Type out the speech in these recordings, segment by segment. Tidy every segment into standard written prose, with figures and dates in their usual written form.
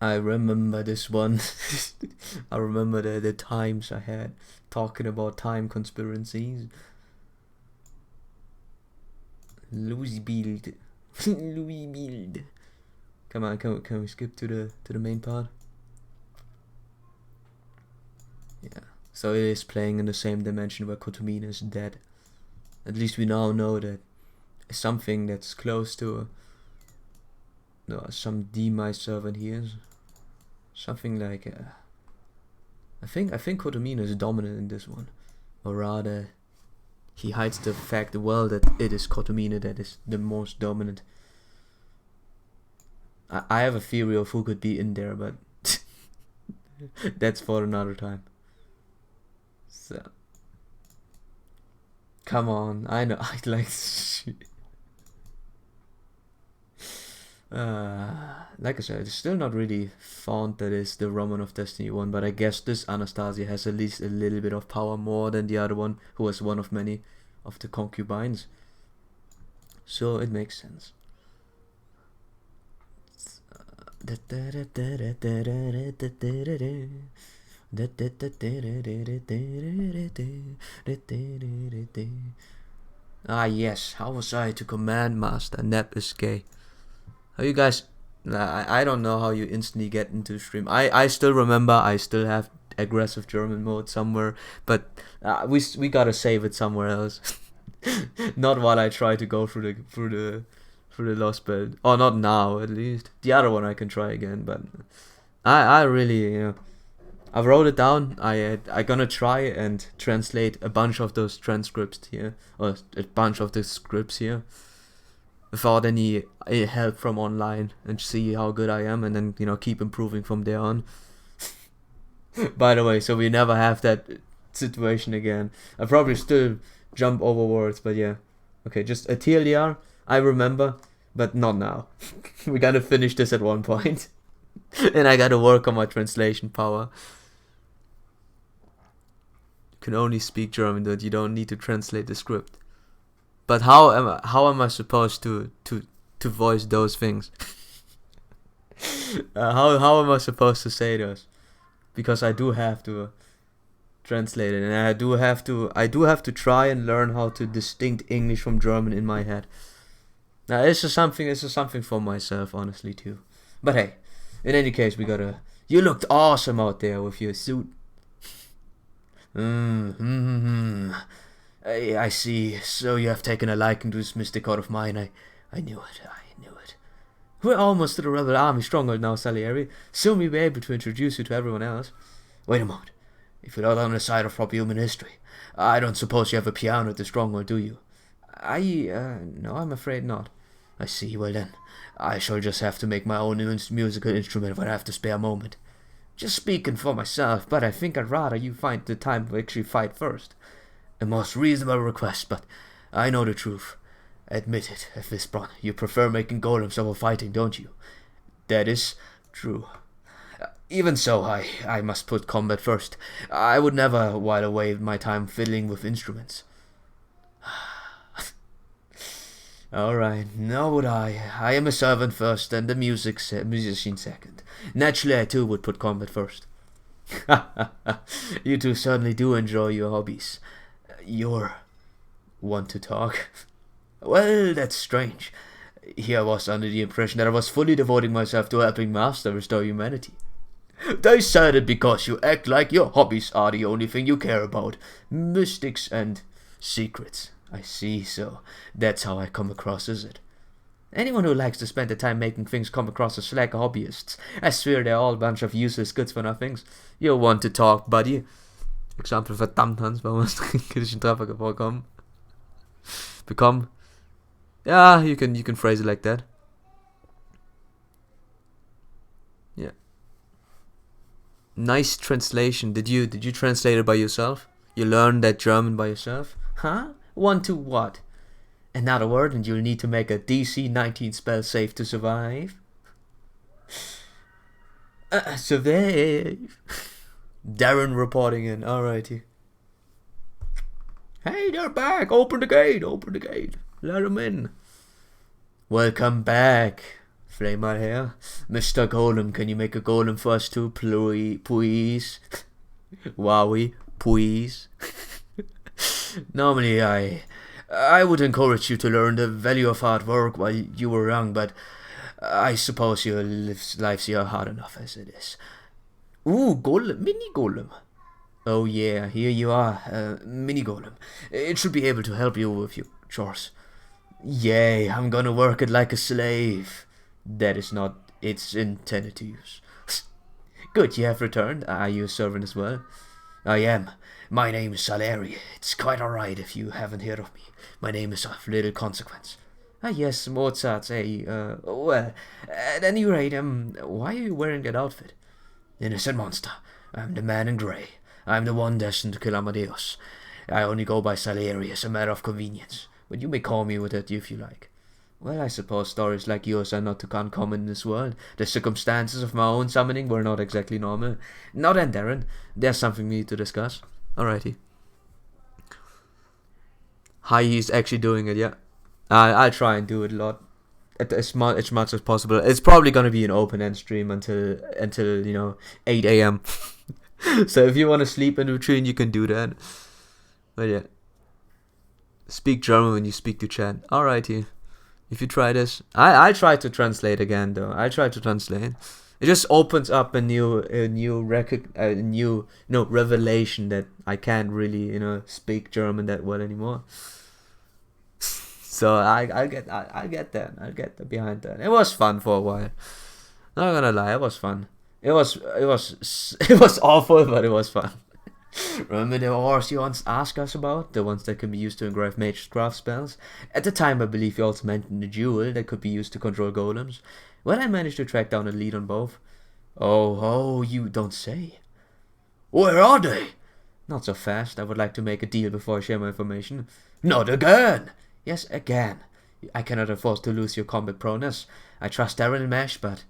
I remember this one. I remember the times I had talking about time conspiracies. Louis build. Louis build. Come on, can we skip to the main part? Yeah. So it is playing in the same dimension where Kotomina is dead. At least we now know that something that's close to some demise servant here. Something like I think Kotomina is dominant in this one, or rather, he hides the fact well that it is Kotomina that is the most dominant. I have a theory of who could be in there, but that's for another time. So, come on, I know I like. Like I said, it's still not really found that is the Roman of Destiny one, but I guess this Anastasia has at least a little bit of power more than the other one, who was one of many of the concubines. So it makes sense. Ah yes, how was I to command master? Nep is gay. How you guys? I don't know how you instantly get into stream. I still remember. I still have aggressive German mode somewhere, but we gotta save it somewhere else. Not while I try to go through the lost belt, or not now at least. The other one I can try again, but I really I wrote it down. I gonna try and translate a bunch of those transcripts here, or a bunch of the scripts here, without any help from online, and see how good I am, and then keep improving from there on. By the way, so we never have that situation again. I probably still jump over words, but yeah. Okay, just a TLDR. I remember, but not now. We gotta finish this at one point, and I gotta work on my translation power. You can only speak German, dude. You don't need to translate the script. But how am I supposed to voice those things? How am I supposed to say those? Because I do have to translate it, and I do have to try and learn how to distinct English from German in my head. Now this is something for myself, honestly, too. But hey, in any case, you looked awesome out there with your suit. I see. So you have taken a liking to this mystic art of mine. I knew it. We're almost to the rebel army stronghold now, Salieri. Soon we'll be able to introduce you to everyone else. Wait a moment. If you're not on the side of proper human history, I don't suppose you have a piano at the stronghold, do you? No, I'm afraid not. I see. Well then, I shall just have to make my own musical instrument when I have to spare a moment. Just speaking for myself, but I think I'd rather you find the time to actually fight first. A most reasonable request, but I know the truth. Admit it, Visbron. You prefer making golems over fighting, don't you? That is true. Even so, I must put combat first. I would never while away my time fiddling with instruments. Alright, nor would I. I am a servant first and a musician second. Naturally, I too would put combat first. You two certainly do enjoy your hobbies. You're one to talk. Well, that's strange. Here I was under the impression that I was fully devoting myself to helping Master restore humanity. They said it because you act like your hobbies are the only thing you care about. Mystics and secrets. I see, so that's how I come across, is it? Anyone who likes to spend the time making things come across as slack hobbyists. I swear they're all a bunch of useless goods for nothings. You're one to talk, buddy. Example verdammt, Hans, warum hast du einen kritischen Treffer bekommen? Yeah, you can phrase it like that. Yeah. Nice translation. Did you translate it by yourself? You learned that German by yourself? Huh? 1 to what? Another word and you'll need to make a DC 19 spell save to survive. Survive. Darren reporting in. Alrighty. Hey, they're back. Open the gate. Let him in. Welcome back, Flamer here. Mr. Golem, can you make a golem for us too, please? Wowie, please. Normally I would encourage you to learn the value of hard work while you were young, but I suppose your lives here are hard enough as it is. Ooh, golem, mini golem. Oh yeah, here you are, mini golem. It should be able to help you with your chores. Yay, I'm gonna work it like a slave. That is not its intended to use. Good, you have returned. Are you a servant as well? I am. My name is Saleri. It's quite alright if you haven't heard of me. My name is of little consequence. Ah yes, Mozart, well, at any rate, why are you wearing that outfit? Innocent monster. I'm the man in grey. I'm the one destined to kill Amadeus. I only go by Salieri as a matter of convenience, but you may call me with that if you like. Well, I suppose stories like yours are not too uncommon in this world. The circumstances of my own summoning were not exactly normal. Now then, Darren, there's something we need to discuss. Alrighty. Hi, he's actually doing it, yeah. I'll try and do it a lot. As much as possible. It's probably gonna be an open-end stream until 8 a.m. So if you want to sleep in between, you can do that. But yeah, speak German when you speak to chat. Alrighty, if you try this, I try to translate again though. I try to translate. It just opens up a new revelation that I can't really speak German that well anymore. So I get that. I'll get behind that. It was fun for a while. Not gonna lie, it was fun. It was awful, but it was fun. Remember the ores you once asked us about? The ones that can be used to engrave magecraft spells? At the time, I believe you also mentioned the jewel that could be used to control golems. Well, I managed to track down a lead on both. Oh, you don't say. Where are they? Not so fast. I would like to make a deal before I share my information. Not again! Yes, again. I cannot afford to lose your combat proneness. I trust Darren and Mesh, but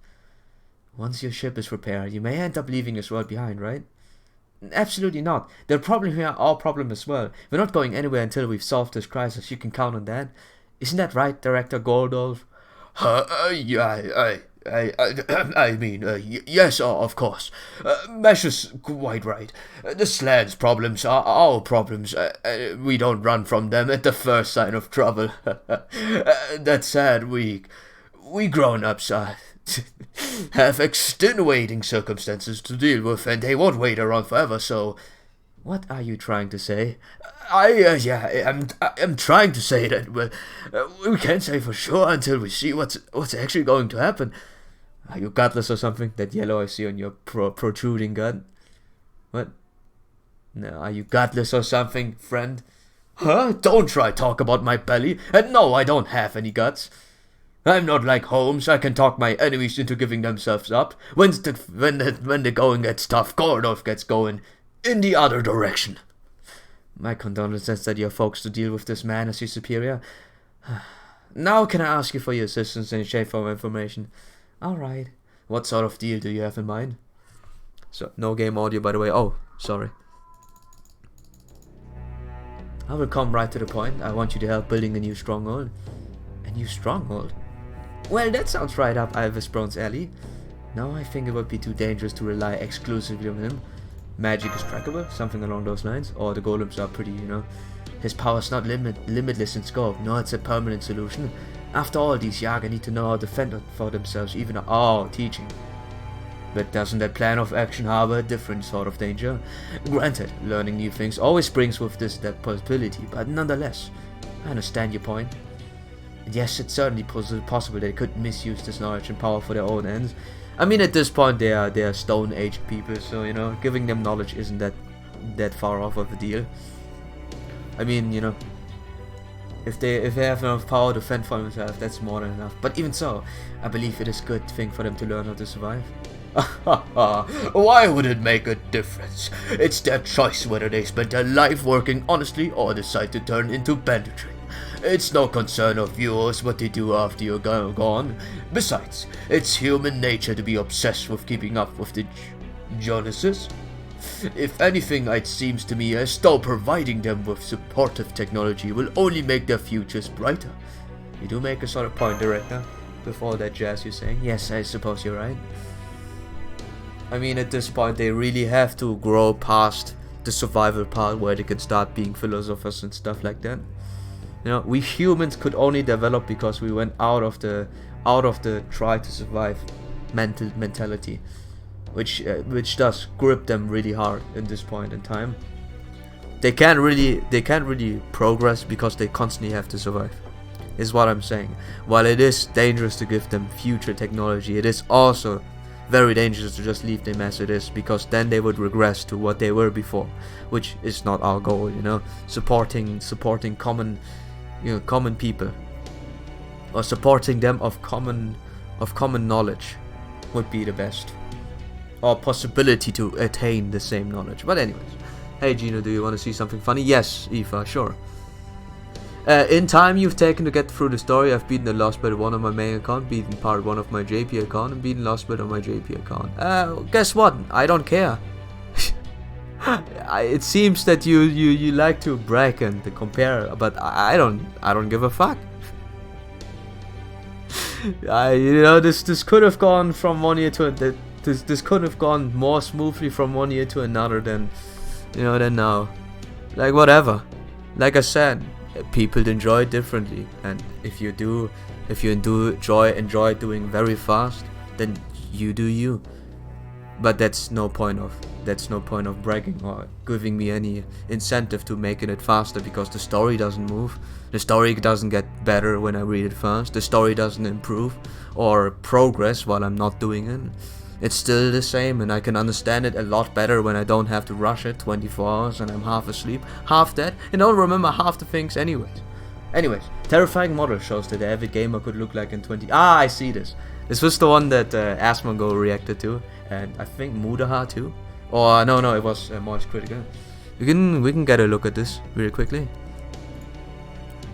once your ship is repaired, you may end up leaving this world behind, right? Absolutely not. The problem here are our problem as well. We're not going anywhere until we've solved this crisis. You can count on that. Isn't that right, Director Goldolf? Yes, of course. Mesh is quite right. The Slan's problems are our problems. We don't run from them at the first sign of trouble. That said, we grown-ups have extenuating circumstances to deal with, and they won't wait around forever, so... What are you trying to say? I'm trying to say that, well, we can't say for sure until we see what's actually going to happen. Are you gutless or something? That yellow I see on your protruding gut? What? No, are you gutless or something, friend? Huh? Don't try talk about my belly, and no, I don't have any guts. I'm not like Holmes. I can talk my enemies into giving themselves up. When the going gets tough, Gordolf gets going in the other direction. My condolences that you're folks to deal with this man as your superior. Now can I ask you for your assistance in shape for information? Alright. What sort of deal do you have in mind? So, no game audio by the way. Oh, sorry. I will come right to the point. I want you to help building a new stronghold. A new stronghold? Well, that sounds right up Alvis Brown's alley. No, I think it would be too dangerous to rely exclusively on him. Magic is trackable, something along those lines. Or the golems are pretty, His power's not limitless in scope. No, it's a permanent solution. After all, these Yaga need to know how to fend for themselves, even our teaching. But doesn't that plan of action harbor a different sort of danger? Granted, learning new things always brings with this that possibility, but nonetheless, I understand your point. And yes, it's certainly possible they could misuse this knowledge and power for their own ends. I mean, at this point, they are Stone Age people, so giving them knowledge isn't that far off of a deal. I mean, if they have enough power to fend for themselves, that's more than enough. But even so, I believe it is a good thing for them to learn how to survive. Why would it make a difference? It's their choice whether they spend their life working honestly or decide to turn into banditry. It's no concern of yours what they do after you're gone. Besides, it's human nature to be obsessed with keeping up with the Jonases. If anything, it seems to me as though providing them with supportive technology will only make their futures brighter. You do make a sort of point, Director, before that jazz you're saying. Yes, I suppose you're right. I mean, at this point, they really have to grow past the survival part where they can start being philosophers and stuff like that. You know, we humans could only develop because we went out of the try to survive mentality, which does grip them really hard in this point in time. They can't really progress because they constantly have to survive, is what I'm saying. While it is dangerous to give them future technology, it is also very dangerous to just leave them as it is, because then they would regress to what they were before, which is not our goal, you know. Supporting common people, or supporting them of common knowledge would be the best, or possibility to attain the same knowledge. But anyways, hey Gino, do you want to see something funny? Yes, Eva, sure. In time you've taken to get through the story, I've beaten the lost bit of one on my main account, beaten part 1 of my JP account, and beaten lost bit on my JP account. Guess what? I don't care. It seems that you like to brag and to compare, but I don't give a fuck. You know, this could have gone from one year to this could have gone more smoothly from one year to another than now. Like, whatever. Like I said, people enjoy it differently, and if you enjoy doing very fast, then you do you. But that's no point of bragging or giving me any incentive to making it faster, because the story doesn't move. The story doesn't get better when I read it fast. The story doesn't improve or progress while I'm not doing it. It's still the same, and I can understand it a lot better when I don't have to rush it 24 hours and I'm half asleep, half dead, and don't remember half the things anyways. Terrifying model shows that the avid gamer could look like in 20... Ah, I see this. This was the one that Asmongo reacted to, and I think Mudaha too. Or no, it was Moist Critical. We can get a look at this really quickly.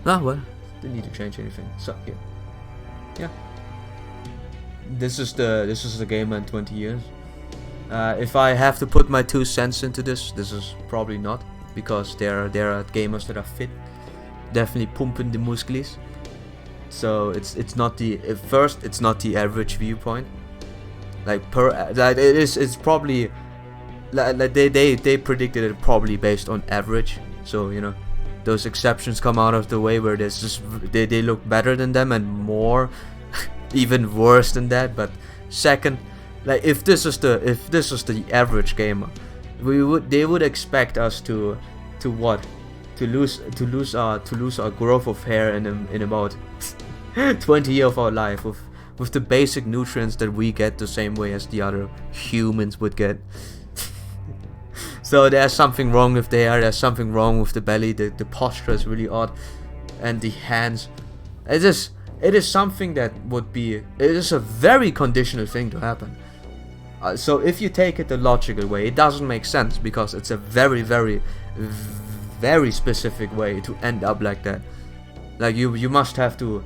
Ah, well, didn't need to change anything. So here, yeah. This is the gamer in 20 years. If I have to put my 2 cents into this is probably not, because there are gamers that are fit, definitely pumping the muscles. So it's not the average viewpoint. It's probably like they predicted it probably based on average. So, you know, those exceptions come out of the way where there's just they look better than them and more. Even worse than that. But second, like, if this was the average gamer, they would expect us to lose our growth of hair in about 20 years of our life with the basic nutrients that we get the same way as the other humans would get. So there's something wrong with the hair, there's something wrong with the belly, the posture is really odd, and the hands. It is something that it is a very conditional thing to happen. So if you take it the logical way, it doesn't make sense, because it's a very, very, very specific way to end up like that. Like, you must have to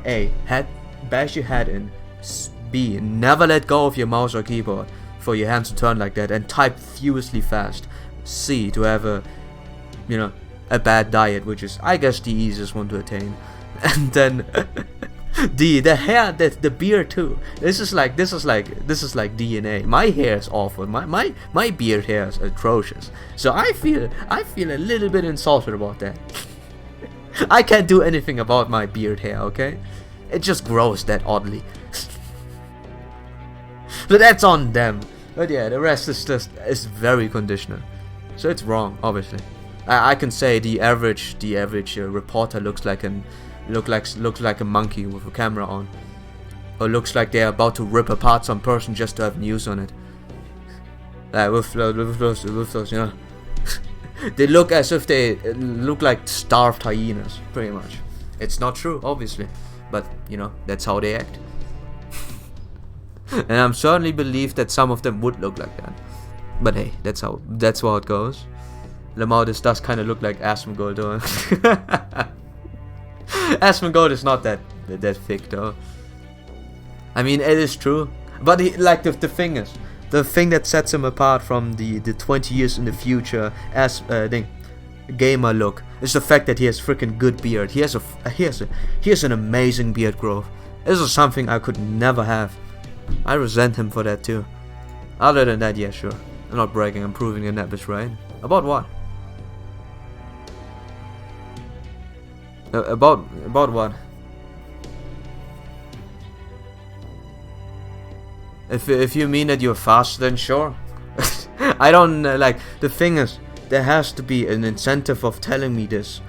A, bash your head in, B, never let go of your mouse or keyboard for your hands to turn like that, and type furiously fast, C, to have a bad diet, which is, I guess, the easiest one to attain. And then the hair, the beard too. This is like DNA. My hair is awful. My beard hair is atrocious. So I feel a little bit insulted about that. I can't do anything about my beard hair, okay? It just grows that oddly. But that's on them. But yeah, the rest is very conditional. So it's wrong, obviously. I can say the average reporter looks like a monkey with a camera on, or looks like they're about to rip apart some person just to have news on it. With those, you know, they look as if they look like starved hyenas, pretty much. It's not true, obviously, but you know, that's how they act. And I'm certainly believe that some of them would look like that. But hey, that's how it goes. Lamau, this does kind of look like Asmongold, though. Asmongold is not that thick, though. I mean, it is true, but the thing is, the thing that sets him apart from the 20 years in the future as gamer look is the fact that he has freaking good beard. He has an amazing beard growth. This is something I could never have. I resent him for that too. Other than that, yeah, sure. I'm not bragging, I'm proving the nap is right. About what? About what? If you mean that you're fast, then sure. I don't like. The thing is, there has to be an incentive of telling me this,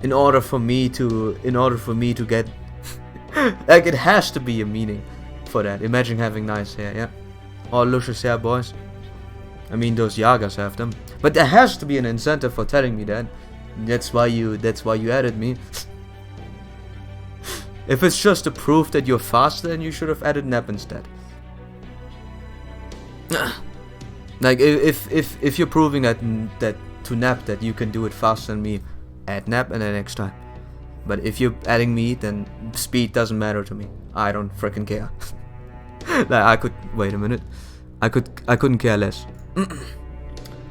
in order for me to get. Like, it has to be a meaning for that. Imagine having nice hair, yeah, or luscious hair, boys. I mean, those Yagas have them, but there has to be an incentive for telling me that. That's why you added me. If it's just a proof that you're faster, then you should have added nap instead. Like, if you're proving that to nap that you can do it faster than me, add nap and then next time. But if you're adding me, then speed doesn't matter to me. I don't freaking care. Like, wait a minute. I couldn't care less.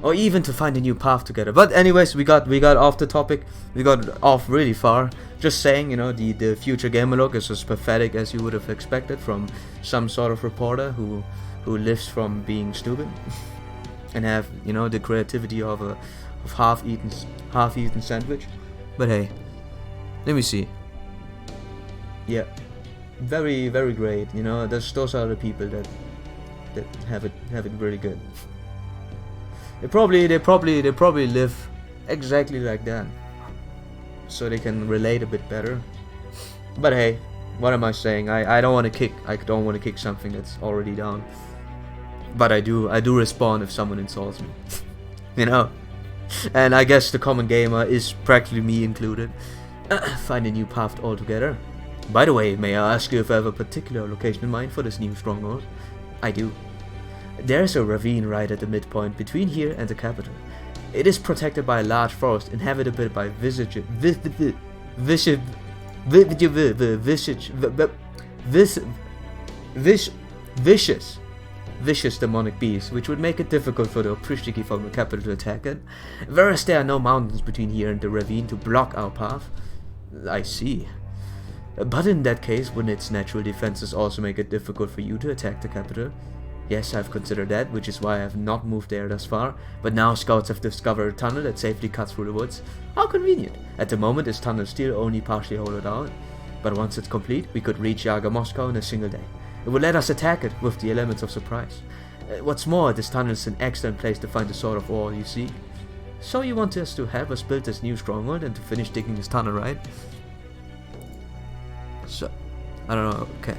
Or even to find a new path together. But anyways, we got off the topic. We got off really far. Just saying, you know, the future gamer look is as pathetic as you would have expected from some sort of reporter who lives from being stupid and have, you know, the creativity of half-eaten sandwich. But hey, let me see. Yeah, very, very great. You know, those are the people that have it really good. They probably live exactly like that, so they can relate a bit better. But hey, what am I saying? I don't want to kick something that's already down. But I do respond if someone insults me. You know? And I guess the common gamer is practically me included. Find a new path altogether. By the way, may I ask you if I have a particular location in mind for this new stronghold? I do. There's a ravine right at the midpoint between here and the capital. It is protected by a large forest inhabited by vicious demonic beasts, which would make it difficult for the Prishtiki from the capital to attack it. Whereas there are no mountains between here and the ravine to block our path. I see. But in that case, wouldn't its natural defenses also make it difficult for you to attack the capital? Yes, I've considered that, which is why I have not moved there thus far, but now scouts have discovered a tunnel that safely cuts through the woods. How convenient! At the moment, this tunnel is still only partially hollowed out, but once it's complete, we could reach Yaga Moscow in a single day. It would let us attack it with the elements of surprise. What's more, this tunnel is an excellent place to find the sort of ore you seek. So you want us to help us build this new stronghold and to finish digging this tunnel, right? So, I don't know, okay.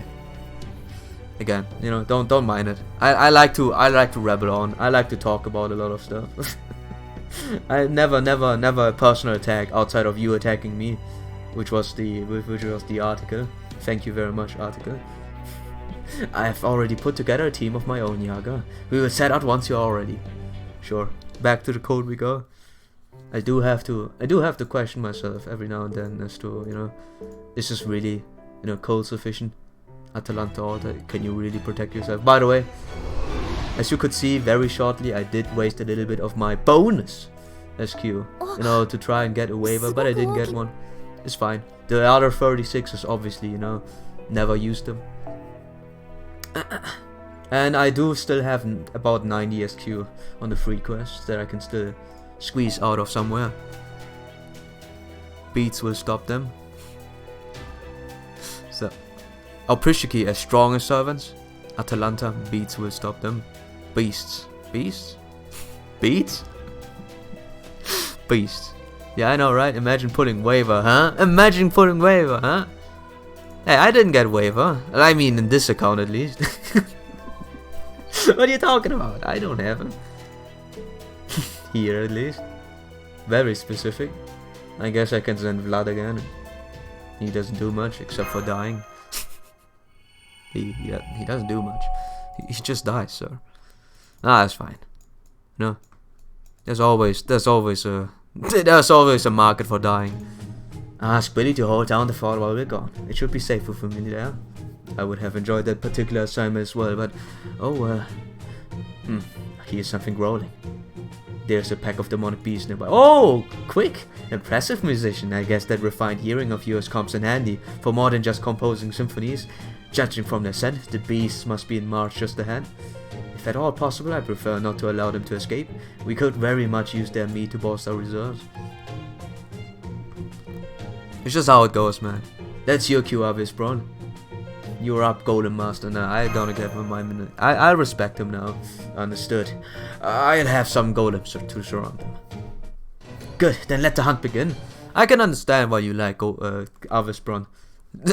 Again, you know, don't mind it. I like to rebel on. I like to talk about a lot of stuff. I never a personal attack outside of you attacking me, which was the article. Thank you very much, article. I have already put together a team of my own, Yaga. We will set out once you're all ready. Sure. Back to the code we go. I do have to question myself every now and then as to, you know, is this really, you know, code sufficient? Atalanta Alta, can you really protect yourself? By the way, as you could see very shortly, I did waste a little bit of my bonus SQ, you know, to try and get a waiver, but I didn't get one. It's fine. The other 36s, obviously, you know, never used them. And I do still have about 90 SQ on the free quests that I can still squeeze out of somewhere. Beats will stop them. So, our Prishtiki as strong as servants. Atalanta, beats will stop them. Beasts. Beasts? Beats? Beasts. Yeah, I know, right? Imagine putting waiver, huh? Imagine putting waiver, huh? Hey, I didn't get waiver. I mean, in this account at least. What are you talking about? I don't have him. Here at least. Very specific. I guess I can send Vlad again. He doesn't do much except for dying. He doesn't do much. He just dies, sir. Ah, that's fine. No. There's always a market for dying. Ask Billy to hold down the fort while we're gone. It should be safer for me there. I would have enjoyed that particular assignment as well, but oh I hear something growling. There's a pack of demonic beasts nearby. Oh, quick! Impressive musician. I guess that refined hearing of yours comes in handy for more than just composing symphonies. Judging from their scent, the beasts must be in march just ahead. If at all possible, I prefer not to allow them to escape. We could very much use their meat to bolster our reserves. It's just how it goes, man. That's your cue, obvious, bro. You're up, Golem Master. Now I gonna give him my minute. I respect him now. Understood. I'll have some golems to surround him. Good, then let the hunt begin. I can understand why you like Avesbron.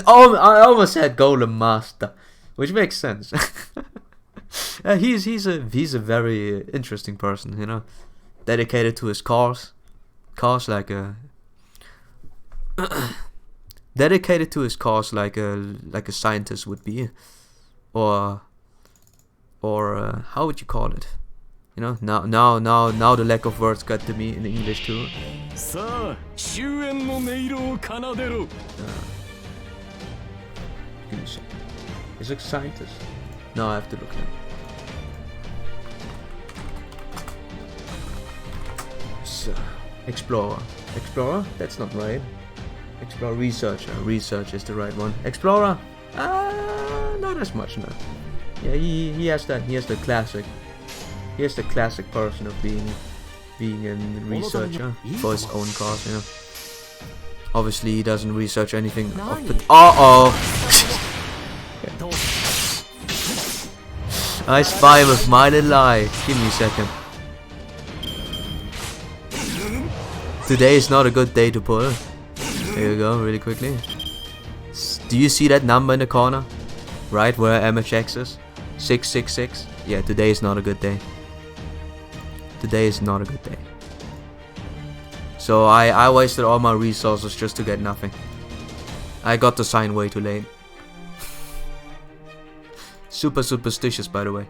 Oh, I almost said Golem Master, which makes sense. He's a very interesting person, you know, dedicated to his cause like a dedicated to his cause like a scientist would be, or how would you call it? You know, now the lack of words got to me in English too. Give me a second. Is it a scientist? No, I have to look at him. So, explorer. Explorer? That's not right. Explorer, researcher. Research is the right one. Explorer? Not as much now. Yeah, he has that. He has the classic. He has the classic person of being a researcher for his own cause. You know. Obviously, he doesn't research anything. I spy with my little eye. Give me a second. Today is not a good day to pull. Here you go, really quickly. Do you see that number in the corner? Right where MHX is? 666. Yeah, today is not a good day. Today is not a good day. So I wasted all my resources just to get nothing. I got the sign way too late. Super superstitious, by the way.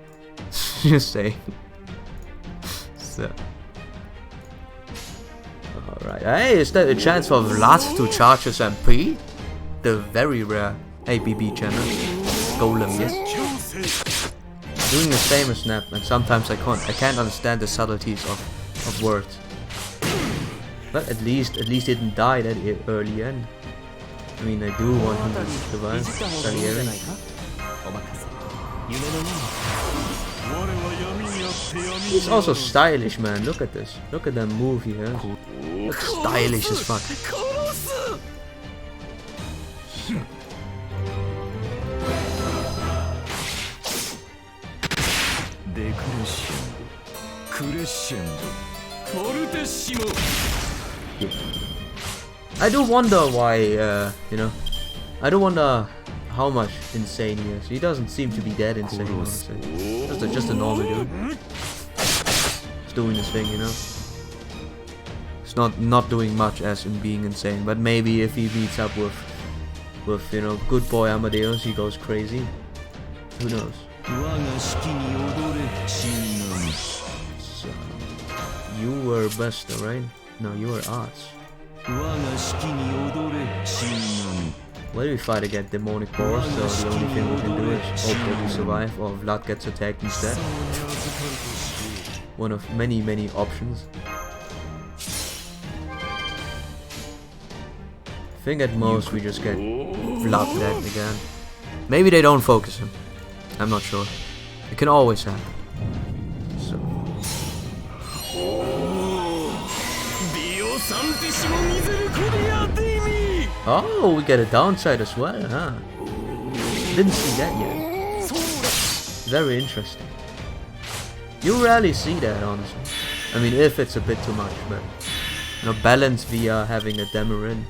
Just saying. So. Alright. Hey, is that a chance for Vlad to charge his MP? The very rare ABB channel. Golem, yes. Doing the same as Snap, and sometimes I can't understand the subtleties of words. But at least he didn't die that early end. I mean, I do want him to survive. Salieri. He's also stylish, man. Look at this. Look at that move he has. Looks stylish as fuck. I do wonder why, you know, I do wonder how much insane he is. He doesn't seem to be that insane, honestly. Just a normal dude. He's doing his thing, you know. He's not doing much as in being insane, but maybe if he meets up with you know, good boy Amadeus, he goes crazy. Who knows? So, you were Buster, right? No, you were Arts. Well, we fight against demonic boars, so the only thing we can do is hope that we survive, or Vlad gets attacked instead. One of many options. I think at most we just get Vlad dead again. Maybe they don't focus him. I'm not sure. It can always happen. So. Oh, we get a downside as well, huh? Didn't see that yet. Very interesting. You rarely see that, honestly. I mean, if it's a bit too much, but you know, balance via having a Demarin.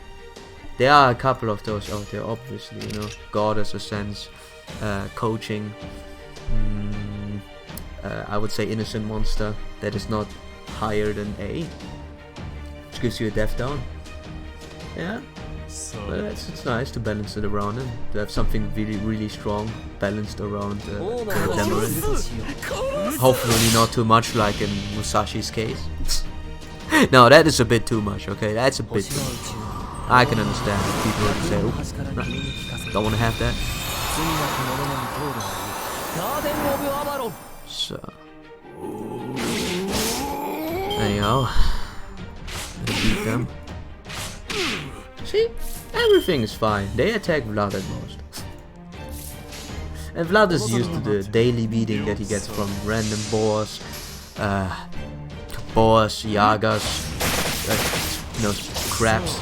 There are a couple of those out there, obviously. You know, Goddess Ascends, coaching. I would say Innocent Monster that is not higher than A, which gives you a death down. Yeah. Well, it's nice to balance it around and to have something really strong balanced around Demarin. Hopefully not too much like in Musashi's case. No, that is a bit too much, okay? That's a bit too much. I can understand if people would say, oh, no, don't want to have that. So, Anyhow, beat them. See, everything is fine. They attack Vlad at most. And Vlad is used to the daily beating that he gets from random boars, yagas, crabs,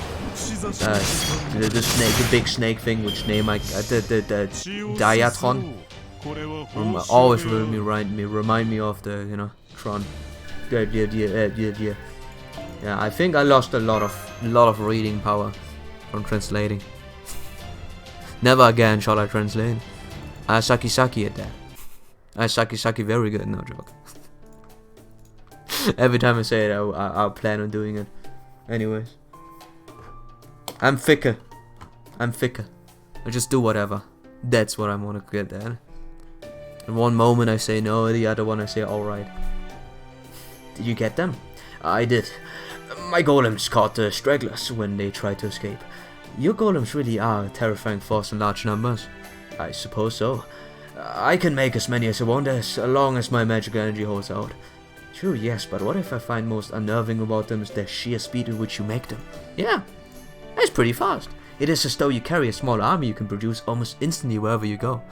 the snake, the big snake thing, which name the Diatron. Always remind me of the Tron. Yeah. I think I lost a lot of reading power from translating. Never again shall I translate. I saki at that. I saki very good, no joke. Every time I say it, I'll plan on doing it. Anyways. I'm thicker. I just do whatever. That's what I want to get at. In one moment I say no, the other one I say alright. Did you get them? I did. My golems caught the stragglers when they tried to escape. Your golems really are a terrifying force in large numbers. I suppose so. I can make as many as I want as long as my magic energy holds out. True, yes, but what if I find most unnerving about them is their sheer speed at which you make them? Yeah, that's pretty fast. It is as though you carry a small army you can produce almost instantly wherever you go.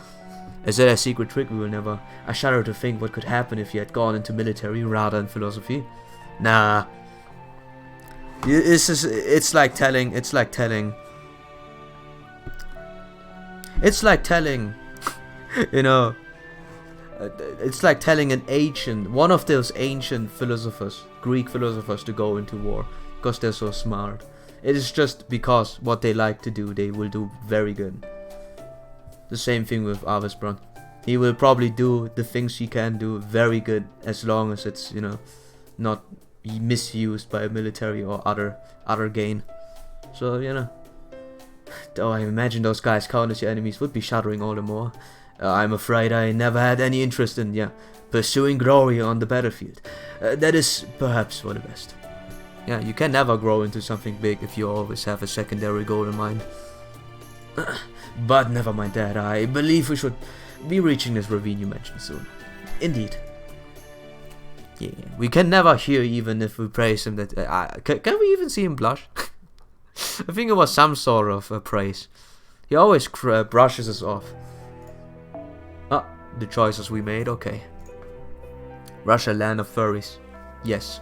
Is that a secret trick we will never... I shudder to think what could happen if you had gone into military rather than philosophy. Nah. It's like telling... you know, it's like telling one of those ancient philosophers, Greek philosophers, to go into war because they're so smart. It is just because what they like to do, they will do very good. The same thing with Avesbrun. He will probably do the things he can do very good as long as it's, not misused by military or other gain. So, though I imagine those guys counted as your enemies would be shuddering all the more. I'm afraid I never had any interest in, pursuing glory on the battlefield. That is perhaps for the best. Yeah, you can never grow into something big if you always have a secondary goal in mind. But never mind that, I believe we should be reaching this ravine you mentioned soon. Indeed. Yeah, we can never hear even if we praise him that... can we even see him blush? I think it was some sort of praise. He always brushes us off. Ah, the choices we made, okay. Russia, land of furries. Yes.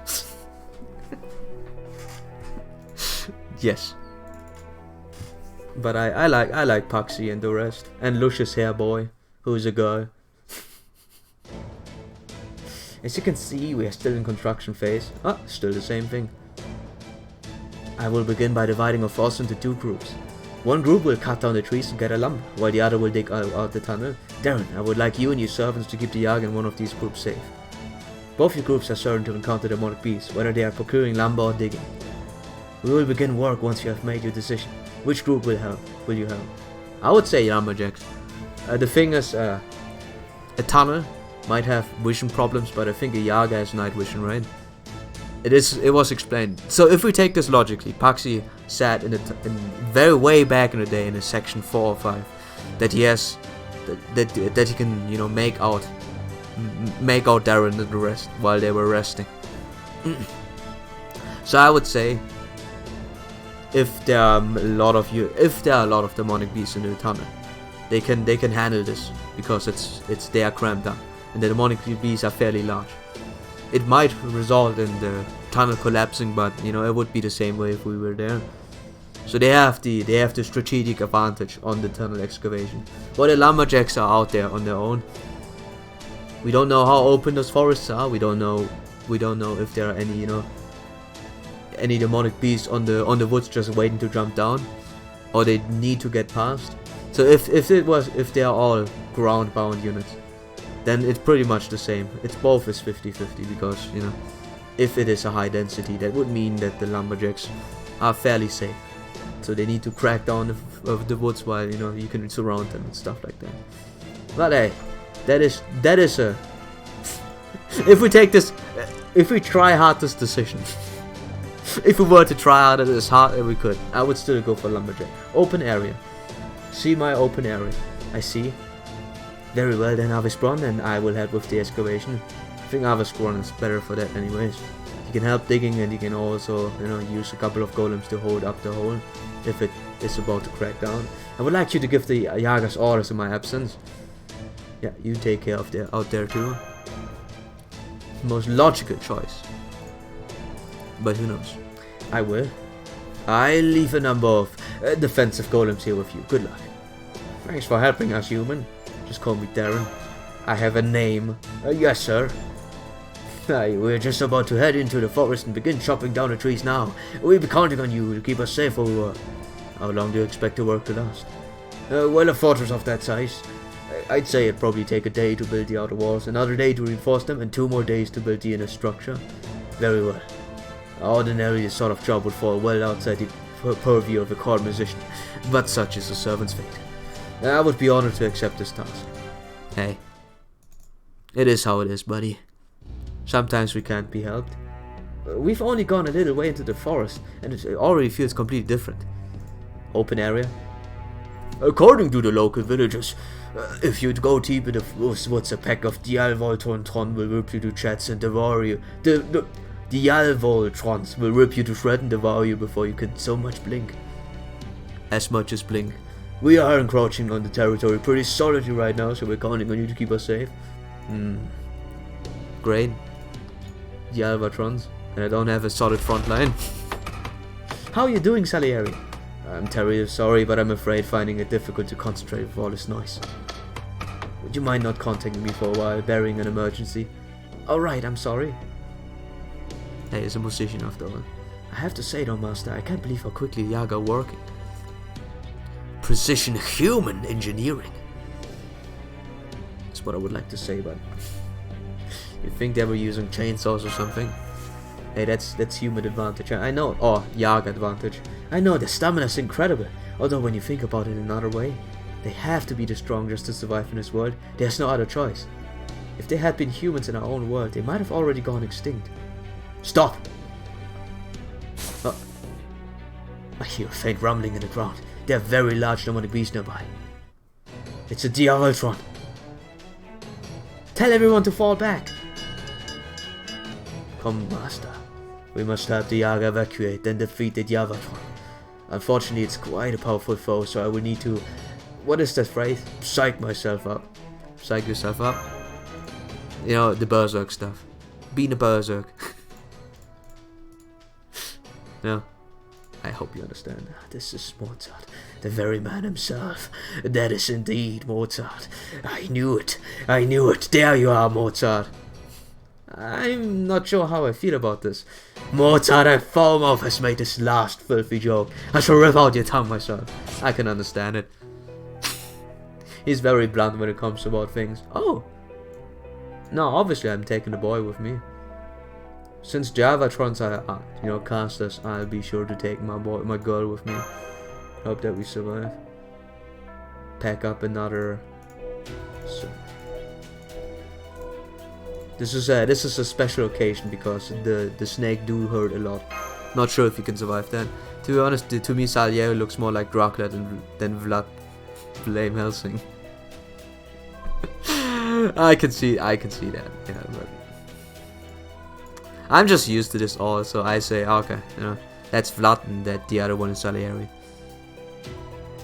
Yes. But I like Paxi and the rest. And Lucius Hair Boy, who's a girl. As you can see, we are still in construction phase. Ah, still the same thing. I will begin by dividing our force into two groups. One group will cut down the trees to gather lumber, while the other will dig out the tunnel. Darren, I would like you and your servants to keep the Yag in one of these groups safe. Both your groups are certain to encounter demonic beasts, whether they are procuring lumber or digging. We will begin work once you have made your decision. Which group will you help? I would say lumberjacks. The thing is, a tunnel might have vision problems, but I think a Yaga has night vision, right? It was explained. So if we take this logically, Paxi said in very way back in the day in a section 4 or 5 that he has that he can make out Darren and the rest while they were resting. So I would say if there are a lot of demonic beasts in the tunnel, they can handle this because they are cramped up and the demonic beasts are fairly large. It might result in the tunnel collapsing, but it would be the same way if we were there. So they have the strategic advantage on the tunnel excavation. But the lumberjacks are out there on their own. We don't know how open those forests are. We don't know if there are any any demonic beasts on the woods just waiting to jump down, or they need to get past. So if they are all ground bound units, then it's pretty much the same. It's both is 50-50 because if it is a high density, that would mean that the lumberjacks are fairly safe. So they need to crack down the woods while you can surround them and stuff like that. But hey, that is a if we try hard this decision, if we were to try hard as hard as we could, I would still go for lumberjack. Open area. See my open area. I see. Very well then, Avesbrun, and I will help with the excavation. I think Avesbrun is better for that anyways. He can help digging, and he can also, you know, use a couple of golems to hold up the hole if it is about to crack down. I would like you to give the Yagas orders in my absence. Yeah, you take care of the out there too. Most logical choice. But who knows? I will. I leave a number of defensive golems here with you. Good luck. Thanks for helping us, human. Just call me Darren. I have a name. Yes, sir. We're just about to head into the forest and begin chopping down the trees now. We'll be counting on you to keep us safe over. How long do you expect the work to last? Well, a fortress of that size. I'd say it'd probably take a day to build the outer walls, another day to reinforce them, and 2 more days to build the inner structure. Very well. Ordinarily, this sort of job would fall well outside the purview of a court musician, but such is a servant's fate. I would be honored to accept this task. Hey. It is how it is, buddy. Sometimes we can't be helped. We've only gone a little way into the forest, and it already feels completely different. Open area. According to the local villagers, if you'd go deep in the woods, a pack of Dialvoltron will rip you to shreds and devour you. The Dialvoltrons will rip you to shreds and devour you before you can so much blink. As much as blink. We are encroaching on the territory pretty solidly right now, so we're counting on you to keep us safe. Great. Dialvoltrons. And I don't have a solid front line. How are you doing, Salieri? I'm terribly sorry, but I'm afraid finding it difficult to concentrate with all this noise. Would you mind not contacting me for a while, bearing an emergency? Alright, I'm sorry. Hey, he's a musician after all. I have to say though, Master, I can't believe how quickly the Yaga are working. Precision human engineering. That's what I would like to say, but... You'd think they were using chainsaws or something. Hey, that's human advantage. I know. Oh, Yaga advantage. I know, the stamina's incredible. Although when you think about it in another way, they have to be the strongest to survive in this world. There's no other choice. If they had been humans in our own world, they might have already gone extinct. Stop! Oh. I hear a faint rumbling in the ground. There are very large demonic beasts nearby. It's a Diavoltron. Tell everyone to fall back. Come, Master. We must help the Yaga evacuate, then defeat the Diavoltron. Unfortunately, it's quite a powerful foe, so I will need to... What is that phrase? Psych myself up. Psych yourself up? You know, the berserk stuff. Being a berserk. No. I hope you understand. This is Mozart, the very man himself. That is indeed Mozart. I knew it. I knew it. There you are, Mozart. I'm not sure how I feel about this. Mozart and Foamov has made this last filthy joke. I shall rip out your tongue myself. I can understand it. He's very blunt when it comes about things. Oh! No, obviously I'm taking the boy with me. Since Javatrons are, you know, casters, I'll be sure to take my girl with me. Hope that we survive. Pack up another... So. This is a special occasion because the snake do hurt a lot. Not sure if you can survive that. To be honest, to me Salieri looks more like Dracula than Vlad Flame Helsing. I can see that. Yeah, but I'm just used to this all, so I say okay, you know, that's Vlad and that the other one is Salieri.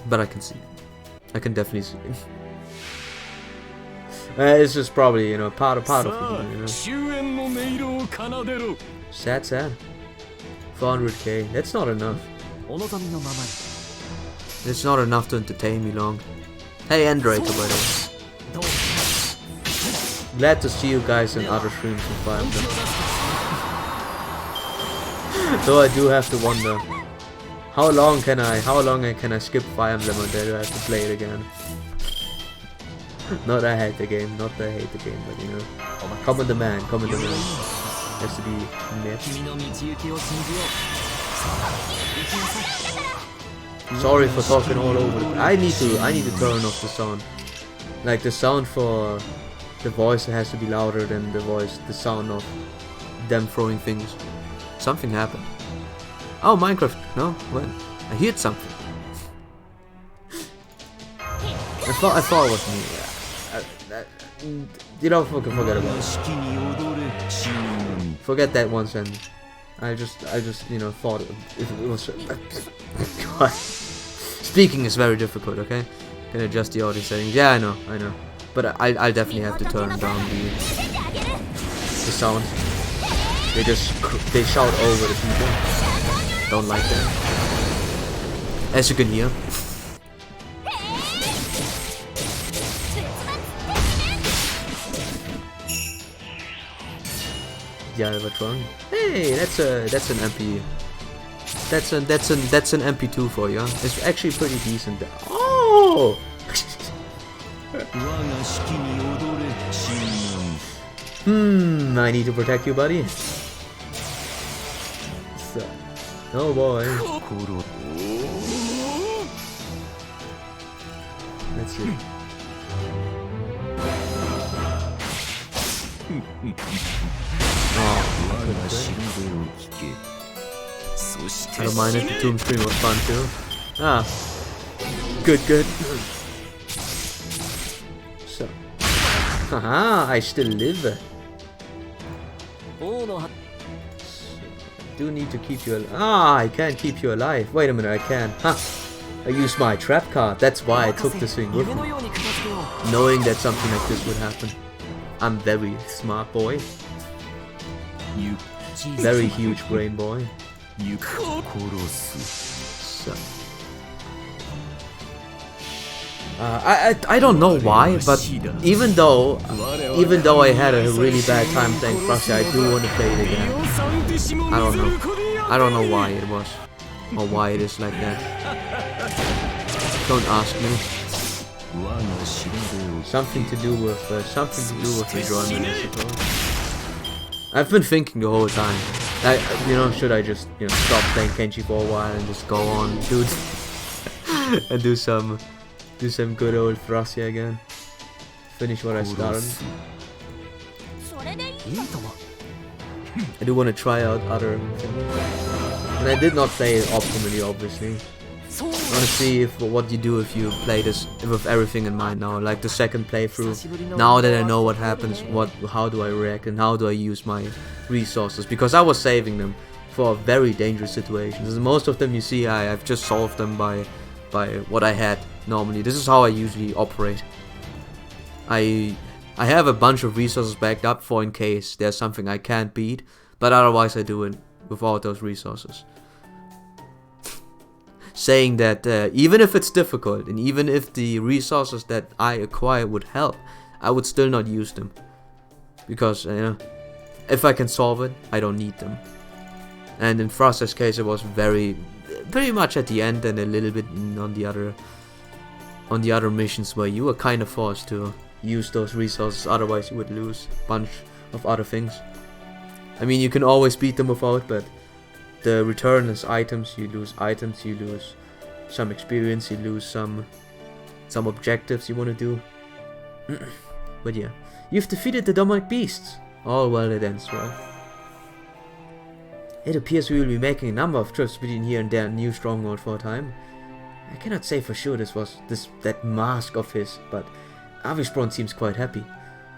But I can see it. I can definitely see it. It's just probably, you know, part of the game, you know. Sad. 400k. That's not enough. It's not enough to entertain me long. Hey, Andraker, by the way. Glad to see you guys in other streams in Fire Emblem. Though I do have to wonder, how long can I skip Fire Emblem until I have to play it again? Not that I hate the game, but you know, comment the man. Has to be net. Sorry for talking all over. I need to turn off the sound. Like the sound for the voice has to be louder than the sound of them throwing things. Something happened. Oh, Minecraft. No, what? I heard something. I thought it was me. You know, forget about it. Forget that one sentence. I just you know thought it was. God. Speaking is very difficult. Okay, can adjust the audio settings. Yeah, I know. But I'll definitely have to turn down the sound. They shout over the people. Don't like that. As you can hear. Yeah, what's wrong? Hey, that's an MP. That's an MP2 for you. Huh? It's actually pretty decent. Oh! I need to protect you, buddy. So, oh boy. Let's see. I don't mind it, the Tomb stream was fun too. Ah. Good. So. Haha, I still live. So, I do need to keep you alive. Ah, I can't keep you alive. Wait a minute, I can. Huh. I used my trap card. That's why I took this thing with me. Knowing that something like this would happen. I'm very smart boy. Very huge brain boy. So. I don't know why, but even though I had a really bad time playing Frosty, I do want to play it again. I don't know why it was, or why it is like that. Don't ask me. Something to do with enjoyment, I suppose. I've been thinking the whole time. Should I just stop playing Kenshi for a while and just go on, dude, and do some good old Frosty again. Finish what I started. I do want to try out other things. And I did not play it optimally, obviously. I want to see what you do if you play this with everything in mind now, like the second playthrough. Now that I know what happens, how do I react and how do I use my resources? Because I was saving them for very dangerous situations. Most of them you see, I've just solved them by what I had normally. This is how I usually operate. I have a bunch of resources backed up for in case there's something I can't beat, but otherwise I do it without those resources. Saying that even if it's difficult and even if the resources that I acquire would help, I would still not use them. Because, if I can solve it, I don't need them. And in Frost's case it was pretty much at the end and a little bit on the other missions where you were kind of forced to use those resources, otherwise you would lose a bunch of other things. I mean, you can always beat them without, but the return is items, you lose some experience, you lose some objectives you want to do. But yeah, you've defeated the demonic beasts. All well it ends well. It appears we will be making a number of trips between here and there in New Stronghold for a time. I cannot say for sure that mask of his, but Avisbron seems quite happy.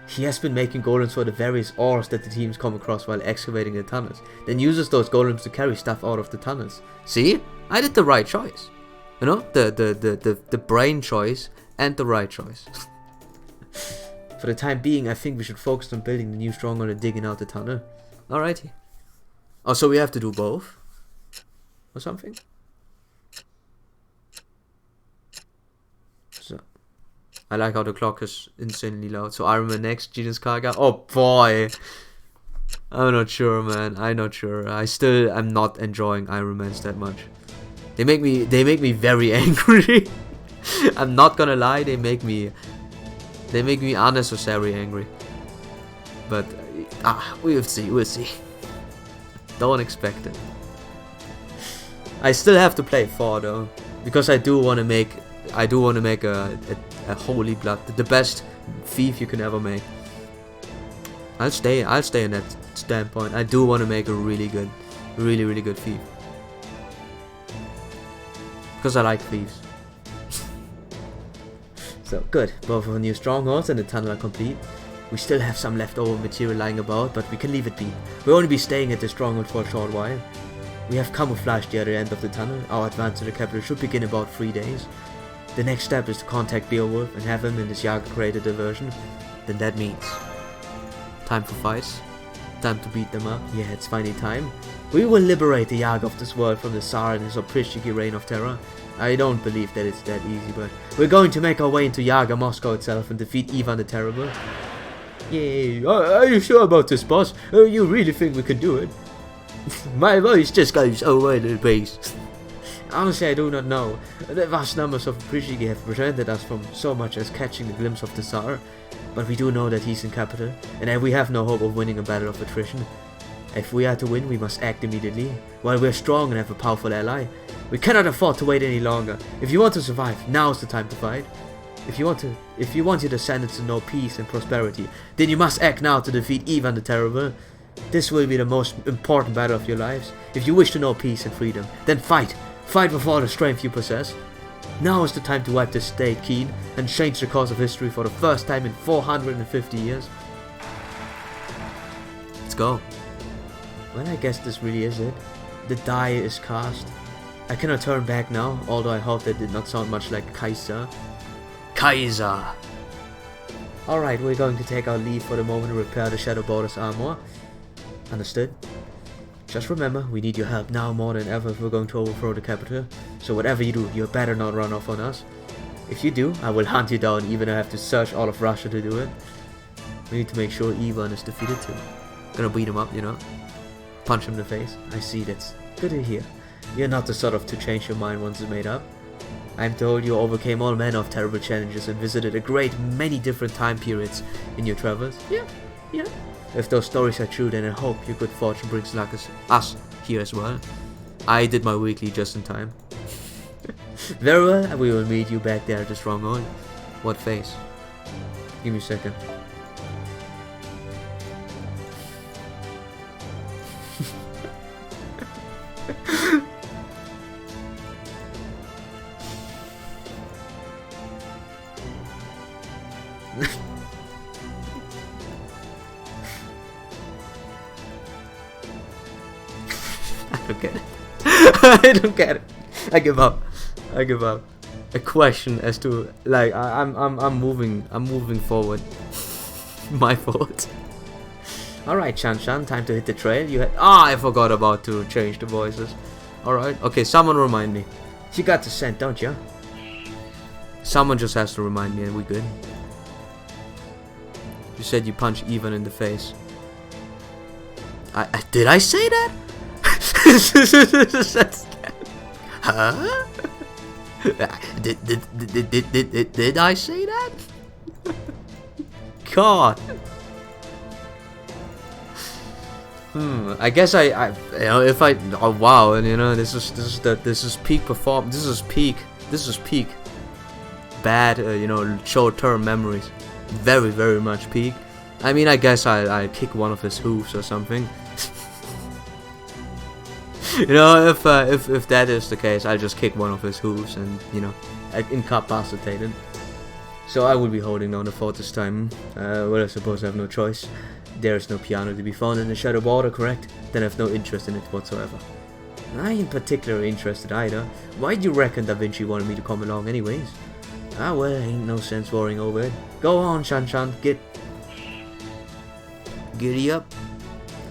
He has been making golems for the various ores that the teams come across while excavating the tunnels, then uses those golems to carry stuff out of the tunnels. See? I did the right choice. You know? The brain choice and the right choice. For the time being, I think we should focus on building the new stronghold and digging out the tunnel. Alrighty. Oh, so we have to do both? Or something? So, I like how the clock is insanely loud. So Iron Man next, Genius Kaga. Oh boy! I'm not sure, man. I'm not sure. I'm not enjoying Iron Mans that much. They make me very angry. I'm not gonna lie, they make me unnecessarily angry. But we'll see. Don't expect it. I still have to play 4 though, because I do want to make a holy blood, the best thief you can ever make. I'll stay in that standpoint. I do want to make a really good thief, because I like thieves. So good, both of our new strongholds and the tunnel are complete. We still have some leftover material lying about, but we can leave it be. We'll only be staying at the stronghold for a short while. We have camouflaged the other end of the tunnel. Our advance to the capital should begin in about 3 days. The next step is to contact Beowulf and have him and his Yaga create a diversion. Then that means time for fights. Time to beat them up. Yeah, it's finally time. We will liberate the Yaga of this world from the Tsar and his oppressive reign of terror. I don't believe that it's that easy, but we're going to make our way into Yaga Moscow itself and defeat Ivan the Terrible. Yay! Are you sure about this, boss? You really think we could do it? My voice just goes over the place. Honestly, I do not know. The vast numbers of Prishigi have prevented us from so much as catching a glimpse of the Tsar, but we do know that he's in capital, and that we have no hope of winning a battle of attrition. If we are to win, we must act immediately. While we're strong and have a powerful ally, we cannot afford to wait any longer. If you want to survive, now is the time to fight. If you want your descendants to know peace and prosperity, then you must act now to defeat Ivan the Terrible. This will be the most important battle of your lives. If you wish to know peace and freedom, then fight. Fight with all the strength you possess. Now is the time to wipe this state clean and change the course of history for the first time in 450 years. Let's go. Well, I guess this really is it. The die is cast. I cannot turn back now, although I hope that did not sound much like Kaiser. Kaiser! Alright, we're going to take our leave for the moment and repair the Shadow Border's armor. Understood? Just remember, we need your help now more than ever if we're going to overthrow the capital. So whatever you do, you better not run off on us. If you do, I will hunt you down, even if I have to search all of Russia to do it. We need to make sure Ivan is defeated too. Gonna beat him up, you know? Punch him in the face. I see, that's good to hear. You're not the sort of to change your mind once it's made up. I'm told you overcame all manner of terrible challenges and visited a great many different time periods in your travels. Yeah. If those stories are true, then I hope your good fortune brings luck us here as well. I did my weekly just in time. Very well, we will meet you back there at the stronghold. What face? Give me a second. I don't get it. I don't get it. I give up. A question as to like I'm moving forward. My fault. Alright, Shan, time to hit the trail. You had I forgot about to change the voices. Alright, okay, someone remind me. You got the scent, don't you? Someone just has to remind me and we good. You said you punched Ivan in the face. Did I say that? Huh? Did I say that? God. I guess I you know, if I oh wow, and you know this is peak perform. This is peak bad you know, short-term memories. Very much peak. I mean, I guess I kick one of his hooves or something. You know, if that is the case, I'll just kick one of his hooves and, you know, incapacitate him. So I will be holding down the fort this time. Well, I suppose I have no choice. There is no piano to be found in the Shadow Border, correct? Then I have no interest in it whatsoever. I ain't particularly interested either. Why do you reckon Da Vinci wanted me to come along anyways? Ah well, ain't no sense worrying over it. Go on, Shan, giddy up.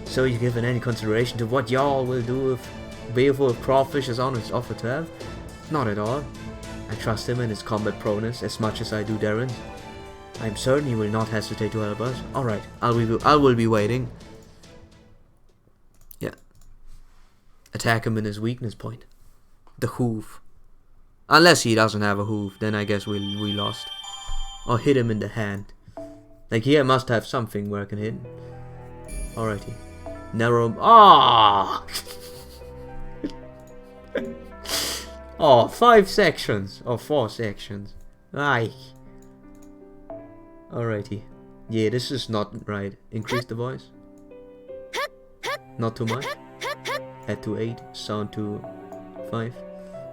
So you given any consideration to what y'all will do if Beowulf Crawfish is on his offer to have? Not at all. I trust him and his combat proneness as much as I do Darren's. I am certain he will not hesitate to help us. Alright, I will be waiting. Yeah. Attack him in his weakness point. The hoof. Unless he doesn't have a hoof, then I guess we lost. Or hit him in the hand. Like here I must have something where I can hit. Alrighty. Narrow. Ah! Oh, 5 sections. Or 4 sections. Aye. Alrighty. Yeah, this is not right. Increase the voice. Not too much. Add to 8. Sound to 5.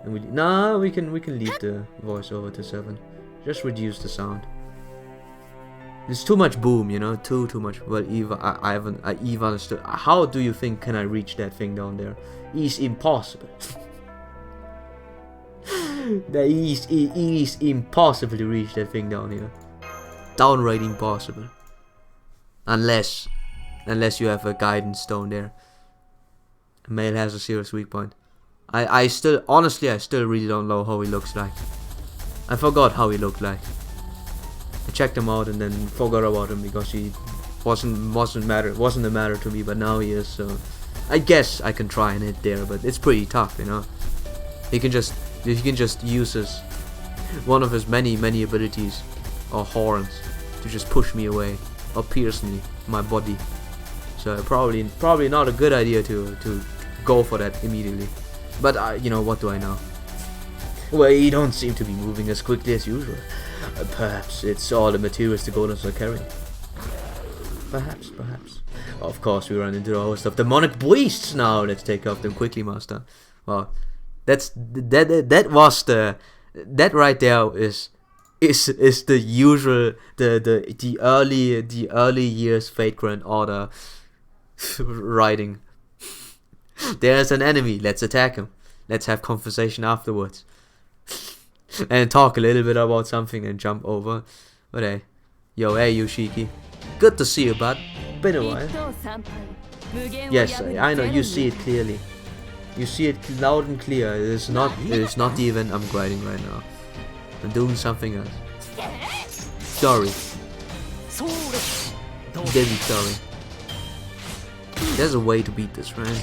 And we can leave the voice over to 7. Just reduce the sound. There's too much boom, you know, too much. Well, Eve understood. How do you think can I reach that thing down there? It's impossible. It is impossible to reach that thing down here. Downright impossible. Unless you have a guidance stone there. Male has a serious weak point. I still really don't know how he looks like. I forgot how he looked like. I checked him out and then forgot about him because he wasn't a matter to me, but now he is. So I guess I can try and hit there, but it's pretty tough, you know. He can just use one of his many abilities or horns to just push me away or pierce me, my body. So probably not a good idea to go for that immediately. But you know, what do I know? Well, you don't seem to be moving as quickly as usual. Perhaps it's all the materials the golems are carrying. Perhaps. Of course, we run into the host of demonic beasts now. Let's take off them quickly, master. Well, that right there is the usual the early years Fate Grand Order writing. There's an enemy. Let's attack him. Let's have conversation afterwards. And talk a little bit about something and jump over. But hey. Yo, hey Yoshiki. Good to see you, bud. Been a while. Yes, I know, you see it clearly. You see it loud and clear. It's not even I'm grinding right now. I'm doing something else. Sorry. Very sorry. There's a way to beat this, right?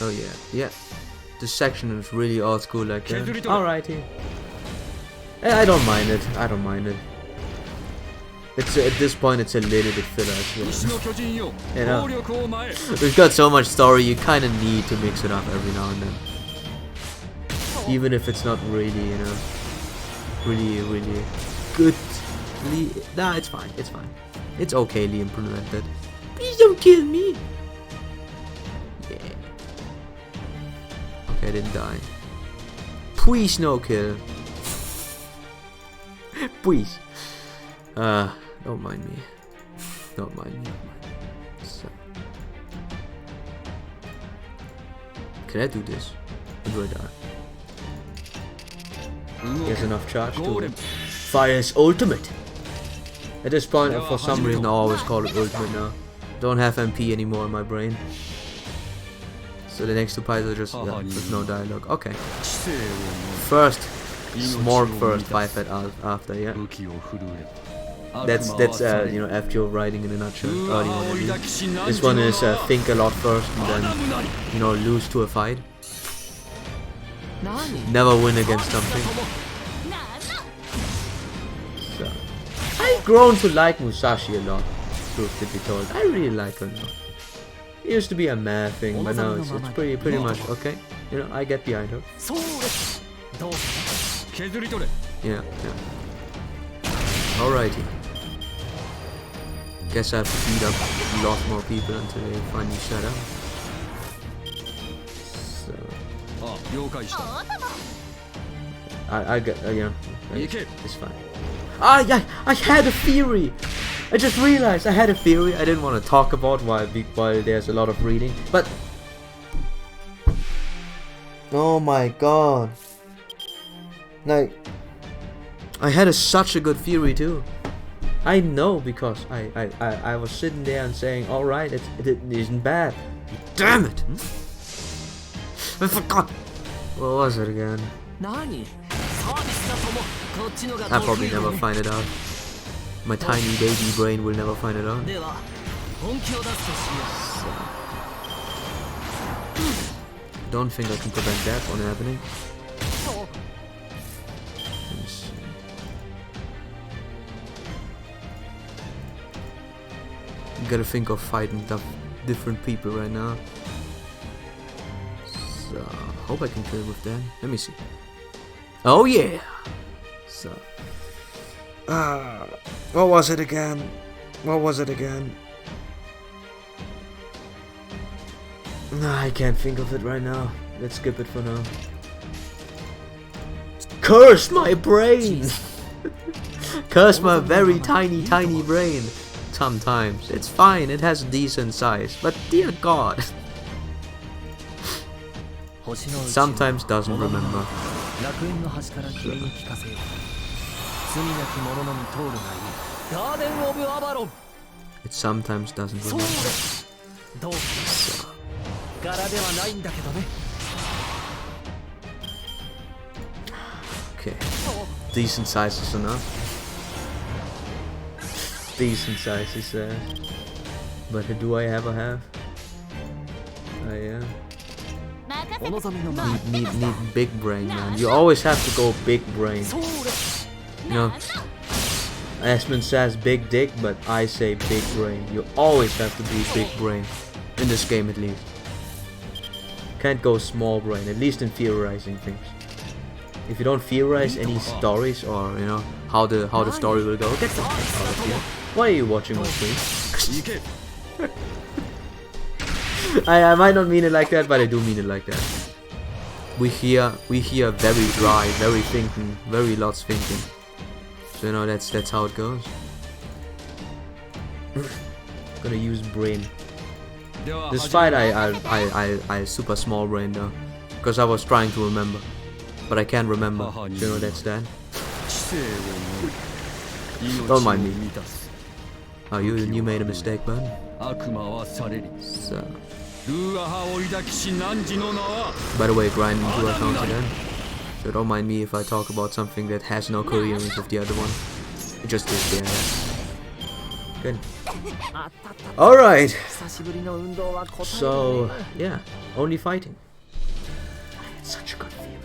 Oh yeah. This section is really old school like that. Alrighty. I don't mind it. It's at this point it's a little bit filler as well. You know, we've got so much story, you kind of need to mix it up every now and then. Even if it's not really, you know, really good. Nah, it's fine. It's okayly implemented. Please don't kill me. Yeah. Okay, I didn't die. Please no kill. Please. Don't mind me. Don't mind me. So. Can I do this? Or do I die? He has enough charge to fire his ultimate. At this point, for some reason, I always call it ultimate now. Don't have MP anymore in my brain. So the next two pies are just with no dialogue. Okay. First, Smorg first, Biped after, yeah. That's you know, FGO writing in a nutshell. Early one, I mean. This one is think a lot first and then, you know, lose to a fight. Never win against something. So, I've grown to like Musashi a lot, truth to be told. I really like her now. It used to be a mad thing, but now it's pretty much okay. You know, I get behind her. Yeah. Alrighty. Guess I have to beat up a lot more people until they finally shut up. I get, yeah, it's fine. Yeah, I had a theory! I just realized I had a theory I didn't want to talk about while there's a lot of reading, but... Oh my god. Like, I had such a good theory too. I know because I was sitting there and saying, alright, it isn't bad. Damn it! I forgot! What was it again? I'll probably never find it out. My tiny baby brain will never find it out. Don't think I can prevent that from happening. Let me see. Gotta think of fighting different people right now. So, hope I can kill with that. Let me see. Oh yeah! So, what was it again? I can't think of it right now. Let's skip it for now. Curse my brain! Curse my very tiny brain. Sometimes. It's fine, it has a decent size. But dear God. Sometimes doesn't remember. It sometimes doesn't remember. Okay. Decent size is enough. Decent size is but do I ever have? Yeah. Need big brain, man. You always have to go big brain. You know, Aspen says big dick, but I say big brain. You always have to be big brain. In this game at least. Can't go small brain, at least in theorizing things. If you don't theorize any stories or, you know, how the story will go, get the fuck out of here. Why are you watching my stream? I might not mean it like that, but I do mean it like that. We hear very dry, very thinking, very lots thinking. So you know that's how it goes. Gonna use brain. This fight I super small brain though, because I was trying to remember, but I can't remember. So you know that's that. Don't mind me. Oh, you made a mistake, bud. So. By the way, grind into accounts again. So don't mind me if I talk about something that has no coherence with the other one. It just is there. Good. Alright. So, yeah. Only fighting. It's such a good feeling.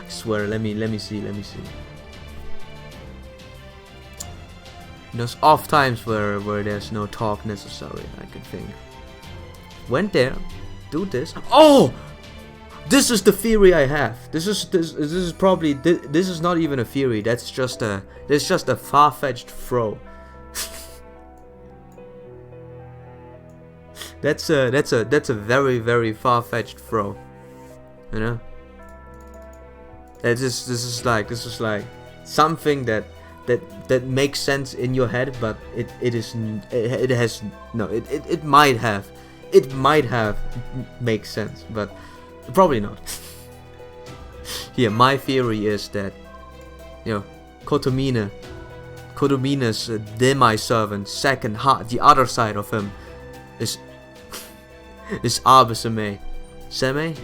I swear, let me see. There's off times where there's no talk necessary, I can think. Went there, do this. Oh! This is the theory I have. This is probably this is not even a theory. That's just a far-fetched throw. that's a very far-fetched throw. You know. This is like something that makes sense in your head, but it might have make sense, but probably not. Yeah, my theory is that, you know, Kotomina's demi-servant, second heart, the other side of him, is Abe Seme. Seme?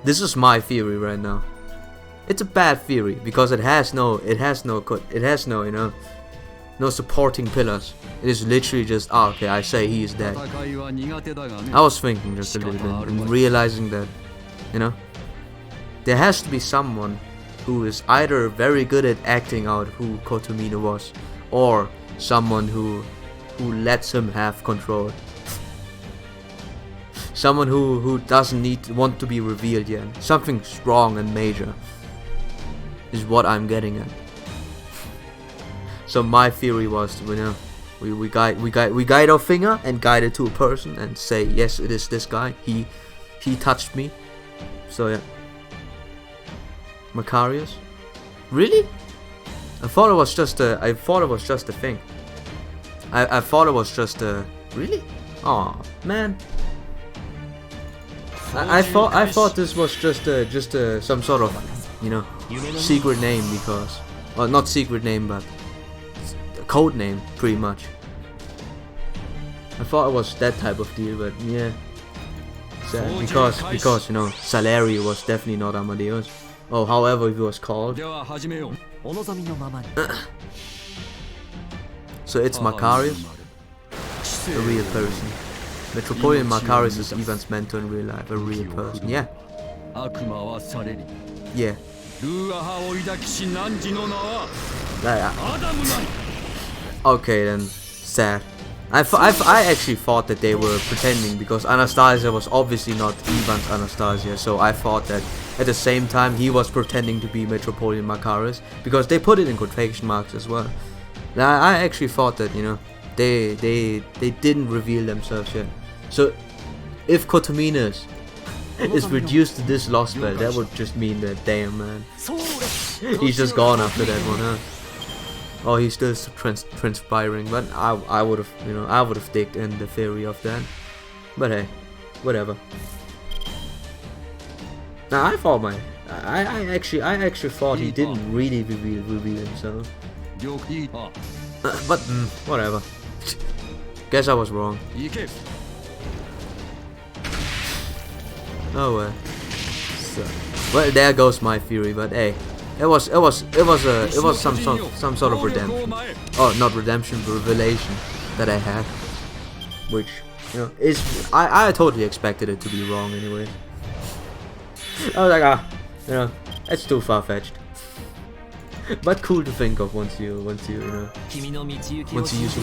This is my theory right now. It's a bad theory because it has no you know, no supporting pillars. It is literally just, okay, I say he is dead. I was thinking just a little bit and realizing that, you know, there has to be someone who is either very good at acting out who Kotomina was, or someone who lets him have control. Someone who doesn't want to be revealed yet. Something strong and major is what I'm getting at. So my theory was, you know, we guide our finger and guide it to a person and say, yes, it is this guy. He touched me. So yeah. Macarius? Really? I thought it was just a thing. I thought it was just a really? Aw, man. I thought this was just some sort of, you know, secret name, because, well, not secret name, but a code name, pretty much. I thought it was that type of deal, but yeah. So, because you know, Salerio was definitely not Amadeus. Oh, however it was called. So it's Macarius, a real person. Metropolitan Macarius is Ivan's mentor in real life, a real person. Yeah. Yeah. Okay then, sad. I actually thought that they were pretending, because Anastasia was obviously not Ivan's Anastasia, so I thought that at the same time he was pretending to be Metropolitan Macarius, because they put it in quotation marks as well. I actually thought that, you know, they didn't reveal themselves yet. So if Kotomina's is reduced to this lost spell, that would just mean that, damn man, he's just gone after that one, huh? Oh, he's still transpiring, but I would have, you know, I would have digged in the theory of that. But hey, whatever. Now I thought I actually thought he didn't really reveal himself. But whatever. Guess I was wrong. Oh well. So, well, there goes my theory. But hey, it was some sort of redemption. Oh, not redemption, but revelation that I had, which, you know, is I totally expected it to be wrong anyway. I was like, you know, it's too far-fetched. But cool to think of once you use your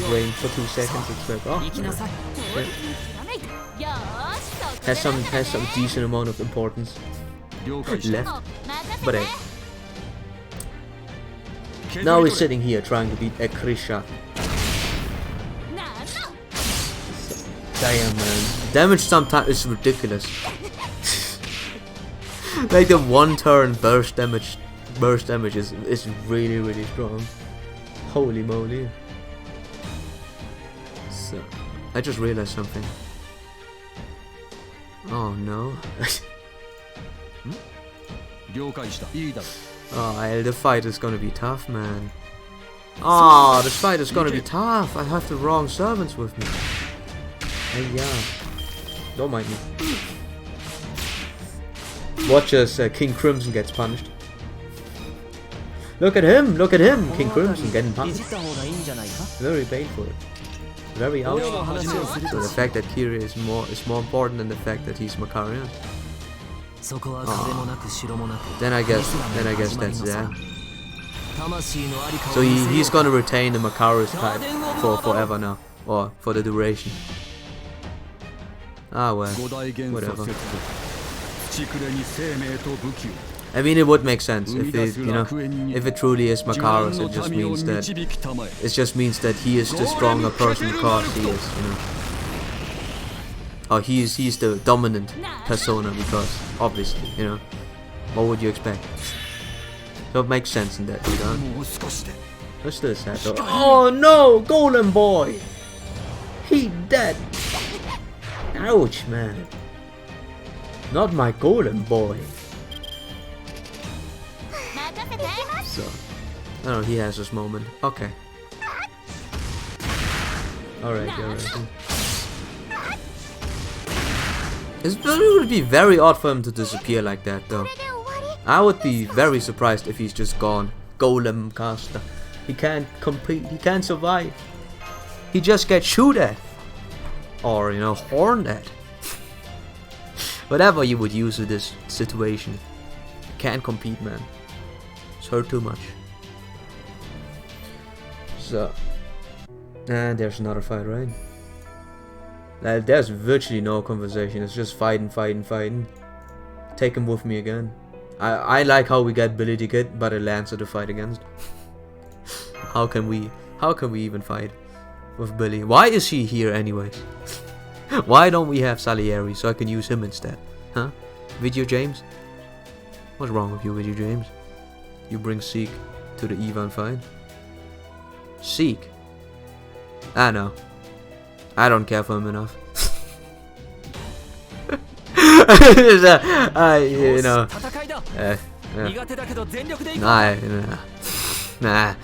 brain for 2 seconds. It's like, oh, yeah. Has some decent amount of importance left. But hey, now we're sitting here trying to beat Ekrisha. Damn man, damage sometimes is ridiculous. Like the 1 turn burst damage is really strong. Holy moly. So I just realized something. Oh no. Oh, the fight is gonna be tough, man. Oh, this fight is gonna be tough. I have the wrong servants with me. Hey, yeah. Don't mind me. Watch as King Crimson gets punished. Look at him! King Crimson getting punished. Very painful. Very ouch. So the fact that Kiri is more important than the fact that he's Makarian. Oh. Then I guess that's that. So he's gonna retain the Makari's type for forever now, or for the duration. Ah well, whatever. I mean, it would make sense if it, you know, if it truly is Makaros. It just means that he is the stronger person because he is, you know. Oh, he's the dominant persona because obviously, you know. What would you expect? So it makes sense in that regard. That's still sad though. Oh no, Golem Boy! He dead. Ouch, man. Not my Golem Boy. So, oh, he has his moment. Okay. Alright. It would be very odd for him to disappear like that, though. I would be very surprised if he's just gone. Golem caster. He can't compete. He can't survive. He just gets shoot at. Or, you know, horned at. Whatever you would use in this situation. Can't compete, man. It's hurt too much. So, and there's another fight, right? There's virtually no conversation. It's just fighting. Take him with me again. I like how we get Billy to get, but it lands at the fight against. How can we even fight with Billy? Why is he here anyways? Why don't we have Salieri so I can use him instead? Huh? Video James? What's wrong with you, Video James? You bring Seek to the Ivan fight? Seek? I know. I don't care for him enough. You know. Nah.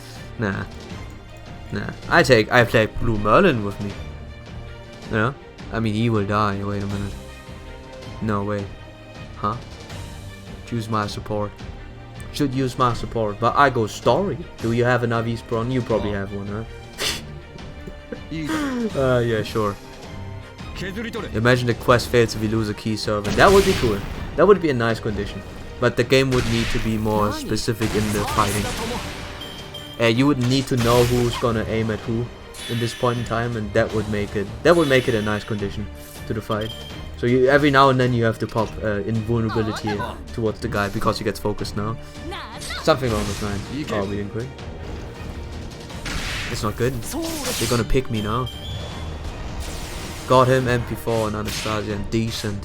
I play Blue Merlin with me. You know? I mean, he will die. Wait a minute. No, wait. Huh? Choose my support. Should use my support, but I go story. Do you have an Avis Bron? You probably have one, huh? Yeah, sure. Imagine the quest fails if we lose a key servant. That would be cool. That would be a nice condition. But the game would need to be more specific in the fighting. You would need to know who's gonna aim at who in this point in time, and that would make it a nice condition to the fight. So you every now and then you have to pop invulnerability towards the guy because he gets focused now. Something along those lines. Oh, we didn't quit. It's not good. They're gonna pick me now. Got him MP4 and Anastasia and decent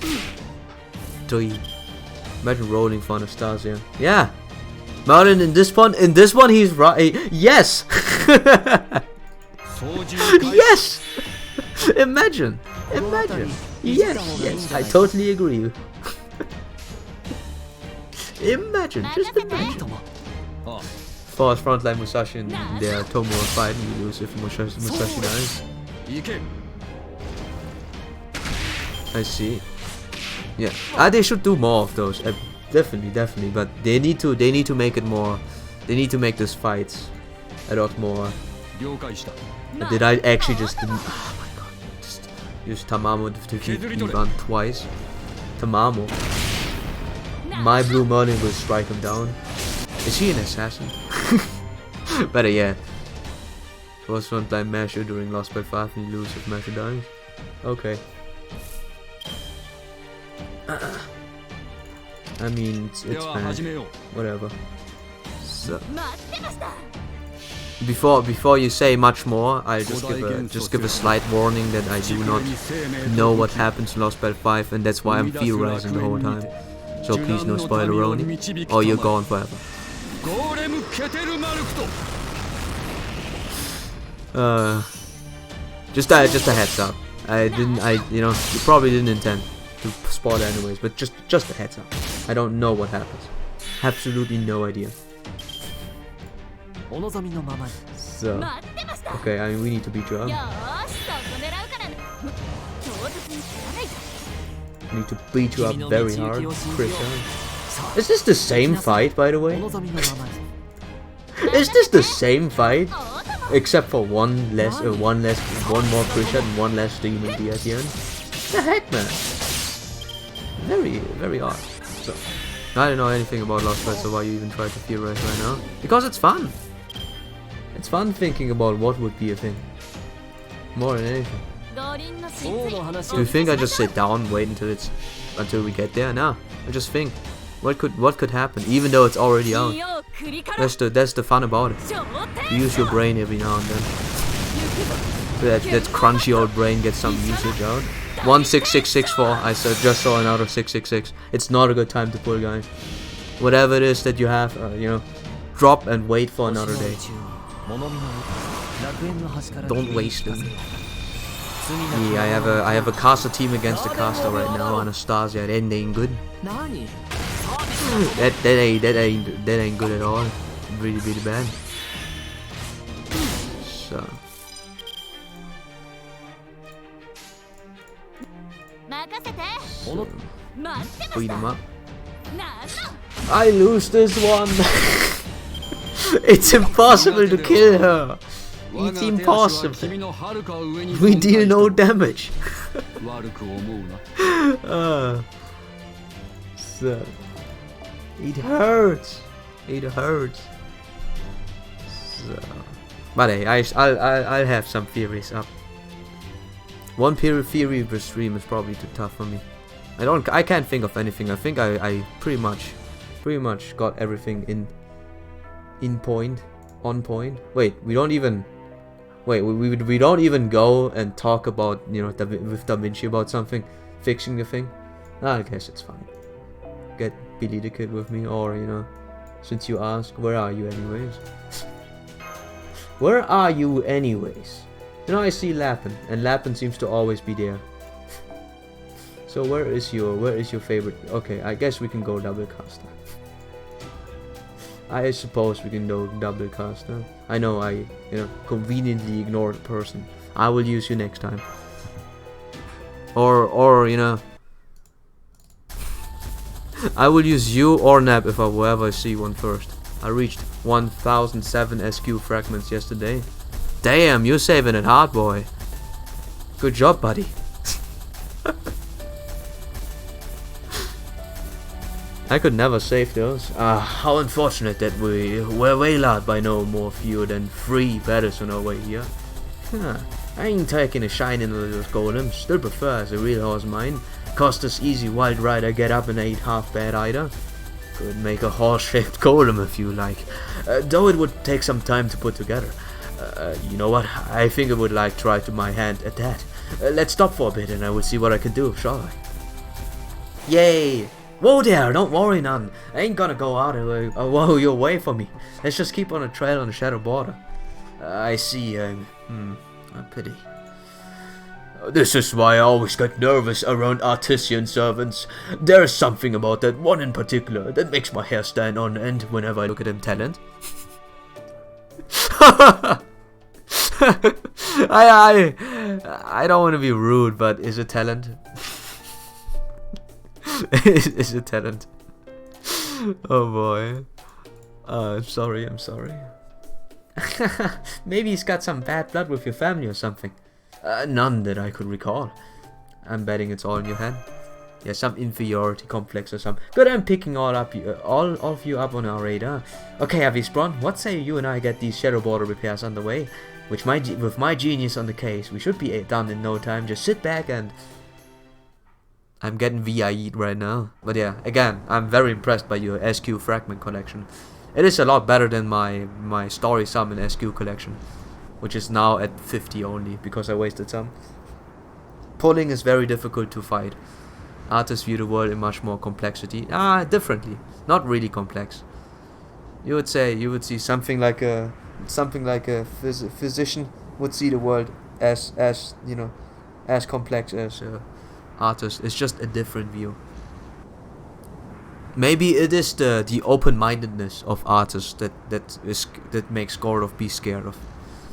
3. Imagine rolling for Anastasia. Yeah. Martin in this one he's right. Yes. Yes. Imagine. Yes. I totally agree. Imagine, just imagine. For frontline Musashi in their Tomura fight, you lose if Musashi dies. I see. Yeah, they should do more of those. Definitely. But they need to make it more. They need to make those fights a lot more. Did I actually just? Oh my god! Just use Tamamo to keep Ivan twice. Tamamo. My Blue Merlin will strike him down. Is he an assassin? But yeah. Was frontline Masher during Lost by 5 and you lose if Masher dies. Okay. I mean, it's bad. Whatever. So, before you say much more, I'll just give a slight warning that I do not know what happens in Lost Battle 5, and that's why I'm theorizing the whole time. So please no spoileroni, or you're gone forever. Just a heads up. You probably didn't intend to spoil anyways, but just a heads up. I don't know what happens. Absolutely no idea. So, okay, I mean we need to beat you up. We need to beat you up very hard. Is this the same fight, by the way? Is this the same fight? Except for one more Krisha and one less Demon D at the end. The heck, man? Very odd. So, I don't know anything about Lost Fight, so why you even try to theorize right now? Because it's fun. It's fun thinking about what would be a thing. More than anything. Do you think I just sit down, wait until we get there? No, I just think what could happen, even though it's already out. That's the fun about it. You use your brain every now and then. That crunchy old brain gets some usage out. 16664. I just saw another 666. It's not a good time to pull, guys. Whatever it is that you have, drop and wait for another day. Don't waste them. Yeah, I have a caster team against the caster right now. Anastasia, that ain't good. That ain't good at all. Really bad. So. Beat him up. I lose this one. It's impossible to kill her. It's impossible. We deal no damage. So it hurts. It hurts. So, but hey, I'll have some theories up. One theory per stream is probably too tough for me. I can't think of anything. I think I pretty much got everything on point. Wait, we don't even go and talk about with Da Vinci about something, fixing the thing. I guess it's fine. Get Billy the Kid with me, or since you ask, where are you anyways? Where are you anyways? I see Lappin, and Lappin seems to always be there. So where is your favorite? Okay, I guess we can go double caster. I suppose we can go double caster. I know I conveniently ignored a person. I will use you next time. Or I will use you or Nab if I will ever see one first. I reached 1007 SQ fragments yesterday. Damn, you're saving it hard, boy. Good job, buddy. I could never save those. How unfortunate that we were waylaid by no more fewer than 3 battles on our way here. I ain't taking a shine into those golems. Still prefer as a real horse mine. Cost us easy wild rider, get up and ain't half bad either. Could make a horse-shaped golem if you like. Though it would take some time to put together. You know what? I think I would like try to my hand at that. Let's stop for a bit and I will see what I can do, shall I? Yay! Whoa there, don't worry none. I ain't gonna go out of your way for me. Let's just keep on a trail on the shadow border. I see, a pity. This is why I always get nervous around artisan servants. There's something about that one in particular that makes my hair stand on end whenever I look at him. Talent? I don't want to be rude, but is it talent? is it talent? Oh boy. I'm sorry. Maybe he's got some bad blood with your family or something. None that I could recall. I'm betting it's all in your head. Yeah, some inferiority complex or something. Good, I'm picking all of you up on our radar. Okay, Avisbron, what say you and I get these shadow border repairs underway? With my genius on the case, we should be done in no time. Just sit back and... I'm getting VIE'd right now. But yeah, again, I'm very impressed by your SQ fragment collection. It is a lot better than my story summon SQ collection, which is now at 50 only because I wasted some. Pulling is very difficult to fight. Artists view the world in much more complexity. Differently. Not really complex. You would see something like a physician would see the world as you know, as complex as artist. It's just a different view. Maybe it is the open-mindedness of artists that makes Gordov be scared of,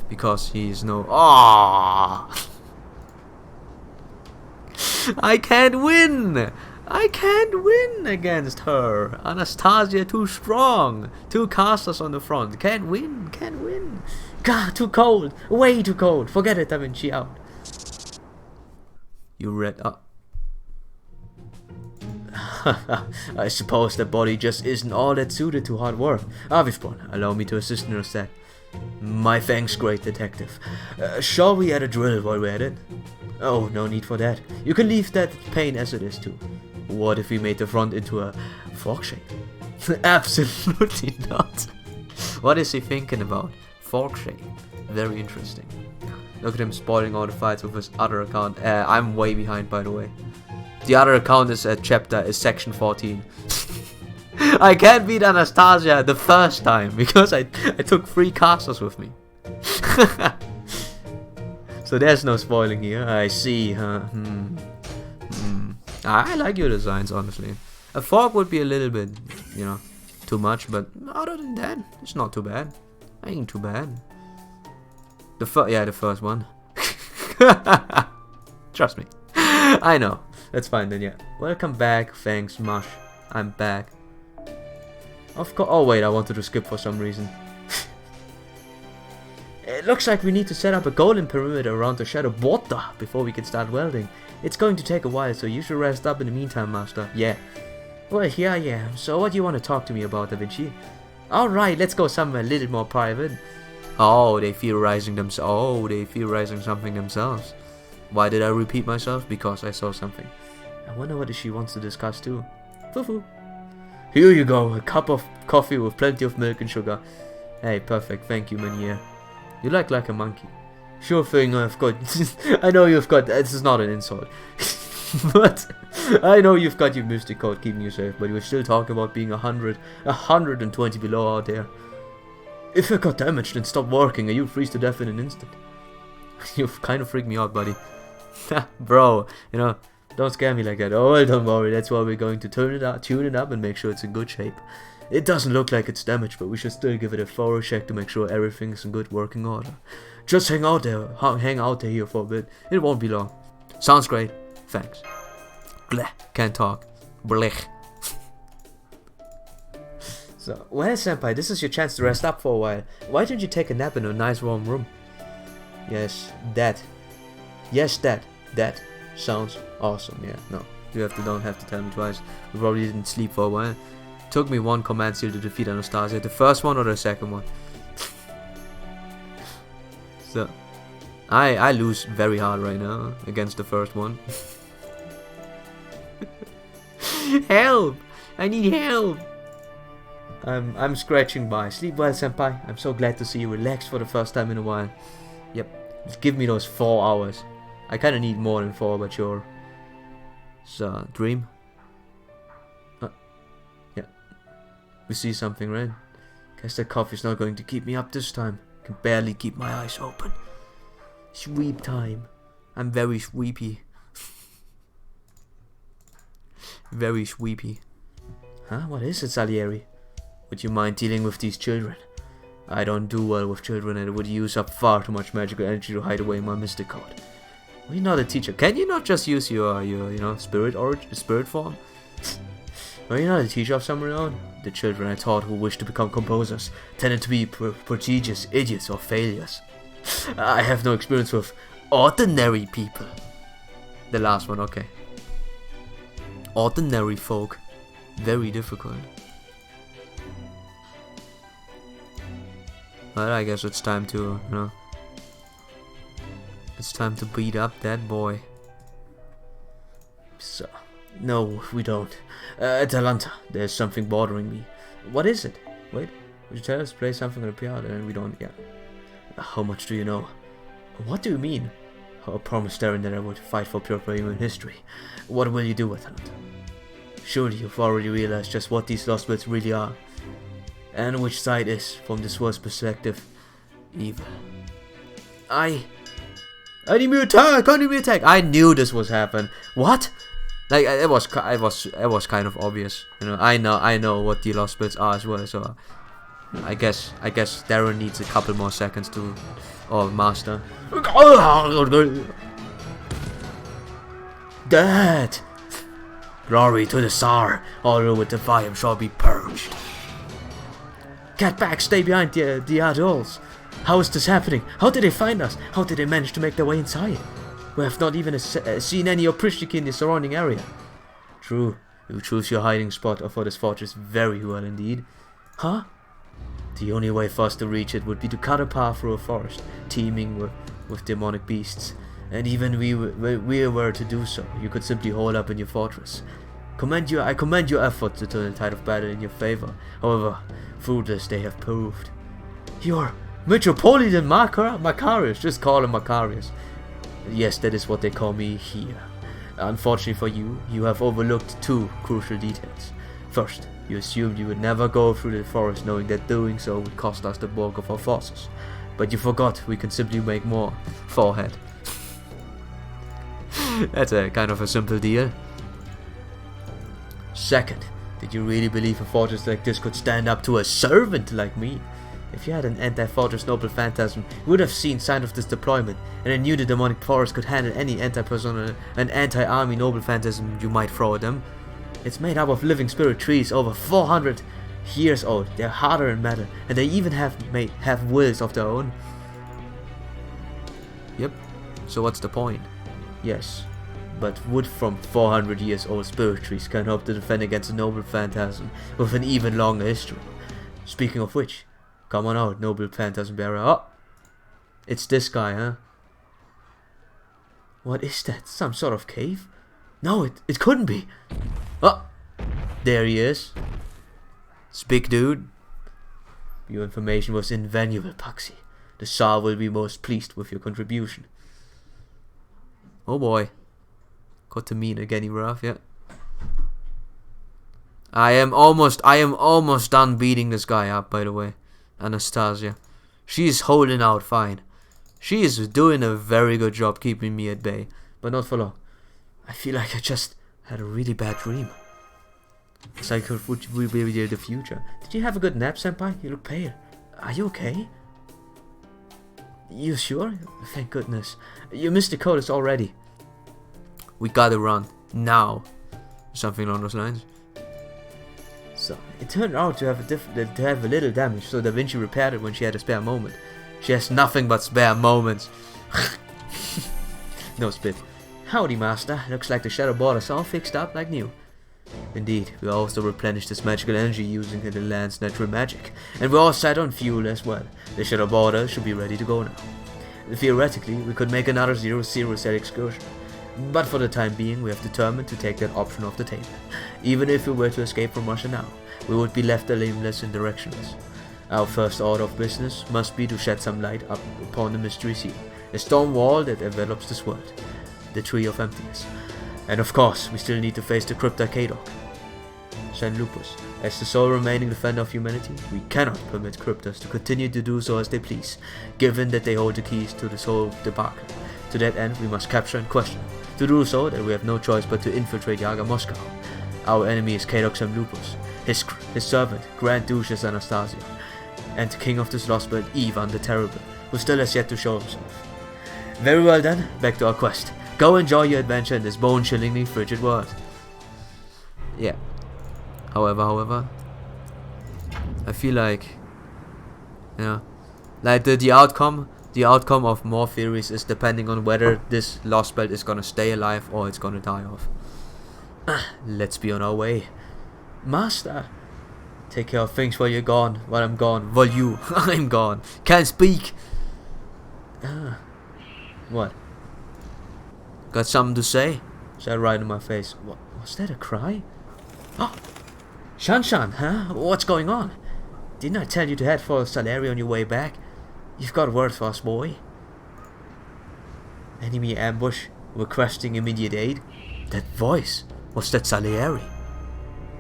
because he's I can't win! I can't win against her! Anastasia too strong! 2 casters on the front. Can't win! God, too cold! Way too cold! Forget it, Da Vinci out. You read up. I suppose the body just isn't all that suited to hard work. Avisbron, allow me to assist in your set. My thanks, great detective. Shall we add a drill while we're at it? Oh, no need for that. You can leave that pain as it is too. What if we made the front into a fork shape? Absolutely not. What is he thinking about? Fork shape. Very interesting. Look at him spoiling all the fights with his other account. I'm way behind, by the way. The other account is section 14. I can't beat Anastasia the first time because I took 3 casters with me. So there's no spoiling here. I see, huh? I like your designs, honestly. A fork would be a little bit, you know, too much, but other than that, it's not too bad. Ain't too bad. The first one. Trust me. I know. That's fine then, yeah. Welcome back. Thanks, Mush. I'm back. Of course. Oh wait, I wanted to skip for some reason. It looks like we need to set up a golden perimeter around the shadow border before we can start welding. It's going to take a while, so you should rest up in the meantime, Master. Yeah. Well, here I am. So what do you want to talk to me about, Da Vinci? Alright, let's go somewhere a little more private. Oh, they theorizing themselves. Oh, they theorizing something themselves. Why did I repeat myself? Because I saw something. I wonder what she wants to discuss too. Foo-foo. Here you go, a cup of coffee with plenty of milk and sugar. Hey, perfect, thank you, Manier. You like a monkey. Sure thing, I've got... I know you've got... This is not an insult. But I know you've got your mystic code keeping you safe, but we're still talking about being 120 below out there. If I got damaged and stopped working, and you freeze to death in an instant. You've kind of freaked me out, buddy. Bro, you know, don't scare me like that. Oh, well, don't worry, that's why we're going to tune it up and make sure it's in good shape. It doesn't look like it's damaged, but we should still give it a thorough check to make sure everything's in good working order. Just hang out there here for a bit. It won't be long. Sounds great. Thanks. Blech. Can't talk. Blech. So, well, Senpai, this is your chance to rest up for a while. Why don't you take a nap in a nice warm room? Yes, that. Yes, that. That sounds awesome. Yeah, no. Don't have to tell me twice. We probably didn't sleep for a while. Took me 1 command seal to defeat Anastasia. The first one or the second one? So, I lose very hard right now against the first one. Help! I need help! I'm scratching by. Sleep well, Senpai. I'm so glad to see you relaxed for the first time in a while. Yep. Just give me those 4 hours. I kind of need more than 4, but sure. So, dream. Yeah. We see something, right? Guess that coffee's not going to keep me up this time. Can barely keep my eyes open. Sweep time. I'm very sweepy. Very sweepy. Huh? What is it, Salieri? Would you mind dealing with these children? I don't do well with children and it would use up far too much magical energy to hide away my mystic code. Well, you're not a teacher. Can you not just use your spirit form? Are you not a teacher of some renown? The children I taught who wished to become composers tended to be prodigious idiots or failures. I have no experience with ordinary people. The last one, okay. Ordinary folk. Very difficult. Well, I guess it's time to, it's time to beat up that boy. So, no, we don't. Atalanta, there's something bothering me. What is it? Wait, would you tell us to play something on the piano and we don't, yeah. How much do you know? What do you mean? I promised Darren that I would fight for pure human history. What will you do with Atalanta? Surely you've already realized just what these lost words really are. And which side is, from this world's perspective, evil. I need me attack! I need me attack! I knew this was happening. What? Like it was kind of obvious. I know what the lost bits are as well. So I guess Darren needs a couple more seconds to, master. Dead. Glory to the Tsar. All with the fire shall be purged. Get back! Stay behind the adults! How is this happening? How did they find us? How did they manage to make their way inside? We have not even seen any Oprishiki in the surrounding area. True, you choose your hiding spot for this fortress very well indeed. Huh? The only way for us to reach it would be to cut a path through a forest, teeming with demonic beasts. And even we were to do so, you could simply hold up in your fortress. I commend your efforts to turn the tide of battle in your favor. However, fruitless they have proved. You're Metropolitan Macarius. Just call him Macarius. Yes, that is what they call me here. Unfortunately for you, you have overlooked 2 crucial details. First, you assumed you would never go through the forest knowing that doing so would cost us the bulk of our forces. But you forgot we can simply make more. Forehead. That's a kind of a simple deal. Second, did you really believe a fortress like this could stand up to a servant like me? If you had an anti-fortress noble phantasm, you would have seen signs of this deployment, and I knew the demonic forest could handle any anti-persona and anti-army noble phantasm you might throw at them. It's made up of living spirit trees over 400 years old. They're harder than metal, and they even have wills of their own. Yep. So what's the point? Yes. But wood from 400 years old spirit trees can help to defend against a noble phantasm with an even longer history. Speaking of which, come on out, noble phantasm bearer. Oh! It's this guy, huh? What is that? Some sort of cave? No, it couldn't be. Oh! There he is. It's big dude. Your information was invaluable, Puxy. The Tsar will be most pleased with your contribution. Oh boy. Got to meet again, rough, yeah. I am almost done beating this guy up, by the way. Anastasia. She's holding out fine. She is doing a very good job keeping me at bay. But not for long. I feel like I just had a really bad dream. It's like it would be the future. Did you have a good nap, senpai? You look pale. Are you okay? You sure? Thank goodness. You missed the coders already. We gotta run. Now. Something along those lines. So, it turned out to have a little damage, so Da Vinci repaired it when she had a spare moment. She has nothing but spare moments. No spit. Howdy, master. Looks like the shadow border's all fixed up like new. Indeed, we also replenished this magical energy using the land's natural magic, and we're all set on fuel as well. The shadow border should be ready to go now. Theoretically, we could make another 0-0 set excursion, but for the time being, we have determined to take that option off the table. Even if we were to escape from Russia now, we would be left aimless and directionless. Our first order of business must be to shed some light upon the mysteries here, a stone wall that envelops this world. the Tree of Emptiness. And of course, we still need to face the Crypta Kadok. St. Lupus, as the sole remaining defender of humanity, we cannot permit Cryptas to continue to do so as they please, given that they hold the keys to this whole debacle. To that end, we must capture and question them. To do so, then we have no choice but to infiltrate Yaga Moscow. Our enemy is Kadok St. Lupus, his servant, Grand Duchess Anastasia, and the king of this lost world, Ivan the Terrible, who still has yet to show himself. Very well then, back to our quest. Go enjoy your adventure in this bone-chillingly frigid world. Yeah. However, I feel like, you know, like the outcome of more theories is depending on whether this lost belt is gonna stay alive or it's gonna die off. Let's be on our way. Master, take care of things while you're gone, while I'm gone, while I'm gone. Can't speak. What? Got something to say? Said right in my face. What was that, a cry? Oh, Shanshan, huh? What's going on? Didn't I tell you to head for Saleri on your way back? You've got word for us, boy. Enemy ambush, requesting immediate aid. That voice, was that Salieri?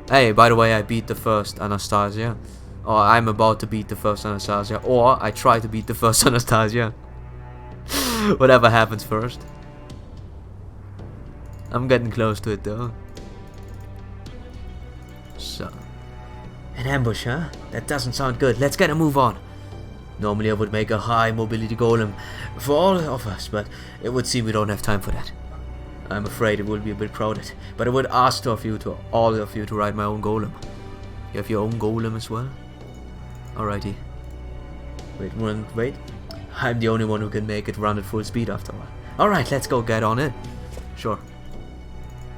Hey, by the way, I beat the first Anastasia. Or I'm about to beat the first Anastasia. Or I try to beat the first Anastasia. Whatever happens first. I'm getting close to it though. So, an ambush, huh? That doesn't sound good. Let's get a move on. Normally I would make a high mobility golem for all of us, but it would seem we don't have time for that. I'm afraid it will be a bit crowded, but I would ask all of you to ride my own golem. You have your own golem as well? Alrighty. Wait. I'm the only one who can make it run at full speed after all. Alright, let's go get on it. Sure.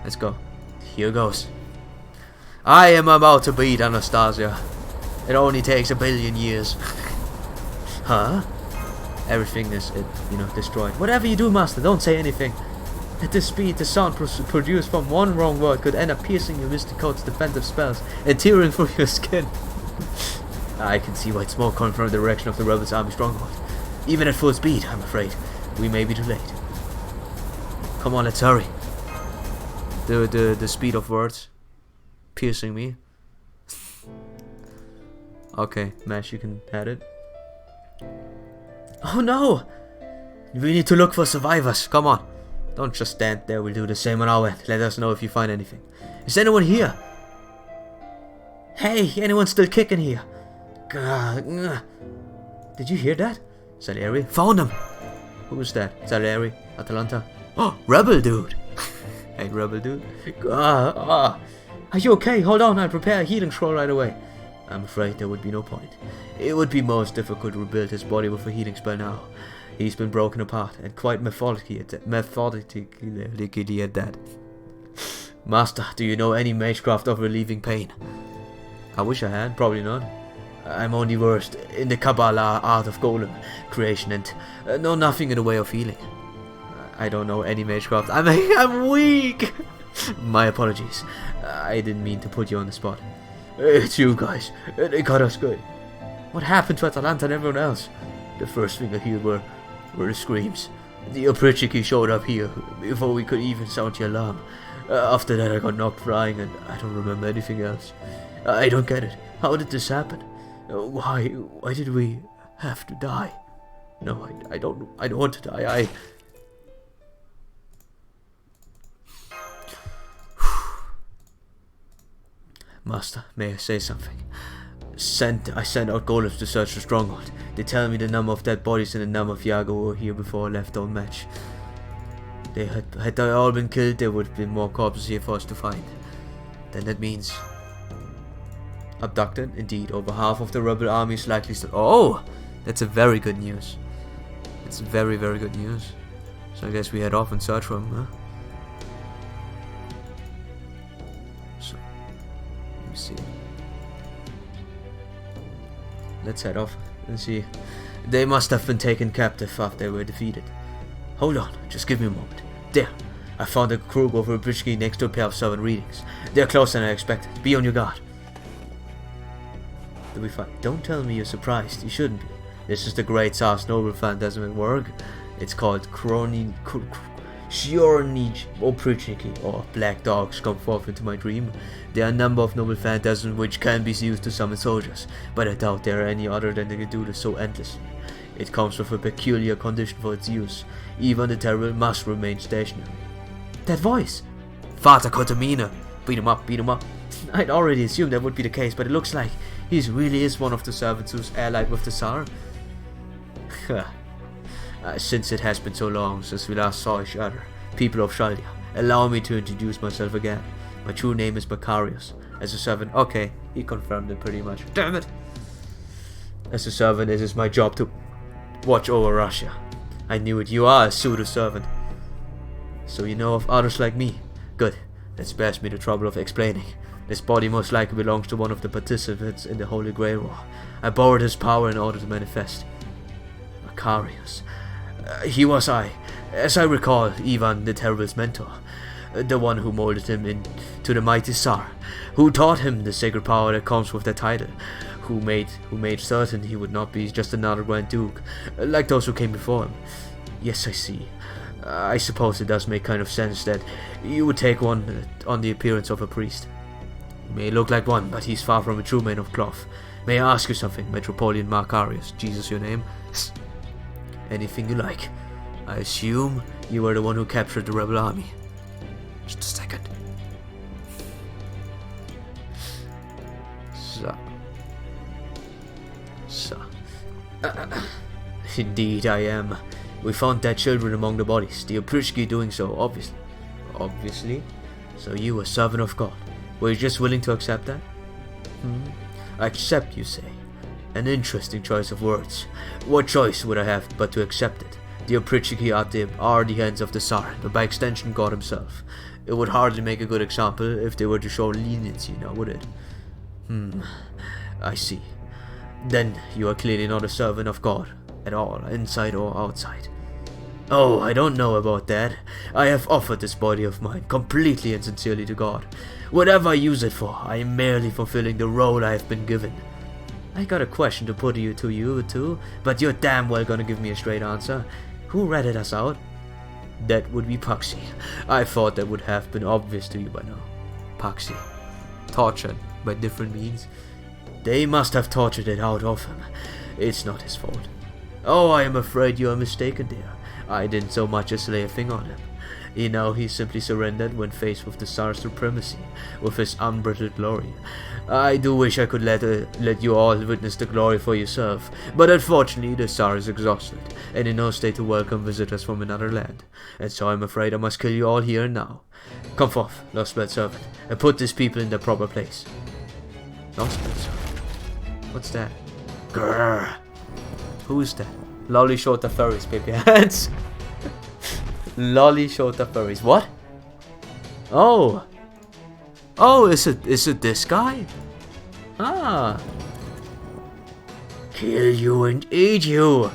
Let's go. Here goes. I am about to beat Anastasia. It only takes 1 billion years. Huh? Everything is, destroyed. Whatever you do, Master, don't say anything. At this speed, the sound produced from one wrong word could end up piercing your Mystic Code's defensive spells and tearing through your skin. I can see white smoke coming from the direction of the rebels' army stronghold. Even at full speed, I'm afraid, we may be too late. Come on, let's hurry. The speed of words piercing me. Okay, Mash, you can add it. Oh no! We need to look for survivors. Come on. Don't just stand there. We'll do the same on our end. Let us know if you find anything. Is anyone here? Hey, anyone still kicking here? Did you hear that? Salieri? Found him! Who was that? Salieri? Atalanta? Oh, Rebel Dude! Hey, Rebel Dude? Are you okay? Hold on, I'll prepare a healing scroll right away. I'm afraid there would be no point. It would be most difficult to rebuild his body with a healing spell now. He's been broken apart, and quite methodically at that. Master, do you know any magecraft of relieving pain? I wish I had, probably not. I'm only versed in the Kabbalah art of golem creation and know nothing in the way of healing. I don't know any magecraft. I'm weak! My apologies. I didn't mean to put you on the spot. It's you guys. They got us good. What happened to Atalanta and everyone else? The first thing I heard were the screams. The Oprichiki showed up here before we could even sound the alarm. After that I got knocked flying and I don't remember anything else. I don't get it. How did this happen? Why did we have to die? No, I don't want to die. Master, may I say something? I sent out golems to search the stronghold. They tell me the number of dead bodies and the number of Yago who were here before I left don't match. Had they all been killed, there would have been more corpses here for us to find. Then that means... Abducted? Indeed, over half of the rebel army is likely still... Oh! That's a very good news. It's very, very good news. So I guess we head off and search for them, huh? So, let me see. Let's head off and see. They must have been taken captive after they were defeated. Hold on, just give me a moment. There, I found a crew over a bridge key next to a pair of servant readings. They're closer than I expected. Be on your guard. Do we find? Don't tell me you're surprised. You shouldn't be. This is the great Tsar's noble phantasm at work. It's called Shiornij Oprichiki, or black dogs, come forth into my dream. There are a number of noble phantasms which can be used to summon soldiers, but I doubt there are any other than they can do this so endlessly. It comes with a peculiar condition for its use. Even the terrible must remain stationary. That voice! Vater Kotamina! Beat him up, beat him up. I'd already assumed that would be the case, but it looks like he really is one of the servants who's allied with the Tsar. Since it has been so long since we last saw each other, people of Shaldia, allow me to introduce myself again. My true name is Macarius. As a servant, okay, he confirmed it pretty much. Damn it! As a servant, it is my job to watch over Russia. I knew it. You are a pseudo-servant. So you know of others like me. Good. That spares me the trouble of explaining. This body most likely belongs to one of the participants in the Holy Grail War. I borrowed his power in order to manifest. Macarius. He was as I recall, Ivan the Terrible's mentor. The one who molded him into the mighty Tsar. Who taught him the sacred power that comes with that title. Who made certain he would not be just another Grand Duke, like those who came before him. Yes, I see. I suppose it does make kind of sense that you would take one on the appearance of a priest. He may look like one, but he's far from a true man of cloth. May I ask you something, Metropolitan Macarius? Jesus your name? Anything you like. I assume you were the one who captured the rebel army. Just a second. Indeed I am. We found dead children among the bodies, the Oprishki doing so, obviously. Obviously? So you, a servant of God, were you just willing to accept that? Accept, you say? An interesting choice of words. What choice would I have but to accept it? The Oprishki are the hands of the Tsar, but by extension God himself. It would hardly make a good example if they were to show leniency now, would it? I see. Then you are clearly not a servant of God at all, inside or outside. Oh, I don't know about that. I have offered this body of mine completely and sincerely to God. Whatever I use it for, I am merely fulfilling the role I have been given. I got a question to put to you too, but you're damn well gonna give me a straight answer. Who ratted us out? That would be Paxi. I thought that would have been obvious to you by now. Paxi. Tortured by different means. They must have tortured it out of him. It's not his fault. Oh, I am afraid you are mistaken there. I didn't so much as lay a finger on him. You know, he simply surrendered when faced with the Tsar's supremacy, with his unbridled glory. I do wish I could let you all witness the glory for yourself, but unfortunately the Tsar is exhausted, and in no state to welcome visitors from another land, and so I'm afraid I must kill you all here and now. Come forth, lost blood servant, and put these people in their proper place. Lost blood servant? What's that? Grrr. Who is that? Lolly Shota Furries, baby hands. Lolly Shota Furries. What? Oh. Oh, is it this guy? Ah. Kill you and eat you.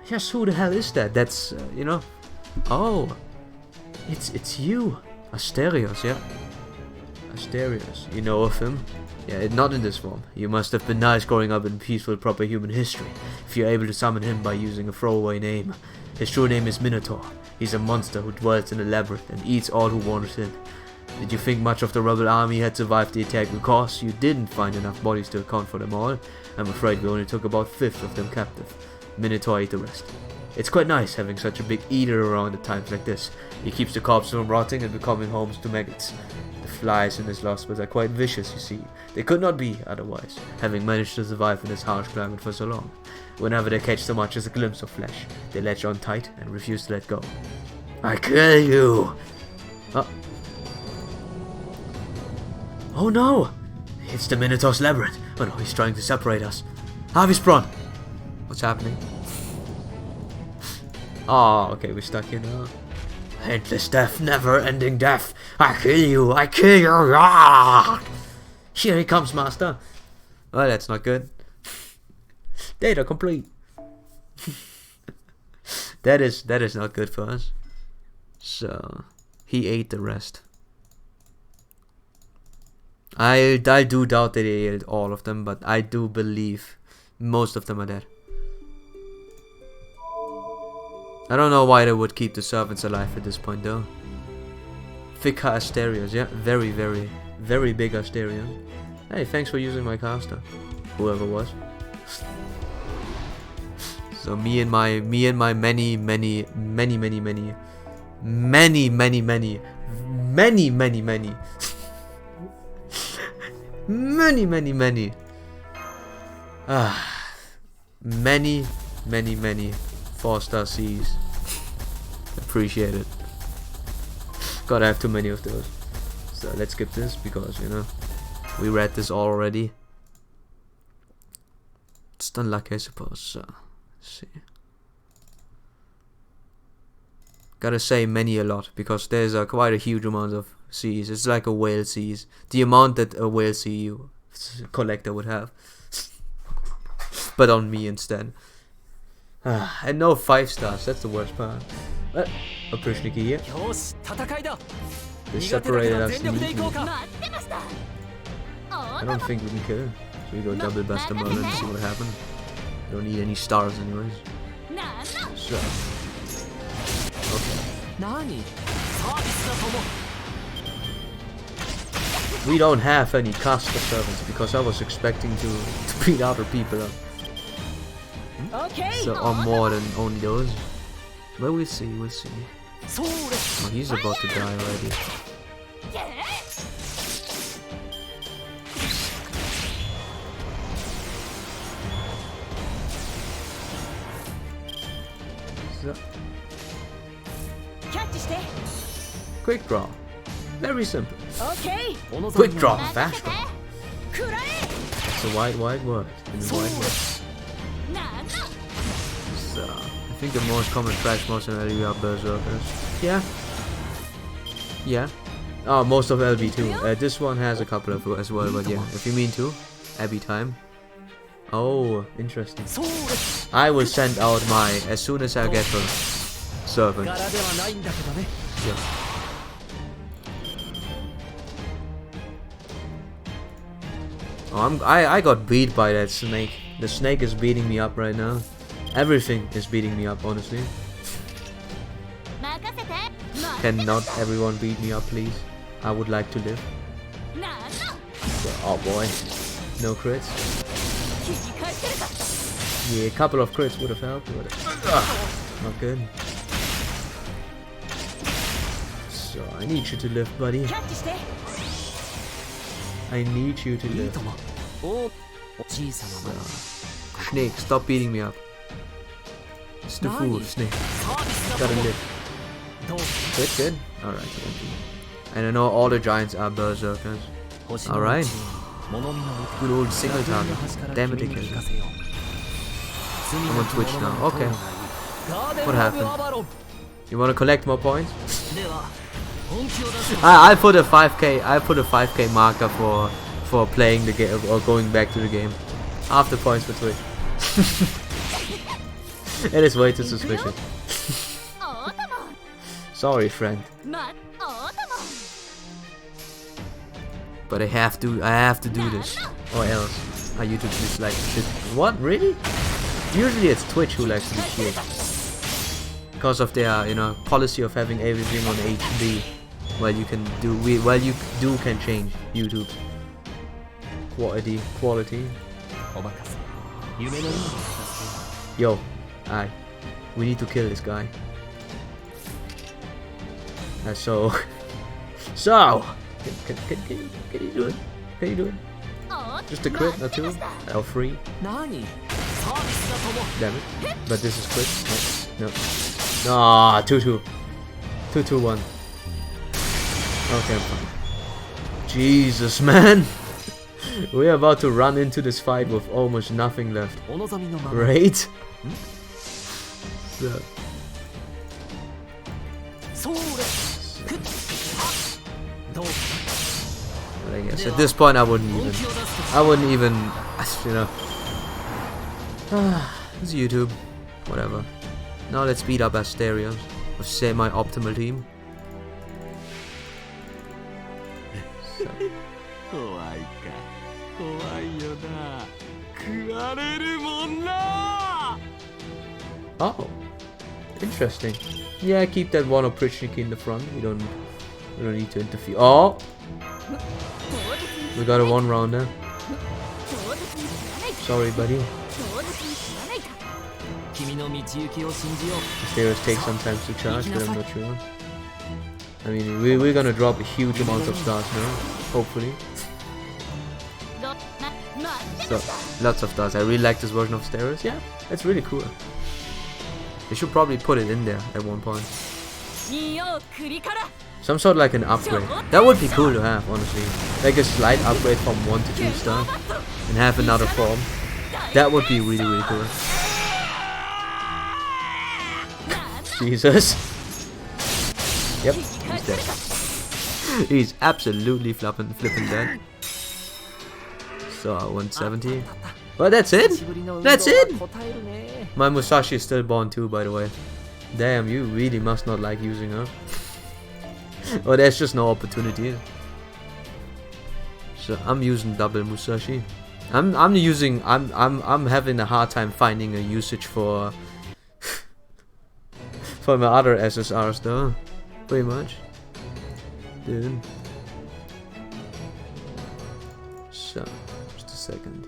Yes, who the hell is that? That's, you know. Oh. It's you. Asterios, yeah. Asterios. You know of him? Yeah, not in this form. You must have been nice growing up in peaceful, proper human history, if you're able to summon him by using a throwaway name. His true name is Minotaur. He's a monster who dwells in a labyrinth and eats all who wanders in. Did you think much of the rebel army had survived the attack because you didn't find enough bodies to account for them all? I'm afraid we only took about 1/5 of them captive. Minotaur ate the rest. It's quite nice having such a big eater around at times like this. He keeps the corpses from rotting and becoming homes to maggots. The flies in his lost are quite vicious, you see. They could not be otherwise, having managed to survive in this harsh climate for so long. Whenever they catch so much as a glimpse of flesh, they latch on tight and refuse to let go. I kill you! Oh no! It's the Minotaur's labyrinth. Oh no, he's trying to separate us. Harvey Sprawn! What's happening? Oh, okay, we're stuck here now. Endless death, never-ending death. I kill you, I kill you. Ah! Here he comes, master. Oh, that's not good. Data complete. that is not good for us. So he ate the rest. I do doubt that he ate all of them, but I do believe most of them are dead. I don't know why they would keep the servants alive at this point though. Thick Asterios, yeah, very big Asterios. Hey, thanks for using my caster, whoever was. So me and my many many 4-star Cs. Appreciate it. Gotta have too many of those. So let's skip this because, you know, we read this already. It's unlucky, I suppose. So let's see. Gotta say many a lot because there's quite a huge amount of Cs. It's like a whale Cs. The amount that a whale CU collector would have. But on me instead. And no 5 stars, that's the worst part. But Oprishniki here. They separated us neatly. I don't think we can kill him. So we go double Buster Merlin and see what happens. Don't need any stars anyways. So okay. We don't have any caster servants because I was expecting to beat other people up. So, or more than only those. But we'll see, we'll see. Oh, he's about to die already. So. Quick draw. Very simple. Quick draw, fast draw. It's a wide word. In the wide word. So, I think the most common trash most in LB are berserkers. Yeah. Yeah. Oh, most of LB too. This one has a couple of as well, but yeah. If you mean to, Abby time. Oh, interesting. I will send out my as soon as I get her servant. Yeah. Oh, I got beat by that snake. The snake is beating me up right now. Everything is beating me up, honestly. Cannot everyone beat me up, please? I would like to live. So, oh boy, no crits. Yeah, a couple of crits would have helped, but not good. So I need you to live, buddy. I need you to live. Snake, stop beating me up. It's the fool, Snake. Gotta live. Good. Alright. And I know all the giants are berserkers. Alright. Good old single target. Damn it, again. I'm on Twitch now. Okay. What happened? You wanna collect more points? I put a 5k. I put a 5k marker for playing the game or going back to the game. Half the points for Twitch. It is way too suspicious. Sorry, friend. But I have to do this, or else our YouTube is like shit. What, really? Usually it's Twitch who likes to be shit because of their, you know, policy of having everything on HD. Well, you can change YouTube's quality. Yo, we need to kill this guy. So can you do it? Can you do it? Just a crit or two? L3. Damn it. But this is crit. No. Ah, 2-2. 2-2-1. Okay, I'm fine. Jesus, man. We're about to run into this fight with almost nothing left. Right? But I guess at this point I wouldn't even, you know. It's YouTube. Whatever. Now let's beat up Asterios with semi-optimal team. Oh, Interesting. Yeah, keep that one opportunity in the front. We don't need to interfere. Oh! We got a 1 rounder. Sorry, buddy. The stairs take some time to charge, but I'm not sure. I mean, we're gonna drop a huge amount of stars now, hopefully. So, lots of stars. I really like this version of stairs. Yeah, it's really cool. They should probably put it in there at one point. Some sort of like an upgrade. That would be cool to have, honestly. Like a slight upgrade from 1 to 2 star. And have another form. That would be really, really cool. Jesus. Yep, he's dead. He's absolutely flipping dead. So, 170. Well, that's it? That's it? My Musashi is still too, by the way. Damn, you really must not like using her. Oh, there's just no opportunity. So I'm using double Musashi. I'm having a hard time finding a usage for for my other SSRs though. Pretty much. Dude. So, just a second.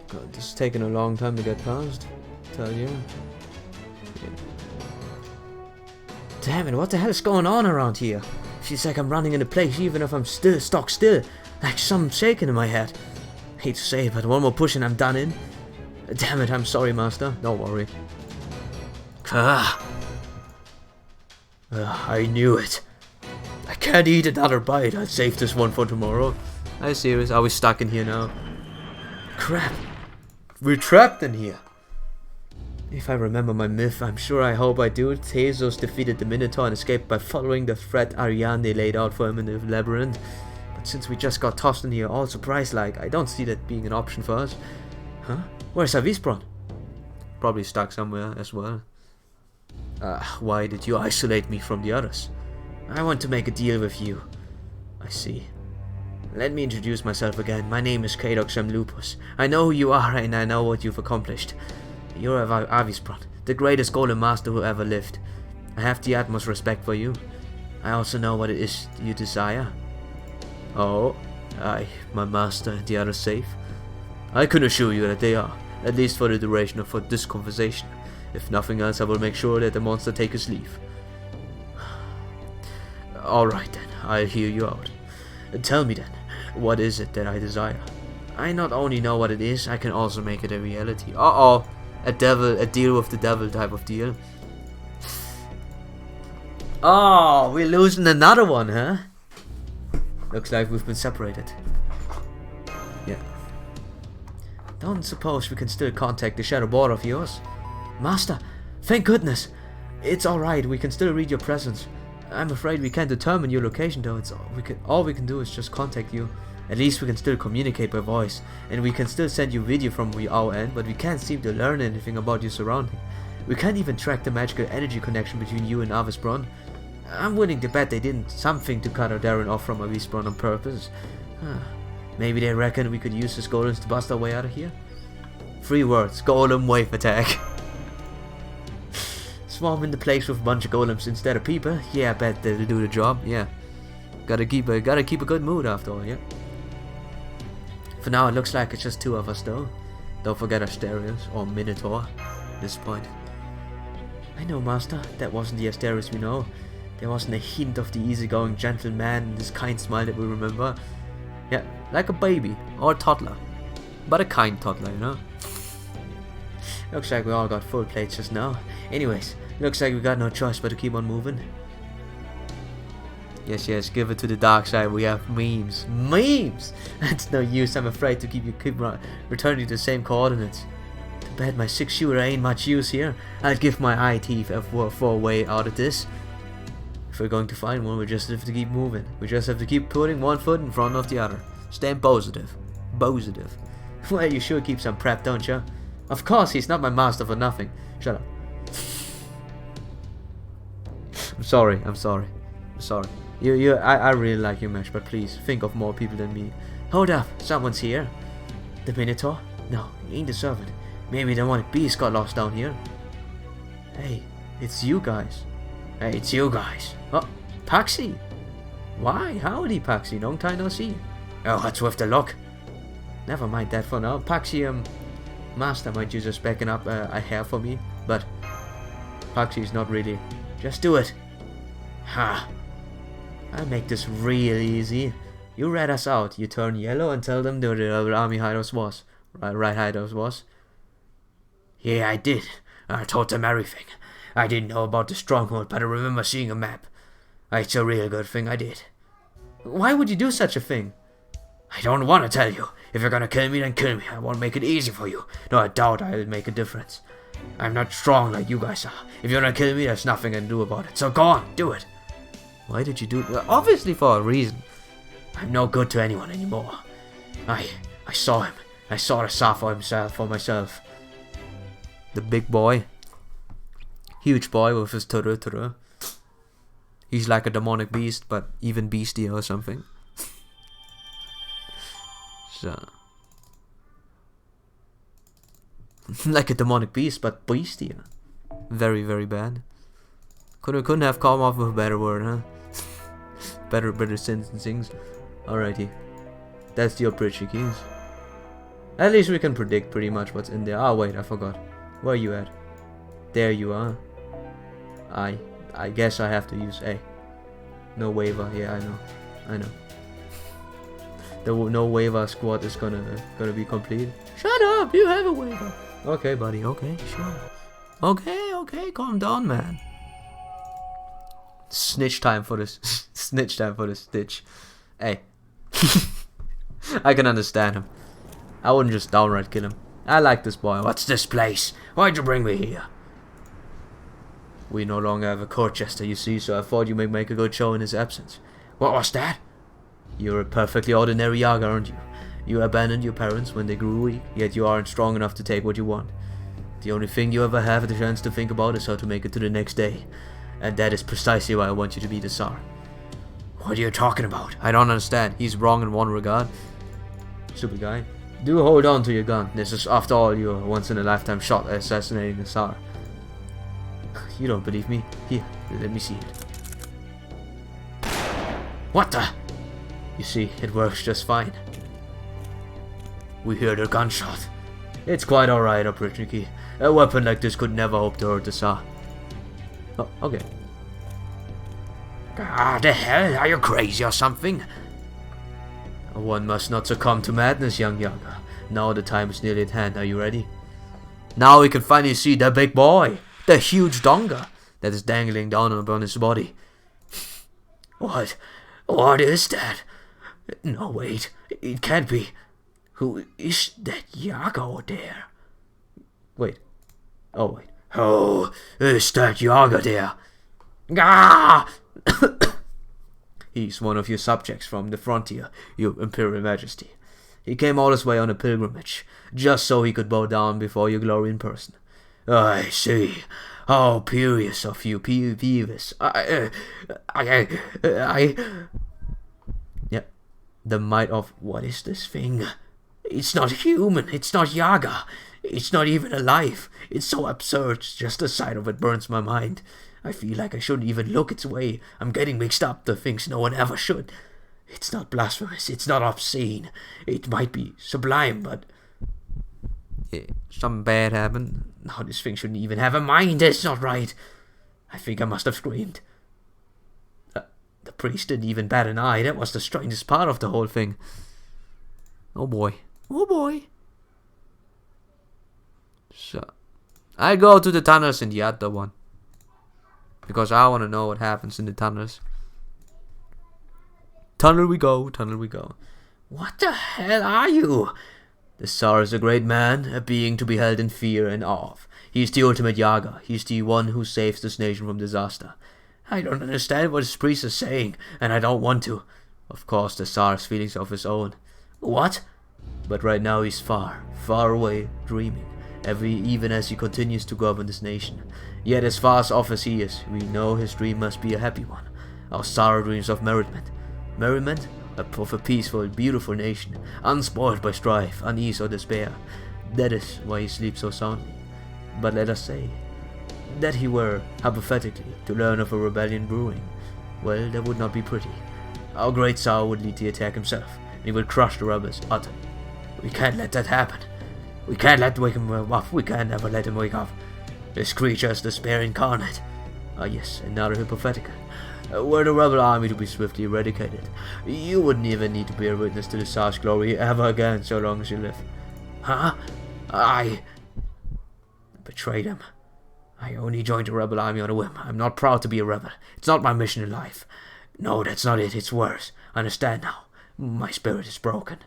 God, this is taking a long time to get past. Tell you. Yeah. Damn it, what the hell is going on around here? Feels like I'm running into place even if I'm still stock still. Like something shaking in my head. Hate to say it, but one more push and I'm done in. Damn it, I'm sorry, master. Don't worry. I knew it. I can't eat another bite. I'll save this one for tomorrow. Are you serious? Are we stuck in here now? Crap. We're trapped in here. If I remember my myth, I hope I do. Theseus defeated the Minotaur and escaped by following the thread Ariadne laid out for him in the labyrinth. But since we just got tossed in here all surprised-like, I don't see that being an option for us. Huh? Where's Avispron? Probably stuck somewhere as well. Why did you isolate me from the others? I want to make a deal with you. I see. Let me introduce myself again. My name is Kadox Lupus. I know who you are and I know what you've accomplished. You're Avispron, the greatest golem master who ever lived. I have the utmost respect for you. I also know what it is you desire. Oh, my master and the others safe? I can assure you that they are, at least for the duration of this conversation. If nothing else, I will make sure that the monster take his leave. Alright then, I'll hear you out. Tell me then, what is it that I desire? I not only know what it is, I can also make it a reality. Uh-oh, a deal with the devil type of deal. Oh, we're losing another one, huh? Looks like we've been separated. Yeah. Don't suppose we can still contact the shadow board of yours? Master, thank goodness. It's alright, we can still read your presence. I'm afraid we can't determine your location though. All we can do is just contact you. At least we can still communicate by voice. And we can still send you video from our end, but we can't seem to learn anything about your surrounding. We can't even track the magical energy connection between you and Avispron. I'm willing to bet they did something to cut our Darren off from Avispron on purpose. Maybe they reckon we could use his golems to bust our way out of here? 3 words, golem wave attack. Swarm into place with a bunch of golems instead of people. Yeah, I bet they'll do the job. Yeah, gotta keep a good mood after all. Yeah. For now, it looks like it's just 2 of us though. Don't forget Asterios or Minotaur at this point. I know, Master. That wasn't the Asterios we know. There wasn't a hint of the easygoing gentleman and his kind smile that we remember. Yeah, like a baby or a toddler, but a kind toddler, you know. Looks like we all got full plates just now. Anyways, looks like we got no choice but to keep on moving. Yes, give it to the dark side. We have memes. Memes! That's no use. I'm afraid to keep returning to the same coordinates. Too bad my 6-shooter ain't much use here. I'd give my eye teeth for a way out of this. If we're going to find one, we just have to keep moving. We just have to keep putting one foot in front of the other. Staying positive. Positive. Well, you sure keep some prep, don't you? Of course, he's not my master for nothing. Shut up. I'm sorry. I really like your match, but please, think of more people than me. Hold up, someone's here. The Minotaur? No, he ain't deserve it. Maybe the demonic beast got lost down here. Hey, it's you guys. Hey, it's you guys. Oh, Paxi. Why? Howdy, Paxi. Long time no see. Oh, what's with the luck? Never mind that for now. Paxi, Master might use just backing up a hair for me, but Paxi's not really. Just do it. Ha! I'll make this real easy. You rat us out. You turn yellow and tell them where the army hideout was. Right hideout was. Yeah, I did. I told them everything. I didn't know about the stronghold, but I remember seeing a map. It's a real good thing I did. Why would you do such a thing? I don't want to tell you. If you're gonna kill me, then kill me. I won't make it easy for you. No, I doubt I'll make a difference. I'm not strong like you guys are. If you're gonna kill me, there's nothing I can do about it. So go on, do it. Why did you do it? Well, obviously for a reason. I'm no good to anyone anymore. I saw him. I saw the Tsar for myself. The big boy. Huge boy with his turret. He's like a demonic beast, but even beastier or something. So. Like a demonic beast, but beastier. Very, very bad. Couldn't have come up with a better word, huh? better sentencings. Alrighty. That's the operator keys. At least we can predict pretty much what's in there. Oh wait, I forgot. Where are you at? There you are. I guess I have to use A. No waiver. Yeah, I know. The no waiver squad is gonna be complete. Shut up! You have a waiver. Okay, buddy. Okay, sure. Okay. Calm down, man. Snitch time for this. Snitch time for this stitch. Hey. I can understand him. I wouldn't just downright kill him. I like this boy. What's this place? Why'd you bring me here? We no longer have a court jester, you see, so I thought you might make a good show in his absence. What was that? You're a perfectly ordinary Yaga, aren't you? You abandoned your parents when they grew weak, yet you aren't strong enough to take what you want. The only thing you ever have the chance to think about is how to make it to the next day. And that is precisely why I want you to be the Tsar. What are you talking about? I don't understand. He's wrong in one regard. Stupid guy. Do hold on to your gun. This is, after all, your once-in-a-lifetime shot at assassinating the Tsar. You don't believe me? Here, let me see it. What the? You see, it works just fine. We heard a gunshot. It's quite alright, Opritniki. A weapon like this could never hope to hurt the Tsar. Oh, okay. Ah, the hell? Are you crazy or something? One must not succumb to madness, young Yaga. Now the time is nearly at hand. Are you ready? Now we can finally see the big boy. The huge donga that is dangling down upon his body. What? What is that? No, wait. It can't be. Who is that Yaga over there? Wait. Oh, wait. Who is that Yaga there? Ah! He's one of your subjects from the frontier, your Imperial Majesty. He came all this way on a pilgrimage, just so he could bow down before your glory in person. I see. How curious of you, Peevis. Yeah. The might of... What is this thing? It's not human. It's not Yaga. It's not even alive. It's so absurd. Just the sight of it burns my mind. I feel like I shouldn't even look its way. I'm getting mixed up to things no one ever should. It's not blasphemous. It's not obscene. It might be sublime, but... Yeah, something bad happened. No, this thing shouldn't even have a mind. That's not right. I think I must have screamed. The priest didn't even bat an eye. That was the strangest part of the whole thing. Oh boy. Oh boy. So, I go to the tunnels in the other one. Because I want to know what happens in the tunnels. Tunnel we go, tunnel we go. What the hell are you? The Tsar is a great man, a being to be held in fear and awe of. He is the ultimate Yaga. He is the one who saves this nation from disaster. I don't understand what this priest is saying, and I don't want to. Of course, the Tsar has feelings of his own. What? But right now he's far, far away, dreaming. Even as he continues to govern this nation. Yet as far off as he is, we know his dream must be a happy one. Our Tsar dreams of merriment. Merriment? of a peaceful, beautiful nation, unspoiled by strife, unease, or despair. That is why he sleeps so soundly. But let us say that he were, hypothetically, to learn of a rebellion brewing. Well, that would not be pretty. Our great Tsar would lead the attack himself, and he would crush the rebels utterly. We can't let that happen. We can't wake him up. We can't ever let him wake up. This creature is despair incarnate. Ah yes, another hypothetical. Were the rebel army to be swiftly eradicated, you wouldn't even need to bear witness to the Tsar's glory ever again so long as you live. Huh? I betrayed him. I only joined the rebel army on a whim. I'm not proud to be a rebel. It's not my mission in life. No, that's not it. It's worse. Understand now. My spirit is broken.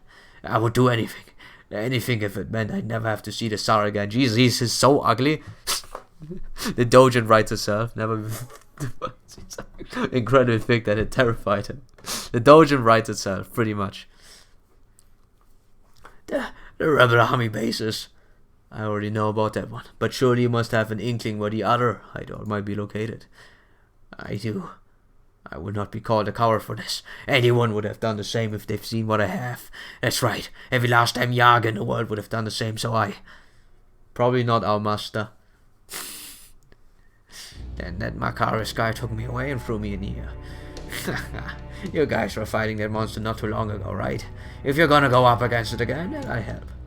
I would do anything. Anything if it meant I'd never have to see the Tsar again. Jesus, he's so ugly. The Dogen writes herself. Never. Incredible thing that it terrified him. The Dogen writes itself, pretty much. The rebel army bases. I already know about that one. But surely you must have an inkling where the other hideout might be located. I do. I would not be called a coward for this. Anyone would have done the same if they've seen what I have. That's right. Every last damn Yaga in the world would have done the same, so I... Probably not our master. Then that Macaris guy took me away and threw me in here. You guys were fighting that monster not too long ago, right? If you're gonna go up against it again,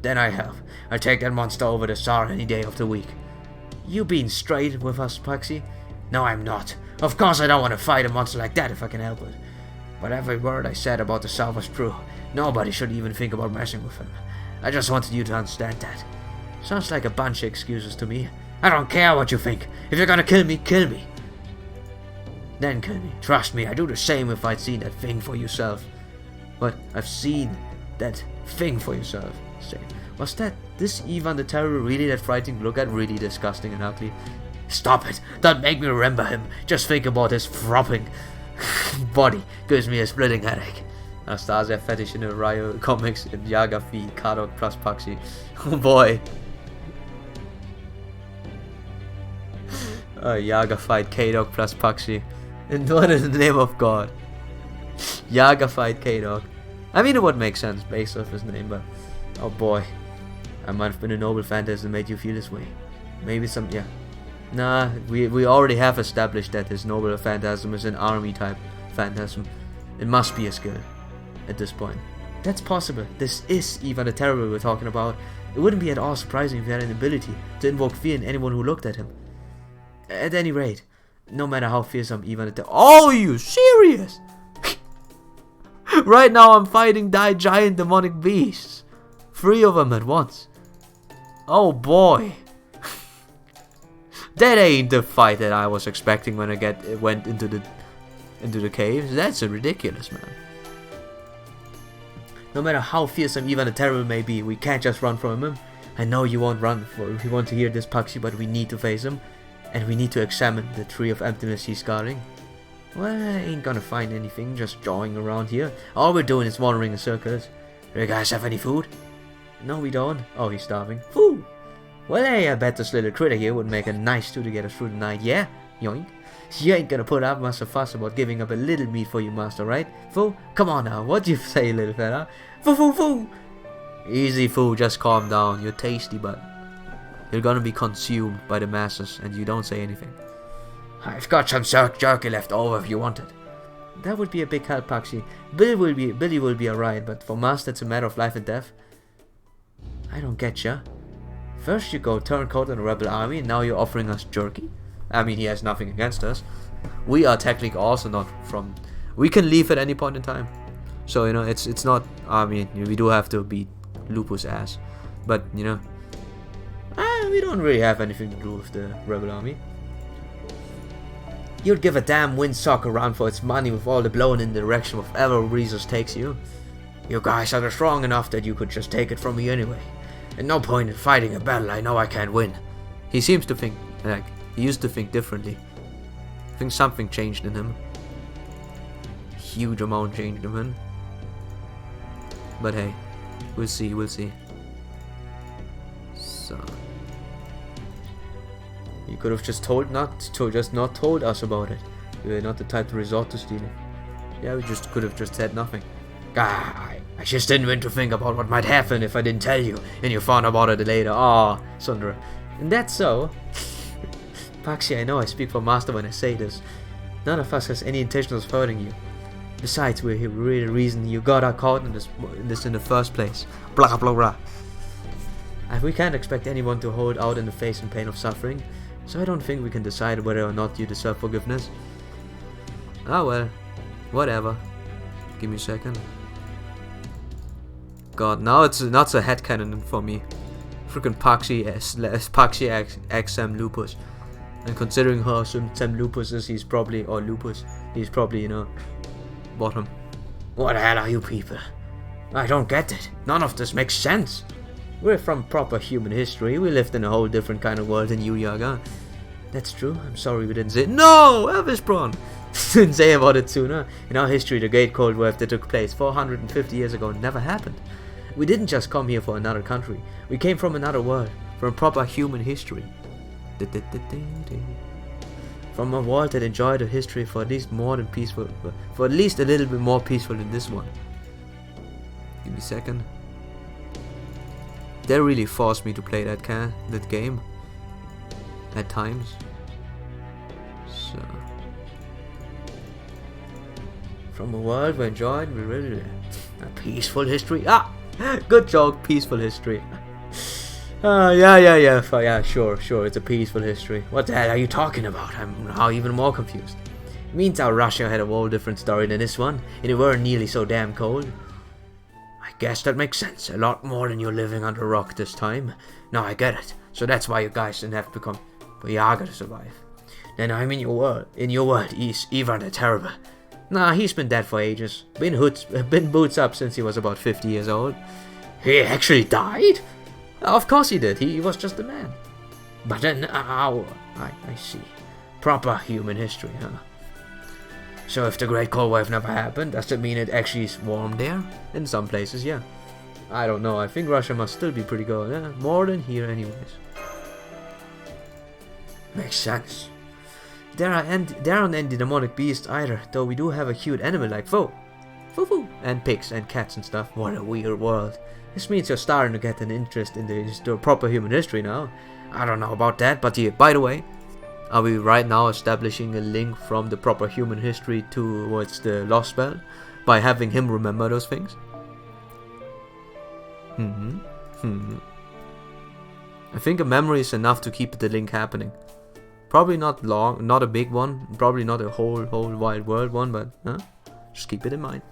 then I help. I'll take that monster over the Tsar any day of the week. You being straight with us, Paxi? No, I'm not. Of course I don't want to fight a monster like that if I can help it. But every word I said about the Tsar was true. Nobody should even think about messing with him. I just wanted you to understand that. Sounds like a bunch of excuses to me. I don't care what you think. If you're gonna kill me, kill me. Then kill me. Trust me, I'd do the same if I'd seen that thing for yourself. But I've seen that thing for yourself. Say, was this Ivan the Terrible really that frightening to look at? Really disgusting and ugly? Stop it! Don't make me remember him. Just think about his throbbing body. Gives me a splitting headache. Anastasia fetish in the Ryo comics in Yaga feed Kadok plus Paxi. Oh boy. Yaga fight K-Dog plus Paxi. And what in the name of God? Yaga fight K-Dog. I mean, it would make sense based off his name, but oh boy. I might have been a noble phantasm that made you feel this way. Maybe some, yeah. Nah, we already have established that his noble phantasm is an army type phantasm. It must be a skill at this point. That's possible. This is Ivan the Terrible we're talking about. It wouldn't be at all surprising if he had an ability to invoke fear in anyone who looked at him. At any rate, no matter how fearsome Ivan the Terrible... Oh, are you serious? Right now I'm fighting giant demonic beasts. 3 of them at once. Oh boy. That ain't the fight that I was expecting when I went into the caves. That's ridiculous, man. No matter how fearsome Ivan the Terrible may be, we can't just run from him. I know you won't run if you want to hear this, Paxi, but we need to face him. And we need to examine the Tree of Emptiness he's guarding. Well, I ain't gonna find anything just jawing around here. All we're doing is wandering in circles. Do you guys have any food? No, we don't. Oh, he's starving. Food! Well, hey, I bet this little critter here would make a nice stew to get us through the night, yeah? Yoink. You ain't gonna put up much of fuss about giving up a little meat for your master, right? Foo? Come on now, what do you say, little fella? Foo, foo, foo! Easy, Foo, just calm down. You're tasty, but you're gonna be consumed by the masses, and you don't say anything. I've got some jerky left over if you want it. That would be a big help, Paxi. Billy will be alright, but for Master it's a matter of life and death. I don't get ya. First you go turncoat in the rebel army, and now you're offering us jerky? I mean, he has nothing against us. We are technically also not from... We can leave at any point in time. So, you know, it's not... I mean, we do have to beat Lupus' ass. But, you know... we don't really have anything to do with the rebel army. You'd give a damn windsock around for its money with all the blowing in the direction of wherever Rezus takes you. You guys are strong enough that you could just take it from me anyway. And no point in fighting a battle I know I can't win. He seems to think, like, he used to think differently. I think something changed in him. Huge amount changed in him. But hey, we'll see. So... You could have just not told us about it. We were not the type to resort to stealing. Yeah, we just could have just said nothing. I just didn't want to think about what might happen if I didn't tell you, and you found about it later. Oh, Sundra. And that's so. Paxi, I know I speak for Master when I say this. None of us has any intention of hurting you. Besides, we're here really the reason you got caught in this in the first place. Blah blah blah. And we can't expect anyone to hold out in the face and pain of suffering, so I don't think we can decide whether or not you deserve forgiveness. Ah well, whatever. Give me a second. God, now it's not a headcanon for me. Freaking Paxi X Sam Lupus. And considering how Sam Lupus is, he's probably, or Lupus, he's probably, you know, bottom. What the hell are you people? I don't get it. None of this makes sense. We're from proper human history. We lived in a whole different kind of world than you, Yaga. That's true. I'm sorry we didn't say it. No! Elvis Braun! Didn't say about it sooner. In our history, the Great Cold War that took place 450 years ago never happened. We didn't just come here for another country. We came from another world. From proper human history. From a world that enjoyed a history for at least more than peaceful, for at least a little bit more peaceful than this one. Give me a second. They really forced me to play that game at times. So, from a world we enjoyed, we really a peaceful history. Ah, good joke, peaceful history. Yeah, sure, it's a peaceful history. What the hell are you talking about? I'm now even more confused. It means our Russia had a whole different story than this one, and it weren't nearly so damn cold. I guess that makes sense. A lot more than you're living under a rock this time. Now I get it. So that's why you guys didn't have to become Yaga to survive. Then I'm in your world, he's Ivan the Terrible. Nah, he's been dead for ages. Been boots up since he was about 50 years old. He actually died? Of course he did. He was just a man. But then, I see. Proper human history, huh? So if the Great Cold Wave never happened, does it mean it actually is warm there? In some places, yeah. I don't know. I think Russia must still be pretty cold. Yeah, more than here anyways. Makes sense. There aren't any demonic beasts either, though we do have a cute animal like Foo, and pigs and cats and stuff. What a weird world. This means you're starting to get an interest in the proper human history now. I don't know about that, but yeah, by the way, are we right now establishing a link from the proper human history towards the Lost Spell by having him remember those things? I think a memory is enough to keep the link happening. Probably not long, not a big one, probably not a whole wide world one, but just keep it in mind.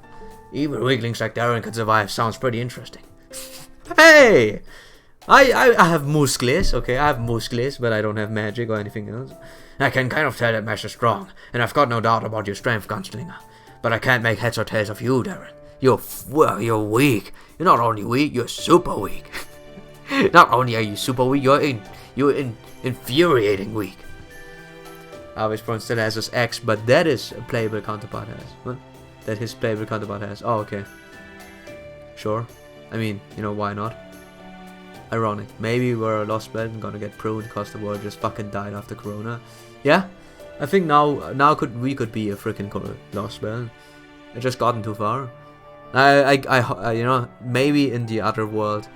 Even weaklings like Darren can survive sounds pretty interesting. Hey! I have muscles, okay, I have muscles, but I don't have magic or anything else. I can kind of tell that Mash is strong, and I've got no doubt about your strength, Gunslinger. But I can't make heads or tails of you, Darren. You're weak. You're not only weak, you're super weak. Not only are you super weak, you're infuriating weak. Always still has his X, but that is a playable counterpart has. What? That his playable counterpart has. Oh, okay. Sure. I mean, you know, why not? Ironic. Maybe we're a lost spell and gonna get pruned because the world just fucking died after Corona. Yeah, I think now we could be a freaking lost spell. I just gotten too far. I you know, maybe in the other world,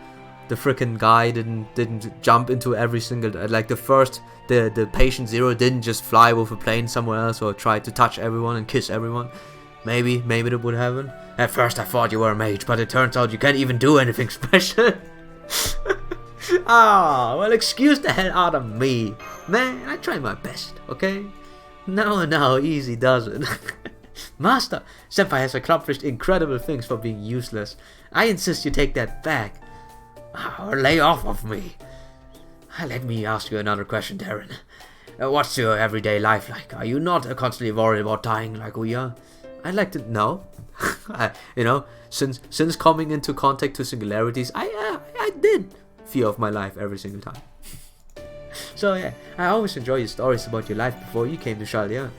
the freaking guy didn't jump into every single, like the patient zero didn't just fly with a plane somewhere else or try to touch everyone and kiss everyone. Maybe that would happen. At first I thought you were a mage, but it turns out you can't even do anything special. Ah, well, excuse the hell out of me. Man, I try my best, okay? No, easy does it. Master, Senpai has accomplished incredible things for being useless. I insist you take that back. Oh, lay off of me. Let me ask you another question, Darren. What's your everyday life like? Are you not constantly worried about dying like we are? I'd like to know. You know, since coming into contact to singularities, I did fear of my life every single time. So yeah, I always enjoy your stories about your life before you came to Shalia.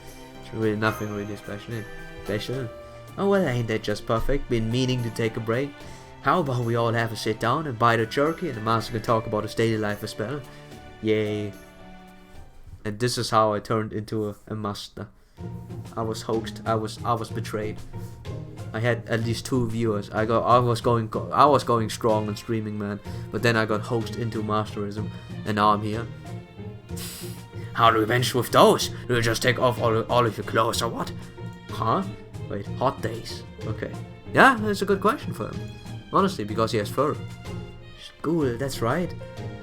It's really nothing really special. Oh well, ain't that just perfect? Been meaning to take a break. How about we all have a sit down and bite a jerky and the master can talk about his daily life as well? Yay. And this is how I turned into a master. I was hoaxed. I was betrayed. I had at least 2 viewers. I was going strong on streaming, man. But then I got host into masterism, and now I'm here. How do we manage with those? Do you just take off all of your clothes or what? Huh? Wait, hot days. Okay. Yeah, that's a good question for him. Honestly, because he has fur. Cool, that's right.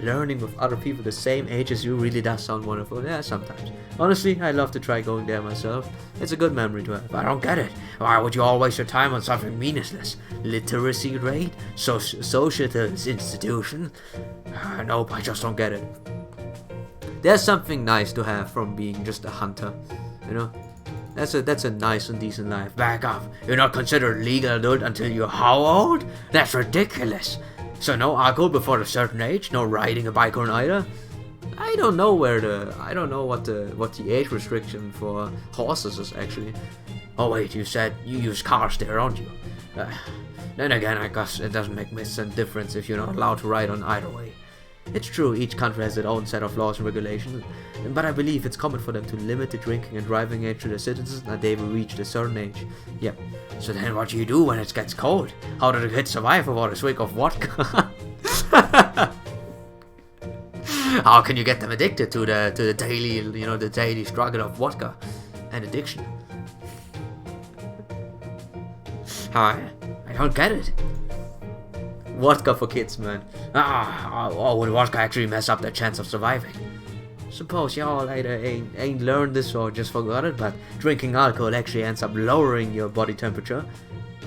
Learning with other people the same age as you really does sound wonderful. Yeah, sometimes. Honestly, I'd love to try going there myself. It's a good memory to have. I don't get it. Why would you all waste your time on something meaningless? Literacy rate? Societal institution? Nope, I just don't get it. There's something nice to have from being just a hunter, you know? That's a nice and decent life. Back up. You're not considered legal adult until you're how old? That's ridiculous. So no alcohol before a certain age? No riding a bike or either? I don't know what the age restriction for horses is actually. Oh wait, you said you use cars there, don't you? Then again, I guess it doesn't make much difference if you're not allowed to ride on either way. It's true, each country has its own set of laws and regulations, but I believe it's common for them to limit the drinking and driving age to their citizens that they will reach a certain age. Yep. So then what do you do when it gets cold? How do the kids survive without a swig of vodka? How can you get them addicted to the daily struggle of vodka and addiction? I don't get it. Vodka for kids, man. Would vodka actually mess up their chance of surviving? Suppose y'all either ain't learned this or just forgot it, but drinking alcohol actually ends up lowering your body temperature.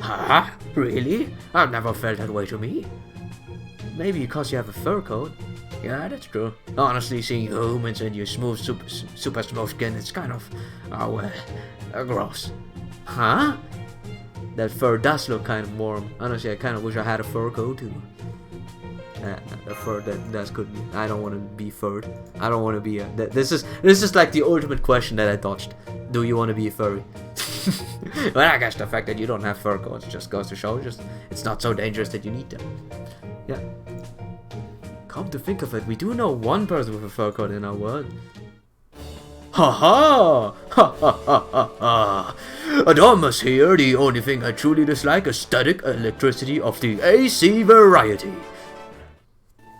Huh? Really? I've never felt that way to me. Maybe because you have a fur coat. Yeah, that's true. Honestly, seeing humans and your smooth, super smooth skin, it's kind of, gross. Huh? That fur does look kind of warm. Honestly, I kind of wish I had a fur coat too. A fur that's good. I don't want to be furred. I don't want to be a. This is like the ultimate question that I dodged. Do you want to be a furry? Well, I guess the fact that you don't have fur coats just goes to show. It's not so dangerous that you need them. Yeah. Come to think of it, we do know one person with a fur coat in our world. Ha ha! Ha ha ha ha ha! Adamus here, the only thing I truly dislike is static electricity of the AC variety.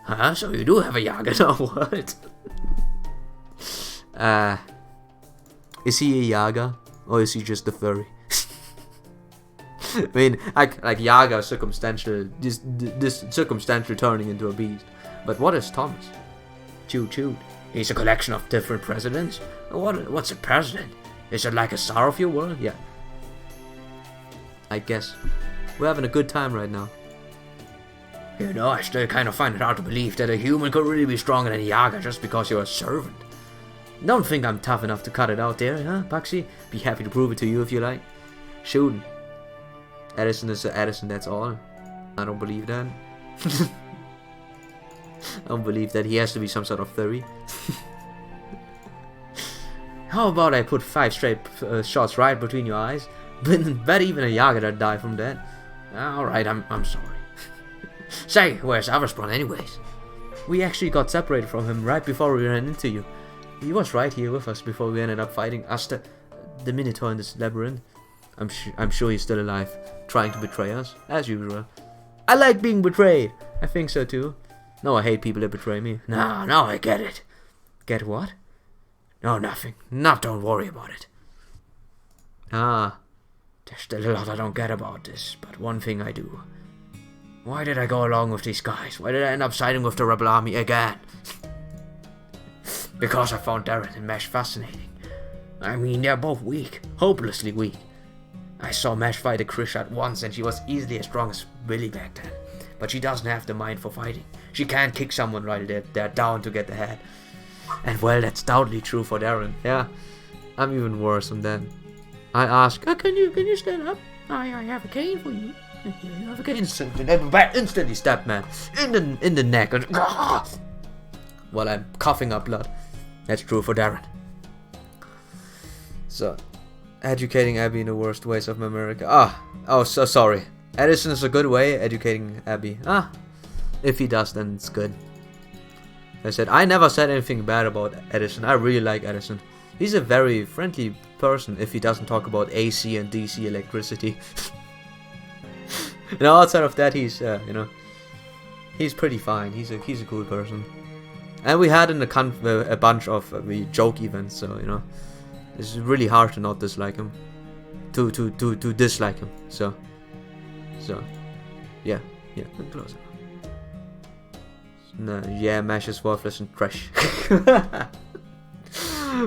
Huh? So you do have a Yaga now, what? Is he a Yaga? Or is he just a furry? I mean, like Yaga circumstantial, this circumstantial turning into a beast. But what is Thomas? Choo. He's a collection of different presidents. What's a president? Is it like a star of your world? Yeah. I guess. We're having a good time right now. You know, I still kind of find it hard to believe that a human could really be stronger than a Yaga just because you're a servant. Don't think I'm tough enough to cut it out there, huh, Bugsy? Be happy to prove it to you if you like. Shooting. Edison is Edison, that's all. I don't believe that. I don't believe that he has to be some sort of furry. How about I put 5 straight shots right between your eyes? Bet even a Yaga that die from that. Alright, I'm sorry. Say, where's Aversprung anyways? We actually got separated from him right before we ran into you. He was right here with us before we ended up fighting us, the Minotaur in this labyrinth. I'm sure he's still alive, trying to betray us, as usual. I like being betrayed. I think so too. No, I hate people that betray me. No, I get it. Get what? No, nothing. No, don't worry about it. There's still a lot I don't get about this, but one thing I do. Why did I go along with these guys? Why did I end up siding with the rebel army again? Because I found Darren and Mesh fascinating. I mean, they're both weak. Hopelessly weak. I saw Mesh fight a Krishat once and she was easily as strong as Billy back then. But she doesn't have the mind for fighting. She can't kick someone while they're down to get the head. And well, that's doubly true for Darren. Yeah, I'm even worse than that. I ask, can you stand up? I have a cane for you. You have a cane. Instantly stabbed, man. In the neck. While I'm coughing up blood. That's true for Darren. So, educating Abby in the worst ways of America. Oh, so sorry. Edison is a good way, educating Abby. If he does, then it's good. I said, I never said anything bad about Edison. I really like Edison. He's a very friendly person if he doesn't talk about AC and DC electricity. And outside of that, he's you know, he's pretty fine. He's a cool person. And we had a bunch of joke events, so you know, it's really hard to not dislike him, to dislike him. So yeah, close. No, yeah, Mash is worthless and trash.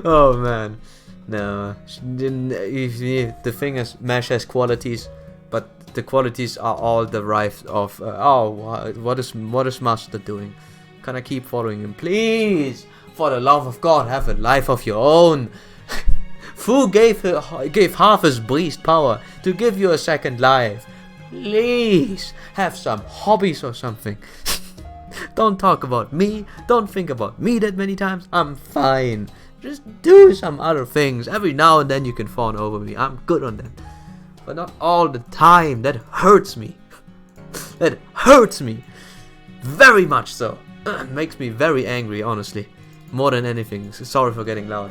Oh man, no. The thing is, Mash has qualities, but the qualities are all derived of. What is Master doing? Can I keep following him, please? For the love of God, have a life of your own. Fu gave half his beast power to give you a second life. Please have some hobbies or something. Don't talk about me. Don't think about me that many times. I'm fine. Just do some other things. Every now and then you can fawn over me. I'm good on that. But not all the time. That hurts me. That hurts me. Very much so. Makes me very angry, honestly. More than anything. Sorry for getting loud.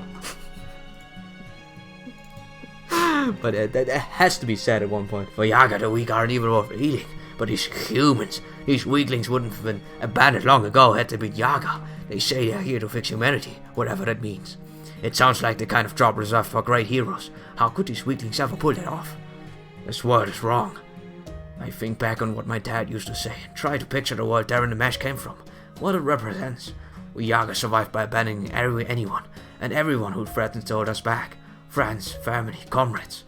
But that has to be said at one point. For Yaga, the weak aren't even worth eating. But these humans, these weaklings wouldn't have been abandoned long ago had they been Yaga. They say they're here to fix humanity, whatever that means. It sounds like the kind of job reserved for great heroes. How could these weaklings ever pull that off? This world is wrong. I think back on what my dad used to say and try to picture the world Darren the Mesh came from. What it represents. We Yaga survived by abandoning anyone and everyone who threatens to hold us back. Friends, family, comrades.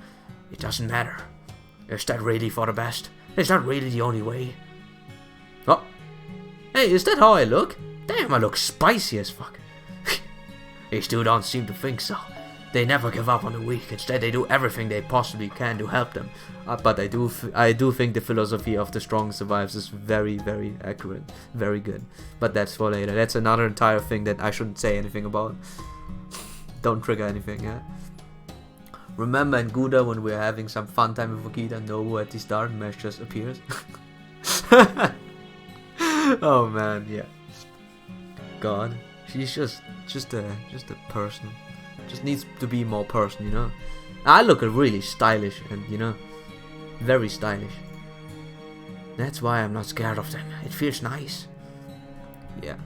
It doesn't matter. Is that really for the best? Is that really the only way? Oh. Hey, is that how I look? Damn, I look spicy as fuck. They still don't seem to think so. They never give up on the weak. Instead, they do everything they possibly can to help them. But I do think the philosophy of the strong survives is very, very accurate. Very good. But that's for later. That's another entire thing that I shouldn't say anything about. Don't trigger anything, yeah? Remember in Gouda when we were having some fun time with Vegeta and Nobu at the start, Mesh just appears? Oh man, yeah. God. She's just a person. Just needs to be more person, you know. I look really stylish and, you know, very stylish. That's why I'm not scared of them. It feels nice. Yeah.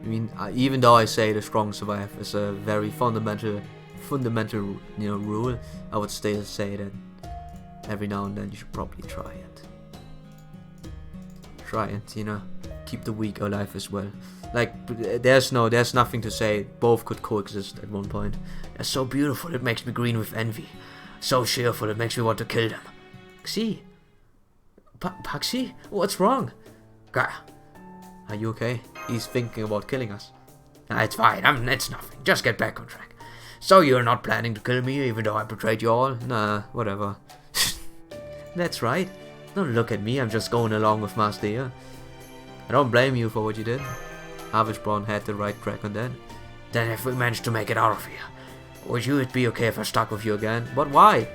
I mean, even though I say the strong survive is a very fundamental, you know, rule, I would still say that every now and then you should probably try it. Try it, you know, keep the weak alive as well. Like, there's nothing to say. Both could coexist at one point. They're so beautiful, it makes me green with envy. So cheerful, it makes me want to kill them. Xi? Paxi? What's wrong? Gah. Are you okay? He's thinking about killing us. It's fine, it's nothing. Just get back on track. So you're not planning to kill me, even though I betrayed you all? Nah, whatever. That's right. Don't look at me, I'm just going along with Master here. I don't blame you for what you did. Havishbraun had the right track on that. Then if we manage to make it out of here, would it be okay if I stuck with you again? But why?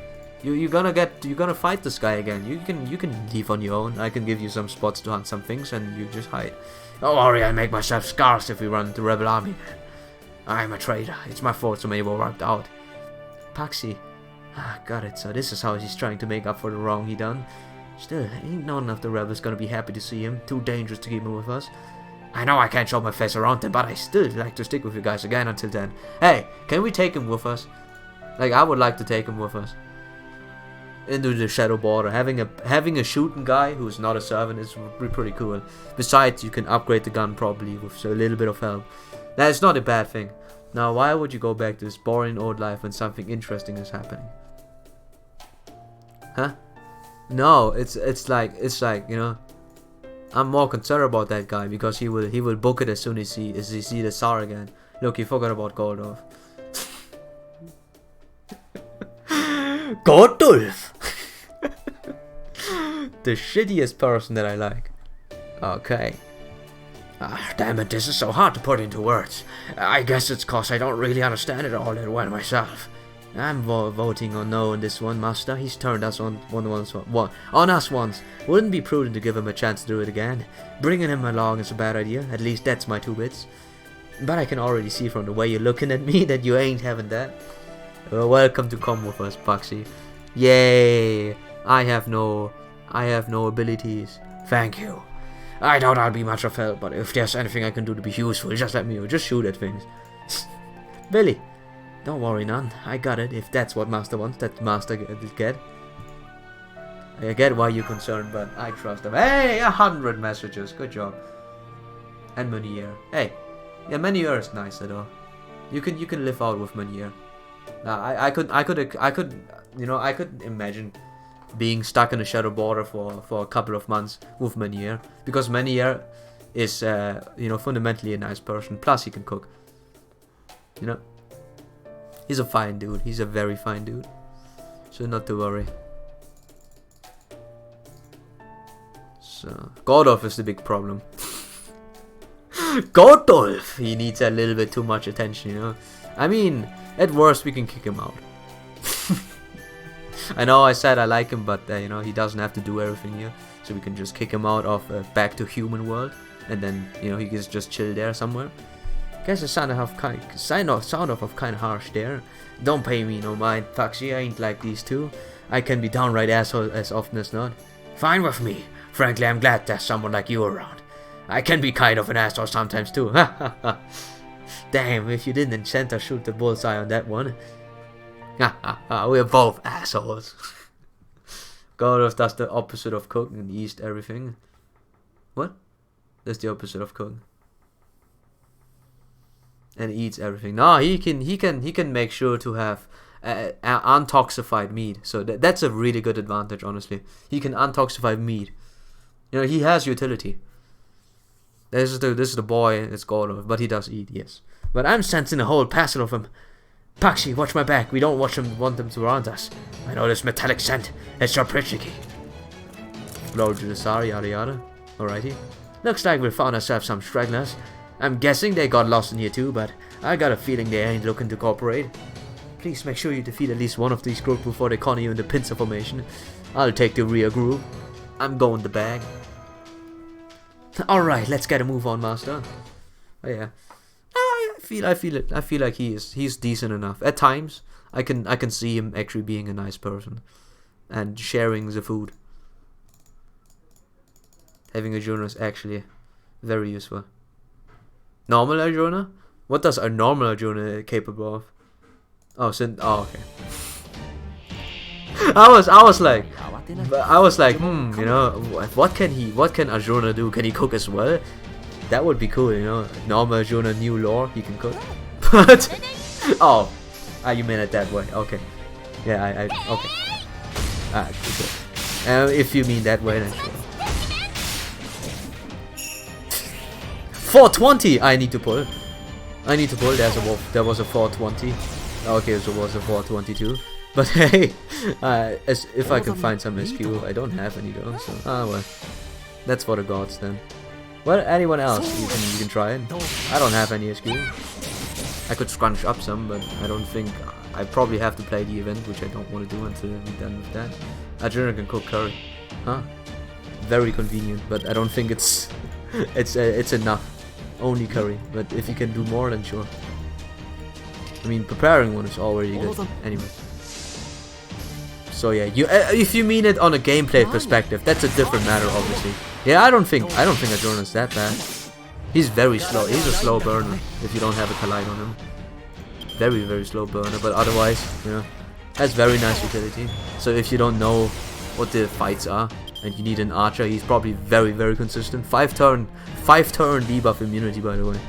You're gonna fight this guy again. You can leave on your own. I can give you some spots to hunt some things and you just hide. Don't worry, I'll make myself scarce if we run into Rebel Army again. I'm a traitor. It's my fault so many were wiped out. Paxi. Got it. So this is how he's trying to make up for the wrong he done. Still, ain't none of the rebels gonna be happy to see him. Too dangerous to keep him with us. I know I can't show my face around him, but I still like to stick with you guys again until then. Hey, can we take him with us? Like, I would like to take him with us. Into the Shadow Border. Having a shooting guy who's not a servant is pretty cool. Besides, you can upgrade the gun probably with a little bit of help. That's not a bad thing. Now, why would you go back to this boring old life when something interesting is happening? Huh? No, it's like, you know, I'm more concerned about that guy because he will book it as soon as he see the Tsar again. Look, he forgot about Goldorf. Goldulf! The shittiest person that I like. Okay. Damn it, this is so hard to put into words. I guess it's cause I don't really understand it all that well myself. I'm voting on no on this one, Master. He's turned us on us once. Wouldn't be prudent to give him a chance to do it again. Bringing him along is a bad idea. At least that's my 2 bits. But I can already see from the way you're looking at me that you ain't having that. Welcome to come with us, Paxi. Yay! I have no I have no abilities. Thank you. I doubt I'll be much of help, but if there's anything I can do to be useful, just let me know. Just shoot at things. Billy, don't worry none. I got it. If that's what Master wants, that Master will get. I get why you're concerned, but I trust him. Hey, 100 messages. Good job. And Meunier. Hey, yeah, Meunier is nice at all. You can live out with Meunier. I could imagine being stuck in a shadow border for a couple of months with Meunier, because Meunier is fundamentally a nice person. Plus he can cook. You know, he's a fine dude. He's a very fine dude. So not to worry. So Gordolf is the big problem. Gordolf! He needs a little bit too much attention, you know. I mean, at worst we can kick him out. I know I said I like him, but he doesn't have to do everything here. So we can just kick him out of back to human world, and then he can just chill there somewhere. Guess the sound of kind of harsh there. Don't pay me no mind, Foxy. I ain't like these two. I can be downright asshole as often as not. Fine with me. Frankly, I'm glad there's someone like you around. I can be kind of an asshole sometimes too. Damn, if you didn't enchant or shoot the bullseye on that one. We're both assholes. Gordolf does the opposite of cooking and eats everything. What? That's the opposite of cooking. And eats everything. No, he can make sure to have untoxified meat. So that's a really good advantage, honestly. He can untoxify meat. He has utility. This is the boy, it's Gordolf, but he does eat, yes. But I'm sensing a whole passel of him. Paxi, watch my back. We don't want them to round us. I know this metallic scent. It's your prickly. Glory to the Tsar, yada yada. Alrighty. Looks like we found ourselves some stragglers. I'm guessing they got lost in here too, but I got a feeling they ain't looking to cooperate. Please make sure you defeat at least one of these groups before they corner you in the pincer formation. I'll take the rear group. I'm going the bag. Alright, let's get a move on, Master. Oh yeah. I feel it. I feel like he's decent enough. At times I can see him actually being a nice person and sharing the food. Having a journal is actually very useful. Normal Arjuna? What does a normal Arjuna capable of? Oh, okay. I was like, what can Arjuna do? Can he cook as well? That would be cool, Normal Arjuna, new lore, he can cook. But you mean it that way? Okay. Yeah, okay. Okay. If you mean that way, then sure. 420. I need to pull. There was a 420. Okay, so it was a 422. But hey, if I can find some SQ, I don't have any though. So well, that's for the gods then. Well, anyone else you can try it. I don't have any SQ. I could scrunch up some, but I don't think I probably have to play the event, which I don't want to do until we're done with that. Arjuna can cook curry, huh? Very convenient, but I don't think it's enough. Only curry, but if you can do more, then sure. I mean, preparing one is already good. Anyway. So yeah, if you mean it on a gameplay perspective, that's a different matter, obviously. Yeah, I don't think Arjuna's that bad. He's very slow. He's a slow burner if you don't have a collide on him. Very, very slow burner, but otherwise, has very nice utility. So if you don't know what the fights are and you need an archer, he's probably very, very consistent. 5 turn debuff immunity, by the way.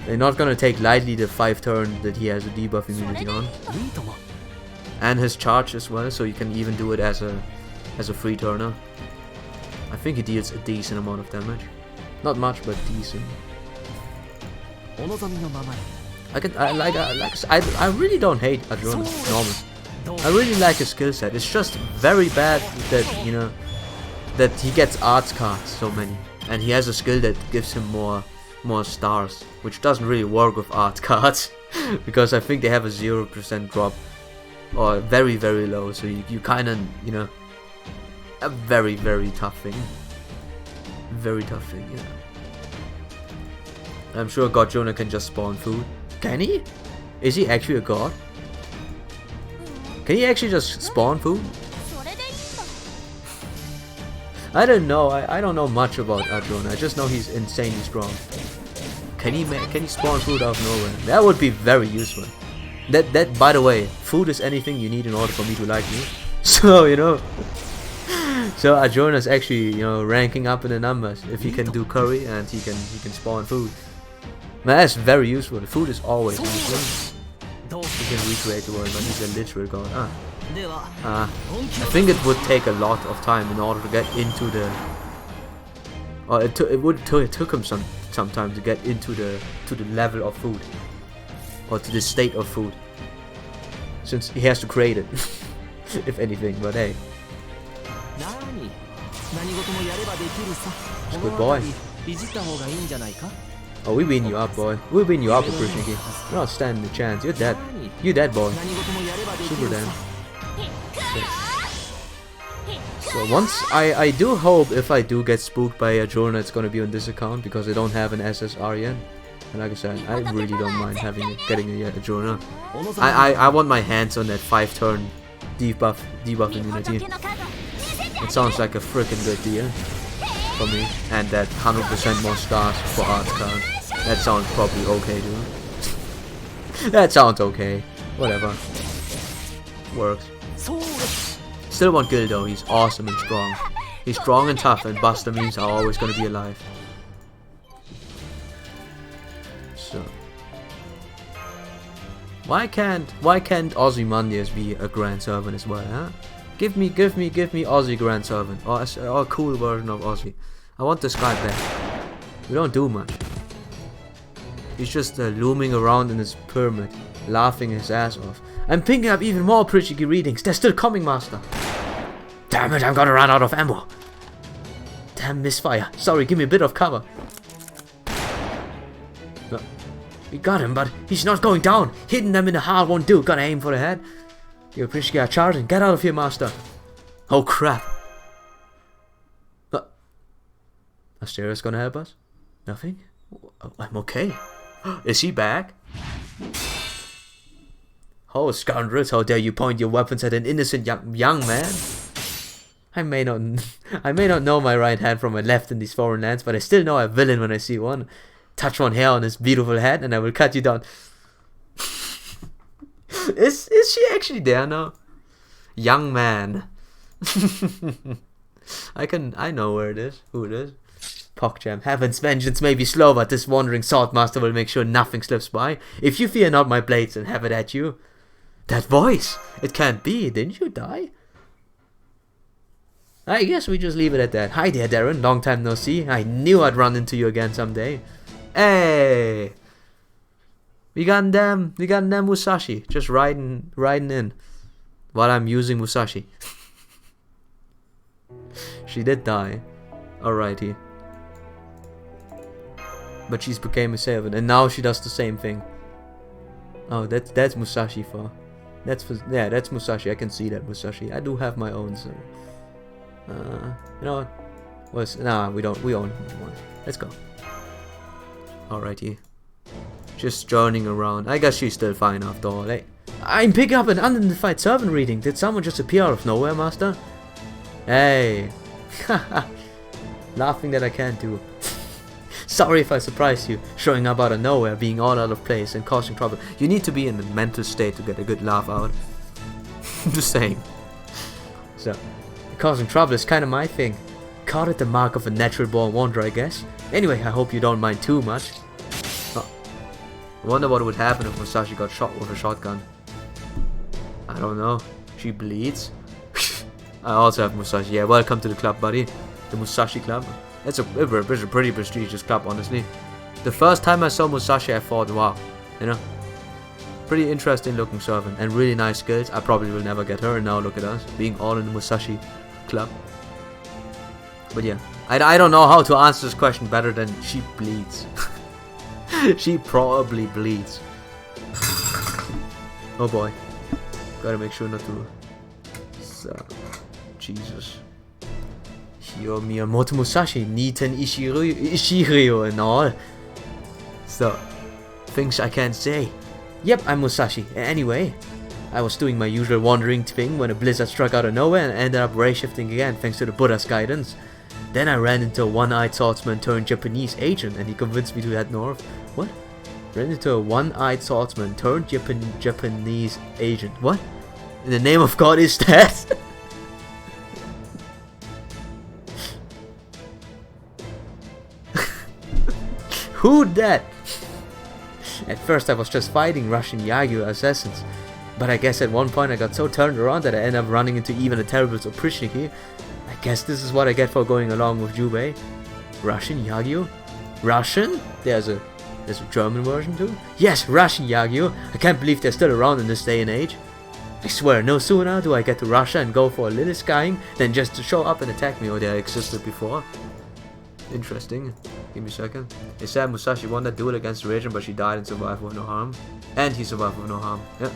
They're not gonna take lightly the 5 turn that he has a debuff immunity on. And his charge as well, so you can even do it as a free turner. I think he deals a decent amount of damage. Not much, but decent. I really don't hate Arjuna, normal. I really like his skill set. It's just very bad that that he gets arts cards, so many, and he has a skill that gives him more stars, which doesn't really work with art cards because I think they have a 0% drop or very, very low. So you kind of a very, very tough thing. Very tough thing, yeah. I'm sure God Jonah can just spawn food. Can he? Is he actually a god? Can he actually just spawn food? I don't know. I don't know much about Arjuna. I just know he's insanely strong. Can he spawn food out of nowhere? That would be very useful. That by the way, food is anything you need in order for me to like you. So you know. So Arjuna is actually, you know, ranking up in the numbers. If he can do curry and he can spawn food. Man, that's very useful. The food is always useful. He can recreate the world, but he's a literal god. I think it would take a lot of time in order to get into the. Or it took him some time to get into the level of food, or to the state of food, since he has to create it, if anything. But hey, it's a good boy. Oh, we win you up, boy. We win you up, Appreciate. You're not standing a chance. You're dead. You're dead, boy. Super dead. So once I do hope if I do get spooked by Arjuna, it's gonna be on this account because I don't have an SSR yet. And like I said, I really don't mind getting a Arjuna. I want my hands on that 5-turn debuff immunity. It sounds like a freaking good deal for me. And that 100% more stars for arts card. That sounds probably okay, dude. That sounds okay. Whatever. Works. Still want Gil though, he's awesome and strong. He's strong and tough, and Buster memes are always gonna be alive. So why can't Ozymandias be a Grand Servant as well, huh? Give me Ozzy Grand Servant, or a cool version of Ozzy. I want this guy back. We don't do much. He's just looming around in his pyramid, laughing his ass off. I'm picking up even more pretty readings. They're still coming, Master. Damn it, I'm gonna run out of ammo. Damn misfire. Sorry, give me a bit of cover. No. We got him, but he's not going down. Hitting them in the heart won't do. Gotta aim for the head. You appreciate are charging. Get out of here, Master. Oh crap. Asteria's gonna help us? Nothing? Oh, I'm okay. Is he back? Oh, scoundrels, how dare you point your weapons at an innocent young man? I may not know my right hand from my left in these foreign lands, but I still know a villain when I see one. Touch one hair on his beautiful head and I will cut you down. Is she actually there now? Young man. I know where it is. Who it is. PogJam. Heaven's vengeance may be slow, but this wandering swordmaster will make sure nothing slips by. If you fear not my blades and have it at you. That voice! It can't be. Didn't you die? I guess we just leave it at that. Hi there, Darren. Long time no see. I knew I'd run into you again someday. Hey! We got them Musashi. Just riding in. While I'm using Musashi. She did die. Alrighty. But she's became a servant, and now she does the same thing. Oh, that's Musashi for. That's Musashi. I can see that Musashi. I do have my own, so. You know what? Nah, we don't. We own one. Let's go. Alrighty. Just journeying around. I guess she's still fine after all. Hey, I'm picking up an unidentified servant reading. Did someone just appear out of nowhere, Master? Hey. Laughing that I can't do. Sorry if I surprised you, showing up out of nowhere, being all out of place and causing trouble. You need to be in a mental state to get a good laugh out. The same. So, causing trouble is kind of my thing. Caught it the mark of a natural born wanderer, I guess. Anyway, I hope you don't mind too much. Oh. I wonder what would happen if Musashi got shot with a shotgun. I don't know. She bleeds. I also have Musashi. Yeah, welcome to the club, buddy. The Musashi Club. It's a pretty prestigious club, honestly. The first time I saw Musashi, I thought, wow, you know, pretty interesting looking servant and really nice skills. I probably will never get her, and now look at us being all in the Musashi Club. But yeah, I don't know how to answer this question better than she bleeds. She probably bleeds. Oh boy, gotta make sure not to. So, Jesus. Yo, Miyamoto Musashi, Niten Ishiryu and all. So, things I can't say. Yep, I'm Musashi. Anyway, I was doing my usual wandering thing when a blizzard struck out of nowhere and ended up ray shifting again thanks to the Buddha's guidance. Then I ran into a one-eyed swordsman turned Japanese agent and he convinced me to head north. What? Ran into a one-eyed swordsman turned Japanese agent. What? In the name of God is that? Who that? At first I was just fighting Russian Yagyu assassins. But I guess at one point I got so turned around that I ended up running into even a terrible Oprichniki. I guess this is what I get for going along with Jubei. Russian Yagyu? Russian? There's a German version too? Yes, Russian Yagyu. I can't believe they're still around in this day and age. I swear, no sooner do I get to Russia and go for a little skying than just to show up and attack me. Oh, they existed before. Interesting. Give me a second. They said Musashi won that duel against the regent, but she died and survived with no harm. And he survived with no harm. Yeah.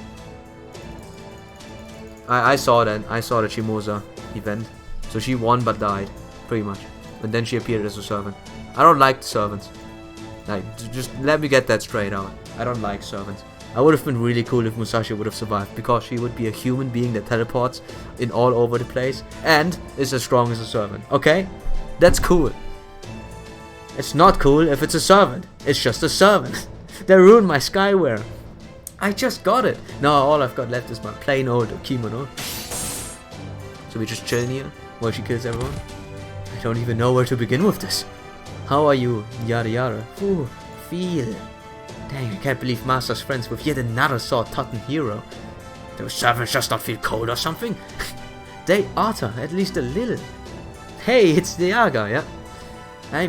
I saw that. I saw the Shimoza event. So she won but died. Pretty much. And then she appeared as a servant. I don't like the servants. Like, just let me get that straight out. I don't like servants. I would have been really cool if Musashi would have survived, because she would be a human being that teleports in all over the place and is as strong as a servant. Okay? That's cool. It's not cool if it's a servant. It's just a servant. They ruined my Skyware. I just got it. Now all I've got left is my plain old kimono. So we just chilling here while she kills everyone. I don't even know where to begin with this. How are you? Yada yada. Ooh, feel. Dang, I can't believe Master's friends with yet another sword-totten hero. Those servants just not feel cold or something? They oughta, at least a little. Hey, it's the Yaga, yeah? I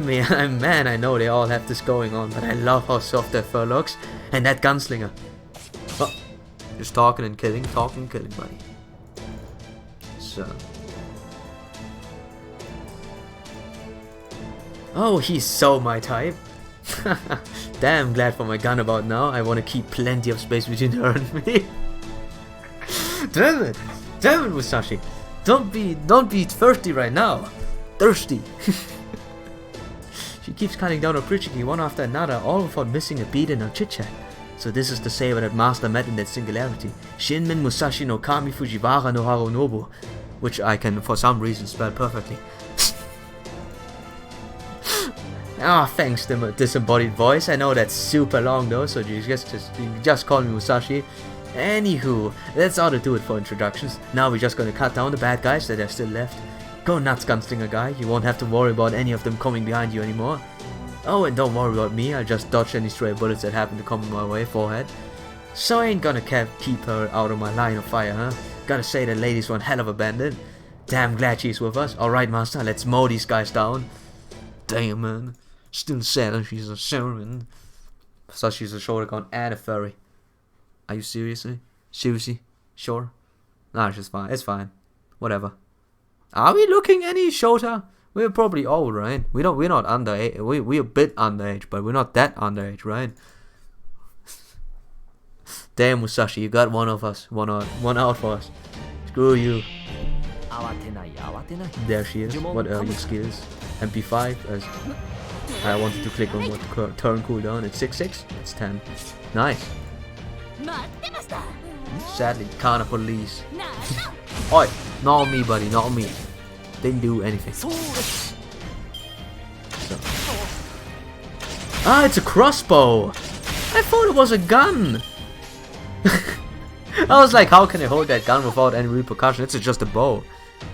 know they all have this going on, but I love how soft their fur looks. And that gunslinger. Oh, just talking and killing, buddy. So. Oh, he's so my type. Damn glad for my gun about now. I want to keep plenty of space between her and me. Damn it, Musashi. Don't be thirsty right now. Thirsty. She keeps cutting down her Oprichniki one after another, all without missing a beat in her chit-chat. So this is the saber that Master met in that singularity. Shinmin Musashi no Kami Fujiwara no Harunobu. Which I can, for some reason, spell perfectly. Ah, thanks to my disembodied voice. I know that's super long though, so you just call me Musashi. Anywho, that's how to do it for introductions. Now we're just gonna cut down the bad guys that are still left. Go nuts, gunslinger guy. You won't have to worry about any of them coming behind you anymore. Oh, and don't worry about me. I'll just dodge any stray bullets that happen to come my way, forehead. So I ain't gonna keep her out of my line of fire, huh? Gotta say that lady's one hell of a bandit. Damn glad she's with us. Alright, master, let's mow these guys down. Damn, man. Still sad that she's a servant. So she's a shoulder gun and a furry. Are you seriously? Seriously? Sure? Nah, it's just fine. It's fine. Whatever. Are we looking any shorter? We're probably old, right? We're not underage. We're a bit underage, but we're not that underage, right? Damn, Musashi, you got one of us. One out for us. Screw you. There she is. What are your skills? MP5 as I wanted to click on what turn cooldown. It's 6-6. It's 10. Nice. Sadly, can't police. Oi, not me, buddy, not me. Didn't do anything. So. Ah, it's a crossbow. I thought it was a gun. I was like, how can I hold that gun without any repercussion? It's just a bow.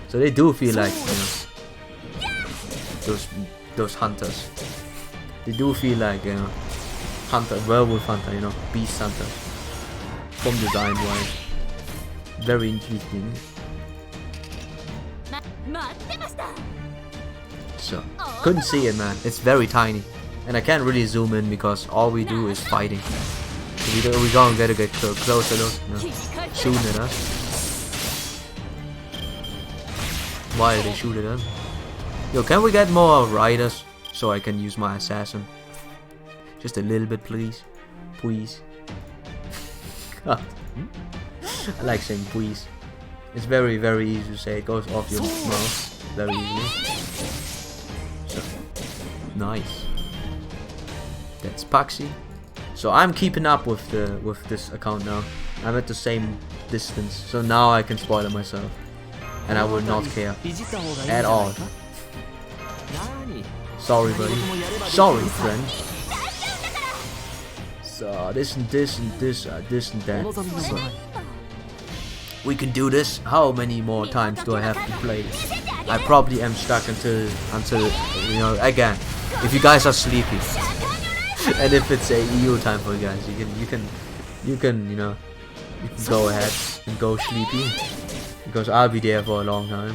So they do feel like, you know, those hunters. They do feel like, you know, werewolf hunter, you know, beast hunter. From design wise. Very intriguing. So, couldn't see it, man. It's very tiny. And I can't really zoom in because all we do is fighting. So we don't get closer look. No. Shooting at us. Why are they shooting at us? Yo, can we get more riders so I can use my assassin? Just a little bit, please. Please. I like saying please. It's very, very easy to say. It goes off your mouth very easily. So, nice. That's Paxi. So I'm keeping up with this account now. I'm at the same distance, so now I can spoil it myself, and I will not care at all. Sorry, buddy. Sorry, friend. So this and this and this, this and that. So, we can do this. How many more times do I have to play this? I probably am stuck until you know, again. If you guys are sleepy, and if it's a EU time for you guys, you can you know, you can go ahead and go sleepy, because I'll be there for a long time.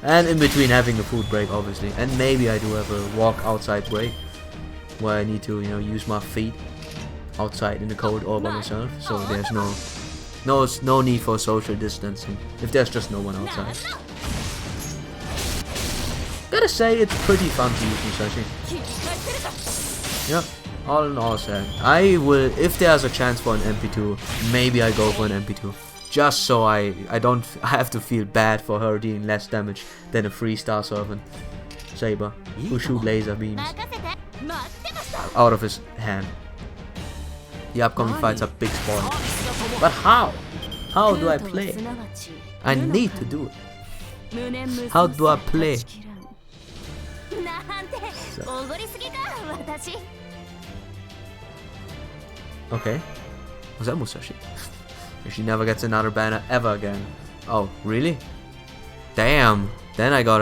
And in between having a food break, obviously, and maybe I do have a walk outside break where I need to, you know, use my feet outside in the cold all by myself. So there's no need for social distancing if there's just no one outside. Gotta say, it's pretty fun to use Musashi. Yeah, all in all said, I will, if there's a chance for an MP2, maybe I go for an MP2. Just so I don't have to feel bad for her dealing less damage than a 3-star servant Saber who shoot laser beams out of his hand. The upcoming fights are big spoil. But how? How do I play? I need to do it. How do I play? So. Okay. Was that Musashi? If she never gets another banner ever again. Oh, really? Damn. Then I got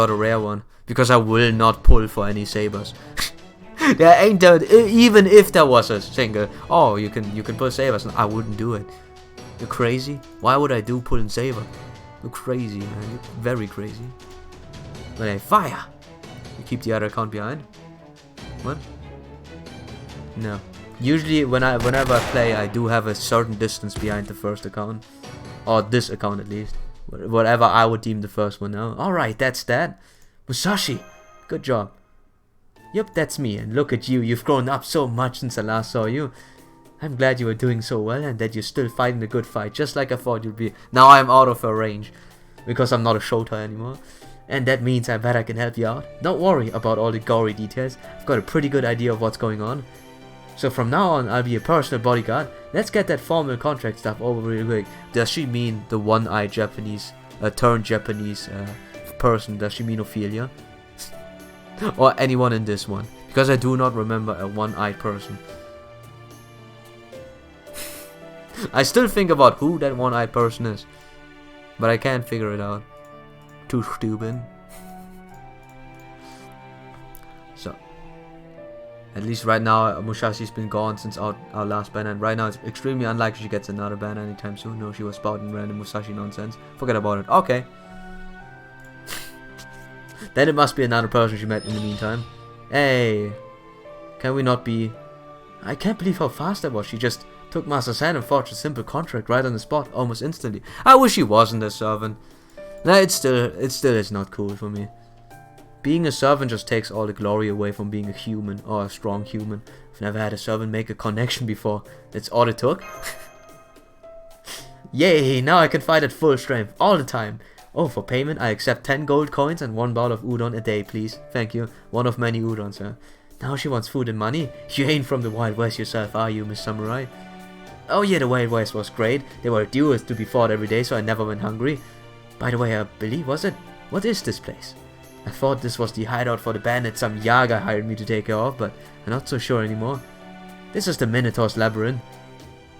a rare one, because I will not pull for any sabers. There ain't even if there was a single. Oh, you can pull sabers. I wouldn't do it. You're crazy. Why would I do pull and saber? You're crazy, man. You're very crazy. But hey, fire. You keep the other account behind. What? No. Usually whenever I play, I do have a certain distance behind the first account, or this account at least, whatever I would deem the first one now. Alright, that's that. Musashi, good job. Yep, that's me, and look at you, you've grown up so much since I last saw you. I'm glad you are doing so well and that you're still fighting the good fight, just like I thought you'd be. Now I'm out of her range, because I'm not a Shota anymore. And that means I bet I can help you out. Don't worry about all the gory details, I've got a pretty good idea of what's going on. So from now on, I'll be a personal bodyguard. Let's get that formal contract stuff over really quick. Does she mean the one-eyed Japanese, turned Japanese person? Does she mean Ophelia? Or anyone in this one? Because I do not remember a one-eyed person. I still think about who that one-eyed person is, but I can't figure it out. Too stupid. So. At least right now, Musashi's been gone since our last banner, and right now it's extremely unlikely she gets another banner anytime soon. No, she was spouting random Musashi nonsense. Forget about it. Okay. Then it must be another person she met in the meantime. Hey. Can we not be... I can't believe how fast that was. She just took Master's hand and forged a simple contract right on the spot, almost instantly. I wish she wasn't a servant. Nah, it still is not cool for me. Being a servant just takes all the glory away from being a human, or a strong human. I've never had a servant make a connection before. That's all it took. Yay, now I can fight at full strength, all the time. Oh, for payment, I accept 10 gold coins and 1 bowl of udon a day, please. Thank you. One of many udons, sir. Now she wants food and money? You ain't from the Wild West yourself, are you, Miss Samurai? Oh yeah, the Wild West was great. There were duels to be fought every day, so I never went hungry. By the way, I believe, was it? What is this place? I thought this was the hideout for the bandit some Yaga hired me to take care of, but I'm not so sure anymore. This is the Minotaur's labyrinth.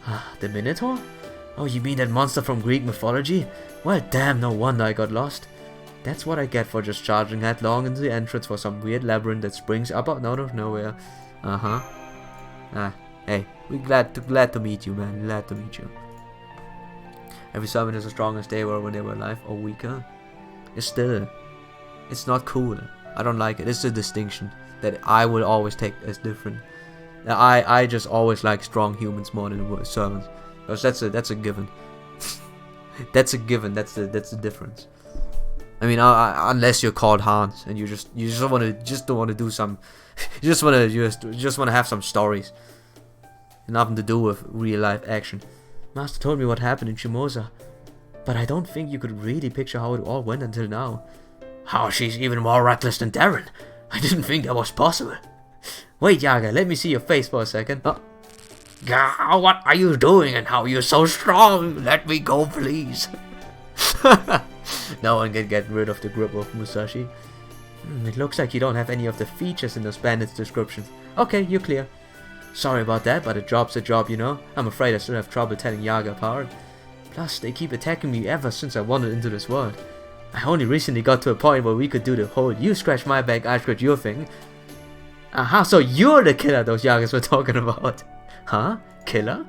Ah, the Minotaur? Oh, you mean that monster from Greek mythology? Well, damn, no wonder I got lost. That's what I get for just charging headlong into the entrance for some weird labyrinth that springs up out of nowhere. Uh-huh. Ah, hey, we're glad to meet you, man. Glad to meet you. Every servant is as strong as they were when they were alive, or weaker. It's not cool. I don't like it. It's a distinction that I will always take as different. I just always like strong humans more than servants, because that's a given. That's a given. That's the difference. I mean, unless you're called Hans and you just want to do some, you just want to have some stories, nothing to do with real life action. Master told me what happened in Shimosa, but I don't think you could really picture how it all went until now. How she's even more reckless than Darren. I didn't think that was possible. Wait, Yaga, let me see your face for a second. Oh. Gah, what are you doing and how are you so strong? Let me go, please. No one can get rid of the grip of Musashi. It looks like you don't have any of the features in those bandits' descriptions. Okay, you're clear. Sorry about that, but a job's a job, you know. I'm afraid I still have trouble telling Yaga apart. Plus, they keep attacking me ever since I wandered into this world. I only recently got to a point where we could do the whole you scratch my back, I scratch your thing. Aha, so you're the killer those Yagas were talking about. Huh? Killer?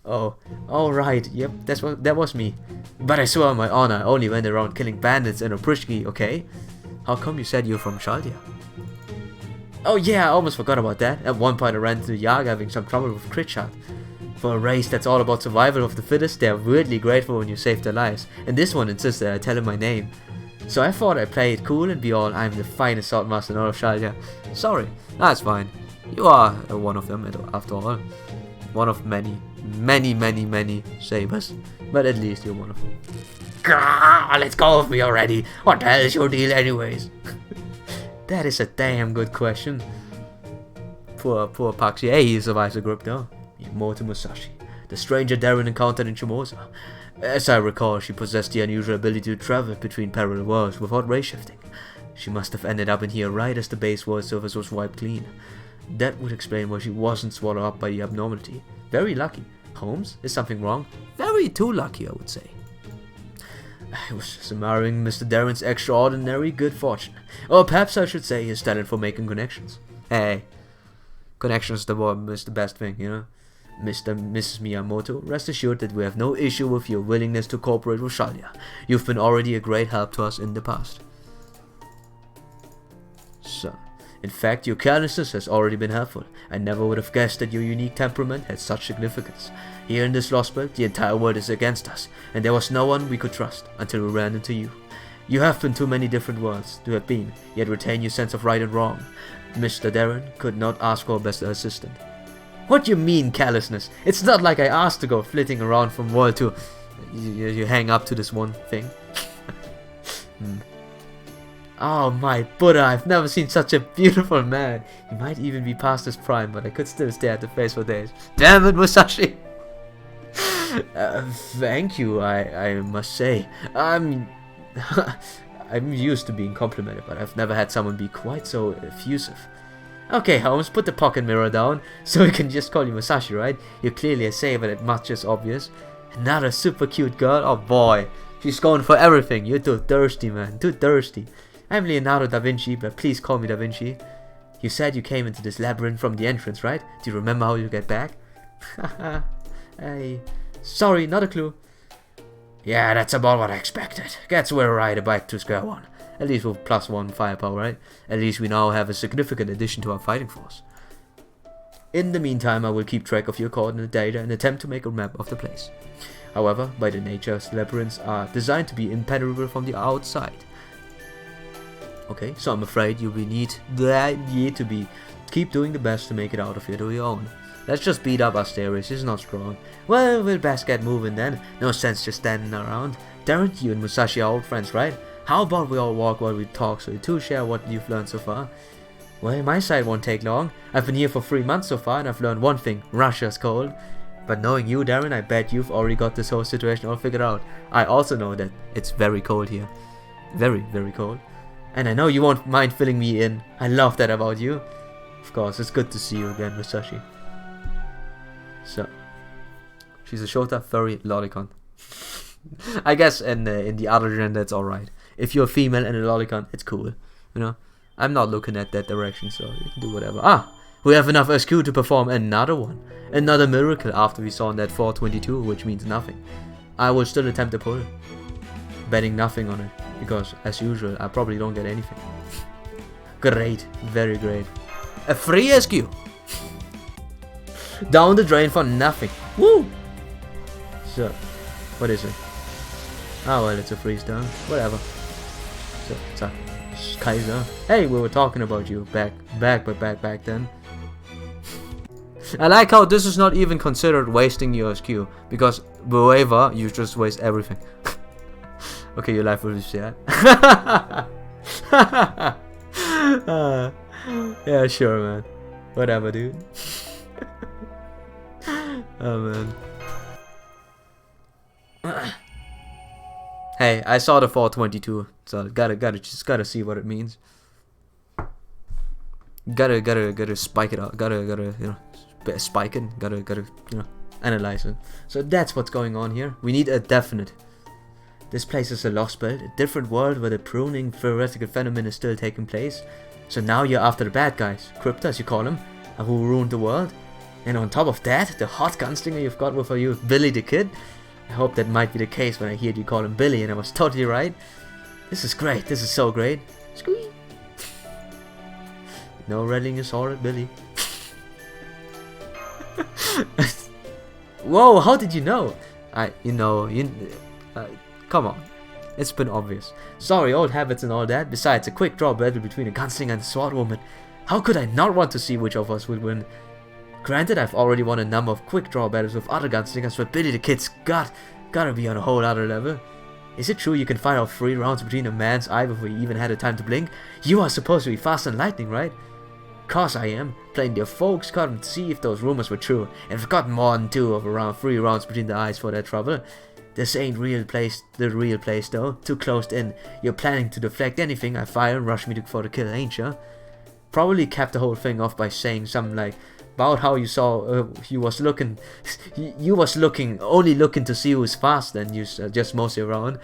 Oh, alright, yep, that was me. But I swear on my honor, I only went around killing bandits and Oprishki, okay? How come you said you're from Chaldia? Oh yeah, I almost forgot about that. At one point I ran into Yaga having some trouble with crit shot. For a race that's all about survival of the fittest, they're weirdly grateful when you save their lives. And this one insists that I tell him my name. So I thought I'd play it cool and be all, I'm the finest swordmaster in all of Chaldia. Sorry, that's fine. You are one of them after all. One of many sabers. But at least you're one of them. Grrr, let's go with me already. What the hell is your deal anyways? That is a damn good question. Poor Paxi. Hey, he survives the group though. More to Musashi, the stranger Darren encountered in Shimosa. As I recall, she possessed the unusual ability to travel between parallel worlds without race shifting. She must have ended up in here right as the base world surface was wiped clean. That would explain why she wasn't swallowed up by the abnormality. Very lucky. Holmes, is something wrong? Very too lucky, I would say. I was just admiring Mr. Darren's extraordinary good fortune. Or perhaps I should say his talent for making connections. Hey, connections is the best thing, you know? Mr. and Mrs. Miyamoto, rest assured that we have no issue with your willingness to cooperate with Chaldia. You've been already a great help to us in the past. So, in fact, your carelessness has already been helpful. I never would have guessed that your unique temperament had such significance. Here in this Lost Belt, the entire world is against us, and there was no one we could trust until we ran into you. You have been to many different worlds to have been, yet retain your sense of right and wrong. Mr. Darren could not ask for a better assistant. What do you mean, carelessness? It's not like I asked to go flitting around from world to... You hang up to this one thing. Oh my Buddha, I've never seen such a beautiful man. He might even be past his prime, but I could still stare at the face for days. Damn it, Musashi! Thank you, I must say. I'm used to being complimented, but I've never had someone be quite so effusive. Okay, Holmes, put the pocket mirror down, so we can just call you Musashi, right? You're clearly a saver, that much is obvious. Another super cute girl? Oh boy, she's going for everything. You're too thirsty, man, too thirsty. I'm Leonardo da Vinci, but please call me da Vinci. You said you came into this labyrinth from the entrance, right? Do you remember how you get back? Haha, hey, sorry, not a clue. Yeah, that's about what I expected. Guess we're right back to square one. At least with +1 firepower, right? At least we now have a significant addition to our fighting force. In the meantime, I will keep track of your coordinate data and attempt to make a map of the place. However, by the nature, labyrinths are designed to be impenetrable from the outside. Okay, so I'm afraid you will need to keep doing the best to make it out of here to your own. Let's just beat up Asterius, he's not strong. Well, we'll best get moving then. No sense just standing around. Darren, you and Musashi are old friends, right? How about we all walk while we talk so you two share what you've learned so far? Well, my side won't take long. I've been here for 3 months so far and I've learned one thing, Russia's cold. But knowing you, Darren, I bet you've already got this whole situation all figured out. I also know that it's very cold here. Very, very cold. And I know you won't mind filling me in. I love that about you. Of course, it's good to see you again, Musashi. So, she's a Shota furry lolicon. I guess in the other gender it's alright. If you're a female and a lolicon, it's cool. You know, I'm not looking at that direction, so you can do whatever. Ah, we have enough SQ to perform another one. Another miracle after we saw that 422, which means nothing. I will still attempt to pull. Betting nothing on it, because as usual, I probably don't get anything. Great, very great. A free SQ! Down the drain for nothing. Woo! So, what is it? Oh well, it's a freeze down. Whatever. So, it's a Kaiser. Hey, we were talking about you back then. I like how this is not even considered wasting your SQ, because wherever you just waste everything. Okay, your life will be sad. Yeah, sure, man. Whatever, dude. Oh man. Hey, I saw the 422, so gotta see what it means. Gotta spike it out. Gotta you know, spike it. Gotta you know, analyze it. So that's what's going on here. We need a definite. This place is a lost belt, a different world where the pruning theoretical phenomenon is still taking place. So now you're after the bad guys, Crypta as you call them, who ruined the world. And on top of that, the hot gunslinger you've got with you, Billy the Kid. I hope that might be the case when I hear you call him Billy, and I was totally right. This is great, this is so great. Squee! No rattling is all right, Billy. Whoa, how did you know? Come on. It's been obvious. Sorry, old habits and all that. Besides, a quick draw battle between a gunslinger and a sword woman. How could I not want to see which of us would win? Granted, I've already won a number of quick draw battles with other gunslingers, but Billy the Kid's gotta be on a whole other level. Is it true you can fight off 3 rounds between a man's eye before he even had the time to blink? You are supposed to be fast and lightning, right? Cause I am. Plenty of folks couldn't see if those rumors were true, and I've got more than 2 of around 3 rounds between the eyes for that trouble. This ain't the real place though. Too closed in. You're planning to deflect anything I fire and rush me for the kill, ain't ya? Probably capped the whole thing off by saying something like about how you saw you was looking only looking to see who's fast and you just mostly around.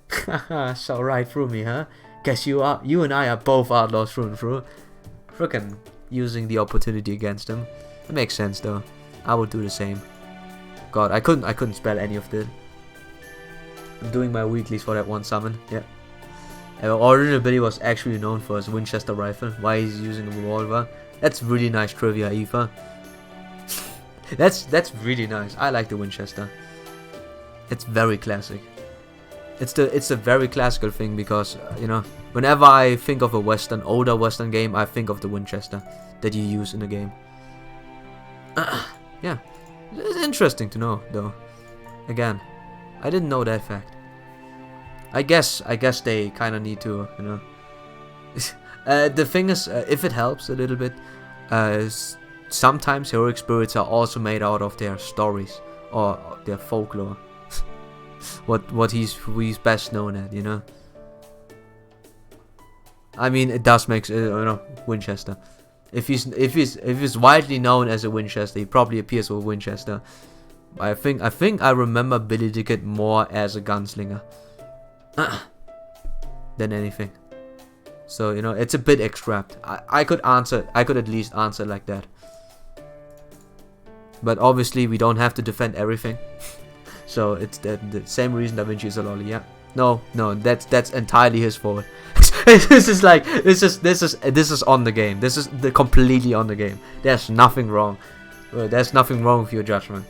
Haha, saw right through me, huh? Guess you and I are both outlaws through and through. Frickin' using the opportunity against him. It makes sense though. I would do the same. God, I couldn't spell any of that. I'm doing my weeklies for that one summon. Yeah. Original Billy was actually known for his Winchester rifle. Why he's using a revolver? That's really nice trivia, Eva. that's really nice. I like the Winchester. It's very classic. It's a very classical thing because you know, whenever I think of a older Western game, I think of the Winchester that you use in the game. Yeah, it's interesting to know though. Again, I didn't know that fact. I guess they kind of need to, you know. The thing is, if it helps a little bit, sometimes heroic spirits are also made out of their stories or their folklore. what he's best known at, you know. I mean, it does make you know, Winchester. If he's widely known as a Winchester, he probably appears with a Winchester. I think I remember Billy the Kid more as a gunslinger than anything. So you know, it's a bit extract. I could at least answer like that. But obviously we don't have to defend everything. So it's the same reason Da Vinci is a lolly. Yeah. No, that's entirely his fault. This is on the game. This is completely on the game. There's nothing wrong. There's nothing wrong with your judgment.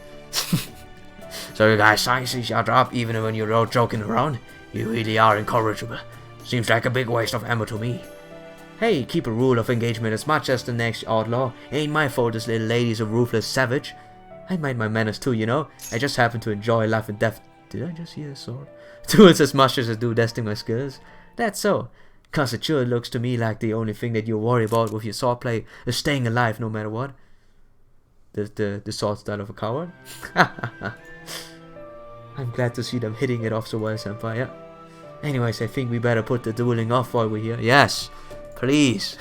So you guys seriously shut up even when you're all joking around? You really are incorrigible. Seems like a big waste of ammo to me. Hey, keep a rule of engagement as much as the next outlaw. Ain't my fault this little lady's a ruthless savage. I mind my manners too, you know. I just happen to enjoy life and death. Did I just hear a sword? Tools as much as I do testing my skills. That's so. Cause it sure looks to me like the only thing that you worry about with your swordplay is staying alive no matter what. The sword style of a coward. I'm glad to see them hitting it off so well, Senpai. Yeah. Anyways, I think we better put the dueling off while we're here. Yes, please.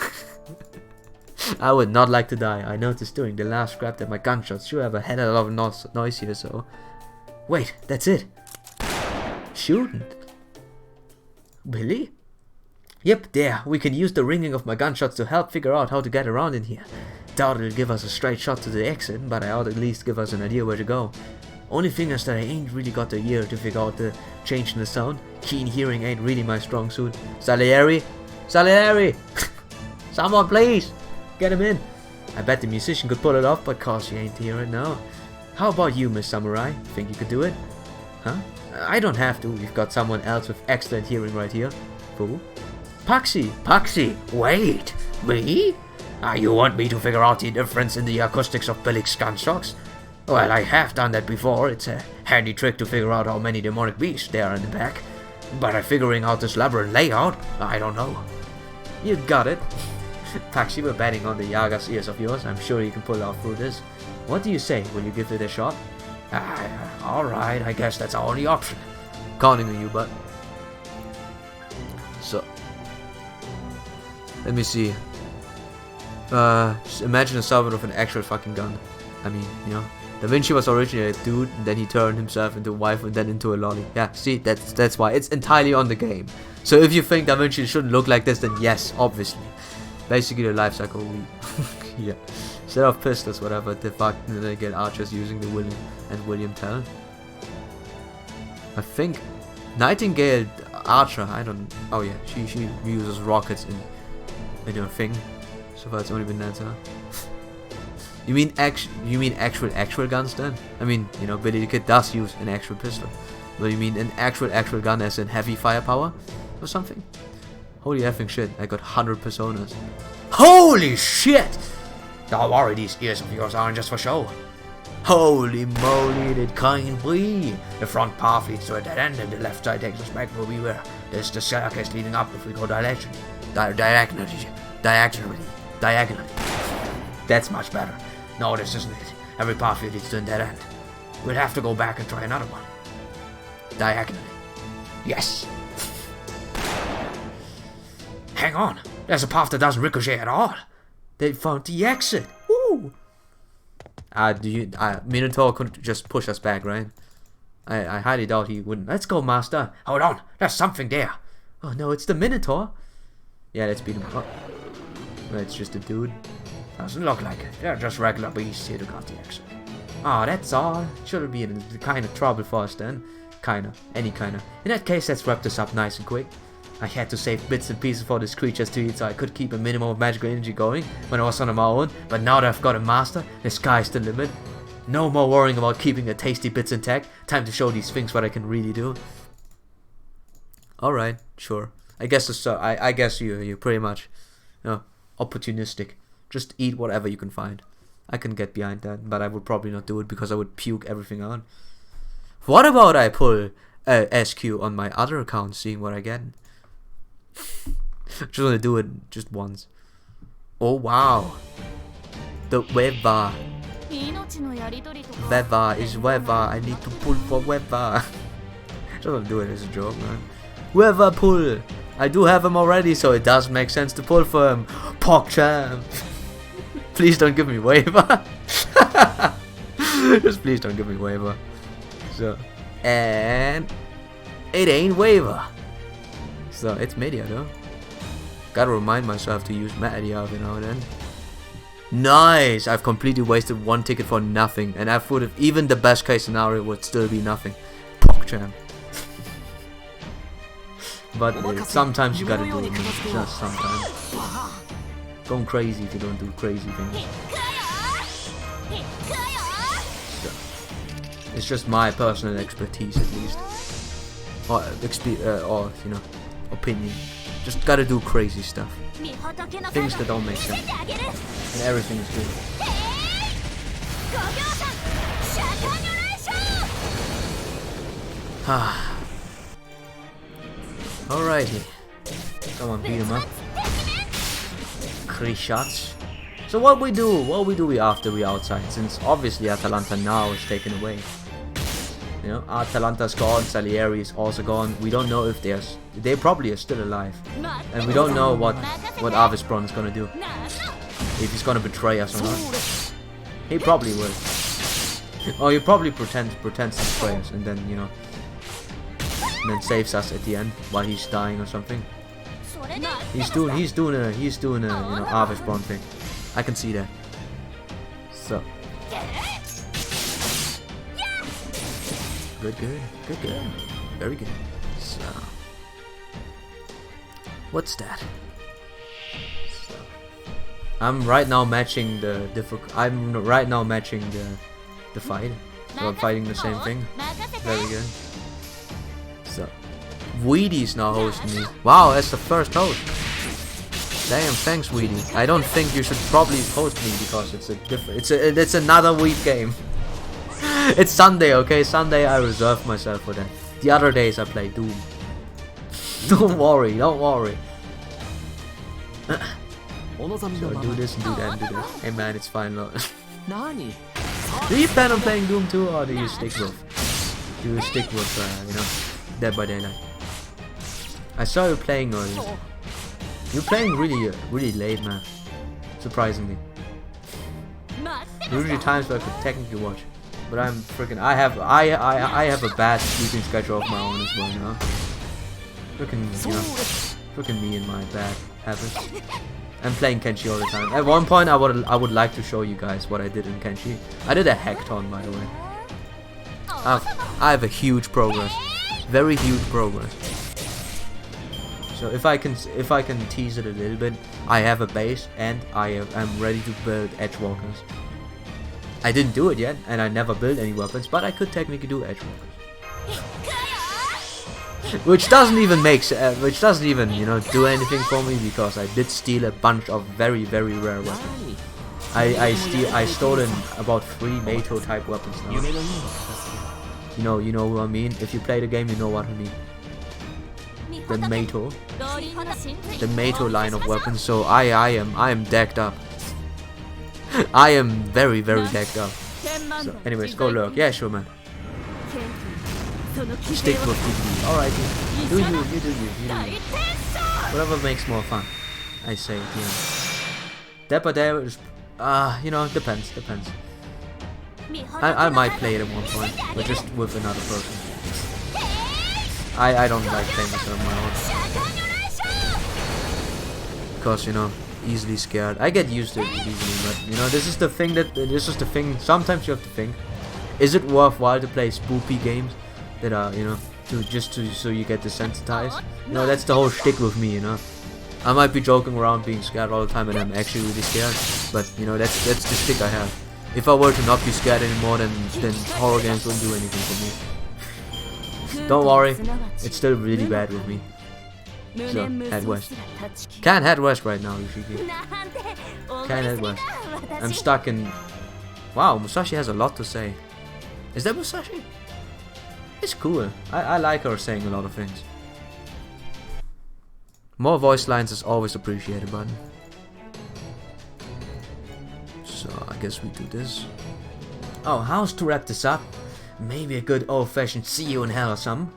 I would not like to die. I noticed during the last scrap that my gunshots sure have a hell of a lot of noise here, so... Wait, that's it. Shooting. Billy? Yep, there. We can use the ringing of my gunshots to help figure out how to get around in here. Doubt it'll give us a straight shot to the exit, but I ought at least give us an idea where to go. Only thing is that I ain't really got the ear to figure out the change in the sound. Keen hearing ain't really my strong suit. Salieri? Salieri! Someone please! Get him in! I bet the musician could pull it off, but cause he ain't here right now. How about you, Miss Samurai? Think you could do it? Huh? I don't have to. We've got someone else with excellent hearing right here. Who? Paxi! Paxi! Wait! Me? You want me to figure out the difference in the acoustics of Billy's gunshots? Well, I have done that before. It's a handy trick to figure out how many demonic beasts there are in the back. But figuring out this labyrinth layout, I don't know. You got it. Paxi, we're betting on the Yaga's ears of yours. I'm sure you can pull out through this. What do you say? Will you give it a shot? Alright, I guess that's our only option. Counting on you, but... Let me see. Imagine a servant with an actual fucking gun. I mean, you know, Da Vinci was originally a dude, and then he turned himself into a wife and then into a lolly. Yeah, see, that's why. It's entirely on the game. So if you think Da Vinci shouldn't look like this, then yes, obviously. Basically the life cycle yeah. Instead of pistols, whatever, the fact that they get archers using the William Tell. I think Nightingale Archer, I don't, oh yeah, she uses rockets in her thing. So far it's only been that, huh? You mean actual guns then? I mean, you know, Billy the Kid does use an actual pistol. But you mean an actual gun as in heavy firepower? Or something? Holy effing shit, I got 100 personas. Holy shit! Don't worry, these ears of yours aren't just for show. Holy moly, it can't be. The front path leads to a dead end and the left side takes us back where we were. There's the staircase leading up if we go diagonally. Diagonally. That's much better. No, this isn't it. Every path leads to a dead end. We'll have to go back and try another one. Diagonally. Yes. Hang on. There's a path that doesn't ricochet at all. They found the exit. Woo! Minotaur could just push us back, right? I highly doubt he wouldn't. Let's go, Master. Hold on. There's something there. Oh no, it's the Minotaur. Yeah, let's beat him up. No, it's just a dude. Doesn't look like it. They're just regular beasts here to guard the exit. Oh, that's all. Shouldn't be in kind of trouble for us then. Any kinda. In that case, let's wrap this up nice and quick. I had to save bits and pieces for these creatures to eat so I could keep a minimum of magical energy going when I was on my own, but now that I've got a master, the sky's the limit. No more worrying about keeping the tasty bits intact. Time to show these things what I can really do. Alright, sure. I guess I guess you're pretty much, you know, opportunistic. Just eat whatever you can find. I can get behind that, but I would probably not do it because I would puke everything out. What about I pull SQ on my other account, seeing what I get? Just wanna do it just once. Oh wow. The Weaver. Weaver is Weaver. I need to pull for Weaver. Just wanna do it as a joke, man. Weaver pull. I do have him already, so it does make sense to pull for him. PogChamp. Please don't give me Weaver. Just please don't give me Weaver. So, and it ain't Weaver. So it's Media though. Gotta remind myself to use Media every now and then. Nice! I've completely wasted one ticket for nothing, and I would have even the best case scenario would still be nothing. PogChamp. But sometimes you gotta do it, man. Just sometimes. Going crazy if you don't do crazy things. So, it's just my personal expertise, at least, or you know, opinion. Just gotta do crazy stuff, things that don't make sense, and everything is good. Alrighty, come on, beat him up. 3 shots. So what we do after we outside, since obviously Atalanta now is taken away. You know, Atalanta's gone, Salieri is also gone. We don't know if they probably are still alive, and we don't know what Arvisbron is gonna do. If he's gonna betray us or not. He probably will. Or he probably pretends to betray us, and then, you know, and then saves us at the end while he's dying or something. He's doing a you know, Arvisbron thing. I can see that. So. Good. Very good. So, what's that? So, I'm right now matching the fight. So I'm fighting the same thing. Very good. So, Weedy's now hosting me. Wow, that's the first host. Damn, thanks, Weedy. I don't think you should probably host me because it's another week game. It's Sunday, okay? Sunday I reserve myself for that. The other days I play Doom. Don't worry. So do this and do that and do this. Hey man, it's fine. Do you plan on playing Doom too, or do you stick with you know, Dead by Daylight? I saw you playing earlier. You're playing really late, man. Surprisingly. Usually times where I could technically watch, but I'm freaking. I have a bad sleeping schedule of my own as well, you know. Freaking me and my bad habits. I'm playing Kenshi all the time. At one point, I would like to show you guys what I did in Kenshi. I did a hackathon, by the way. I have a huge progress, very huge progress. So if I can tease it a little bit, I have a base and I'm ready to build edgewalkers. I didn't do it yet, and I never built any weapons, but I could technically do edgewalkers. Which doesn't even you know, do anything for me, because I did steal a bunch of very rare weapons. I stolen about 3 Mato type weapons now. You know what I mean. If you play the game, you know what I mean. The Mato line of weapons. So I am decked up. I am very decked up. So anyways, go lurk. Yeah, sure, man. Stick with PvP. Alright, you do you. Whatever makes more fun, I say. Yeah. Dapper there is, you know, depends. I might play it at one point, but just with another person. I don't like playing this on my own, because, you know, easily scared. I get used to it easily, but you know, this is the thing. Sometimes you have to think: is it worthwhile to play spoopy games that are, you know, so you get desensitized? You know, that's the whole shtick with me. You know, I might be joking around being scared all the time, and I'm actually really scared. But you know, that's the shtick I have. If I were to not be scared anymore, then horror games wouldn't do anything for me. Don't worry, it's still really bad with me. So, head west. Can't head west right now, Yoshiki. Can't head west. I'm stuck in... Wow, Musashi has a lot to say. Is that Musashi? It's cool. I like her saying a lot of things. More voice lines is always appreciated, bud. So, I guess we do this. Oh, how's to wrap this up? Maybe a good old-fashioned see you in hell or something.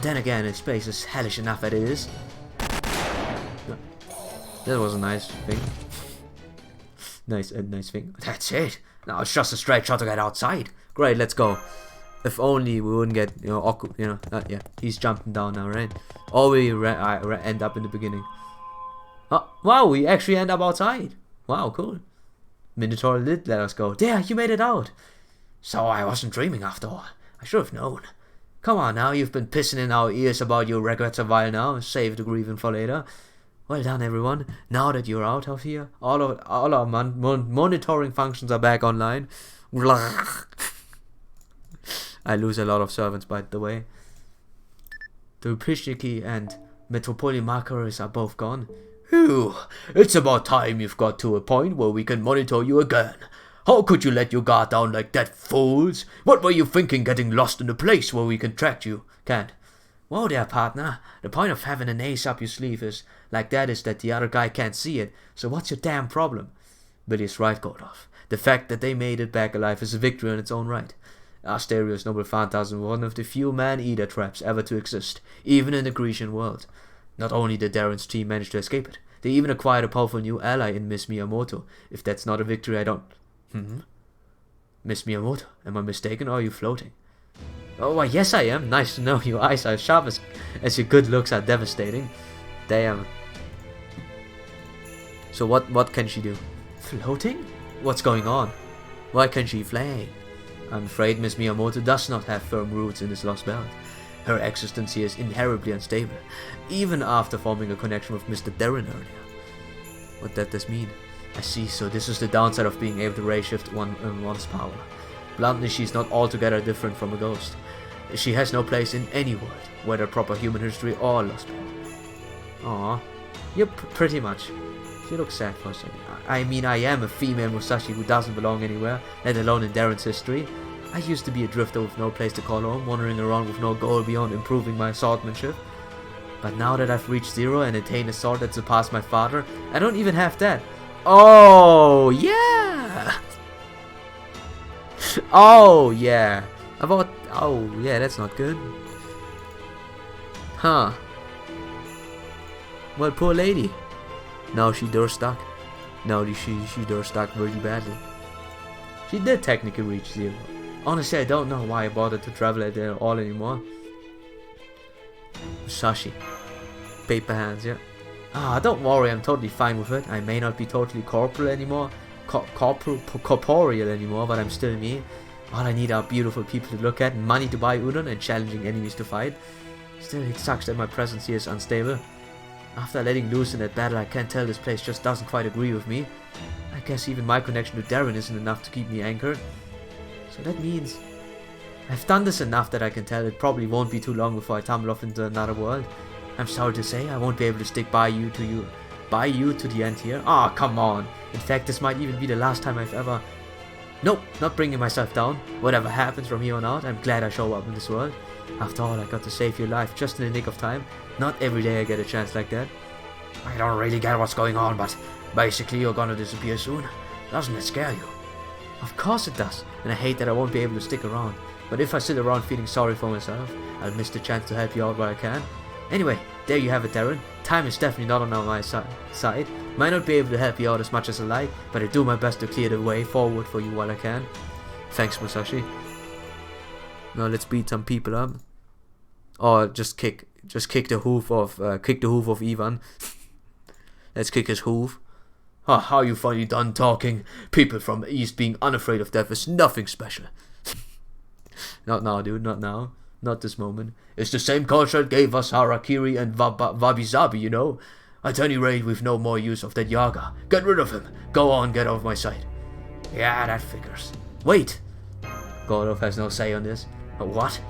Then again, this place is hellish enough as it is. That was a nice thing. Nice thing. That's it. Now it's just a straight shot to get outside. Great, let's go. If only we wouldn't get, you know, awkward, you know. Yeah, he's jumping down now, right? Or we end up in the beginning. Oh, wow, we actually end up outside. Wow, cool. Minotaur did let us go. There, you made it out. So I wasn't dreaming after all. I should have known. Come on now, you've been pissing in our ears about your regrets a while now. Save the grieving for later. Well done, everyone. Now that you're out of here, all our monitoring functions are back online. I lose a lot of servants, by the way. The Pishniki and Metropolitan Markers are both gone. Phew, it's about time you've got to a point where we can monitor you again. How could you let your guard down like that, fools? What were you thinking, getting lost in a place where we can track you? Can't. Whoa there, partner. The point of having an ace up your sleeve is like that is that the other guy can't see it. So what's your damn problem? Billy's right, Gordolf. The fact that they made it back alive is a victory in its own right. Asterios Noble Phantasm was one of the few man-eater traps ever to exist, even in the Grecian world. Not only did Darren's team manage to escape it, they even acquired a powerful new ally in Miss Miyamoto. If that's not a victory, I don't... Miss Miyamoto, am I mistaken, or are you floating? Oh, why, yes I am. Nice to know. Your eyes are as sharp as your good looks are devastating. Damn. So what can she do? Floating? What's going on? Why can't she fly? I'm afraid Miss Miyamoto does not have firm roots in this lost belt. Her existence here is inherently unstable, even after forming a connection with Mr. Darren earlier. What does this mean? I see, so this is the downside of being able to ray shift one's power. Bluntly, she's not altogether different from a ghost. She has no place in any world, whether proper human history or lost world. Aww. Yep, pretty much. She looks sad for a second. I mean, I am a female Musashi who doesn't belong anywhere, let alone in Darren's history. I used to be a drifter with no place to call home, wandering around with no goal beyond improving my swordsmanship. But now that I've reached 0 and attained a sword that surpassed my father, I don't even have that. Oh, yeah! Oh, yeah. Oh, yeah, that's not good. Huh. Well, poor lady. Now she door stuck. Now she door stuck really badly. She did technically reach 0. Honestly, I don't know why I bothered to travel at all anymore. Musashi. Paper hands, yeah. Don't worry, I'm totally fine with it. I may not be totally corporeal anymore, but I'm still me. All I need are beautiful people to look at, money to buy udon, and challenging enemies to fight. Still, it sucks that my presence here is unstable. After letting loose in that battle, I can't tell, this place just doesn't quite agree with me. I guess even my connection to Darren isn't enough to keep me anchored. So that means I've done this enough that I can tell it probably won't be too long before I tumble off into another world. I'm sorry to say, I won't be able to stick by you to the end here. Come on. In fact, this might even be the last time I've ever... Nope, not bringing myself down. Whatever happens from here on out, I'm glad I show up in this world. After all, I got to save your life just in the nick of time. Not every day I get a chance like that. I don't really get what's going on, but basically you're gonna disappear soon. Doesn't it scare you? Of course it does, and I hate that I won't be able to stick around. But if I sit around feeling sorry for myself, I'll miss the chance to help you out where I can. Anyway, there you have it, Darren. Time is definitely not on my side. Might not be able to help you out as much as I like, but I do my best to clear the way forward for you while I can. Thanks, Musashi. Now let's beat some people up. Or just kick the hoof of Ivan. Let's kick his hoof. How you finally done talking? People from the East being unafraid of death is nothing special. Not now, dude, not now. Not this moment. It's the same culture that gave us harakiri and wabi-sabi, you know? At any rate, we've no more use of that Yaga. Get rid of him. Go on, get out of my sight. Yeah, that figures. Wait! Gordov has no say on this. What?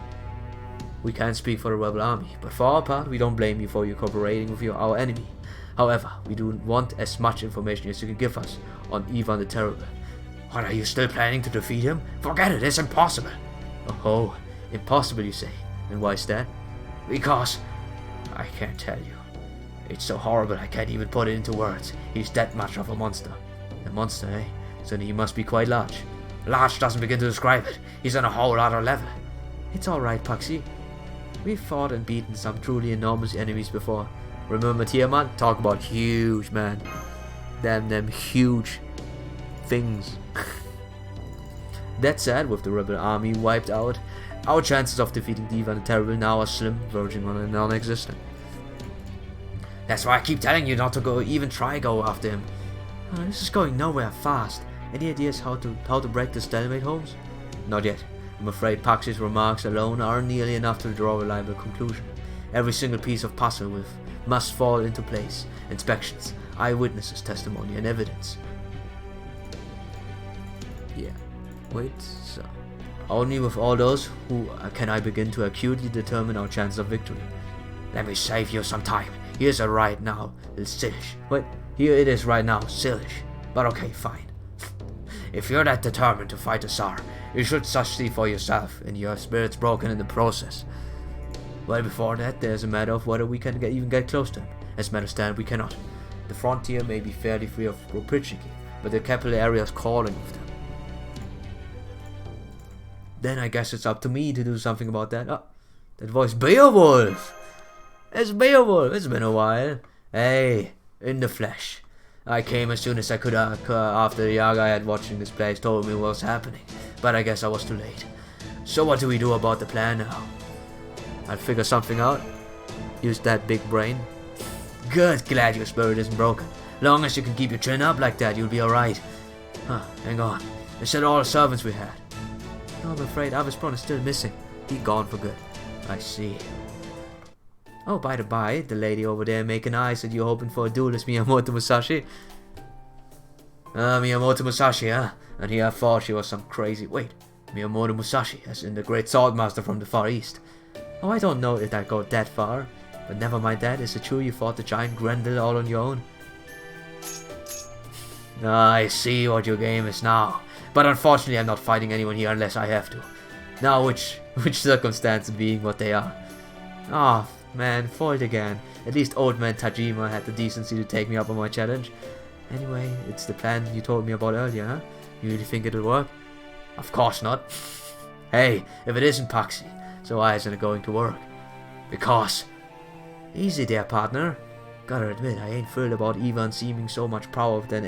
We can't speak for the rebel army, but for our part, we don't blame you for you cooperating with our enemy. However, we do want as much information as you can give us on Ivan the Terrible. What, are you still planning to defeat him? Forget it, it's impossible. Oh, impossible you say. And why is that? Because... I can't tell you. It's so horrible I can't even put it into words. He's that much of a monster. A monster, eh? So he must be quite large. Large doesn't begin to describe it. He's on a whole other level. It's alright, Puxy. We've fought and beaten some truly enormous enemies before. Remember Tiamat? Talk about huge, man. Damn them huge things. That said, with the rebel army wiped out, our chances of defeating Ivan the Terrible now are slim, verging on a non-existent. That's why I keep telling you not to go after him. This is going nowhere fast. Any ideas how to break the stalemate, Holmes? Not yet. I'm afraid Pax's remarks alone aren't nearly enough to draw a reliable conclusion. Every single piece of puzzle must fall into place. Inspections, eyewitnesses' testimony, and evidence. Yeah. Wait, so... Only with all those who can I begin to accurately determine our chances of victory. Let me save you some time. Here's a right now, Sillish. Wait, here it is right now, Sillish. But okay, fine. If you're that determined to fight the Tsar, you should see for yourself, and your spirit's broken in the process. Well, before that, there's a matter of whether we can even get close to him. As matters stand, we cannot. The frontier may be fairly free of Rupichiki, but the capital area is calling with them. Then I guess it's up to me to do something about that. Oh, that voice, Beowulf! It's Beowulf! It's been a while. Hey, in the flesh. I came as soon as I could after the Yaga I had watching this place told me what was happening. But I guess I was too late. So what do we do about the plan now? I'll figure something out. Use that big brain. Good, glad your spirit isn't broken. Long as you can keep your chin up like that, you'll be alright. Hang on. They said all the servants we had. No, I'm afraid Avishpron is still missing. He gone for good. I see. Oh, by the by, the lady over there making eyes at you hoping for a duel is Miyamoto Musashi. Miyamoto Musashi, huh? And here I thought she was some crazy... Wait, Miyamoto Musashi, as in the great swordmaster from the Far East. Oh, I don't know if I go that far. But never mind that, is it true you fought the giant Grendel all on your own? I see what your game is now. But unfortunately I'm not fighting anyone here unless I have to. Now which circumstances being what they are. Ah, man, foiled again. At least old man Tajima had the decency to take me up on my challenge. Anyway, it's the plan you told me about earlier, huh? You really think it'll work? Of course not. Hey, if it isn't Paxi, so why isn't it going to work? Because... Easy there, partner. Gotta admit, I ain't thrilled about Ivan seeming so much power than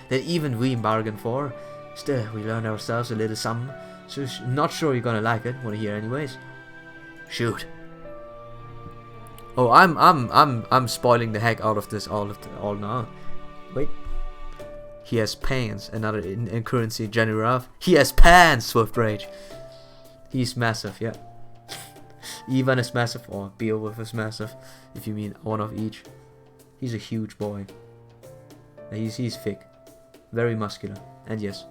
even we bargained for. Still, we learned ourselves a little something, so not sure you're gonna like it. Wanna hear anyways? Shoot. Oh, I'm spoiling the heck out of this all now. Wait. He has pants. Another in currency general. He has pants. Swift Rage. He's massive, yeah. Ivan is massive, or Beowulf is massive, if you mean one of each. He's a huge boy. He's thick, very muscular, and yes,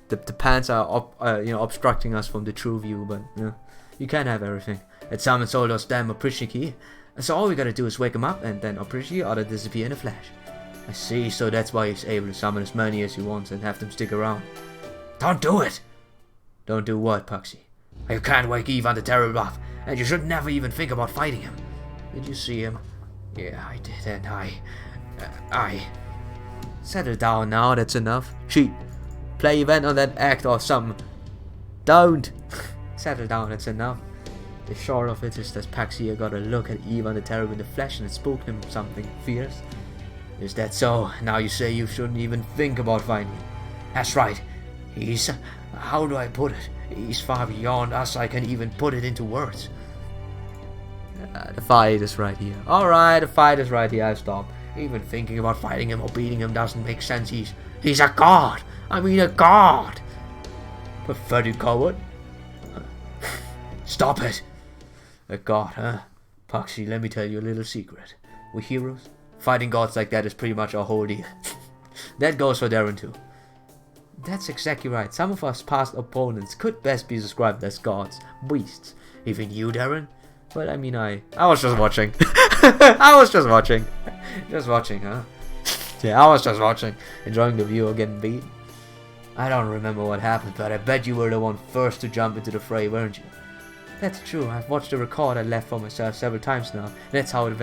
the pants are obstructing us from the true view. But you can't have everything. It summons all those damn Oprishiki, so all we gotta do is wake him up, and then Oprishiki ought to disappear in a flash. I see, so that's why he's able to summon as many as he wants and have them stick around. Don't do it! Don't do what, Puxy? You can't wake Ivan the Terrible up, and you should never even think about fighting him. Did you see him? Yeah, I did, and I... Settle down now, that's enough. Cheat. Play event on that act or something. Don't! Settle down, that's enough. The short of it is that Paxi got a look at Ivan the Terrible in the flesh and it spooked him something fierce. Is that so? Now you say you shouldn't even think about fighting him. That's right. He's... how do I put it? He's far beyond us, I can even put it into words. The fight is right here. Alright, the fight is right here, I stop. Even thinking about fighting him or beating him doesn't make sense. He's a god! I mean a god! Pathetic coward. Stop it! A god, huh? Puxy, let me tell you a little secret. We heroes, fighting gods like that is pretty much our whole deal. That goes for Darren too. That's exactly right. Some of us past opponents could best be described as gods, beasts. Even you, Darren? Well, I mean, I was just watching. I was just watching. Just watching, huh? Yeah, I was just watching. Enjoying the view of getting beat. I don't remember what happened, but I bet you were the one first to jump into the fray, weren't you? That's true. I've watched the record I left for myself several times now. That's how it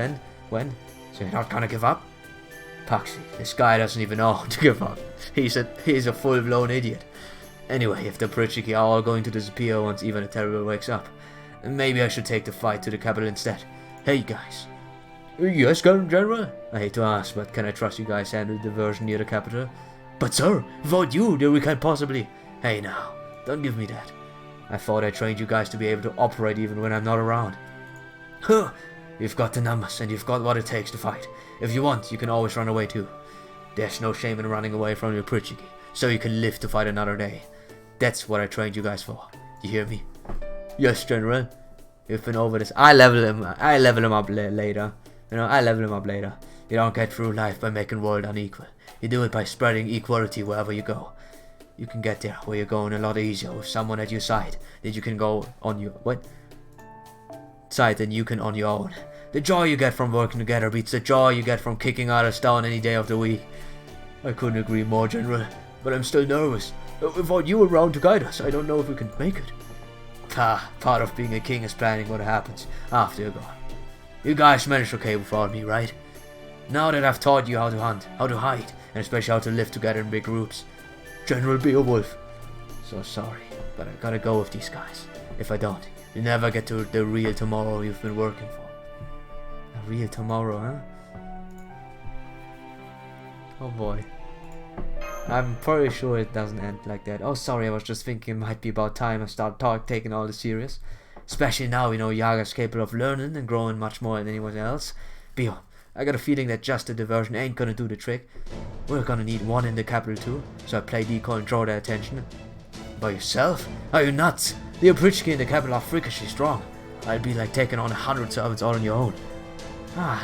went. So you're not gonna give up? Puxy, this guy doesn't even know how to give up. He's a full-blown idiot. Anyway, if the Pritchiki are all going to disappear once even the Terrible wakes up, maybe I should take the fight to the capital instead. Hey guys. Yes, General? I hate to ask, but can I trust you guys handle the diversion near the capital? But sir, without you, there we can't possibly... Hey now, don't give me that. I thought I trained you guys to be able to operate even when I'm not around. Huh, you've got the numbers and you've got what it takes to fight. If you want, you can always run away too. There's no shame in running away from your Pritchiki, so you can live to fight another day. That's what I trained you guys for. You hear me? Yes, General. You've been over this. I level him up later. I level him up later. You don't get through life by making world unequal. You do it by spreading equality wherever you go. You can get there where you're going a lot easier with someone at your side that you can go on your side than you can on your own. The joy you get from working together beats the joy you get from kicking others down any day of the week. I couldn't agree more, General, but I'm still nervous. Without you around to guide us, I don't know if we can make it. Part of being a king is planning what happens after you're gone. You guys managed okay without me, right? Now that I've taught you how to hunt, how to hide, and especially how to live together in big groups, General Beowulf. So sorry, but I gotta go with these guys. If I don't, you'll never get to the real tomorrow you've been working for. A real tomorrow, huh? Oh boy. I'm pretty sure it doesn't end like that. Oh, sorry, I was just thinking it might be about time I start taking all this serious. Especially now we know Yaga's capable of learning and growing much more than anyone else. Bio, I got a feeling that just a diversion ain't gonna do the trick. We're gonna need one in the capital too, so I play decoy and draw their attention. By yourself? Are you nuts? The Oprishki in the capital are freakishly strong. I'd be like taking on 100 servants all on your own.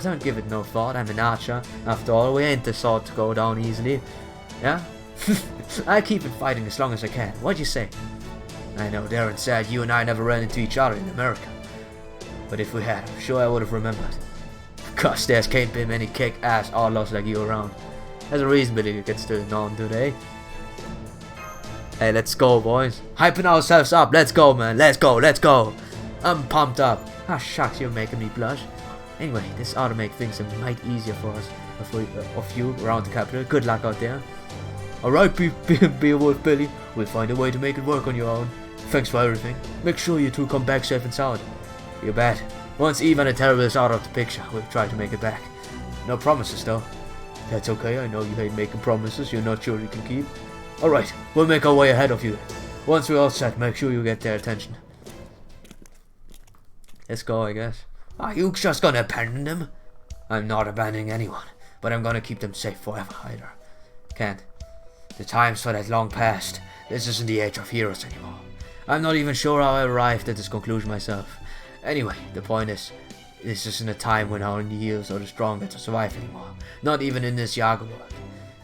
Don't give it no thought, I'm an archer. After all, we ain't the sort to go down easily. Yeah? I keep it fighting as long as I can. What'd you say? I know Darren said you and I never ran into each other in America. But if we had, I'm sure I would have remembered. Cause there can't be many kick-ass outlaws like you around. There's a reason Billy gets turned on today. Hey, let's go, boys. Hyping ourselves up. Let's go, man. Let's go. I'm pumped up. Shucks, you're making me blush. Anyway, this ought to make things a mite easier for us, of you around the capital. Good luck out there. Alright, Beowulf Billy. We'll find a way to make it work on your own. Thanks for everything. Make sure you two come back safe and sound. You bet. Once Ivan the Terrible is out of the picture, we'll try to make it back. No promises though. That's okay, I know you hate making promises you're not sure you can keep. Alright, we'll make our way ahead of you. Once we're all set, make sure you get their attention. Let's go, I guess. Are you just gonna abandon them? I'm not abandoning anyone, but I'm gonna keep them safe forever either. Can't. The time's for that long past. This isn't the age of heroes anymore. I'm not even sure how I arrived at this conclusion myself. Anyway, the point is, this isn't a time when only heroes or the strong get to survive anymore. Not even in this Yaga world.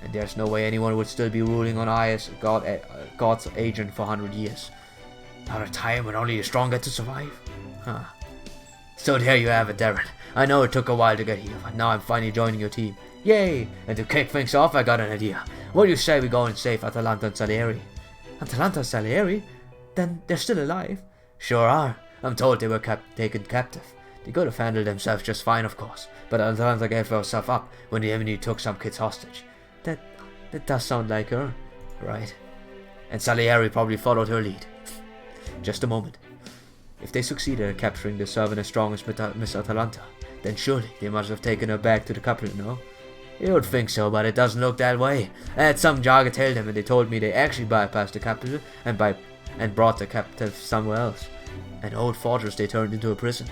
And there's no way anyone would still be ruling on I as God's agent for 100 years. Not a time when only the strong get to survive? Huh. So there you have it, Darren. I know it took a while to get here, but now I'm finally joining your team. Yay! And to kick things off, I got an idea. What do you say we go and save Atalanta and Salieri? Atalanta and Salieri? Then they're still alive? Sure are. I'm told they were taken captive. They could have handled themselves just fine, of course, but Atalanta gave herself up when the enemy took some kids hostage. That does sound like her, right? And Salieri probably followed her lead. Just a moment. If they succeeded at capturing the servant as strong as Miss Atalanta, then surely they must have taken her back to the capital, no? You would think so, but it doesn't look that way. I had some Jaga tell them, and they told me they actually bypassed the capital and brought the captive somewhere else. An old fortress they turned into a prison.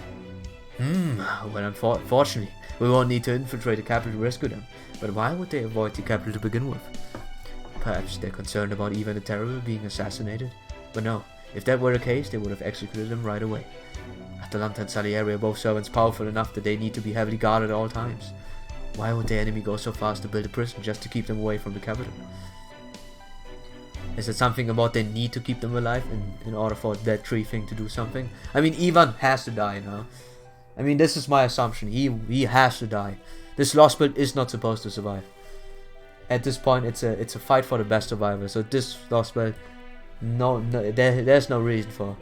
Well, unfortunately, we won't need to infiltrate the capital to rescue them. But why would they avoid the capital to begin with? Perhaps they're concerned about Ivan the Terrible being assassinated? But no, if that were the case, they would have executed him right away. Atalanta and Salieri are both servants powerful enough that they need to be heavily guarded at all times. Why would the enemy go so fast to build a prison just to keep them away from the capital? Is it something about they need to keep them alive in order for that tree thing to do something? I mean, Ivan has to die now. I mean, this is my assumption. He has to die. This lost build is not supposed to survive. At this point, it's a fight for the best survivor. So this lost build, there's no reason for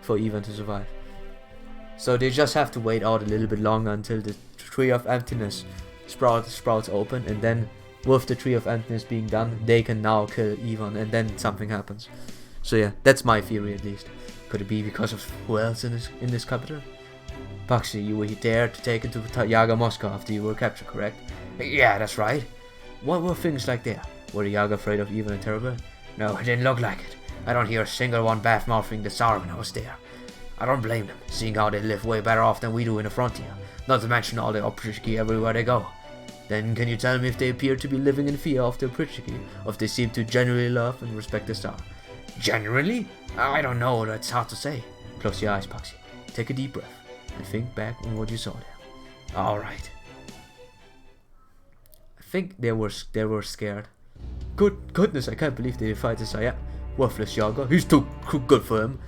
Ivan to survive. So they just have to wait out a little bit longer until the Tree of Emptiness sprouts open, and then with the Tree of Emptiness being done, they can now kill Ivan, and then something happens. So yeah, that's my theory at least. Could it be because of who else in this capital? Paxi, you were there to take into Yaga Moscow after you were captured, correct? Yeah, that's right. What were things like there? Were the Yaga afraid of Ivan the Terrible? No, it didn't look like it. I don't hear a single one bad-mouthing the Tsar when I was there. I don't blame them, seeing how they live way better off than we do in the frontier. Not to mention all the opryshki everywhere they go. Then can you tell me if they appear to be living in fear of the opryshki, or if they seem to genuinely love and respect the Tsar? Genuinely? I don't know, that's hard to say. Close your eyes, Paxi. Take a deep breath. And think back on what you saw there. Alright. I think they were scared. Goodness, I can't believe they defied this Tsar. Worthless Yaga. He's too good for him.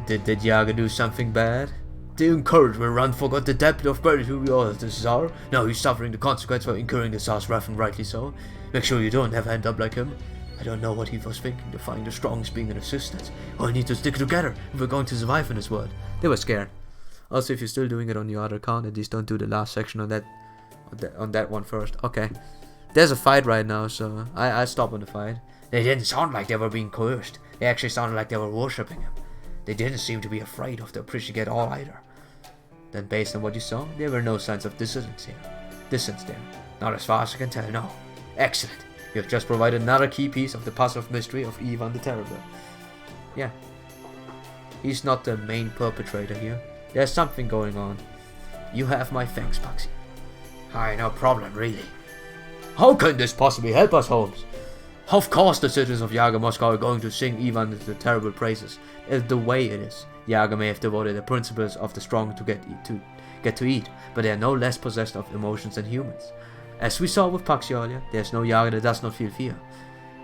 Did Yaga do something bad? The encouragement run forgot the depth of gratitude we owe to the Tsar. Now he's suffering the consequence for incurring the Tsar's wrath, and rightly so. Make sure you don't ever end up like him. I don't know what he was thinking, defying the strong as being an assistant. We need to stick together if we're going to survive in this world. They were scared. Also, if you're still doing it on your other account, at least don't do the last section on that one first. Okay. There's a fight right now, so I stop on the fight. They didn't sound like they were being coerced. They actually sounded like they were worshipping him. They didn't seem to be afraid of the opryshki at all either. Then based on what you saw, there were no signs of dissonance there. Not as far as I can tell, no. Excellent. You have just provided another key piece of the puzzle of mystery of Ivan the Terrible. Yeah. He's not the main perpetrator here. There's something going on. You have my thanks, Paxi. Hi, no problem, really. How can this possibly help us, Holmes? Of course the citizens of Yaga Moscow are going to sing Ivan the Terrible praises. It's the way it is. Yaga may have devoted the principles of the strong to get to eat, but they are no less possessed of emotions than humans. As we saw with Paxi earlier, there's no Yaga that does not feel fear.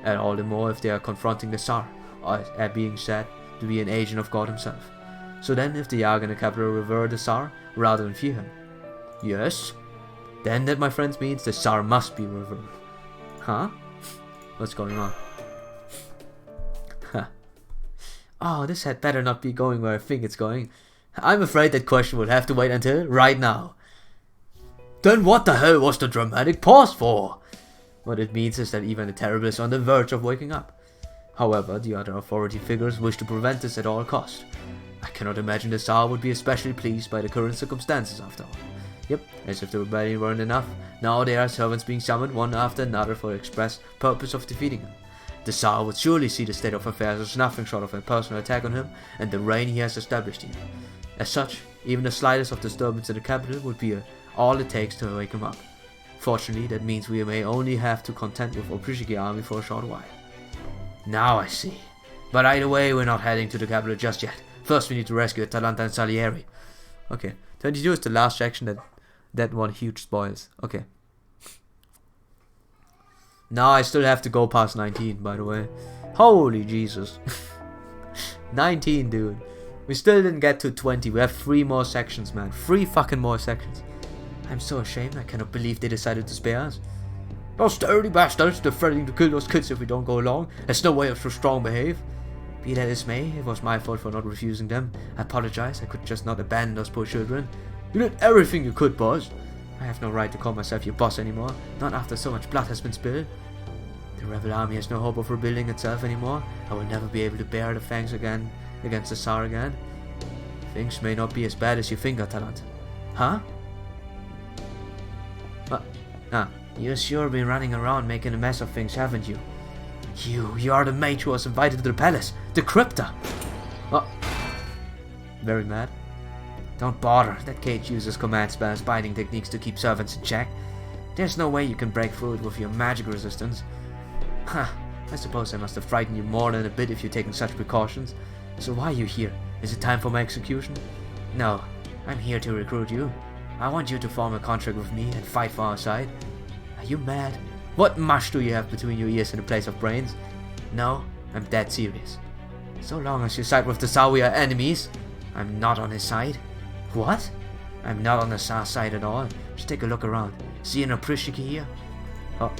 And all the more if they are confronting the Tsar, or being said to be an agent of God himself. So then if the Yaga in the capital revere the Tsar rather than fear him. Yes? Then that, my friends, means the Tsar must be revered. Huh? What's going on? Oh, this had better not be going where I think it's going. I'm afraid that question will have to wait until right now. Then what the hell was the dramatic pause for? What it means is that even the Terrible is on the verge of waking up. However, the other authority figures wish to prevent this at all costs. I cannot imagine the Tsar would be especially pleased by the current circumstances after all. Yep, as if the rebellion weren't enough, now there are servants being summoned one after another for the express purpose of defeating him. The Tsar would surely see the state of affairs as nothing short of a personal attack on him and the reign he has established here. As such, even the slightest of disturbance in the capital would be all it takes to wake him up. Fortunately, that means we may only have to contend with Oprishiki's army for a short while. Now I see. But either way, we're not heading to the capital just yet. First we need to rescue Atalanta and Salieri. Okay, 22 is the last section that one huge spoils. Okay. Now I still have to go past 19, by the way. Holy Jesus. 19, dude. We still didn't get to 20. We have 3 more sections, man. 3 fucking more sections. I'm so ashamed. I cannot believe they decided to spare us. Those dirty bastards, they're threatening to kill those kids if we don't go along. There's no way of so strong behave. Be that as may, it was my fault for not refusing them. I apologize. I could just not abandon those poor children. You did everything you could, boss. I have no right to call myself your boss anymore. Not after so much blood has been spilled. The rebel army has no hope of rebuilding itself anymore. I will never be able to bear the fangs again against the Tsar again. Things may not be as bad as you think, Atalanta. Huh? You've sure been running around making a mess of things, haven't you? You are the mage who was invited to the palace. The crypta. Oh. Very mad. Don't bother. That cage uses command spells, binding techniques to keep servants in check. There's no way you can break through it with your magic resistance. Huh. I suppose I must have frightened you more than a bit if you're taking such precautions. So why are you here? Is it time for my execution? No. I'm here to recruit you. I want you to form a contract with me and fight for our side. Are you mad? What mush do you have between your ears in the place of brains? No, I'm dead serious. So long as you side with the Tsar, we are enemies. I'm not on his side. What? I'm not on the Tsar's side at all. Just take a look around. See an Oprishikie here? Oh,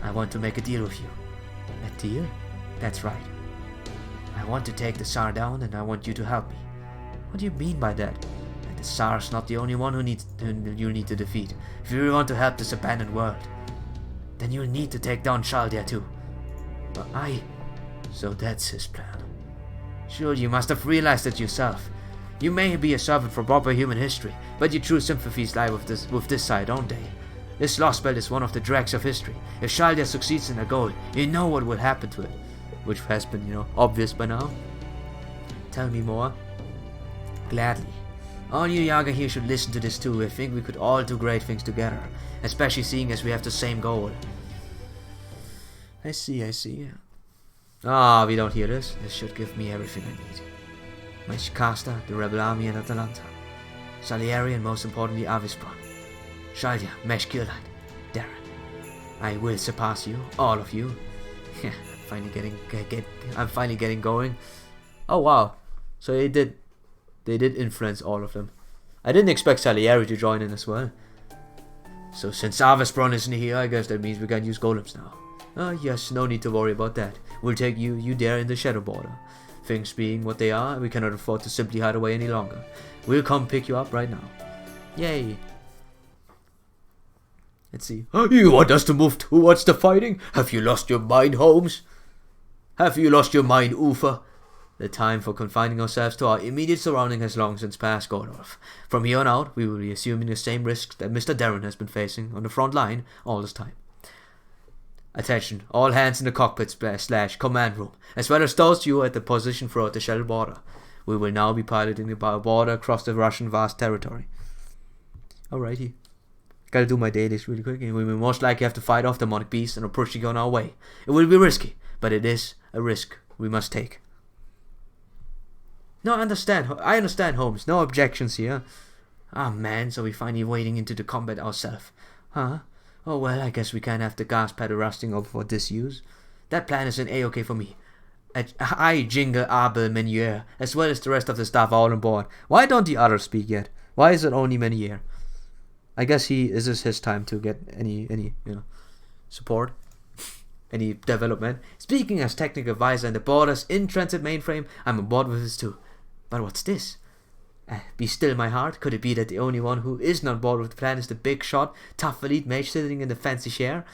I want to make a deal with you. A deal? That's right. I want to take the Tsar down and I want you to help me. What do you mean by that? The Tsar's not the only one who you need to defeat. If you really want to help this abandoned world, then you'll need to take down Chaldea too. So that's his plan. Sure, you must have realized it yourself. You may be a servant for proper human history, but your true sympathies lie with this side, don't they? This lost belt is one of the dregs of history. If Chaldea succeeds in her goal, you know what will happen to it. Which has been, obvious by now. Tell me more. Gladly. All you Yaga here should listen to this too. I think we could all do great things together. Especially seeing as we have the same goal. I see. We don't hear this. This should give me everything I need. My Shikasta, the rebel army in Atalanta. Salieri and most importantly Avispron. Chaldea, Mesh Killite, Darren. I will surpass you, all of you. I'm finally getting going. Oh wow. So they did influence all of them. I didn't expect Salieri to join in as well. So since Avispron isn't here, I guess that means we can use golems now. Yes, no need to worry about that. We'll take you there in the shadow border. Things being what they are, we cannot afford to simply hide away any longer. We'll come pick you up right now. Yay. Let's see. You want us to move towards the fighting? Have you lost your mind, Holmes? Have you lost your mind, Ufa? The time for confining ourselves to our immediate surrounding has long since passed, Gordorf. From here on out, we will be assuming the same risks that Mr. Darren has been facing on the front line all this time. Attention, all hands in the cockpit / command room, as well as those you at the position throughout the shell border. We will now be piloting the border across the Russian vast territory. Alrighty. Gotta do my dailies really quick, and we will most likely have to fight off the demonic beast and approaching on our way. It will be risky, but it is a risk we must take. No, I understand, Holmes. No objections here. Man, so we finally wading into the combat ourselves. Huh? Oh well, I guess we can't have the gas pedal rusting up for disuse. That plan is an A-OK for me. I, Jingle, Abel, Meunier, as well as the rest of the staff all on board. Why don't the others speak yet? Why is it only Meunier? I guess this is his time to get any support, any development. Speaking as technical advisor in the border's in-transit mainframe, I'm on board with this too. But what's this? Be still, my heart. Could it be that the only one who isn't on board with the plan is the big shot, tough elite mage sitting in the fancy chair?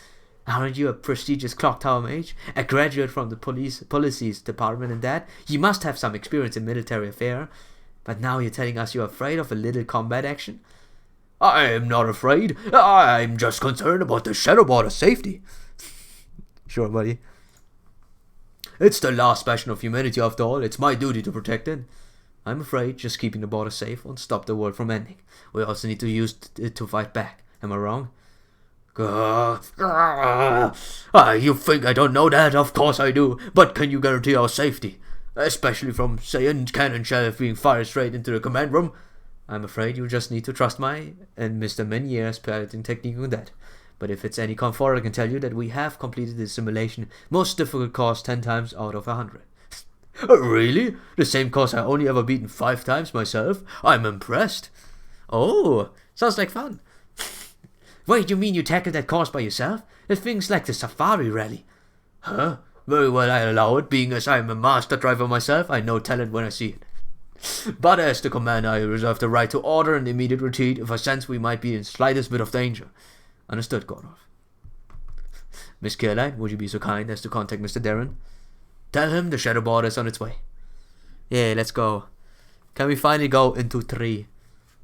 Aren't you a prestigious clock tower mage, a graduate from the policies department, and that? You must have some experience in military affair. But now you're telling us you're afraid of a little combat action? I'm not afraid. I'm just concerned about the shadow border's safety. Sure, buddy. It's the last bastion of humanity after all. It's my duty to protect it. I'm afraid just keeping the border safe won't stop the world from ending. We also need to use it to fight back. Am I wrong? You think I don't know that? Of course I do. But can you guarantee our safety? Especially from, say, a cannon shell being fired straight into the command room? I'm afraid you just need to trust my and Mr. Menier's piloting technique on that. But if it's any comfort, I can tell you that we have completed the simulation. Most difficult course 10 times out of 100. Really? The same course I only ever beaten 5 times myself? I'm impressed. Oh, sounds like fun. Wait, you mean you tackled that course by yourself? The thing's like the safari rally. Huh? Very well, I allow it. Being as I'm a master driver myself, I know talent when I see it. But as the commander, I reserve the right to order an immediate retreat if I sense we might be in slightest bit of danger. Understood, Gordon. Miss Caroline, would you be so kind as to contact Mr. Darren? Tell him the shadow border is on its way. Yeah, let's go. Can we finally go into 3?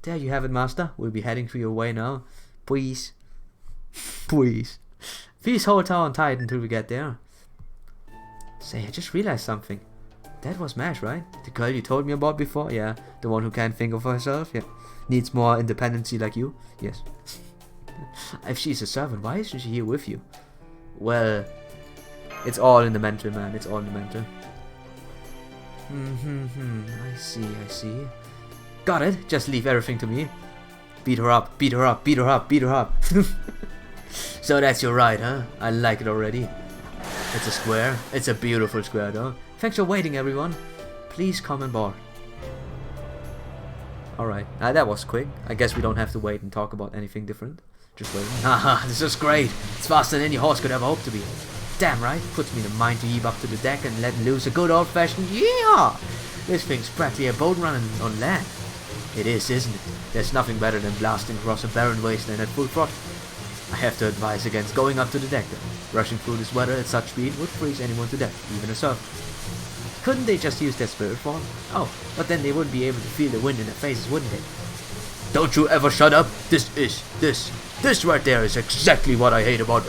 There you have it, Master. We'll be heading to your way now. Please. Please. Please hold on tight until we get there. Say, I just realized something. That was Mash, right? The girl you told me about before? Yeah. The one who can't think of herself? Yeah. Needs more independency like you? Yes. If she's a servant, why isn't she here with you? Well, it's all in the mental, man. It's all in the mental. I see. Got it. Just leave everything to me. Beat her up, beat her up, beat her up, beat her up. So that's your ride, huh? I like it already. It's a square. It's a beautiful square, though. Thanks for waiting, everyone. Please come on board. Alright, that was quick. I guess we don't have to wait and talk about anything different. Just waiting. Haha, this is great. It's faster than any horse could ever hope to be. Damn right. Puts me in the mind to heave up to the deck and let loose a good old-fashioned yeehaw. This thing's practically a boat running on land. It is, isn't it? There's nothing better than blasting across a barren wasteland at full throttle. I have to advise against going up to the deck, though. Rushing through this weather at such speed would freeze anyone to death, even a surfer. Couldn't they just use their spirit form? Oh, but then they wouldn't be able to feel the wind in their faces, wouldn't they? Don't you ever shut up! This right there is exactly what I hate about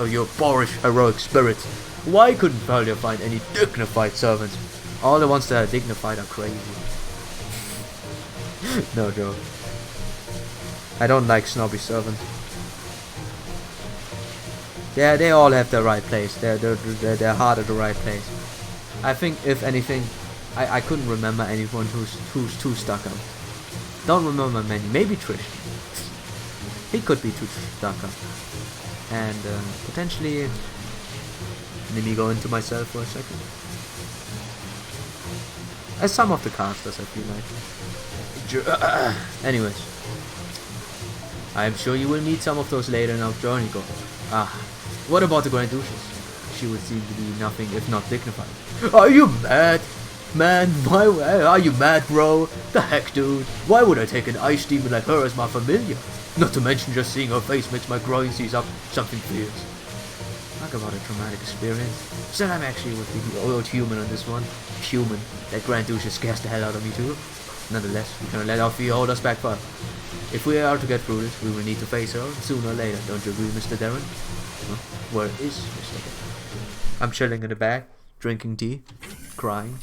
your boorish heroic spirits. Why couldn't Valia find any dignified servants? All the ones that are dignified are crazy. No joke. I don't like snobby servants. Yeah, they all have their right place. They're hard at the right place. I think, if anything, I couldn't remember anyone who's too stuck up. Don't remember many. Maybe Trish. He could be too stuck up. And potentially, let me go into myself for a second. As some of the casters, I feel like. Anyways, I'm sure you will meet some of those later in our journey, Go. What about the Grand Duchess? She would seem to be nothing if not dignified. Are you mad? Man, why are you mad, bro? The heck, dude? Why would I take an ice demon like her as my familiar? Not to mention just seeing her face makes my groin seize up something fierce. Talk about a traumatic experience. So I'm actually with the old human on this one. Human. That Grand Duchess scares the hell out of me too. Nonetheless, we cannot let our fear hold us back forever. If we are to get through this, we will need to face her sooner or later. Don't you agree, Mr. Darren? Huh? Where is Mr. Darren? I'm chilling in the back, drinking tea, crying.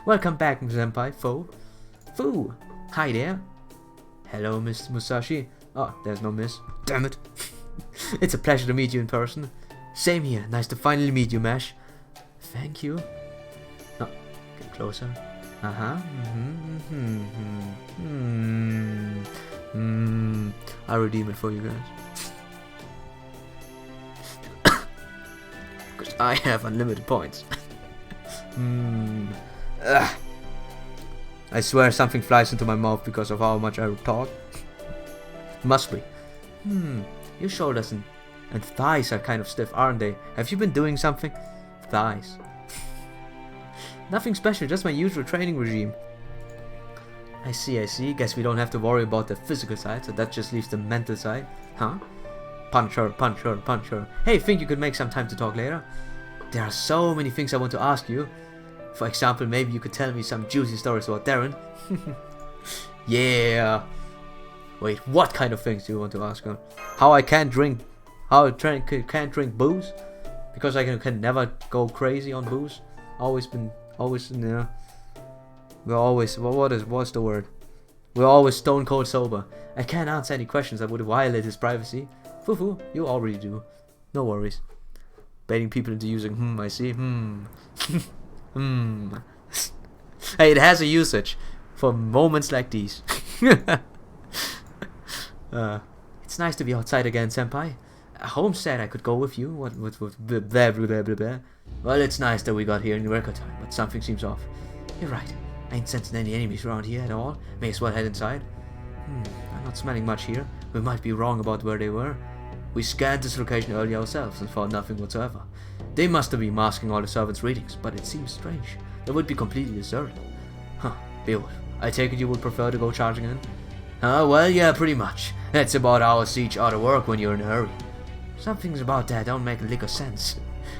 Welcome back, Senpai. Fu. Hi there. Hello, Miss Musashi. Oh, there's no miss. Damn it. It's a pleasure to meet you in person. Same here. Nice to finally meet you, Mash. Thank you. Oh, get closer. I'll redeem it for you guys. Because I have unlimited points. I swear something flies into my mouth because of how much I talk. Must be. Your shoulders and thighs are kind of stiff, aren't they? Have you been doing something? Thighs. Nothing special, just my usual training regime. I see. Guess we don't have to worry about the physical side, so that just leaves the mental side. Huh? Punch her. Hey, think you could make some time to talk later? There are so many things I want to ask you. For example, maybe you could tell me some juicy stories about Darren. Yeah. Wait, what kind of things do you want to ask her? How I can't drink can't drink booze? Because I can never go crazy on booze? Always, we're always, what's the word? We're always stone cold sober. I can't answer any questions that would violate his privacy. Foo, you already do. No worries. Baiting people into using I see. Hey, it has a usage for moments like these. It's nice to be outside again, senpai. Home said I could go with you. What blah, blah, blah, blah, blah. Well, it's nice that we got here in record time, but something seems off. You're right. I ain't sensing any enemies around here at all. May as well head inside. I'm not smelling much here. We might be wrong about where they were. We scanned this location earlier ourselves and found nothing whatsoever. They must have been masking all the servants' readings, but it seems strange. They would be completely deserted. Beowulf, I take it you would prefer to go charging in? Well, yeah, pretty much. That's about our siege out of work when you're in a hurry. Some things about that don't make a lick of sense.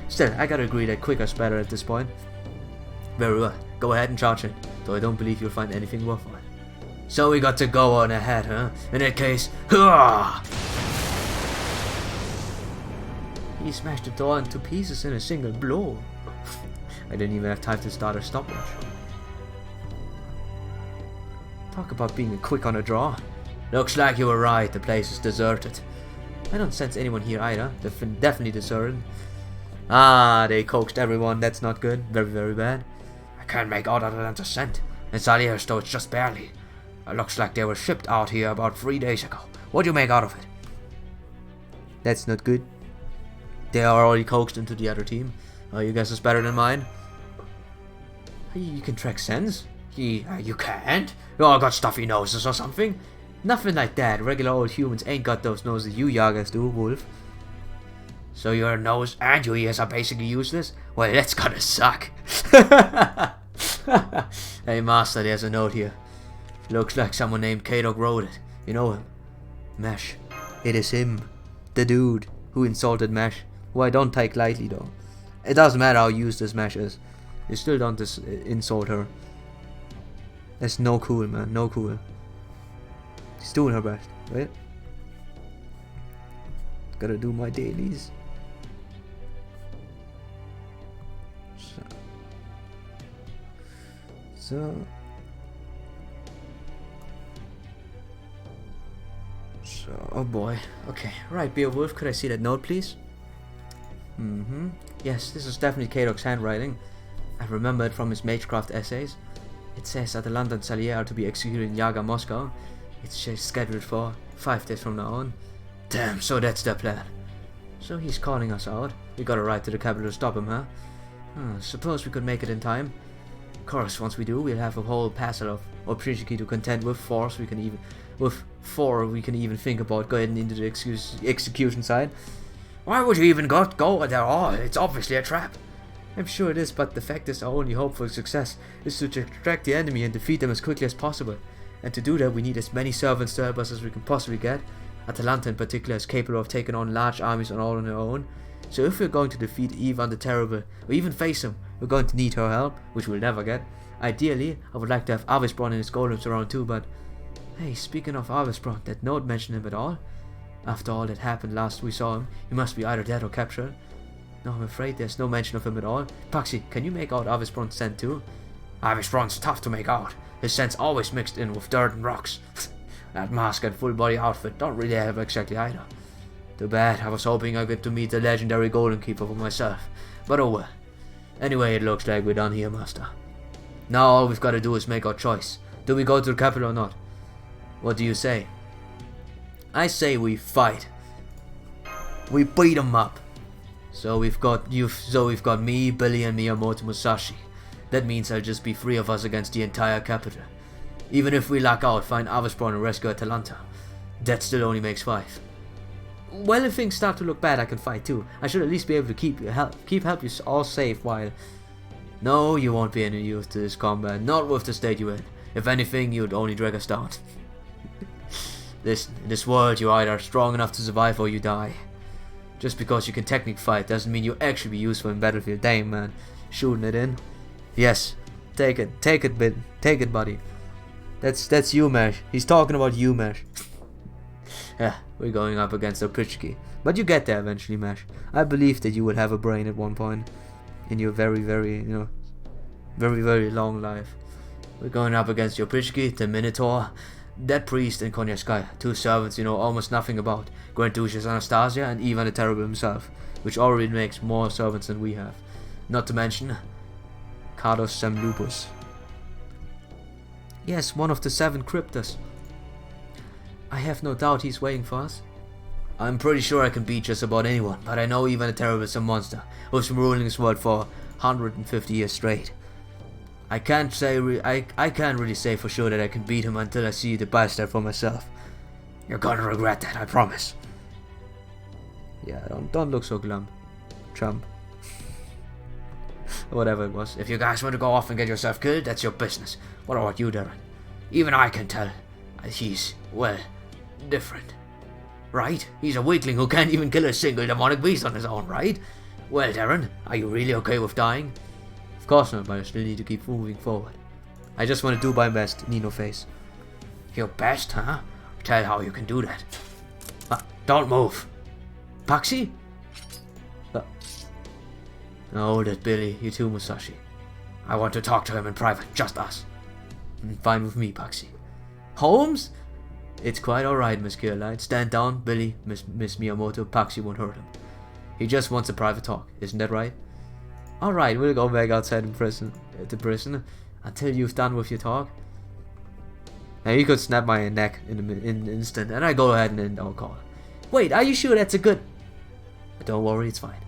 Still, I gotta agree that quicker's better at this point. Very well, go ahead and charge in, though I don't believe you'll find anything worthwhile. So we got to go on ahead, huh? In that case, hurrah! He smashed the door into pieces in a single blow. I didn't even have time to start a stopwatch. Talk about being quick on a draw. Looks like you were right, the place is deserted. I don't sense anyone here either. They're definitely deserted. They coaxed everyone, that's not good. Very, very bad. I can't make out other than the scent. Inside here, though, it's just barely. It looks like they were shipped out here about 3 days ago. What do you make out of it? That's not good. They are already coaxed into the other team. Your guess is better than mine. You can track scents? You can't? You all got stuffy noses or something? Nothing like that. Regular old humans ain't got those noses you Yagas do, Wolf. So your nose and your ears are basically useless? Well, that's gonna suck. Hey master, there's a note here. Looks like someone named K-Dog wrote it. You know him? Mesh. It is him. The dude who insulted Mesh. Who I don't take lightly though. It doesn't matter how useless Mesh is. You still don't insult her. That's no cool, man. No cool. She's doing her best, right? Gotta do my dailies. So oh boy. Okay, right, Beowulf, could I see that note, please? Yes, this is definitely K-Dog's handwriting. I remember it from his Magecraft essays. It says that the London Salier are to be executed in Yaga, Moscow. It's scheduled for 5 days from now on. Damn, so that's their plan. So he's calling us out. We gotta ride to the capital to stop him, huh? Suppose we could make it in time. Of course, once we do, we'll have a whole parcel of opportunity to contend with. Four we can even think about going into the execution side. Why would you even go there at all? It's obviously a trap. I'm sure it is, but the fact is our only hope for success is to distract the enemy and defeat them as quickly as possible. And to do that, we need as many servants to help us as we can possibly get. Atalanta in particular is capable of taking on large armies all on her own. So if we're going to defeat Ivan the Terrible, or even face him, we're going to need her help, which we'll never get. Ideally, I would like to have Arvisbron and his golems around too, but... Hey, speaking of Arvisbron, that note mentioned him at all? After all that happened last we saw him, he must be either dead or captured. No, I'm afraid there's no mention of him at all. Paxi, can you make out Arvisbron's scent too? Arvisbron's tough to make out. His scent's always mixed in with dirt and rocks. That mask and full body outfit don't really have exactly either. Too bad, I was hoping I'd get to meet the legendary Golden Keeper for myself. But oh well. Anyway, it looks like we're done here, Master. Now all we've got to do is make our choice. Do we go to the capital or not? What do you say? I say we fight. We beat them up. So we've got me, Billy, and Miyamoto Musashi. That means there'll just be 3 of us against the entire capital. Even if we luck out, find Arvisbron and rescue Atalanta, that still only makes 5. Well, if things start to look bad, I can fight too. I should at least be able to keep help you all safe while... No, you won't be any use to this combat, not with the state you're in. If anything, you'd only drag us down. In this world, you're either strong enough to survive or you die. Just because you can technically fight doesn't mean you'll actually be useful in battlefield. Damn, man. Shooting it in. Yes. Take it, buddy. That's you, Mesh. He's talking about you, Mesh. Yeah, we're going up against Opritchki. But you get there eventually, Mash. I believe that you will have a brain at one point in your very, very, very, very long life. We're going up against Opritchki, the Minotaur, that priest, and Konyaskaya. 2 servants you know almost nothing about. Grand Duchess Anastasia and Ivan the Terrible himself, which already makes more servants than we have. Not to mention Cardos Semlupus. Yes, one of the 7 cryptas. I have no doubt he's waiting for us. I'm pretty sure I can beat just about anyone, but I know Ivan the Terrible is a monster who's been ruling this world for 150 years straight. I can't really say for sure that I can beat him until I see the bastard for myself. You're gonna regret that, I promise. Yeah, don't look so glum, chump. Whatever it was. If you guys want to go off and get yourself killed, that's your business. What about you, Darren? Even I can tell he's, well, different. Right? He's a weakling who can't even kill a single demonic beast on his own, right? Well, Darren, are you really okay with dying? Of course not, but I still need to keep moving forward. I just want to do my best, Nino face. Your best, huh? Tell how you can do that. Don't move. Paxi? Hold it, Billy. You too, Musashi. I want to talk to him in private, just us. Fine with me, Paxi. Holmes? It's quite alright, Miss Caroline. Stand down, Billy, Miss Miyamoto. Paxi won't hurt him. He just wants a private talk, isn't that right? Alright, we'll go back outside the prison until you've done with your talk. Now you could snap my neck in an instant, and I go ahead and end our call. Wait, are you sure that's a good... Don't worry, it's fine.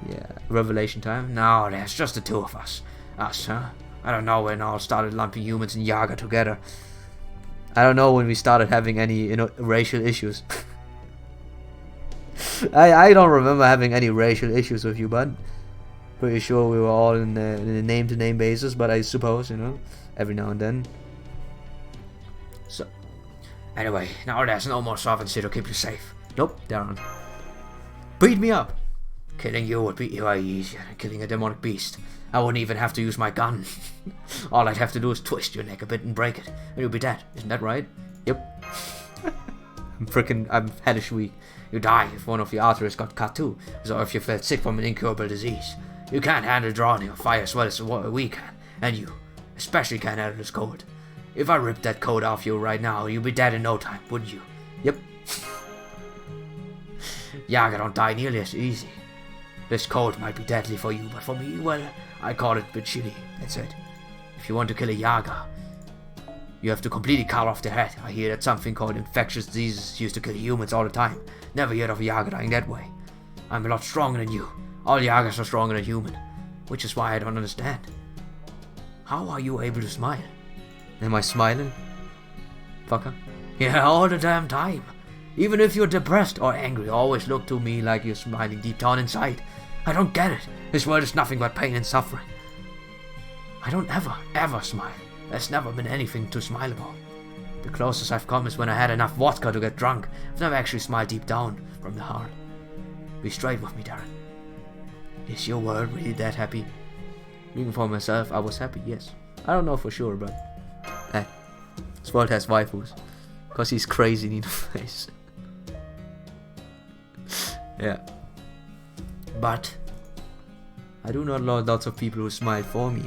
Yeah, revelation time. No, there's just the 2 of us. Us, huh? I don't know when all started lumping humans and Yaga together. I don't know when we started having any, racial issues. I don't remember having any racial issues with you, bud. Pretty sure we were all in a name-to-name basis, but I suppose, every now and then. So, anyway, now there's no more sovereignty to keep you safe. Nope, Darren. Beat me up. Killing you would be way easier than killing a demonic beast. I wouldn't even have to use my gun. All I'd have to do is twist your neck a bit and break it, and you'll be dead. Isn't that right? Yep. I'm hellish weak. You die if one of your arteries got cut too, or if you felt sick from an incurable disease. You can't handle drowning or fire as well as we can, and you especially can't handle this cold. If I ripped that coat off you right now, you'd be dead in no time, wouldn't you? Yep. Yaga don't die nearly as easy. This cold might be deadly for you, but for me, well, I call it a bit chilly, that's it. If you want to kill a Yaga, you have to completely cut off their head. I hear that something called infectious diseases used to kill humans all the time. Never heard of a Yaga dying that way. I'm a lot stronger than you. All Yagas are stronger than human, which is why I don't understand. How are you able to smile? Am I smiling? Fucker? Yeah, all the damn time. Even if you're depressed or angry, always look to me like you're smiling deep down inside. I don't get it. This world is nothing but pain and suffering. I don't ever smile. There's never been anything to smile about. The closest I've come is when I had enough vodka to get drunk. I've never actually smiled deep down from the heart. Be straight with me, Darren. Is your world really that happy? Speaking for myself, I was happy, yes. I don't know for sure, but... this world has waifus. Because he's crazy in the face. Yeah. But I do not know lots of people who smile for me.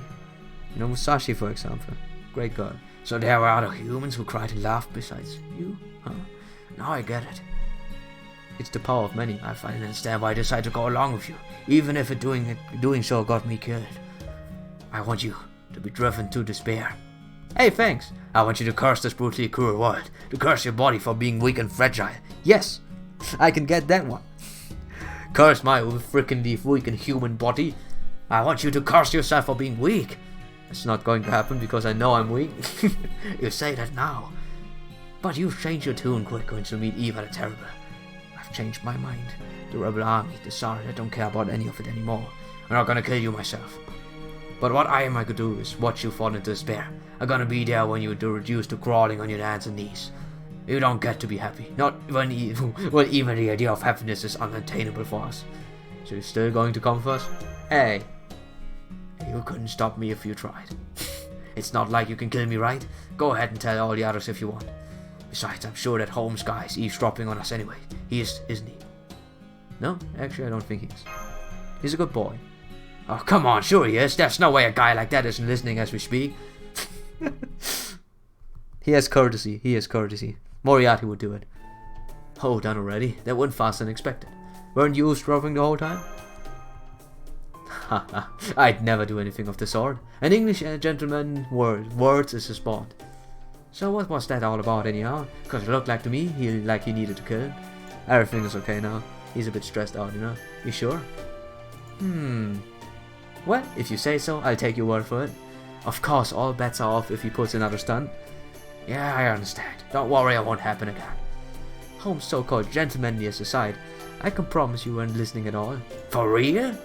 Musashi, for example. Great girl. So there were other humans who cried and laughed besides you? Huh? Now I get it. It's the power of many. I finally understand why I decided to go along with you, even if doing so got me killed. I want you to be driven to despair. Hey, thanks. I want you to curse this brutally cruel world, to curse your body for being weak and fragile. Yes, I can get that one. Curse my freaking weak and human body. I want you to curse yourself for being weak. It's not going to happen because I know I'm weak. You say that now. But you've changed your tune quick when you meet Eva the Terrible. I've changed my mind. The rebel army, the Tsar, I don't care about any of it anymore. I'm not gonna kill you myself. But what I am gonna do is watch you fall into despair. I'm gonna be there when you're reduced to crawling on your hands and knees. You don't get to be happy. Not when even the idea of happiness is unattainable for us. So you're still going to come first? Hey. You couldn't stop me if you tried. It's not like you can kill me, right? Go ahead and tell all the others if you want. Besides, I'm sure that Holmes guy is eavesdropping on us anyway. He is, isn't he? No, actually I don't think he is. He's a good boy. Oh, come on, sure he is. There's no way a guy like that isn't listening as we speak. He has courtesy. He has courtesy. Moriarty would do it. Oh, done already? That went faster than expected. Weren't you eavesdropping the whole time? Haha, I'd never do anything of the sort. An English gentleman, words is his bond. So what was that all about anyhow? Cause it looked like to me he needed to kill him. Everything is okay now. He's a bit stressed out, you know. You sure? Well, if you say so, I'll take your word for it. Of course, all bets are off if he puts another stunt. Yeah, I understand. Don't worry, it won't happen again. Holmes' so-called gentlemanliness aside, I can promise you weren't listening at all. For real?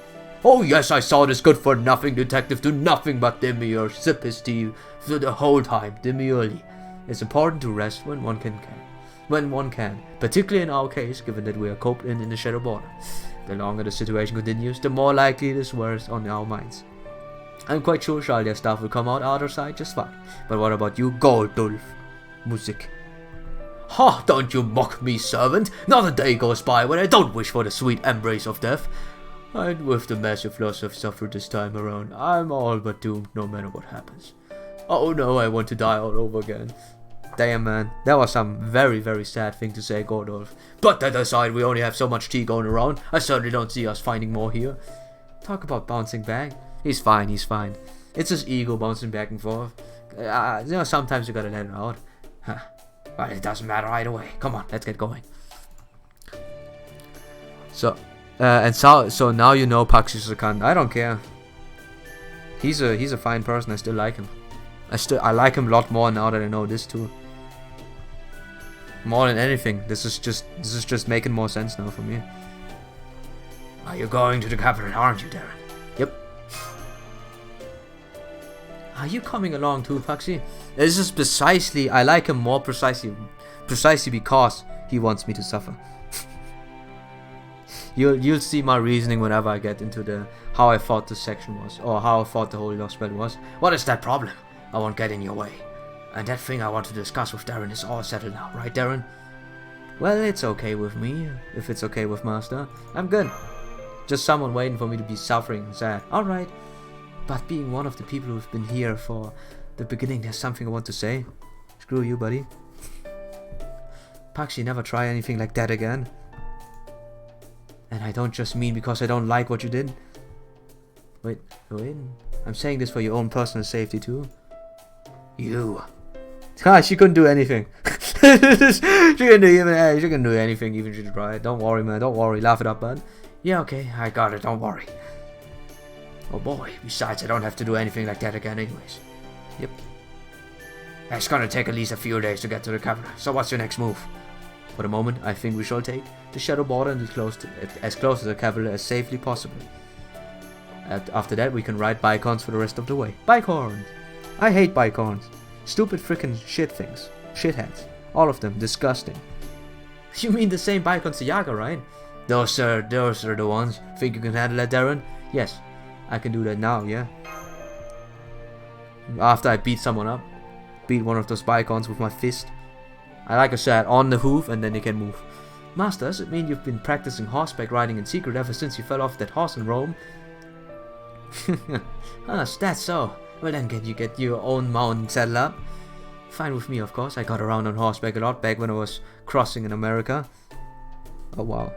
Oh yes, I saw this good-for-nothing detective do nothing but demure, sip his tea for the whole time, demurely. It's important to rest when one can, particularly in our case, given that we are coped in the shadow border. The longer the situation continues, the more likely it is worse on our minds. I'm quite sure Charlie's stuff will come out other side just fine. But what about you, Goldulf? Music. Ha! Don't you mock me, servant! Not a day goes by when I don't wish for the sweet embrace of death. And with the massive loss I've suffered this time around, I'm all but doomed no matter what happens. Oh no, I want to die all over again. Damn man, that was some very, very sad thing to say, Gordolf. But that aside, we only have so much tea going around. I certainly don't see us finding more here. Talk about bouncing back. He's fine, he's fine. It's his ego bouncing back and forth. You know, sometimes you gotta let it out. Huh. But it doesn't matter either way. Come on, let's get going. So now you know Paxi's a cunt. I don't care. He's a fine person. I still like him. I like him a lot more now that I know this too. More than anything, this is just making more sense now for me. Are you going to the capital, aren't you, Darren? Yep. Are you coming along too, Paxi? This is precisely, I like him more precisely because he wants me to suffer. You'll see my reasoning whenever I get into the how I thought this section was, or how I thought the Holy Lost spell was. What is that problem? I won't get in your way. And that thing I want to discuss with Darren is all settled now, right, Darren? Well, it's okay with me, if it's okay with Master. I'm good. Just someone waiting for me to be suffering and sad. Alright. But being one of the people who've been here for the beginning, there's something I want to say. Screw you, buddy. Paxi, never try anything like that again. And I don't just mean because I don't like what you did. Wait. I'm saying this for your own personal safety too. You. She couldn't do anything. she couldn't do anything even if she tried. Don't worry, man. Don't worry. Laugh it up, bud. Yeah, okay. I got it. Don't worry. Oh boy. Besides, I don't have to do anything like that again anyways. Yep. It's gonna take at least a few days to get to the capital. So what's your next move? For the moment, I think we shall take the shadow border and as close to the capital as safely possible. After that, we can ride bike-horns for the rest of the way. Bike-horns! I hate bike-horns. Stupid frickin' shit things. Shitheads. All of them. Disgusting. You mean the same bike-horns to Yaga, right? Those are the ones. Think you can handle that, Darren? Yes. I can do that now, yeah? After I beat someone up. Beat one of those bike-horns with my fist. Like I said, on the hoof and then they can move. Master, does it mean you've been practicing horseback riding in secret ever since you fell off that horse in Rome? Is that so? Well then can you get your own mount and saddle up? Fine with me, of course. I got around on horseback a lot back when I was crossing in America. Oh wow.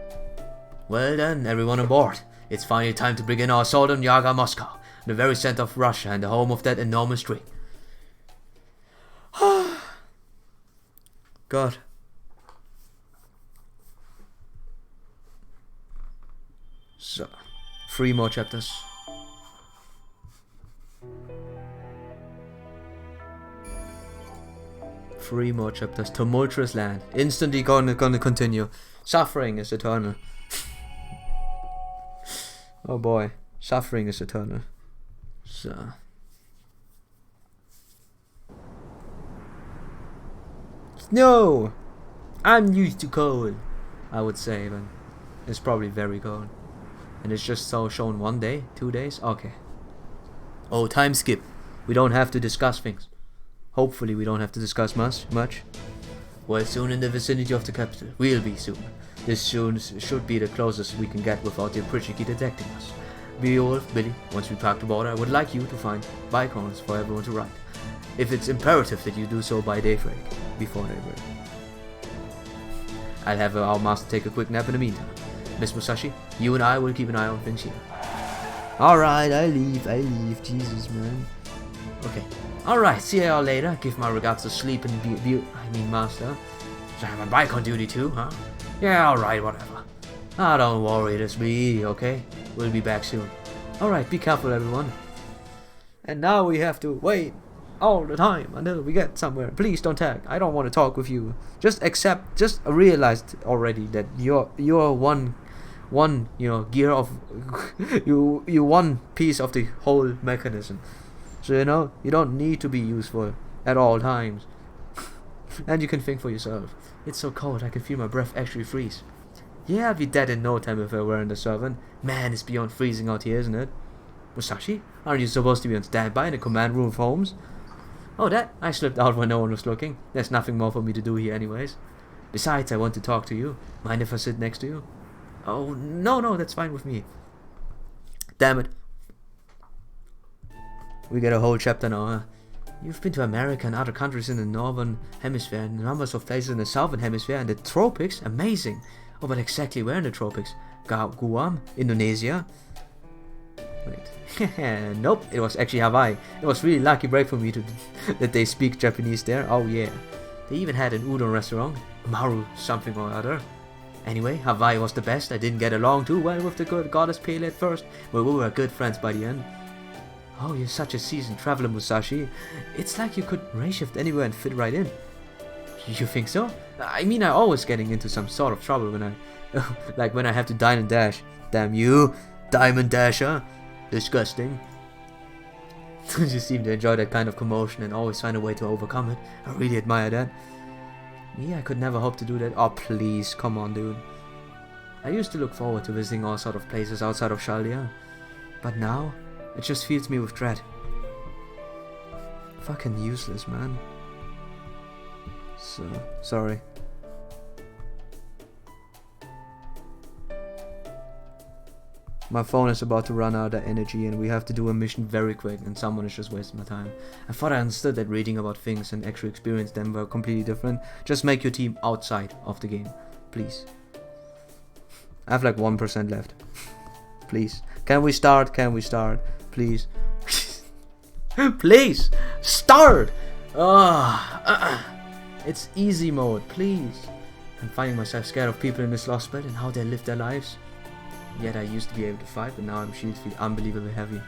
Well then, everyone aboard. It's finally time to begin our assault on Yaga, Moscow, the very center of Russia and the home of that enormous tree. God. So, 3 more chapters. Three more chapters. Tumultuous land. Instantly gonna continue. Suffering is eternal. Oh boy. Suffering is eternal. So. No! I'm used to cold, I would say, but it's probably very cold. And it's just so shown 1 day, 2 days? Okay. Oh, time skip. We don't have to discuss things. Hopefully we don't have to discuss much. Well, soon in the vicinity of the capital. We'll be soon. This soon should be the closest we can get without the Pritchiki detecting us. Beowulf, Billy, once we park the border, I would like you to find bike horns for everyone to ride. If it's imperative that you do so by daybreak, before daybreak. I'll have our master take a quick nap in the meantime. Miss Musashi, you and I will keep an eye on things here. Alright, I leave. Jesus, man. Okay. Alright, see y'all later. Give my regards to Sleep and Master. So I'm on bike on duty too, huh? Yeah, alright, whatever. Ah, don't worry, it's me, okay? We'll be back soon. Alright, be careful, everyone. And now we have to wait all the time until we get somewhere. Please don't tag. I don't want to talk with you. Just realize already that you're one gear of you one piece of the whole mechanism. So you don't need to be useful at all times. And you can think for yourself. It's so cold I can feel my breath actually freeze. Yeah, I'd be dead in no time if I weren't a servant. Man, it's beyond freezing out here, isn't it? Musashi, aren't you supposed to be on standby in the command room of Holmes? Oh, that? I slipped out when no one was looking. There's nothing more for me to do here anyways. Besides, I want to talk to you. Mind if I sit next to you? Oh, no, that's fine with me. Damn it. We get a whole chapter now, huh? You've been to America and other countries in the northern hemisphere and numbers of places in the southern hemisphere and the tropics? Amazing. Oh, but exactly where in the tropics? Guam? Indonesia? Wait. Nope, it was actually Hawaii. It was really lucky break for me that they speak Japanese there. Oh yeah. They even had an udon restaurant. Maru something or other. Anyway, Hawaii was the best. I didn't get along too well with the good goddess Pele at first, but we were good friends by the end. Oh, you're such a seasoned traveler, Musashi. It's like you could ray shift anywhere and fit right in. You think so? I mean, I'm always getting into some sort of trouble when when I have to dine and dash. Damn you, Diamond Dasher. Disgusting. You seem to enjoy that kind of commotion and always find a way to overcome it. I really admire that. Me, I could never hope to do that. Oh, please, come on, dude. I used to look forward to visiting all sort of places outside of Shaldia, but now it just fills me with dread. Fucking useless, man. So, sorry. My phone is about to run out of energy and we have to do a mission very quick and someone is just wasting my time. I thought I understood that reading about things and actually experience them were completely different. Just make your team outside of the game, please. I have like 1% left. Please. Can we start? Please. Please! Start! It's easy mode, please. I'm finding myself scared of people in this lost bed and how they live their lives. Yet I used to be able to fight, but now I'm shield feel unbelievably heavy.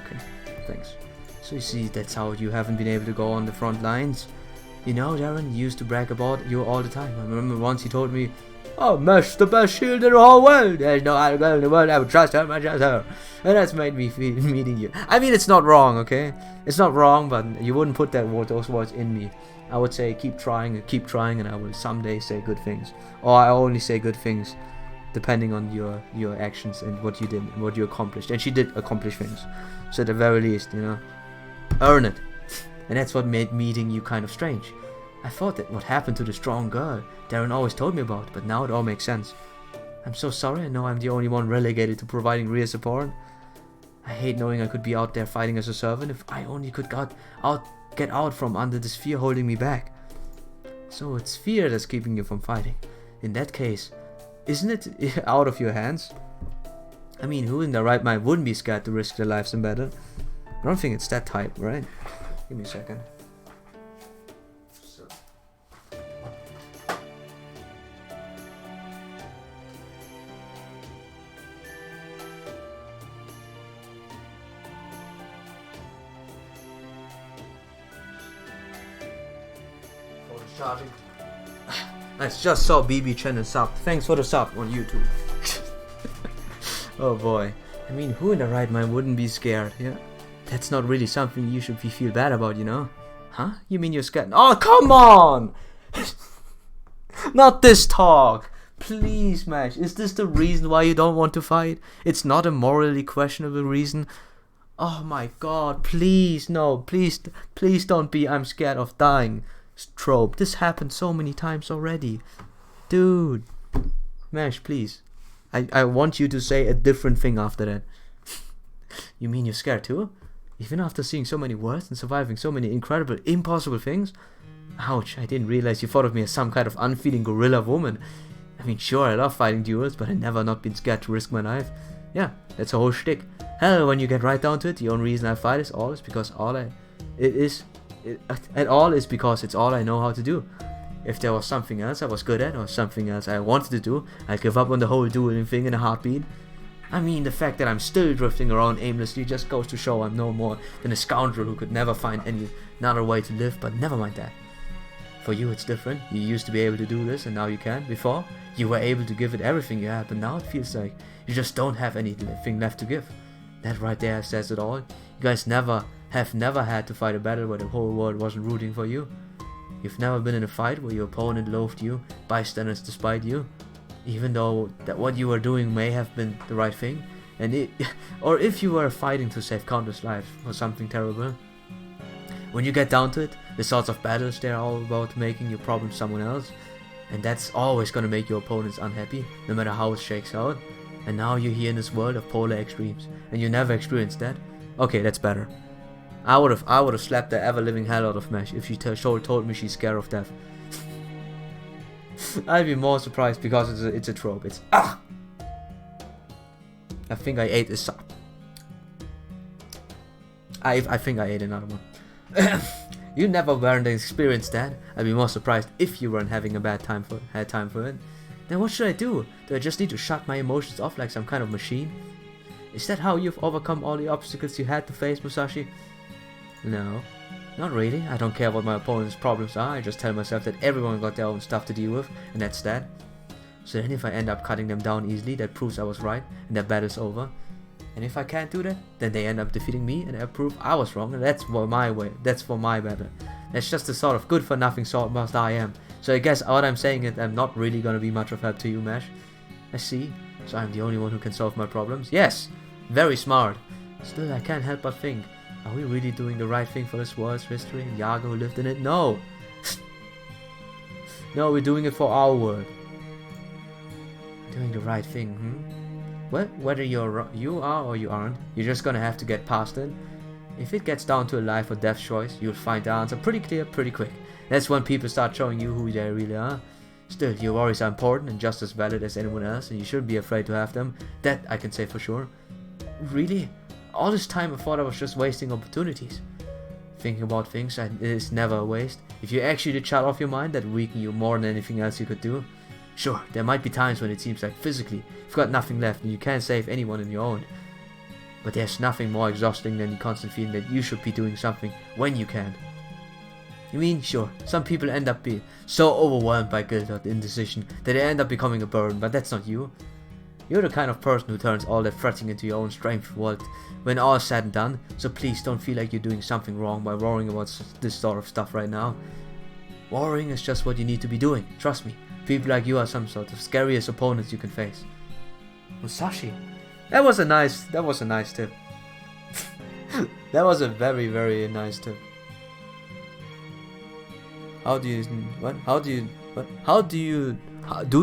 Okay, thanks. So you see, that's how you haven't been able to go on the front lines. You know, Darren used to brag about you all the time. I remember once he told me, "Oh, Mesh, the best shield in the whole world. There's no other girl in the world I would trust her, I trust her." And that's made me feel meeting you. I mean, it's not wrong, okay? It's not wrong, but you wouldn't put those words in me. I would say keep trying, and I will someday say good things. Or I only say good things depending on your actions and what you did and what you accomplished. And she did accomplish things. So at the very least, earn it. And that's what made meeting you kind of strange. I thought that what happened to the strong girl Darren always told me about, but now it all makes sense. I'm so sorry, I know I'm the only one relegated to providing real support. I hate knowing I could be out there fighting as a servant. If I only could get out from under this fear holding me back. So it's fear that's keeping you from fighting. In that case, isn't it out of your hands? I mean, who in their right mind wouldn't be scared to risk their lives in battle? I don't think it's that type, right? Give me a second. Charging. I just saw BB Chen and sub. Thanks for the sub on YouTube. Oh boy. I mean, who in the right mind wouldn't be scared? Yeah. That's not really something you should feel bad about, Huh? You mean you're scared? Oh, come on! Not this talk. Please, Mash. Is this the reason why you don't want to fight? It's not a morally questionable reason. Oh my god. Please, no. Please don't be I'm scared of dying. trope. This happened so many times already. Dude. Mesh, please. I want you to say a different thing after that. You mean you're scared too? Even after seeing so many words and surviving so many incredible, impossible things? Ouch, I didn't realize you thought of me as some kind of unfeeling gorilla woman. I mean, sure, I love fighting duels, but I never not been scared to risk my life. Yeah, that's a whole shtick. Hell, when you get right down to it, the only reason I fight is because it's all I know how to do. If there was something else I was good at, or something else I wanted to do, I'd give up on the whole dueling thing in a heartbeat. I mean, the fact that I'm still drifting around aimlessly just goes to show I'm no more than a scoundrel who could never find another way to live, but never mind that. For you it's different. You used to be able to do this and now you can't. Before, you were able to give it everything you had, but now it feels like you just don't have anything left to give. That right there says it all. You guys have never had to fight a battle where the whole world wasn't rooting for you. You've never been in a fight where your opponent loathed you, bystanders despite you, even though that what you were doing may have been the right thing, or if you were fighting to save countless lives or something terrible. When you get down to it, the sorts of battles they're all about making your problem someone else, and that's always gonna make your opponents unhappy, no matter how it shakes out. And now you're here in this world of polar extremes, and you never experienced that. Okay, that's better. I would have slapped the ever-living hell out of Mesh if she told me she's scared of death. I'd be more surprised because it's a trope. It's I think I ate a sock. I think I ate another one. You never weren't experienced that. I'd be more surprised if you weren't having a had time for it. Then what should I do? Do I just need to shut my emotions off like some kind of machine? Is that how you've overcome all the obstacles you had to face, Musashi? No, not really. I don't care what my opponent's problems are. I just tell myself that everyone got their own stuff to deal with, and that's that. So then if I end up cutting them down easily, that proves I was right, and that battle's over. And if I can't do that, then they end up defeating me, and I prove I was wrong, and that's for my way. That's for my battle. That's just the sort of good-for-nothing sword master I am. So I guess what I'm saying is I'm not really gonna be much of help to you, Mesh. I see. So I'm the only one who can solve my problems? Yes! Very smart. Still, I can't help but think, are we really doing the right thing for this world's history and Yaga who lived in it? No! No, we're doing it for our world. Doing the right thing, Well, whether you are or you aren't, you're just gonna have to get past it. If it gets down to a life or death choice, you'll find the answer pretty clear, pretty quick. That's when people start showing you who they really are. Still, your worries are important and just as valid as anyone else, and you shouldn't be afraid to have them. That I can say for sure. Really? All this time I thought I was just wasting opportunities. Thinking about things is never a waste. If you actually did shut off your mind, that would weaken you more than anything else you could do. Sure, there might be times when it seems like physically you've got nothing left and you can't save anyone on your own. But there's nothing more exhausting than the constant feeling that you should be doing something when you can't. You mean, sure, some people end up being so overwhelmed by guilt or indecision that they end up becoming a burden, but that's not you. You're the kind of person who turns all that fretting into your own strength when all is said and done, so please don't feel like you're doing something wrong by worrying about this sort of stuff right now. Worrying is just what you need to be doing, trust me. People like you are some sort of scariest opponents you can face. Musashi, that was a nice tip. That was a very, very nice tip. Do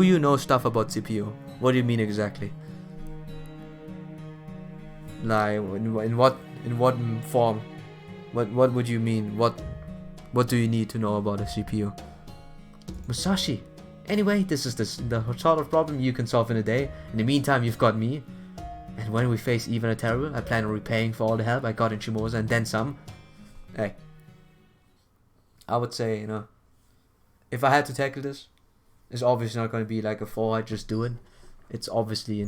you know stuff about CPU? What do you mean exactly? Like, in what form? What would you mean? What do you need to know about a CPU? Musashi, anyway, this is the sort of problem you can solve in a day. In the meantime, you've got me. And when we face even a terrible, I plan on repaying for all the help I got in Shimoza and then some. Hey, I would say, if I had to tackle this, it's obviously not going to be like a 4, I just do it. It's obviously,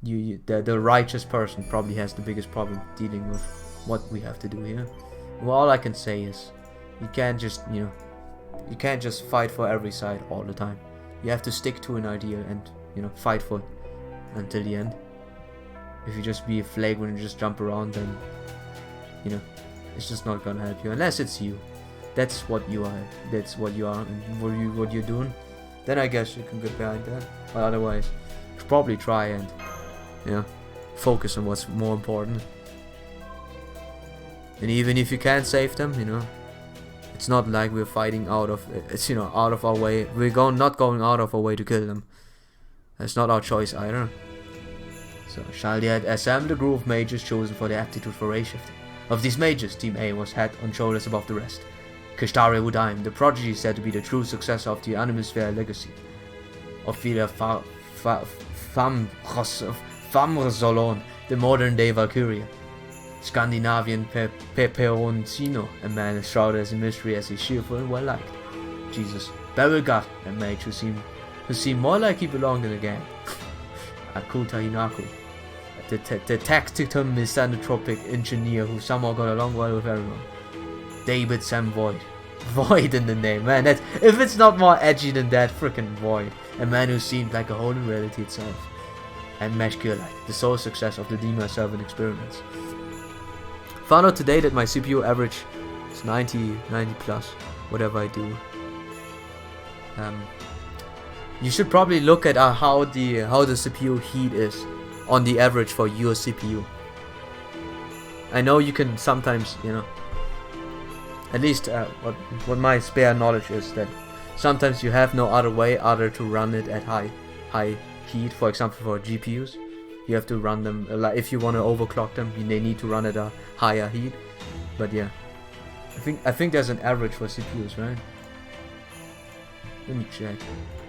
the righteous person probably has the biggest problem dealing with what we have to do here. Well, all I can say is, you can't just fight for every side all the time. You have to stick to an idea and, fight for it until the end. If you just be a flagrant and just jump around, then, it's just not gonna help you, unless it's you. That's what you are, and what you're doing. Then I guess you can get behind that. But otherwise, you should probably try and, focus on what's more important. And even if you can't save them, It's not like we're fighting out of, it's, you know, out of our way. We're not going out of our way to kill them. That's not our choice either. So Shaldia had assembled a group of mages chosen for their aptitude for ray shifting. Of these mages, Team A was head and shoulders above the rest. Kishtari Wudaim, the prodigy said to be the true successor of the Animusphere legacy. Ophelia Famrzolon, the modern day Valkyria. Scandinavian Peperoncino, a man as shrouded as a mystery as he's cheerful and well liked. Jesus. Berilgat, a mage who seemed more like he belonged in a gang. Akuta Hinaku, the tactical misanthropic engineer who somehow got along well with everyone. David Sam Void. Void in the name, man. That, if it's not more edgy than that, freaking Void. A man who seemed like a whole in reality itself. And Meshkirlite, the sole success of the Dima servant experiments. Found out today that my CPU average is 90 plus, whatever I do. You should probably look at how the CPU heat is on the average for your CPU. I know you can sometimes, you know, at least what my spare knowledge is, that sometimes you have no other way other to run it at high heat. For example, for GPUs, you have to run them like if you want to overclock them, they need to run at a higher heat. But yeah, I think there's an average for CPUs, right? Let me check.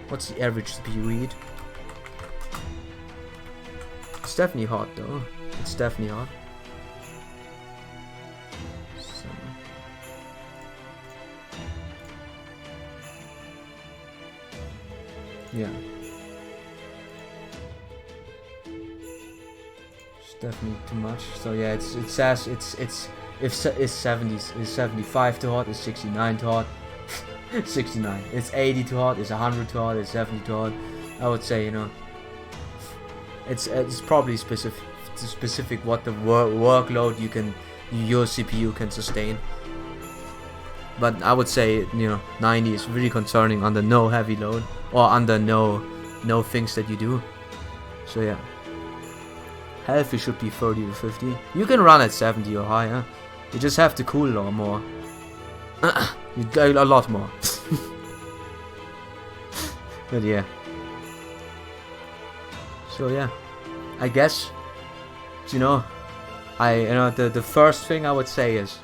What's the average CPU heat? It's definitely hot though. It's definitely hot. So. Yeah. It's definitely too much. So yeah, it says it's 70s, it's 75 too hot, it's 69 too hot. 69. It's 80 too hot, it's 100 too hot, it's 70 too hot. I would say, you know, it's probably specific what the workload your CPU can sustain. But I would say, you know, 90 is really concerning under no heavy load or under no things that you do. So yeah, healthy should be 30 to 50. You can run at 70 or higher. You just have to cool a lot more. You get a lot more. But yeah. So yeah, I guess, you know, the first thing I would say is,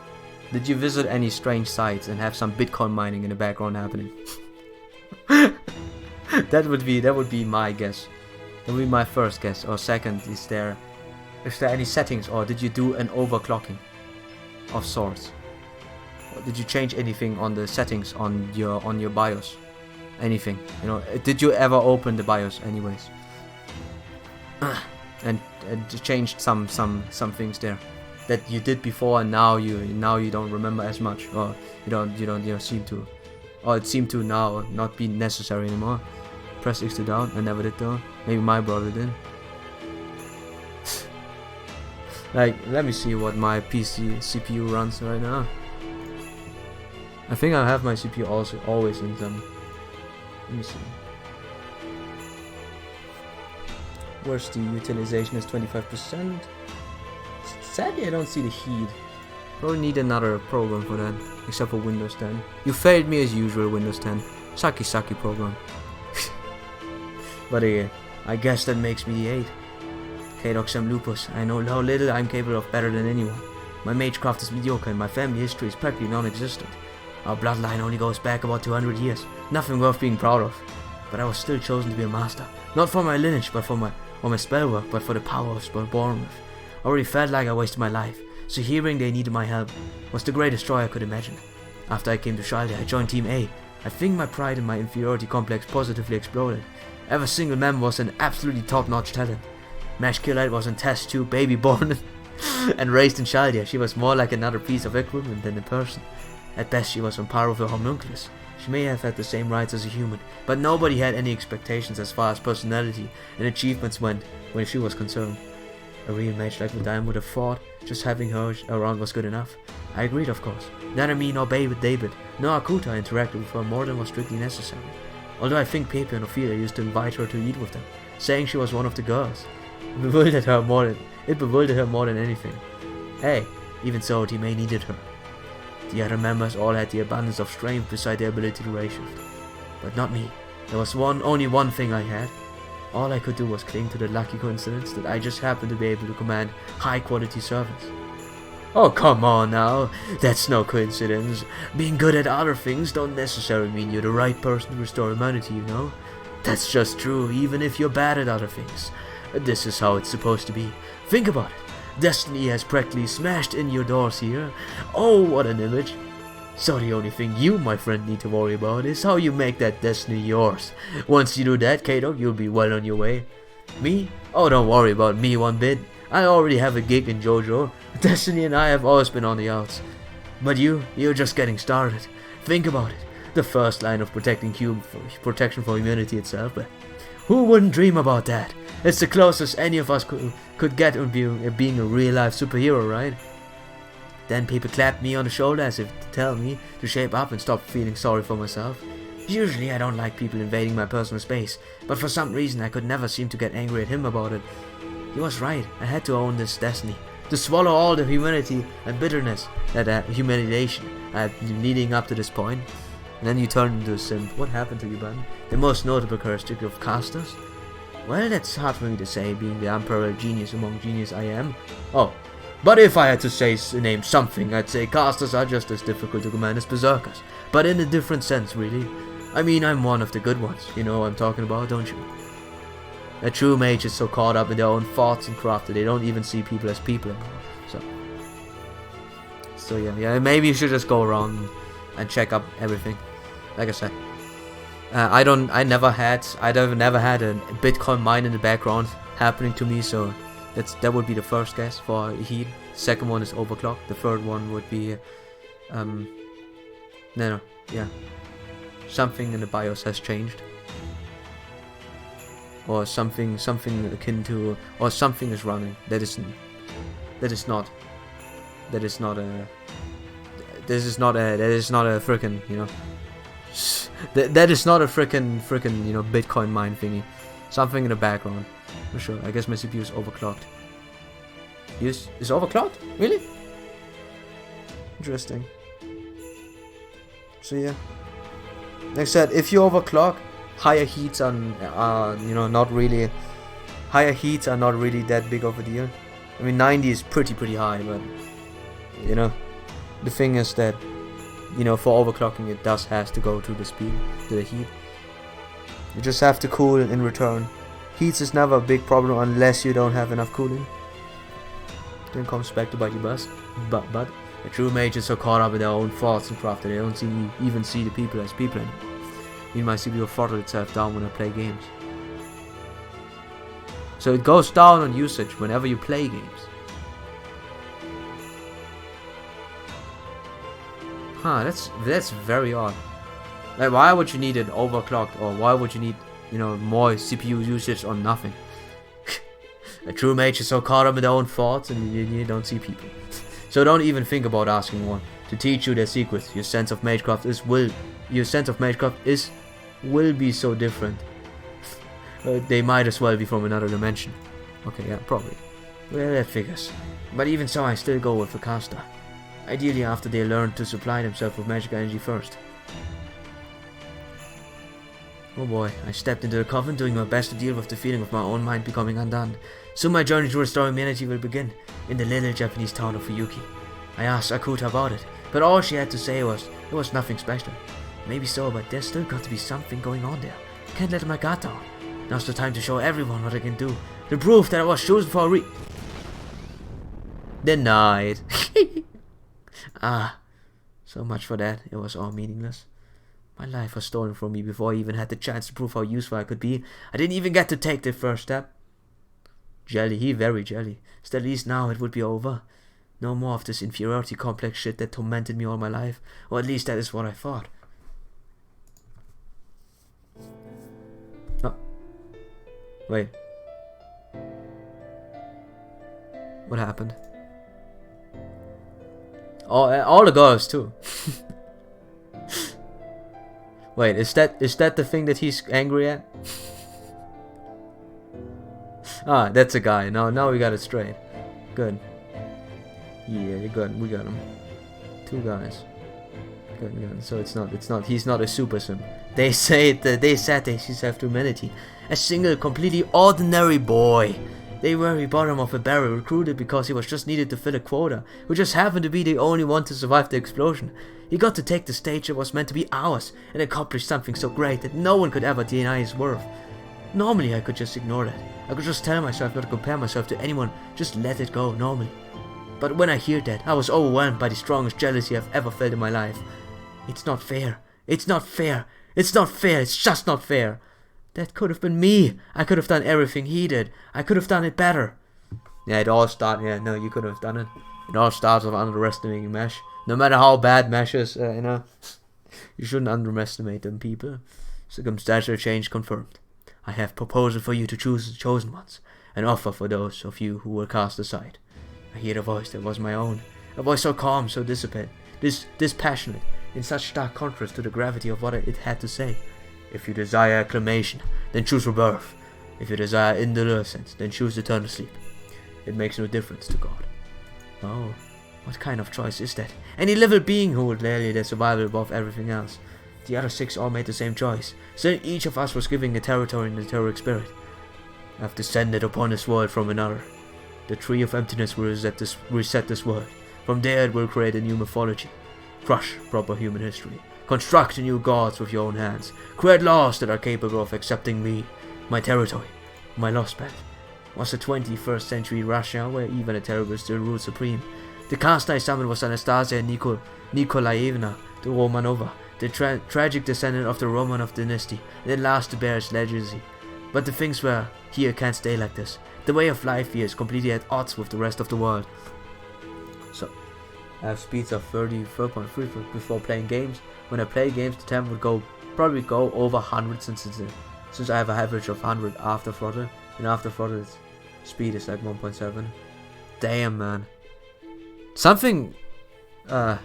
did you visit any strange sites and have some Bitcoin mining in the background happening? that would be my guess. That would be my first guess. Or second, is there any settings, or did you do an overclocking of sorts? Or did you change anything on the settings on your BIOS? Anything, you know? Did you ever open the BIOS anyways? And changed some things there that you did before, and now you don't remember as much, or you don't seem to, or it seemed to now not be necessary anymore. Press X to down. I never did though. Maybe my brother did. Like, let me see what my PC CPU runs right now. I think I have my CPU also always in some. Let me see. Where's the utilization is 25%. Sadly, I don't see the heat. Probably need another program for that, except for Windows 10. You failed me as usual, Windows 10. Sucky program. But again, I guess that makes me the 8. Kadoxam Lupus, I know how little I'm capable of better than anyone. My magecraft is mediocre and my family history is practically non-existent. Our bloodline only goes back about 200 years. Nothing worth being proud of. But I was still chosen to be a master. Not for my lineage, but for my spell work, but for the power I was born with. I already felt like I wasted my life, so hearing they needed my help was the greatest joy I could imagine. After I came to Shaldia, I joined Team A. I think my pride and my inferiority complex positively exploded. Every single member was an absolutely top-notch talent. Meshkirlite was in test tube, baby born and raised in Shaldia. She was more like another piece of equipment than a person. At best, she was on par with a homunculus. She may have had the same rights as a human, but nobody had any expectations as far as personality and achievements went when she was concerned. A real mage like Madame would have thought just having her around was good enough. I agreed, of course. Neither me nor David nor Akuta interacted with her more than was strictly necessary. Although I think Pepe and Ophelia used to invite her to eat with them, saying she was one of the girls. It bewildered her more than anything. Hey, even so, Team A needed her. The other members all had the abundance of strength beside their ability to ray shift. But not me. There was only one thing I had. All I could do was cling to the lucky coincidence that I just happened to be able to command high quality service. Oh, come on now. That's no coincidence. Being good at other things don't necessarily mean you're the right person to restore humanity, you know? That's just true, even if you're bad at other things. This is how it's supposed to be. Think about it. Destiny has practically smashed in your doors here. Oh, what an image. So the only thing you, my friend, need to worry about is how you make that destiny yours. Once you do that, Kato, you'll be well on your way. Me? Oh, don't worry about me one bit. I already have a gig in JoJo. Destiny and I have always been on the outs. But you're just getting started. Think about it. The first line of protection for humanity itself. But who wouldn't dream about that? It's the closest any of us could get to being a real-life superhero, right? Then people clapped me on the shoulder as if to tell me to shape up and stop feeling sorry for myself. Usually I don't like people invading my personal space, but for some reason I could never seem to get angry at him about it. He was right, I had to own this destiny. To swallow all the humility and bitterness, that humiliation I had been leading up to this point. And then you turned into a simp. What happened to you, Ben? The most notable characteristic of casters? Well, that's hard for me to say, being the unparalleled genius among genius I am. Oh, but if I had to name something, I'd say casters are just as difficult to command as berserkers. But in a different sense, really. I mean, I'm one of the good ones. You know what I'm talking about, don't you? A true mage is so caught up in their own thoughts and craft that they don't even see people as people anymore. So yeah, maybe you should just go around and check up everything. Like I said, I've never had a Bitcoin mine in the background happening to me, so that would be the first guess for heat. Second one is overclock. The third one would be something in the BIOS has changed, or something akin to, or something is running that is not a freaking, you know, that is not a freaking you know, Bitcoin mine thingy. Something in the background. For sure. I guess my CPU is overclocked. Is overclocked? Really? Interesting. So yeah. Like I said, if you overclock, higher heats are not really that big of a deal. I mean, 90 is pretty high, but you know, the thing is that, you know, for overclocking it has to go to the speed, to the heat. You just have to cool in return. Heats is never a big problem unless you don't have enough cooling. Then comes back to bite your bus. But a true mage is so caught up in their own thoughts and craft that they don't even see the people as people anymore. Me and my CPU throttle itself down when I play games. So it goes down on usage whenever you play games. Huh, that's very odd. Like, why would you need an overclocked, or why would you need, you know, more CPU usage on nothing? A true mage is so caught up in their own thoughts and you don't see people. So don't even think about asking one to teach you their secrets. Your sense of magecraft will be so different. They might as well be from another dimension. Okay, yeah, probably. Well, that figures. But even so, I still go with the caster. Ideally after they learn to supply themselves with magic energy first. Oh boy, I stepped into the coven doing my best to deal with the feeling of my own mind becoming undone. Soon my journey to restoring humanity will begin, in the little Japanese town of Fuyuki. I asked Akuta about it, but all she had to say was, it was nothing special. Maybe so, but there's still got to be something going on there. Can't let my guard down. Now's the time to show everyone what I can do. To prove that I was chosen for a Denied. Ah, so much for that. It was all meaningless. My life was stolen from me before I even had the chance to prove how useful I could be. I didn't even get to take the first step. Jelly, very jelly. Still, at least now it would be over. No more of this inferiority complex shit that tormented me all my life. Or at least that is what I thought. Oh. Wait. What happened? All the girls too. Wait, is that the thing that he's angry at? Ah, that's a guy. Now we got it straight. Good. Yeah, you're good. We got him. Two guys. So it's not. He's not a super sim. They said that he's have humanity. A single, completely ordinary boy. They were the bottom of a barrel, recruited because he was just needed to fill a quota, who just happened to be the only one to survive the explosion. He got to take the stage that was meant to be ours, and accomplish something so great that no one could ever deny his worth. Normally I could just ignore that. I could just tell myself not to compare myself to anyone, just let it go, normally. But when I heard that, I was overwhelmed by the strongest jealousy I've ever felt in my life. It's not fair. It's not fair. It's not fair. It's just not fair. That could have been me. I could have done everything he did. I could have done it better. Yeah, it all starts. Yeah, no, you could have done it. It all starts with underestimating Mesh. No matter how bad Mesh is, you shouldn't underestimate them people. Circumstantial change confirmed. I have proposal for you to choose the chosen ones. An offer for those of you who were cast aside. I hear a voice that was my own. A voice so calm, so dispassionate, in such stark contrast to the gravity of what it had to say. If you desire acclamation, then choose rebirth. If you desire indulgence, then choose eternal sleep. It makes no difference to God. Oh, what kind of choice is that? Any living being who would value their survival above everything else. The other 6 all made the same choice. So each of us was given a territory in the Terroric spirit. I've descended upon this world from another. The tree of emptiness will reset this world. From there it will create a new mythology. Crush proper human history. Construct new gods with your own hands. Create laws that are capable of accepting me, my territory, my lost path. Was the 21st century Russia where even a terrible still ruled supreme? The caste I summoned was Anastasia Nikolaevna the Romanova, the tragic descendant of the Romanov dynasty, and at last to bear its legacy. But the things were here can't stay like this. The way of life here is completely at odds with the rest of the world. So, I have speeds of 34.3 before playing games. When I play games, the temp would probably go over 100 since I have an average of 100 after throttle, and after throttle speed is like 1.7. Damn, man. Something. What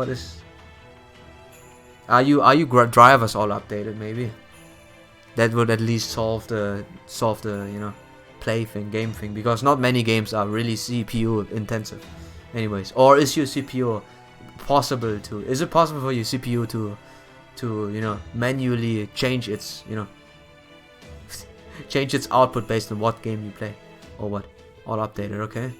is? Are you drivers all updated? Maybe. That would at least solve the play thing, game thing, because not many games are really CPU intensive. Anyways, or is your CPU possible to? Is it possible for your CPU to manually change its change its output based on what game you play, or what? All updated, okay.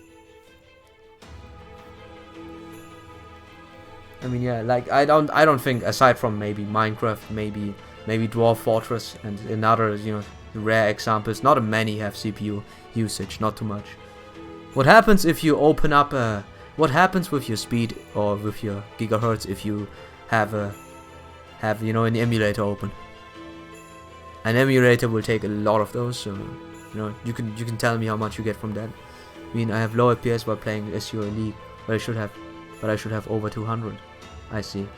I mean, yeah, like I don't think, aside from maybe Minecraft, maybe Dwarf Fortress and another rare examples, not many have CPU usage, not too much. What happens if you open up what happens with your speed or with your gigahertz if you have an emulator open? An emulator will take a lot of those, so you can tell me how much you get from that. I mean, I have low FPS while playing SEO League, but I should have over 200. I see.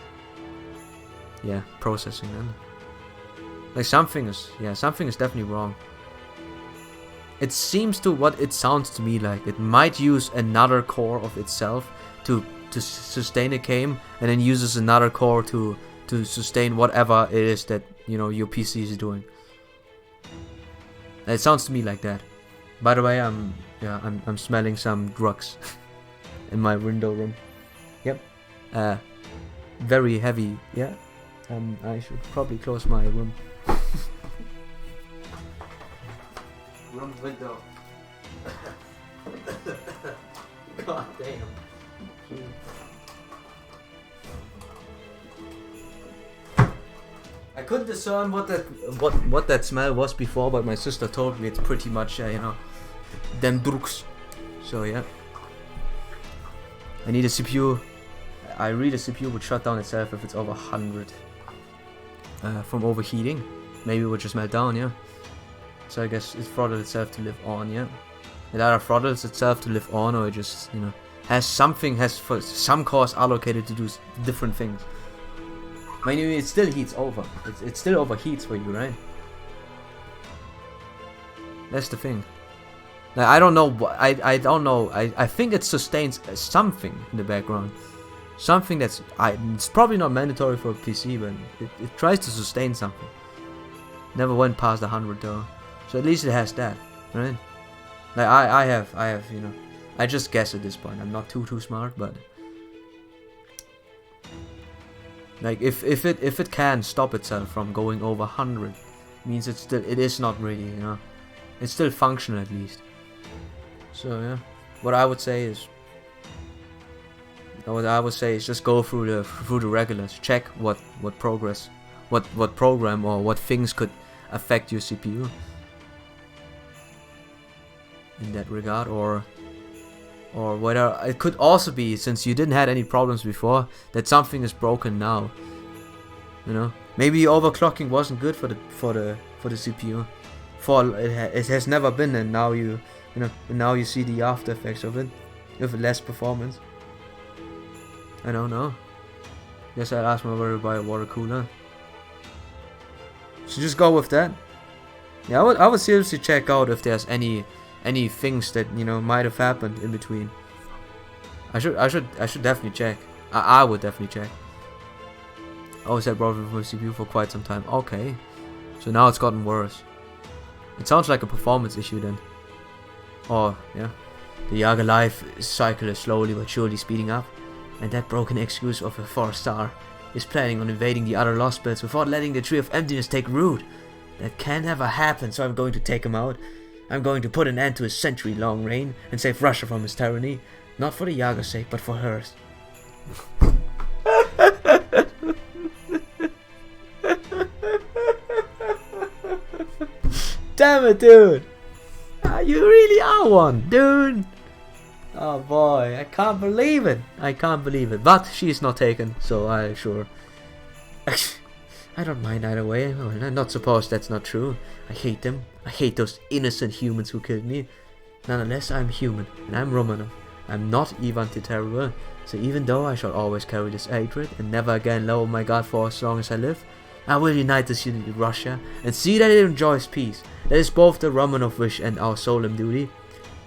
Yeah, processing then. Like something is definitely wrong. It seems to what it sounds to me like it might use another core of itself to sustain a game, and then uses another core to sustain whatever it is that your PC is doing. It sounds to me like that. By the way, I'm smelling some drugs in my window room. Yep. Very heavy. Yeah. I should probably close my room. Room window. God damn. I couldn't discern what that smell was before, but my sister told me it's pretty much them drugs. So yeah. I need a CPU. I read a CPU would shut down itself if it's over 100 from overheating. Maybe it would just melt down, yeah. So I guess it throttles itself to live on, yeah. It either throttles itself to live on, or it just has some cores allocated to do different things. I mean, it still heats over. It still overheats for you, right? That's the thing. Like, I don't know. I don't know. I think it sustains something in the background. Something that's it's probably not mandatory for a PC, but it tries to sustain something. Never went past 100 though, so at least it has that, right? Like I have I just guess at this point. I'm not too smart, but Like if it can stop itself from going over 100, means it is not really, you know, it's still functional at least. So yeah, what I would say is just go through the regulars, check what progress, what program or what things could affect your CPU in that regard, or whether it could also be, since you didn't have any problems before, that something is broken now. You know, maybe overclocking wasn't good for the CPU. It has never been, and now you see the after effects of it with less performance. I don't know. Guess I'll ask my brother to buy a water cooler. So just go with that. Yeah, I would seriously check out if there's any things that, you know, might have happened in between. I should definitely check. I would definitely check. I always had problems with my CPU for quite some time. Okay, so now it's gotten worse. It sounds like a performance issue then. Oh yeah, the Yaga life cycle is slowly but surely speeding up, and that broken excuse of a 4-star is planning on invading the other lost beds without letting the Tree of Emptiness take root. That can never happen, so I'm going to take him out. I'm going to put an end to his century-long reign and save Russia from his tyranny, not for the Yaga's sake, but for hers. Damn it, dude! You really are one, dude! Oh boy, I can't believe it! I can't believe it. But she's not taken, so I sure... I don't mind either way. Well, I'm not supposed that's not true. I hate them. I hate those innocent humans who killed me. Nonetheless, I'm human, and I'm Romanov. I'm not Ivan the Terrible, so even though I shall always carry this hatred and never again lower my guard for as long as I live, I will unite this unity with Russia and see that it enjoys peace. That is both the Romanov wish and our solemn duty.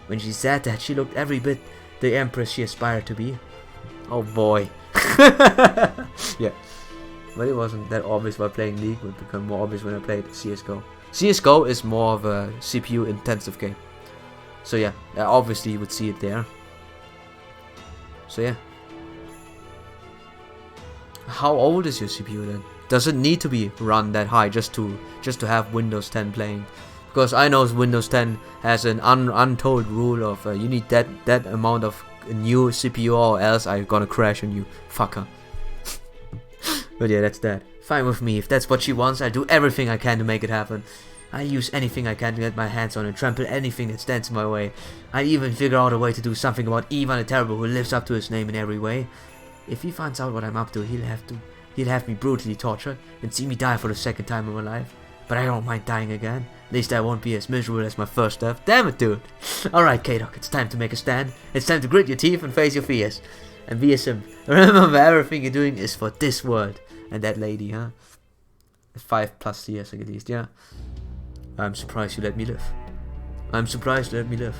When she said that, she looked every bit the empress she aspired to be. Oh boy. Yeah. But it wasn't that obvious while playing League, it would become more obvious when I played CSGO. CSGO is more of a CPU intensive game. So yeah, obviously you would see it there. So yeah. How old is your CPU then? Does it need to be run that high just to have Windows 10 playing? Because I know Windows 10 has an untold rule of you need that amount of new CPU or else I'm gonna crash on you, fucker. But yeah, that's that. Fine with me. If that's what she wants, I'll do everything I can to make it happen. I'll use anything I can to get my hands on and trample anything that stands in my way. I'll even figure out a way to do something about Ivan the Terrible, who lives up to his name in every way. If he finds out what I'm up to, he'll have me brutally tortured and see me die for the second time in my life. But I don't mind dying again. At least I won't be as miserable as my first death. Damn it, dude. Alright, K-Doc, it's time to make a stand. It's time to grit your teeth and face your fears. And be a sim. Remember, everything you're doing is for this world. And that lady, huh? 5+ years at least, yeah. I'm surprised you let me live. I'm surprised you let me live.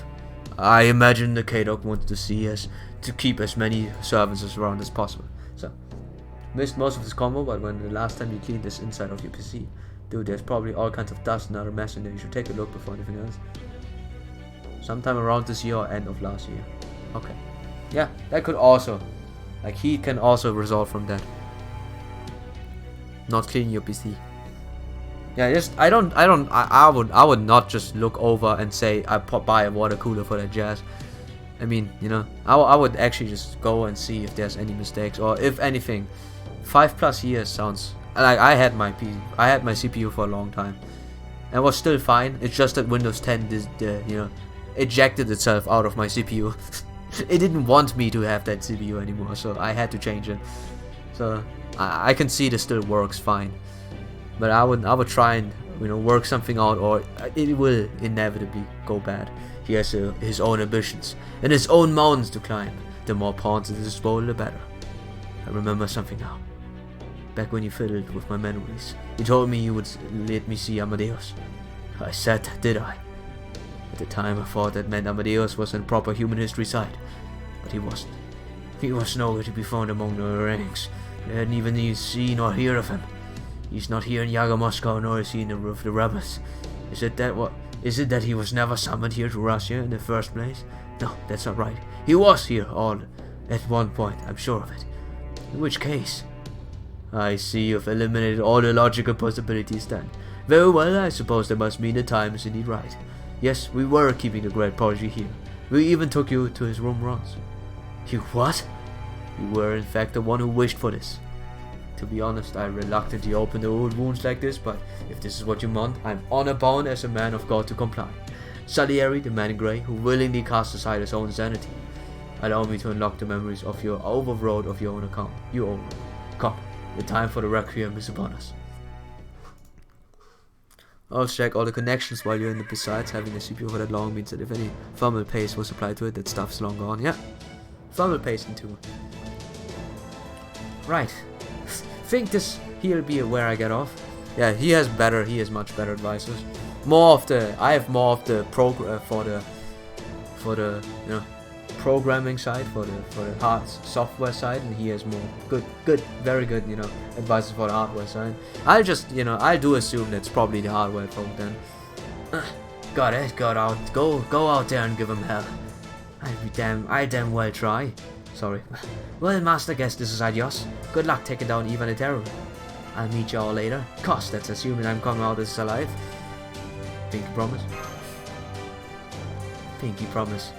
I imagine the K-Doc wanted to see us to keep as many servants around as possible. So, missed most of this combo, but when the last time you cleaned this inside of your PC, dude, there's probably all kinds of dust and other mess in there. You should take a look before anything else. Sometime around this year or end of last year. Okay. Yeah, that could also, like, he can also resolve from that. Not cleaning your PC. Yeah, just I would not just look over and say I buy a water cooler for that jazz. I mean, you know, I would actually just go and see if there's any mistakes, or if anything. 5+ years sounds like I had my CPU for a long time, and it was still fine. It's just that Windows 10 you know, ejected itself out of my CPU. It didn't want me to have that CPU anymore, so I had to change it. So I can see this still works fine, but I would try and, you know, work something out, or it will inevitably go bad. He has his own ambitions and his own mountains to climb. The more pawns in his bowl, the better. I remember something now. Back when you fiddled with my memories, you told me you would let me see Amadeus. I said that, did I? At the time, I thought that meant Amadeus was in proper human history site, but he wasn't. He was nowhere to be found among the ranks. I hadn't even seen or hear of him. He's not here in Yaga Moscow, nor is he in the roof of the rebels. Is it that he was never summoned here to Russia in the first place? No, that's not right. He was here all at one point, I'm sure of it. In which case, I see you've eliminated all the logical possibilities then. Very well, I suppose that must mean the time is indeed right. Yes, we were keeping the great prodigy here. We even took you to his room once. You what? You were in fact the one who wished for this. To be honest, I reluctantly open the old wounds like this, but if this is what you want, I'm honor bound as a man of God to comply. Salieri, the man in grey, who willingly cast aside his own sanity. Allow me to unlock the memories of your overload of your own account. You own it. Come, the time for the requiem is upon us. I'll check all the connections while you're in the. Besides, having the CPU for that long means that if any thermal paste was applied to it, that stuff's long gone. Yeah, thermal paste into. Right. Think this he'll be where I get off. Yeah, he has much better advisors. I have more of the for the you know programming side, for the hard software side, and he has more very good advisors for the hardware side. I'll just I do assume that's probably the hardware folk then. Go out there and give him hell. I damn well try. Sorry. Well, Master, guess this is adios. Good luck taking down Ivan the Terrible. I'll meet you all later. Course, that's assuming I'm coming out of this alive. Pinky promise. Pinky promise.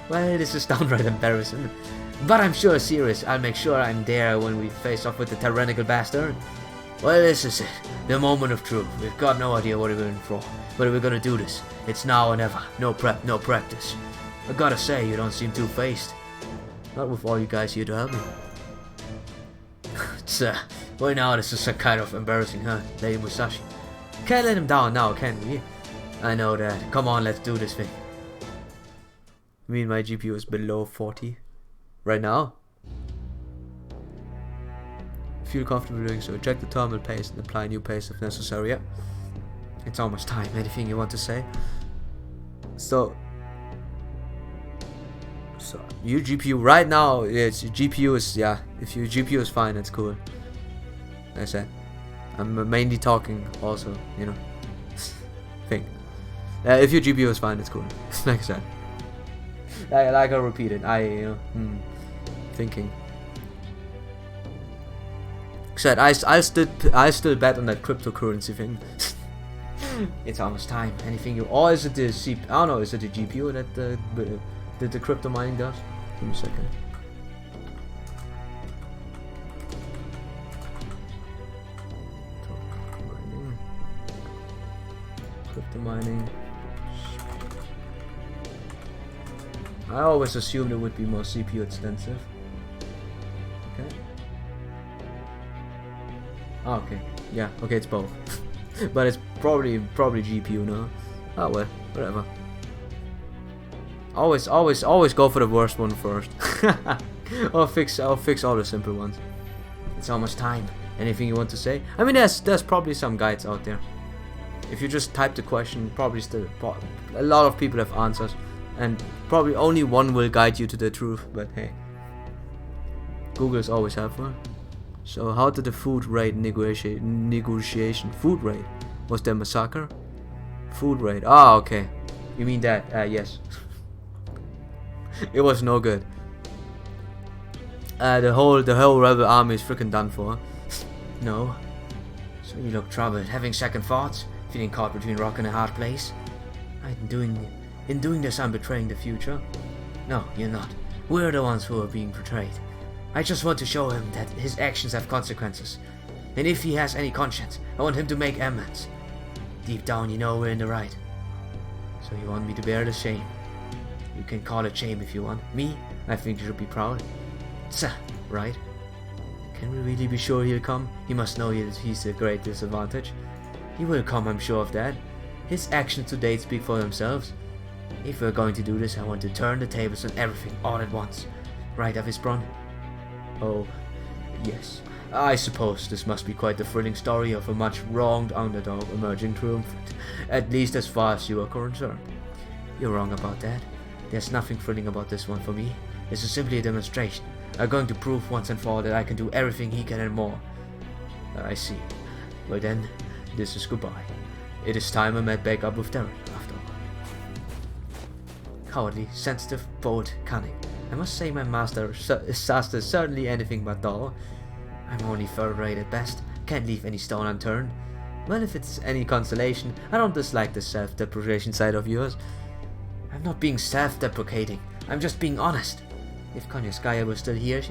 Well, this is downright embarrassing. But I'm sure serious. I'll make sure I'm there when we face off with the tyrannical bastard. Well, this is it. The moment of truth. We've got no idea what we're in for. But we're gonna do this. It's now or never. No prep, no practice. I gotta say, you don't seem two-faced. Not with all you guys here to help me. Well now this is kind of embarrassing, huh, Lady Musashi? Can't let him down now, can we? I know that. Come on, let's do this thing. You mean my GPU is below 40? Right now? Feel comfortable doing so. Check the thermal paste and apply new paste if necessary, yeah? It's almost time. Anything you want to say? So your GPU right now, yes, your GPU is, yeah, if your GPU is fine, that's cool. Like I said, I'm mainly talking also, thing. If your GPU is fine, it's cool. Like I said, like I repeated, thinking. Said I still bet on that cryptocurrency thing. It's almost time. Anything you, or is it the I don't know, is it the GPU that the crypto mining does? Give me a second. Crypto mining. I always assumed it would be more CPU extensive. Okay. Oh, okay. Yeah. Okay, it's both. But it's probably GPU now. Oh well, whatever. Always go for the worst one first. I'll fix all the simple ones. It's almost time. Anything you want to say? I mean, there's probably some guides out there. If you just type the question, probably still a lot of people have answers, and probably only one will guide you to the truth. But hey, Google is always helpful. So how did the food raid negotiation? Food raid? Was there massacre? Food raid. Ah, okay. You mean that? Yes. It was no good. The whole rebel army is freaking done for. No. So you look troubled, having second thoughts, feeling caught between rock and a hard place. In doing this, I'm betraying the future. No, you're not. We're the ones who are being betrayed. I just want to show him that his actions have consequences. And if he has any conscience, I want him to make amends. Deep down, you know we're in the right. So you want me to bear the shame. You can call it shame if you want. Me, I think you should be proud. Right? Can we really be sure he'll come? He must know he's a great disadvantage. He will come, I'm sure of that. His actions to date speak for themselves. If we're going to do this, I want to turn the tables on everything all at once. Right, Avisbron? Oh, yes. I suppose this must be quite the thrilling story of a much wronged underdog emerging triumphant, at least as far as you are concerned. You're wrong about that. There's nothing thrilling about this one for me. This is simply a demonstration. I'm going to prove once and for all that I can do everything he can and more. I see. Well then, this is goodbye. It is time I met back up with Derek, after all. Cowardly, sensitive, bold, cunning. I must say my master is certainly anything but dull. I'm only third rate at best. Can't leave any stone unturned. Well, if it's any consolation, I don't dislike the self-deprecation side of yours. I'm not being self-deprecating. I'm just being honest. If Konyaskaya was still here,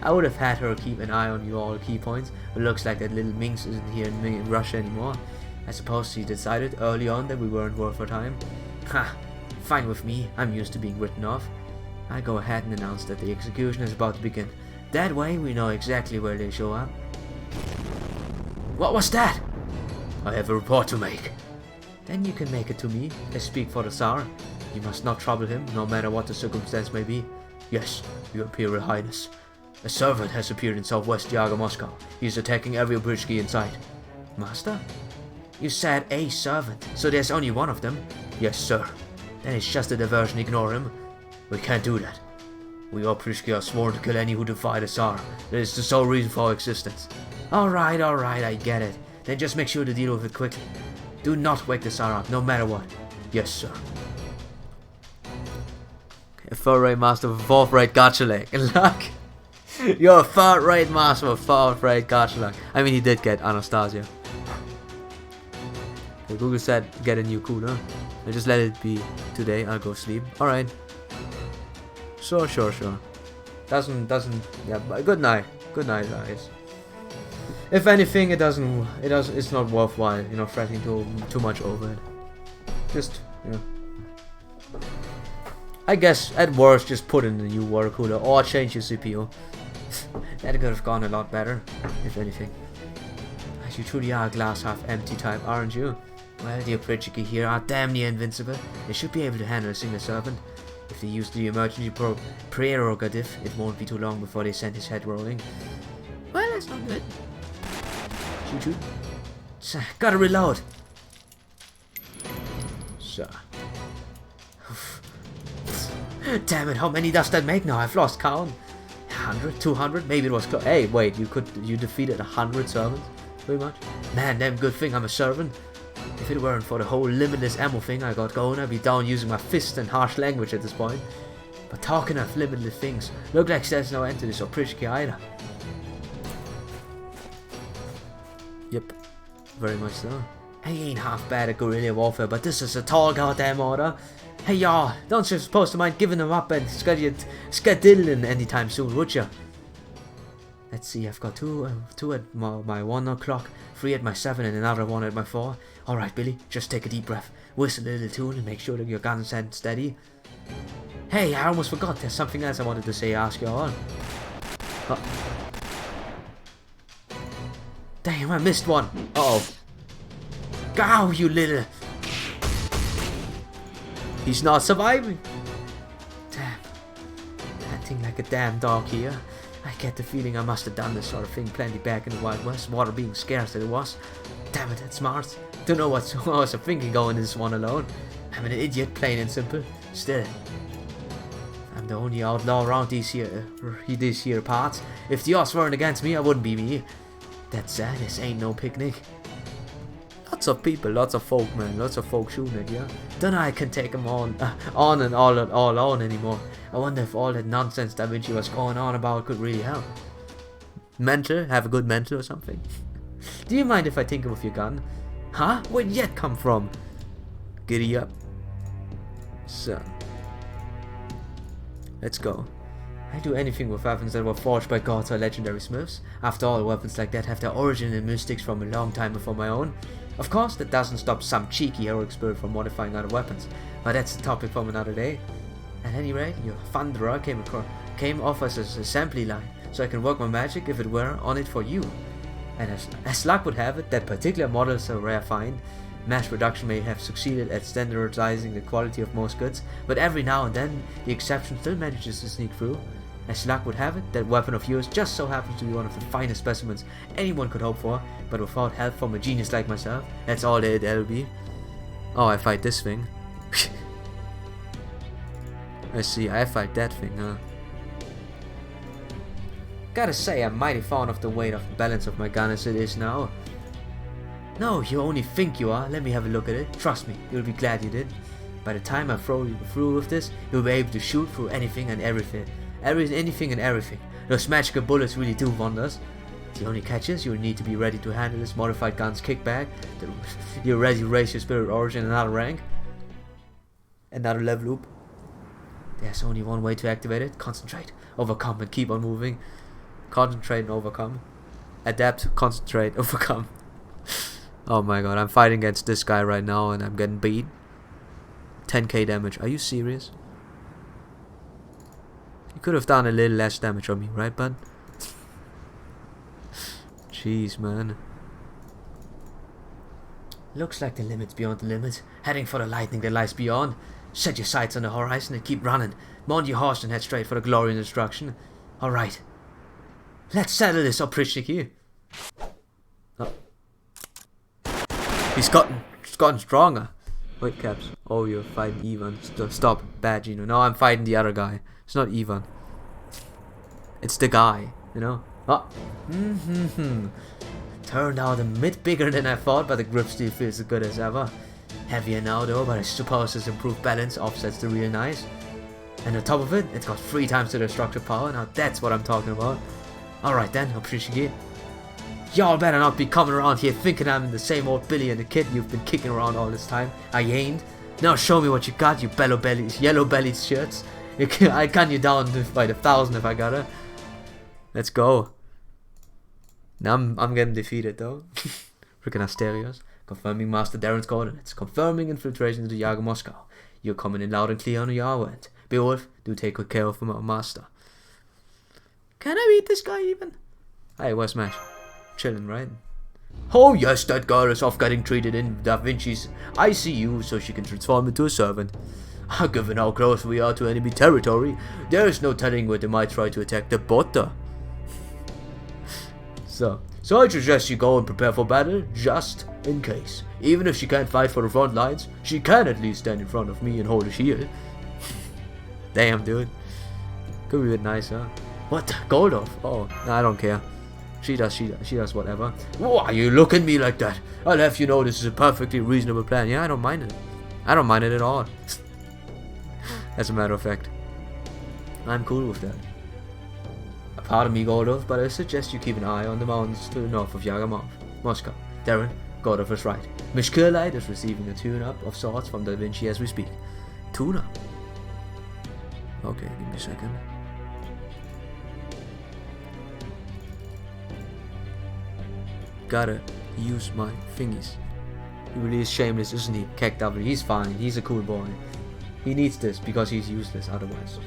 I would have had her keep an eye on you all key points. But looks like that little minx isn't here in Russia anymore. I suppose she decided early on that we weren't worth her time. Ha! Fine with me. I'm used to being written off. I go ahead and announce that the execution is about to begin. That way we know exactly where they show up. What was that? I have a report to make. Then you can make it to me. I speak for the Tsar. You must not trouble him, no matter what the circumstance may be. Yes, Your Imperial Highness. A servant has appeared in southwest Yaga, Moscow. He is attacking every Obrishki in sight. Master? You said a servant, so there's only one of them? Yes, sir. Then it's just a diversion, ignore him. We can't do that. We Obrishki are sworn to kill any who defy the Tsar. That is the sole reason for our existence. Alright, I get it. Then just make sure to deal with it quickly. Do not wake the Tsar up, no matter what. Yes, sir. A third-rate master of a fourth-rate gotcha-leg. Luck. You're a third-rate master of a fourth-rate gotcha-leg. I mean, he did get Anastasia. Okay, Google said get a new cooler. I just let it be today. I'll go sleep. Alright. Sure. Doesn't. Yeah. Good night, guys. If anything, it's not worthwhile, you know, fretting too much over it. Just, you know. I guess at worst, just put in a new water cooler or change your CPU. That could have gone a lot better, if anything. You truly are a glass half empty type, aren't you? Well, the Obrishki here are damn near invincible. They should be able to handle a single servant. If they use the emergency prerogative, it won't be too long before they send his head rolling. Well, that's not good. Shoot. Gotta reload. So. Damn it, how many does that make now? I've lost count. 100, 200, maybe it was close. Hey, wait, you defeated 100 servants? Pretty much. Man, damn good thing I'm a servant. If it weren't for the whole limitless ammo thing I got going, I'd be down using my fists and harsh language at this point. But talking of limitless things, look like there's no end to this Obrishki either. Yep, very much so. I ain't half bad at guerrilla warfare, but this is a tall goddamn order. Hey y'all, don't you supposed to mind giving them up and skedaddling anytime soon, would ya? Let's see, I've got two at my 1 o'clock, 3 at my 7 and another 1 at my 4. Alright Billy, just take a deep breath, whistle a little tune and make sure that your gun's stand steady. Hey, I almost forgot, there's something else I wanted to ask you all. Damn, I missed one. Uh-oh. Go, you little... He's not surviving. Damn. Acting like a damn dog here. I get the feeling I must have done this sort of thing plenty back in the Wild West. Water being scarce as it was. Damn it, that's smart. Don't know what I was thinking going this one alone. I'm an idiot, plain and simple. Still, I'm the only outlaw around these here parts. If the odds weren't against me, I wouldn't be me. That said, this ain't no picnic. Lots of people, lots of folk, man. Lots of folk shooting at you. Don't know I can take them on and all on anymore. I wonder if all that nonsense Da Vinci was going on about could really help. Mentor? Have a good mentor or something? Do you mind if I tinker with your gun? Huh? Where'd that come from? Giddy up. So. Let's go. I'd do anything with weapons that were forged by gods or legendary smiths. After all, weapons like that have their origin in mystics from a long time before my own. Of course, that doesn't stop some cheeky heroic spirit from modifying other weapons, but that's a topic from another day. At any rate, your Thunderer came off as an assembly line, so I can work my magic if it were on it for you. And as luck would have it, that particular model is a rare find. Mass production may have succeeded at standardizing the quality of most goods, but every now and then, the exception still manages to sneak through. As luck would have it, that weapon of yours just so happens to be one of the finest specimens anyone could hope for, but without help from a genius like myself, that's all it'll be. Oh, I fight this thing. I see, I fight that thing, huh? Gotta say, I'm mighty fond of the weight of the balance of my gun as it is now. No, you only think you are. Let me have a look at it. Trust me, you'll be glad you did. By the time I throw you through with this, you'll be able to shoot through anything and everything. Anything and everything. Those magical bullets really do wonders. The only catch is you'll need to be ready to handle this modified gun's kickback. You're ready to raise your spirit origin another rank. Another level loop. There's only one way to activate it. Concentrate, overcome, and keep on moving. Concentrate and overcome. Adapt, concentrate, overcome. Oh my god, I'm fighting against this guy right now and I'm getting beat. 10k damage. Are you serious? You could have done a little less damage on me, right, bud? Jeez, man. Looks like the limit's beyond the limit. Heading for the lightning that lies beyond. Set your sights on the horizon and keep running. Mount your horse and head straight for the glory and destruction. Alright. Let's settle this Oprishiki. Oh. He's gotten stronger. Wait, Caps. Oh, you're fighting Ivan. Stop. Bad, Gino. No, I'm fighting the other guy. It's not Ivan. It's the guy, you know? Oh. Turned out a bit bigger than I thought, but the grip still feels as good as ever. Heavier now though, but I suppose this improved balance offsets the real nice. And on top of it, it's got 3 times the destructive power. Now that's what I'm talking about. Alright then, appreciate. Y'all better not be coming around here thinking I'm the same old Billy and the kid you've been kicking around all this time. I ain't. Now show me what you got, you yellow-bellied shirts. I gun you down by the 1,000 if I gotta. Let's go. Now I'm getting defeated though. Freaking Asterios. Confirming Master Darren's coordinates. Confirming infiltration into Yaga Moscow. You're coming in loud and clear on your end. Beowulf, do take good care of my master. Can I beat this guy even? Hey, where's Smash? Chilling, right? Oh yes, that girl is off getting treated in Da Vinci's ICU so she can transform into a servant. Given how close we are to enemy territory, there is no telling where they might try to attack the Botta. So I suggest you go and prepare for battle, just in case. Even if she can't fight for the front lines, she can at least stand in front of me and hold a shield. Damn, dude. Could be a bit nicer. What? Goldorf? Oh, no, I don't care. She does whatever. Why you look at me like that? I'll have you know this is a perfectly reasonable plan. Yeah, I don't mind it. I don't mind it at all. As a matter of fact. I'm cool with that. Pardon me, Goldorf, but I suggest you keep an eye on the mountains to the north of Yagamov, Moscow. Darren, Goldorf is right. Miss Kerlite is receiving a tune-up of sorts from Da Vinci as we speak. Tune-up? Okay, give me a second. Gotta use my thingies. He really is shameless, isn't he? KW, he's fine, he's a cool boy. He needs this because he's useless otherwise.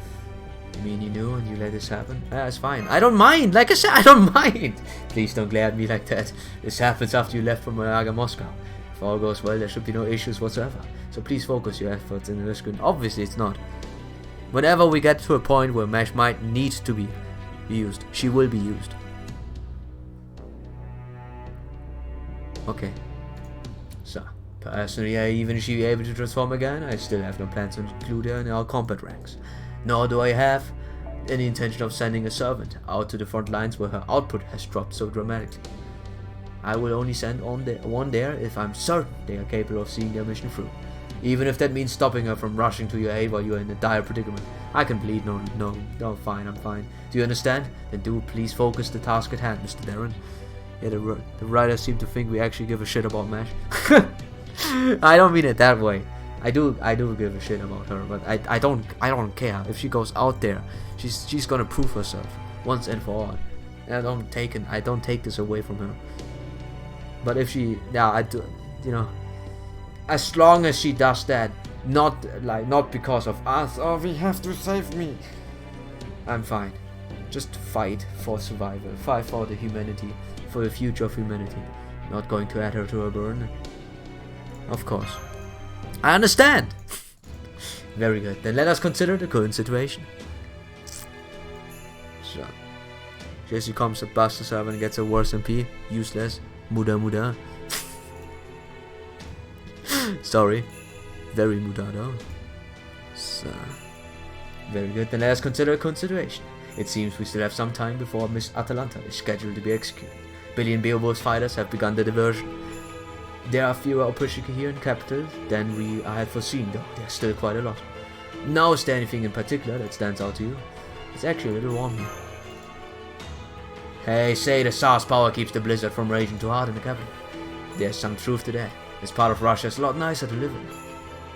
You mean you knew and you let this happen? It's fine. I don't mind! Like I said, I don't mind! Please don't glare at me like that. This happens after you left from Yaga Moscow. If all goes well, there should be no issues whatsoever. So please focus your efforts in the screen. Obviously it's not. Whenever we get to a point where Mesh might need to be used, she will be used. Okay. So, personally, even if she be able to transform again, I still have no plans to include her in our combat ranks. Nor do I have any intention of sending a servant out to the front lines where her output has dropped so dramatically. I will only send one there if I'm certain they are capable of seeing their mission through. Even if that means stopping her from rushing to your aid while you are in a dire predicament. I can bleed, no, fine, I'm fine. Do you understand? Then do please focus the task at hand, Mr. Darren. Yeah, the writers seem to think we actually give a shit about Mesh. I don't mean it that way. I do give a shit about her, but I don't care if she goes out there. She's gonna prove herself once and for all. And I don't take this away from her. But if she, yeah, I do, you know, as long as she does that, not because of us. Oh, we have to save me. I'm fine. Just fight for survival. Fight for the humanity, for the future of humanity. Not going to add her to her burden. Of course. I understand! Very good. Then let us consider the current situation. So. Jesse comes up, busts the servant and gets a worse MP. Useless. Muda. Sorry. Very muda though. So. Very good. Then let us consider a consideration. It seems we still have some time before Miss Atalanta is scheduled to be executed. Billy and Beowulf's fighters have begun the diversion. There are fewer Oprishiki here in capital than I had foreseen, though there's still quite a lot. Now, is there anything in particular that stands out to you? It's actually a little warm here. Hey, say the Tsar's power keeps the blizzard from raging too hard in the capital. There's some truth to that. This part of Russia is a lot nicer to live in.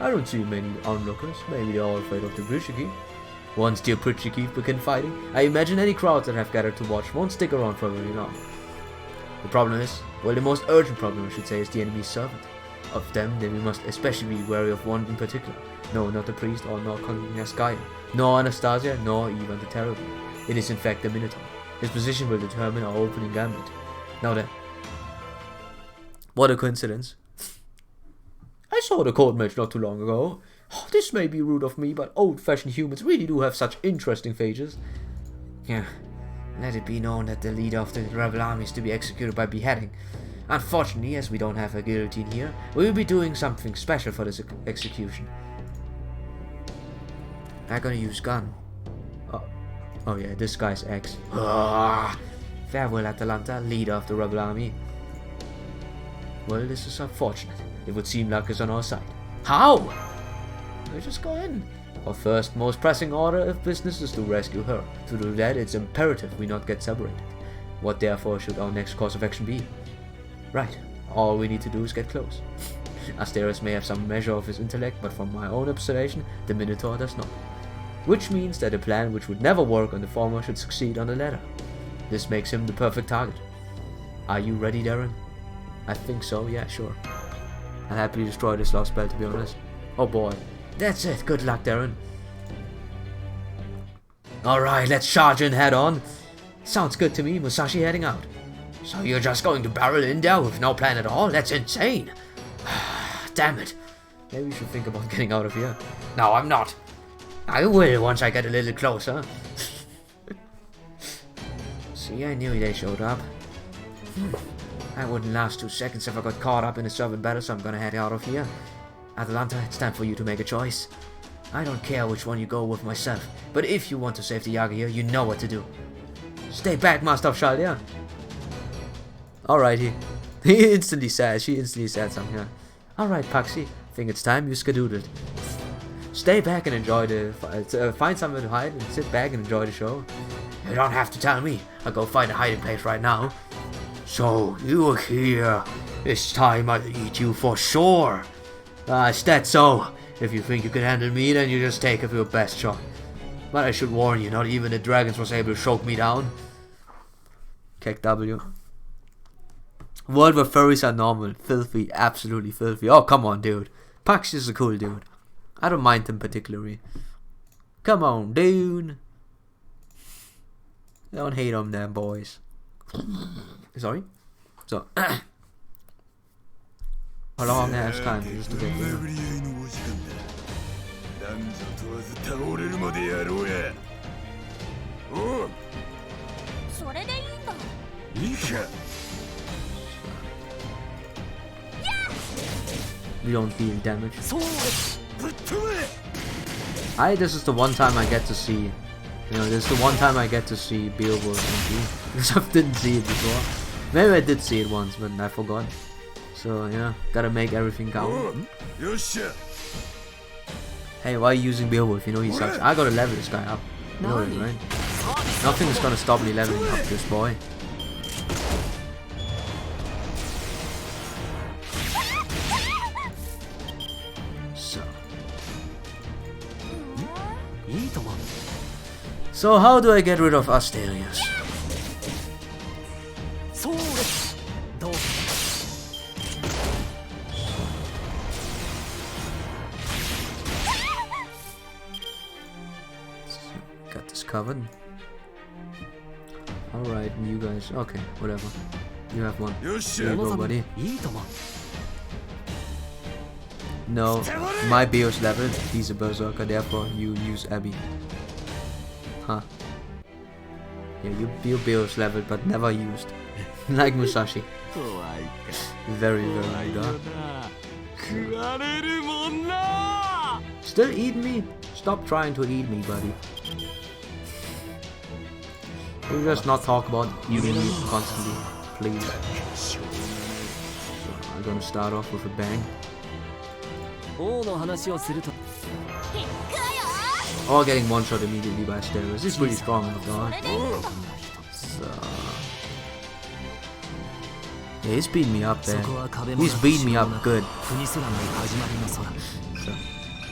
I don't see many onlookers. Maybe they're all afraid of the Britsiki. Once the Britsiki begin fighting, I imagine any crowds that have gathered to watch won't stick around for very long. The problem is, well, the most urgent problem I should say is the enemy's servant. Of them, then we must especially be wary of one in particular. No, not the priest or nor Konyaskaya, nor Anastasia, nor even the Terrible. It is in fact the Minotaur. His position will determine our opening gambit. Now then, what a coincidence. I saw the court match not too long ago. Oh, this may be rude of me, but old-fashioned humans really do have such interesting phases. Yeah, let it be known that the leader of the rebel army is to be executed by beheading. Unfortunately, as we don't have a guillotine here, we will be doing something special for this execution. I'm gonna use gun. Oh yeah, this guy's X. Farewell, Atalanta, leader of the rebel army. Well, this is unfortunate. It would seem like it's on our side. How? Let's just go in. Our first, most pressing order of business is to rescue her. To do that, it's imperative we not get separated. What therefore should our next course of action be? Right, all we need to do is get close. Asteris may have some measure of his intellect, but from my own observation, the Minotaur does not. Which means that a plan which would never work on the former should succeed on the latter. This makes him the perfect target. Are you ready, Darren? I think so, yeah, sure. I'll happily destroy this last spell, to be honest. Oh boy. That's it, good luck, Darren. Alright, let's charge in head on. Sounds good to me, Musashi heading out. So you're just going to barrel in there with no plan at all? That's insane. Damn it. Maybe we should think about getting out of here. No, I'm not. I will once I get a little closer. See, I knew they showed up. That wouldn't last 2 seconds if I got caught up in a servant battle, so I'm gonna head out of here. Atalanta, it's time for you to make a choice. I don't care which one you go with myself, but if you want to save the Yaga here, you know what to do. Stay back, Master of Shaldia. Alright, she instantly said something, yeah. Alright, Paxi, I think it's time you skedoodled. Stay back and enjoy the... find somewhere to hide and sit back and enjoy the show. You don't have to tell me. I'll go find a hiding place right now. So, you're here. It's time I eat you for sure. Is that so? If you think you can handle me, then you just take your best shot. But I should warn you, not even the dragons was able to choke me down. Kick W. World where furries are normal. Filthy. Absolutely filthy. Oh, come on, dude. Pax is a cool dude. I don't mind him particularly. Come on, dude. Don't hate on them, boys. Sorry? So, a long ass time just to get here. We don't deal damage. This is the one time I get to see. You know, this is the one time I get to see Beowulf because I didn't see it before. Maybe I did see it once, but I forgot. So yeah, gotta make everything count. Hey, why are you using Beowulf? You know he sucks. I gotta level this guy up. You know that, right? Nothing is gonna stop me leveling up this boy. So how do I get rid of Asterius? Got this covered. Alright, you guys. Okay, whatever. You have one. There you go, buddy. No, my Beo's leveled. He's a berserker, therefore you use Abby. Huh. Yeah, your Beo's leveled but never used. Like Musashi. Very, very dark. Still eating me? Stop trying to eat me, buddy. You just not talk about eating me constantly, please. So, I'm gonna start off with a bang. Or getting one shot immediately by Asterius. This is really strong, my god. So, Yeah, he's beating me up there. He's beating me up good. So,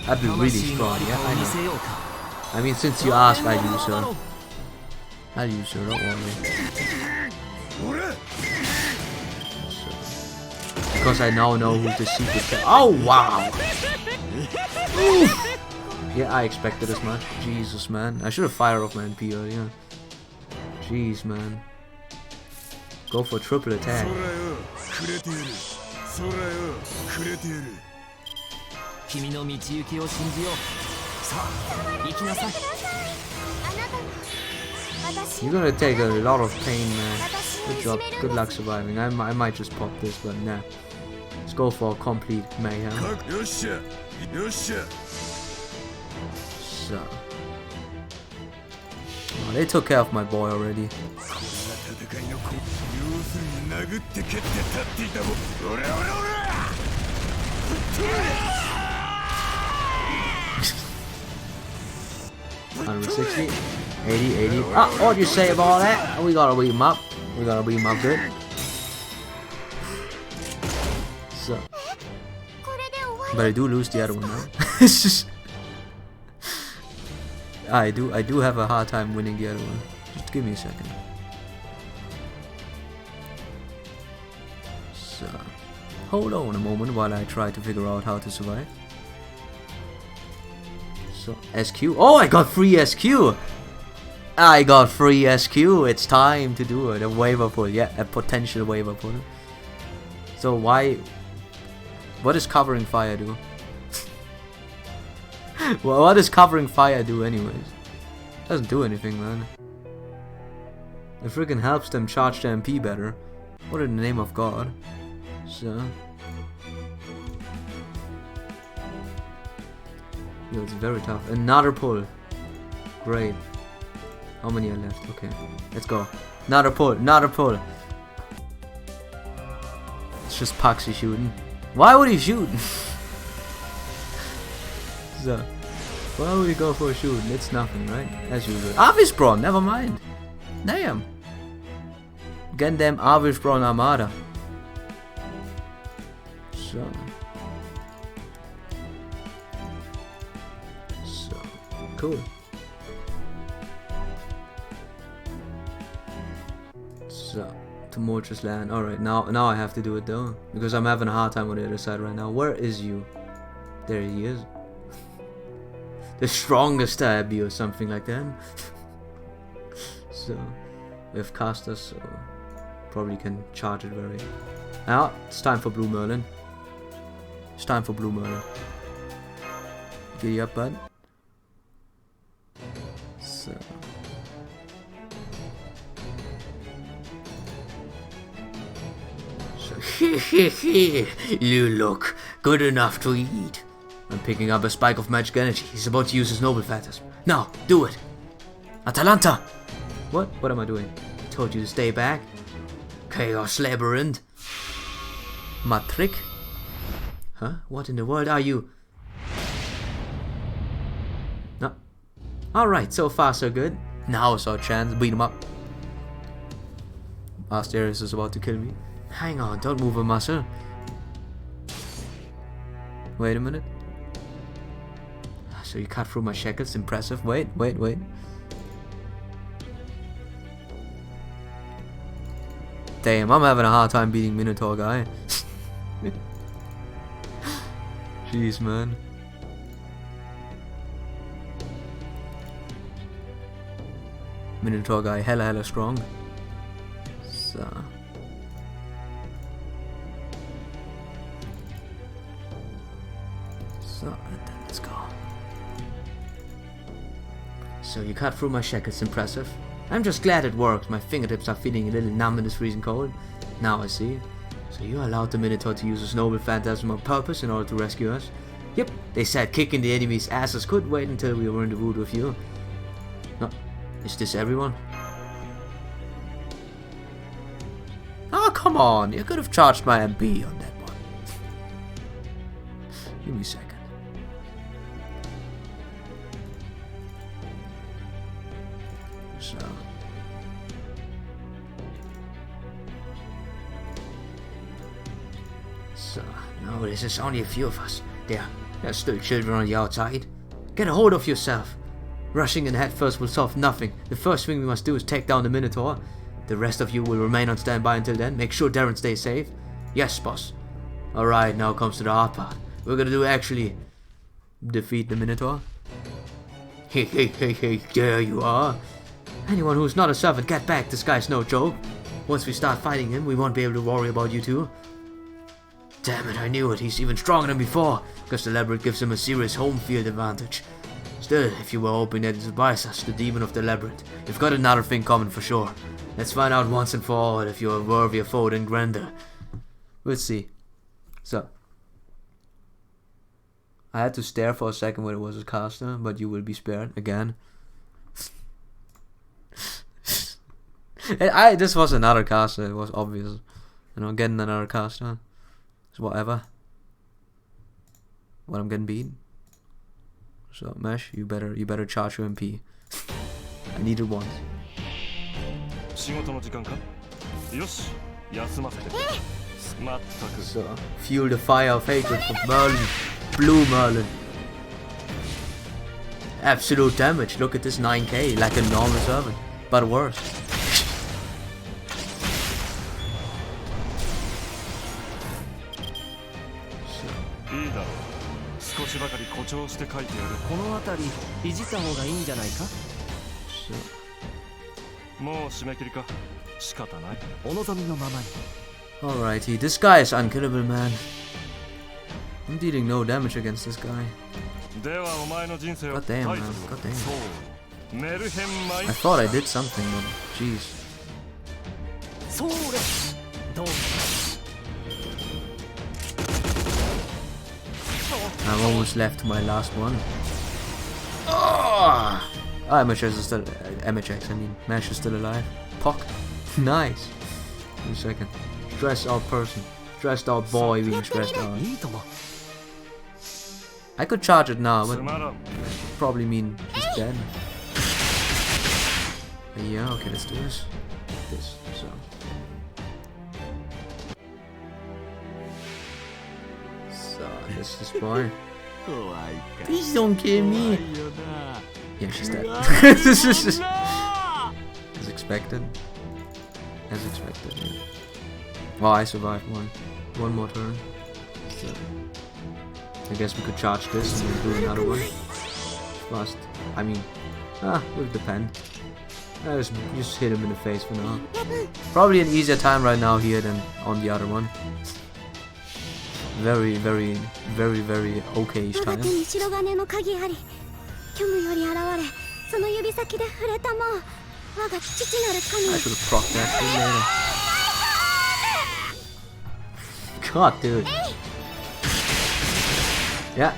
I'd be really strong, yeah, I know. I mean, since you asked, I'll use her. I'll use her, don't worry. So, because I now know who's the secret character. Oh, wow! Oof. Yeah, I expected as much. Jesus, man. I should have fired off my MP earlier. Jeez, man. Go for triple attack. You're gonna take a lot of pain, man. Good job. Good luck surviving. I might just pop this, but nah. Let's go for complete mayhem. So. Oh, they took care of my boy already. $160, 80, 80. Ah, what do you say about that? We gotta beat him up. We gotta beat him up good. So, but I do lose the other one now. It's just, I do have a hard time winning the other one. Just give me a second. So, hold on a moment while I try to figure out how to survive. So, SQ. Oh, I got free SQ! I got free SQ. It's time to do it. A waiver pull. Yeah, a potential waiver pull. So why... What does covering fire do? Well, what does covering fire do anyways? Doesn't do anything, man. It freaking helps them charge their MP better. What in the name of God? So... Yo, it's very tough. Another pull. Great. How many are left? Okay, let's go. Another pull, another pull. It's just Paxi shooting. Why would he shoot? So, why would he go for a shooting? It's nothing, right? As usual. Avisbron, never mind. Damn. Get them Avisbron Armada. So. Cool. So, tumultuous land. Alright, now I have to do it though. Because I'm having a hard time on the other side right now. Where is you? There he is. The strongest Abby or something like that. So, we have casters, so probably can charge it very. Now, it's time for Blue Merlin. It's time for Blue Merlin. Giddy up, bud. So. You look good enough to eat. I'm picking up a spike of magic energy. He's about to use his noble phantasm. Now, do it. Atalanta! What? What am I doing? I told you to stay back. Chaos Labyrinth. Matrick? Huh? What in the world are you? No. Alright, so far so good. Now is our chance. Beat him up. Asterius is about to kill me. Hang on, don't move a muscle. Wait a minute. So you cut through my shackles, impressive. Wait. Damn, I'm having a hard time beating Minotaur guy. Jeez, man. Minotaur guy hella strong. So... let's go. So you cut through my shackles, impressive. I'm just glad it worked. My fingertips are feeling a little numb in this freezing cold. Now I see. So you allowed the Minotaur to use his noble phantasm on purpose in order to rescue us? Yep, they said kicking the enemy's asses could wait until we were in the wood with you. No, is this everyone? Oh, come on, you could have charged my MP on that one. Give me a second. So but there's only a few of us. There's still children on the outside. Get a hold of yourself. Rushing in headfirst will solve nothing. The first thing we must do is take down the Minotaur. The rest of you will remain on standby until then. Make sure Darren stays safe. Yes, boss. Alright, now comes to the hard part. We're gonna do actually defeat the Minotaur. Hey, there you are. Anyone who's not a servant, get back. This guy's no joke. Once we start fighting him, we won't be able to worry about you two. Damn it, I knew it. He's even stronger than before, because the labyrinth gives him a serious home field advantage. Still, if you were hoping that it would bias us, the demon of the labyrinth, you've got another thing coming for sure. Let's find out once and for all if you're a worthier foe than Grendel. We'll see. So, I had to stare for a second when it was a caster, but you will be spared again. This was another caster, it was obvious. You know, getting another caster is whatever. When I'm getting beat. So Mesh, you better charge your MP. I need it once. So fuel the fire of hatred from Merlin. Blue Merlin. Absolute damage, look at this 9k, like a normal servant, but worse. Alrighty, this guy is unkillable, man. I'm dealing no damage against this guy. God damn, man. God damn. I thought I did something, but jeez. I'm almost left to my last one. Oh! MHX is still... MHX, I mean. Mesh is still alive. Pock. Nice. Wait a second. Stressed out person. Stressed out boy being stressed out. I could charge it now, but probably mean she's dead. Yeah, okay, let's do this. So. This is boy. Please don't kill me. Yeah, she's dead. This is as expected. As expected. Yeah. Well, I survived one more turn. So I guess we could charge this and then do another one. First, I mean, will depend. I just hit him in the face for now. Probably an easier time right now here than on the other one. Very okay-ish time. I should have procced that thing later. God, dude. Yeah.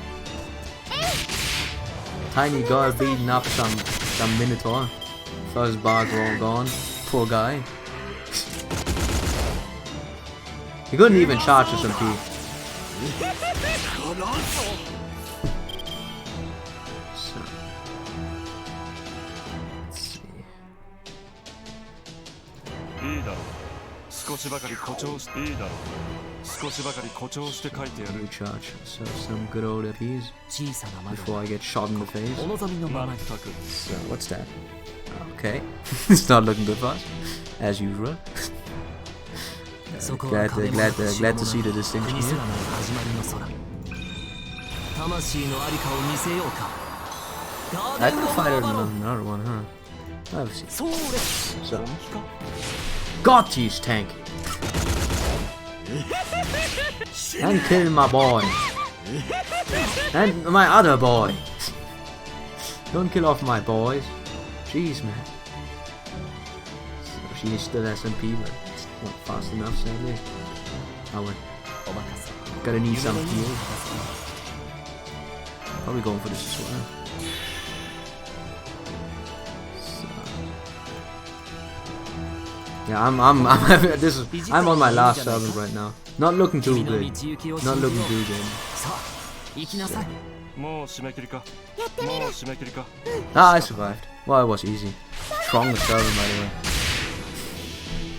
Tiny girl beating up some Minotaur. First bars were all gone. Poor guy. He couldn't even charge his MP. So. Let's see. Recharge some good old APs before I get shot in the face. So what's that? Okay, it's not looking good for us, as usual. Glad to see the distinction here. I could fight another one, huh? Obviously. So, got he's tanky. And kill my boy. And my other boy. Don't kill off my boys. Jeez, man. So she still has MP, but it's not fast enough, sadly. I went. Gotta need some heal. Probably going for this as well. So. Yeah, I'm on my last servant right now. Not looking too good. Not looking too good. So. I survived. Well, it was easy. Strongest servant, by the way.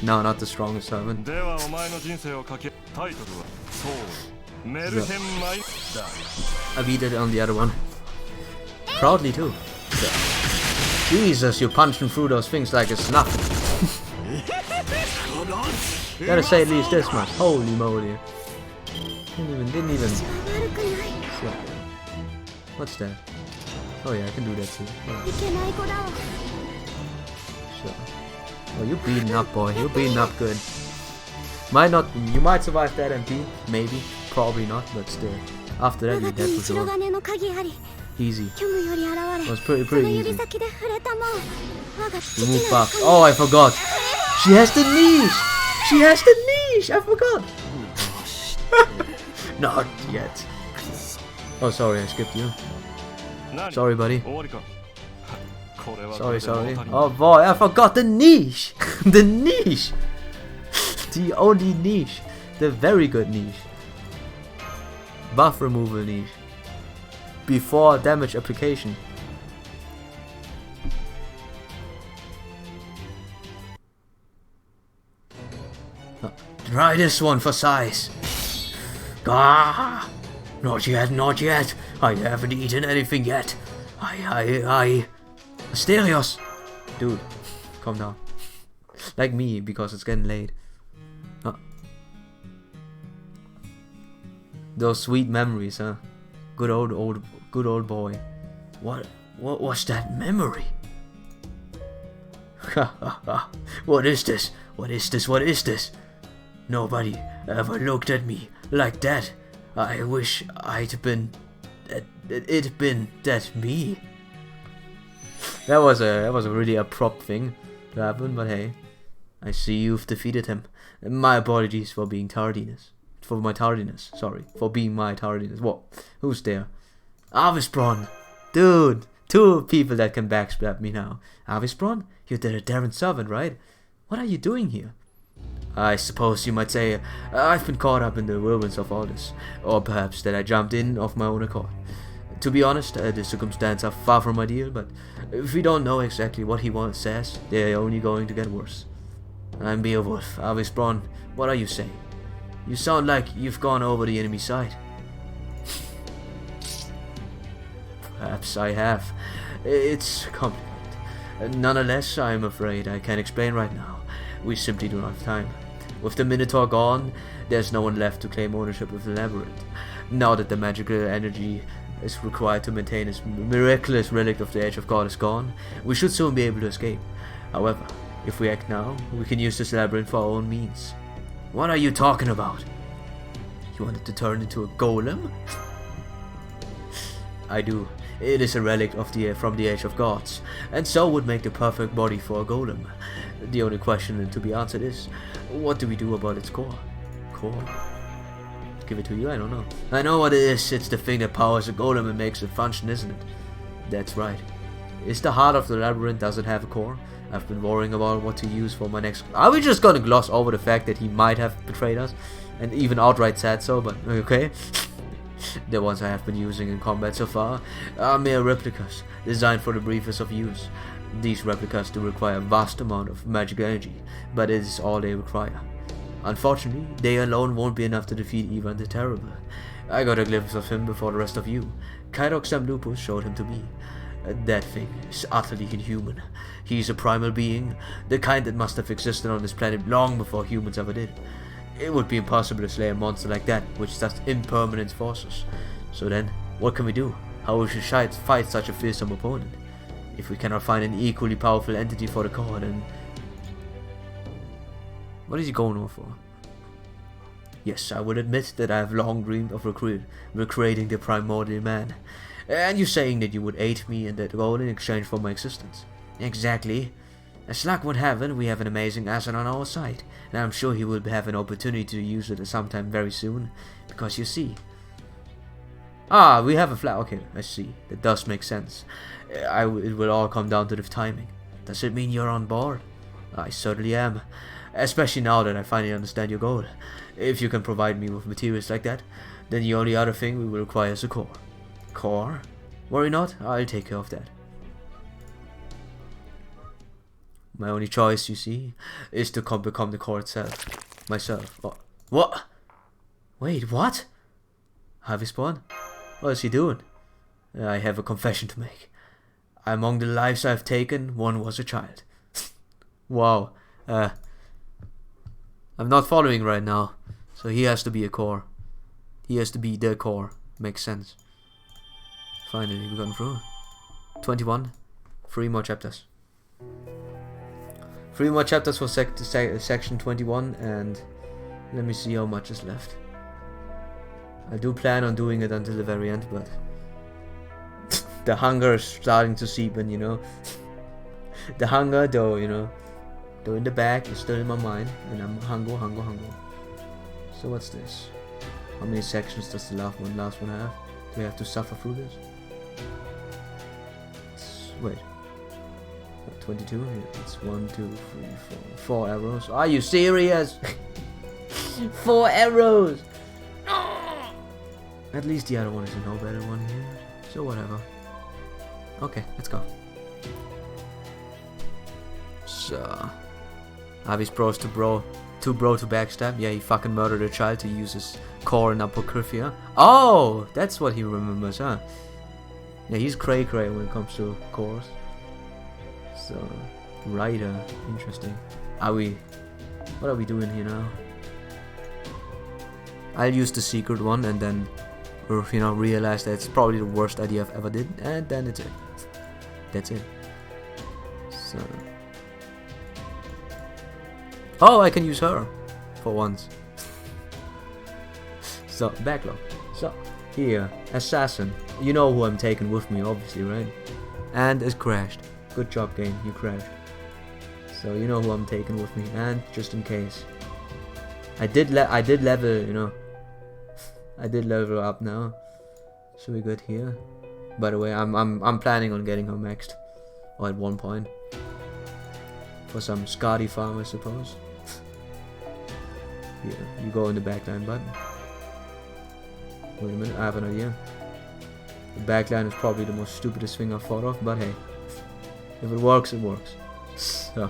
No, not the strongest servant. So, I beat it on the other one. Proudly too. So. Jesus, you're punching through those things like it's nothing. Gotta say at least this much. Holy moly. Didn't even. So. What's that? Oh yeah, I can do that too. Yeah. So. Oh, you're beating up, boy. You're beating up good. Might not. You might survive that MP. Maybe. Probably not, but still. After that, you're dead for sure. Easy. It was pretty easy. Remove buff. Oh, I forgot. She has the niche. She has the niche. I forgot. Not yet. Oh, sorry, I skipped you. Sorry, buddy. Sorry. Oh boy, I forgot the niche. The niche. The only niche. The very good niche. Buff removal niche. Before damage application. Try this one for size. Ah, not yet. I haven't eaten anything yet. Asterios. Dude, calm down. Like me, because it's getting late. Those sweet memories, huh? Good old boy. What was that memory? What is this? Nobody ever looked at me like that. I wish it'd been that me. That was a really abrupt thing to happen, but hey, I see you've defeated him. My apologies for being tardiness. For being my tardiness. What? Who's there? Avisbron! Dude! 2 people that can backstab me now. Avisbron? You're the Darren servant, right? What are you doing here? I suppose you might say I've been caught up in the whirlwinds of all this. Or perhaps that I jumped in of my own accord. To be honest, the circumstances are far from ideal, but if we don't know exactly what he says, they're only going to get worse. I'm Beowulf. Avisbron, what are you saying? You sound like you've gone over the enemy side. Perhaps I have. It's complicated. Nonetheless, I'm afraid I can't explain right now. We simply do not have time. With the Minotaur gone, there's no one left to claim ownership of the labyrinth. Now that the magical energy is required to maintain this miraculous relic of the Age of God is gone, we should soon be able to escape. However, if we act now, we can use this labyrinth for our own means. What are you talking about? You wanted to turn into a golem? I do. It is a relic of from the Age of Gods, and so would make the perfect body for a golem. The only question to be answered is, what do we do about its core? Core? Give it to you? I don't know. I know what it is. It's the thing that powers a golem and makes it function, isn't it? That's right. Is the heart of the labyrinth doesn't have a core? I've been worrying about what to use for my next... Are we just gonna gloss over the fact that he might have betrayed us? And even outright said so, but okay. The ones I have been using in combat so far are mere replicas, designed for the briefest of use. These replicas do require a vast amount of magic energy, but it is all they require. Unfortunately, they alone won't be enough to defeat Ivan the Terrible. I got a glimpse of him before the rest of you. Kaidox Lupus showed him to me. That thing is utterly inhuman. He's a primal being, the kind that must have existed on this planet long before humans ever did. It would be impossible to slay a monster like that, which does impermanent forces. So then, what can we do? How we should fight such a fearsome opponent? If we cannot find an equally powerful entity for the core, then... What is he going on for? Yes, I will admit that I have long dreamed of recreating the primordial man. And you're saying that you would aid me in that goal in exchange for my existence. Exactly. As luck would have it, we have an amazing asset on our side, and I'm sure he will have an opportunity to use it sometime very soon, because you see... Ah, we have a flag. Okay, I see. That does make sense. It will all come down to the timing. Does it mean you're on board? I certainly am. Especially now that I finally understand your goal. If you can provide me with materials like that, then the only other thing we will require is a core. Core? Worry not, I'll take care of that. My only choice, you see, is to become the core itself. Myself. Oh, what? Wait, what? Have you spawned? What is he doing? I have a confession to make. Among the lives I've taken, one was a child. Wow. I'm not following right now. So he has to be a core. He has to be the core. Makes sense. Finally, we got through. 21. 3 more chapters. 3 more chapters for section 21, and let me see how much is left. I do plan on doing it until the very end, but the hunger is starting to seep in, you know. The hunger, though, you know, though in the back, is still in my mind, and I'm hungry. So what's this? How many sections does the last one have? Do we have to suffer through this? Wait. 22? Yeah, it's 1, 2, 3, 4. 4 arrows. Are you serious? 4 arrows! At least the other one is a no better one here. So whatever. Okay, let's go. So Avi's bros to bro. Too bro to backstab. Yeah, he fucking murdered a child to use his core in Apocrypha. Oh! That's what he remembers, huh? Yeah, he's cray when it comes to cores. So, writer, interesting. What are we doing here now? I'll use the secret one and then, you know, realize that it's probably the worst idea I've ever did, and then it's it. That's it. So, oh, I can use her for once. So, backlog. So, here, assassin. You know who I'm taking with me, obviously, right? And it's crashed. Good job, game. You crashed. So you know who I'm taking with me, and just in case, I did level, you know. I did level up now, so we're good here. By the way, I'm planning on getting her maxed, or at one point, for some Scotty farm, I suppose. Here, you go in the backline button. Wait a minute, I have an idea. The backline is probably the most stupidest thing I've thought of, but hey. If it works, it works. So,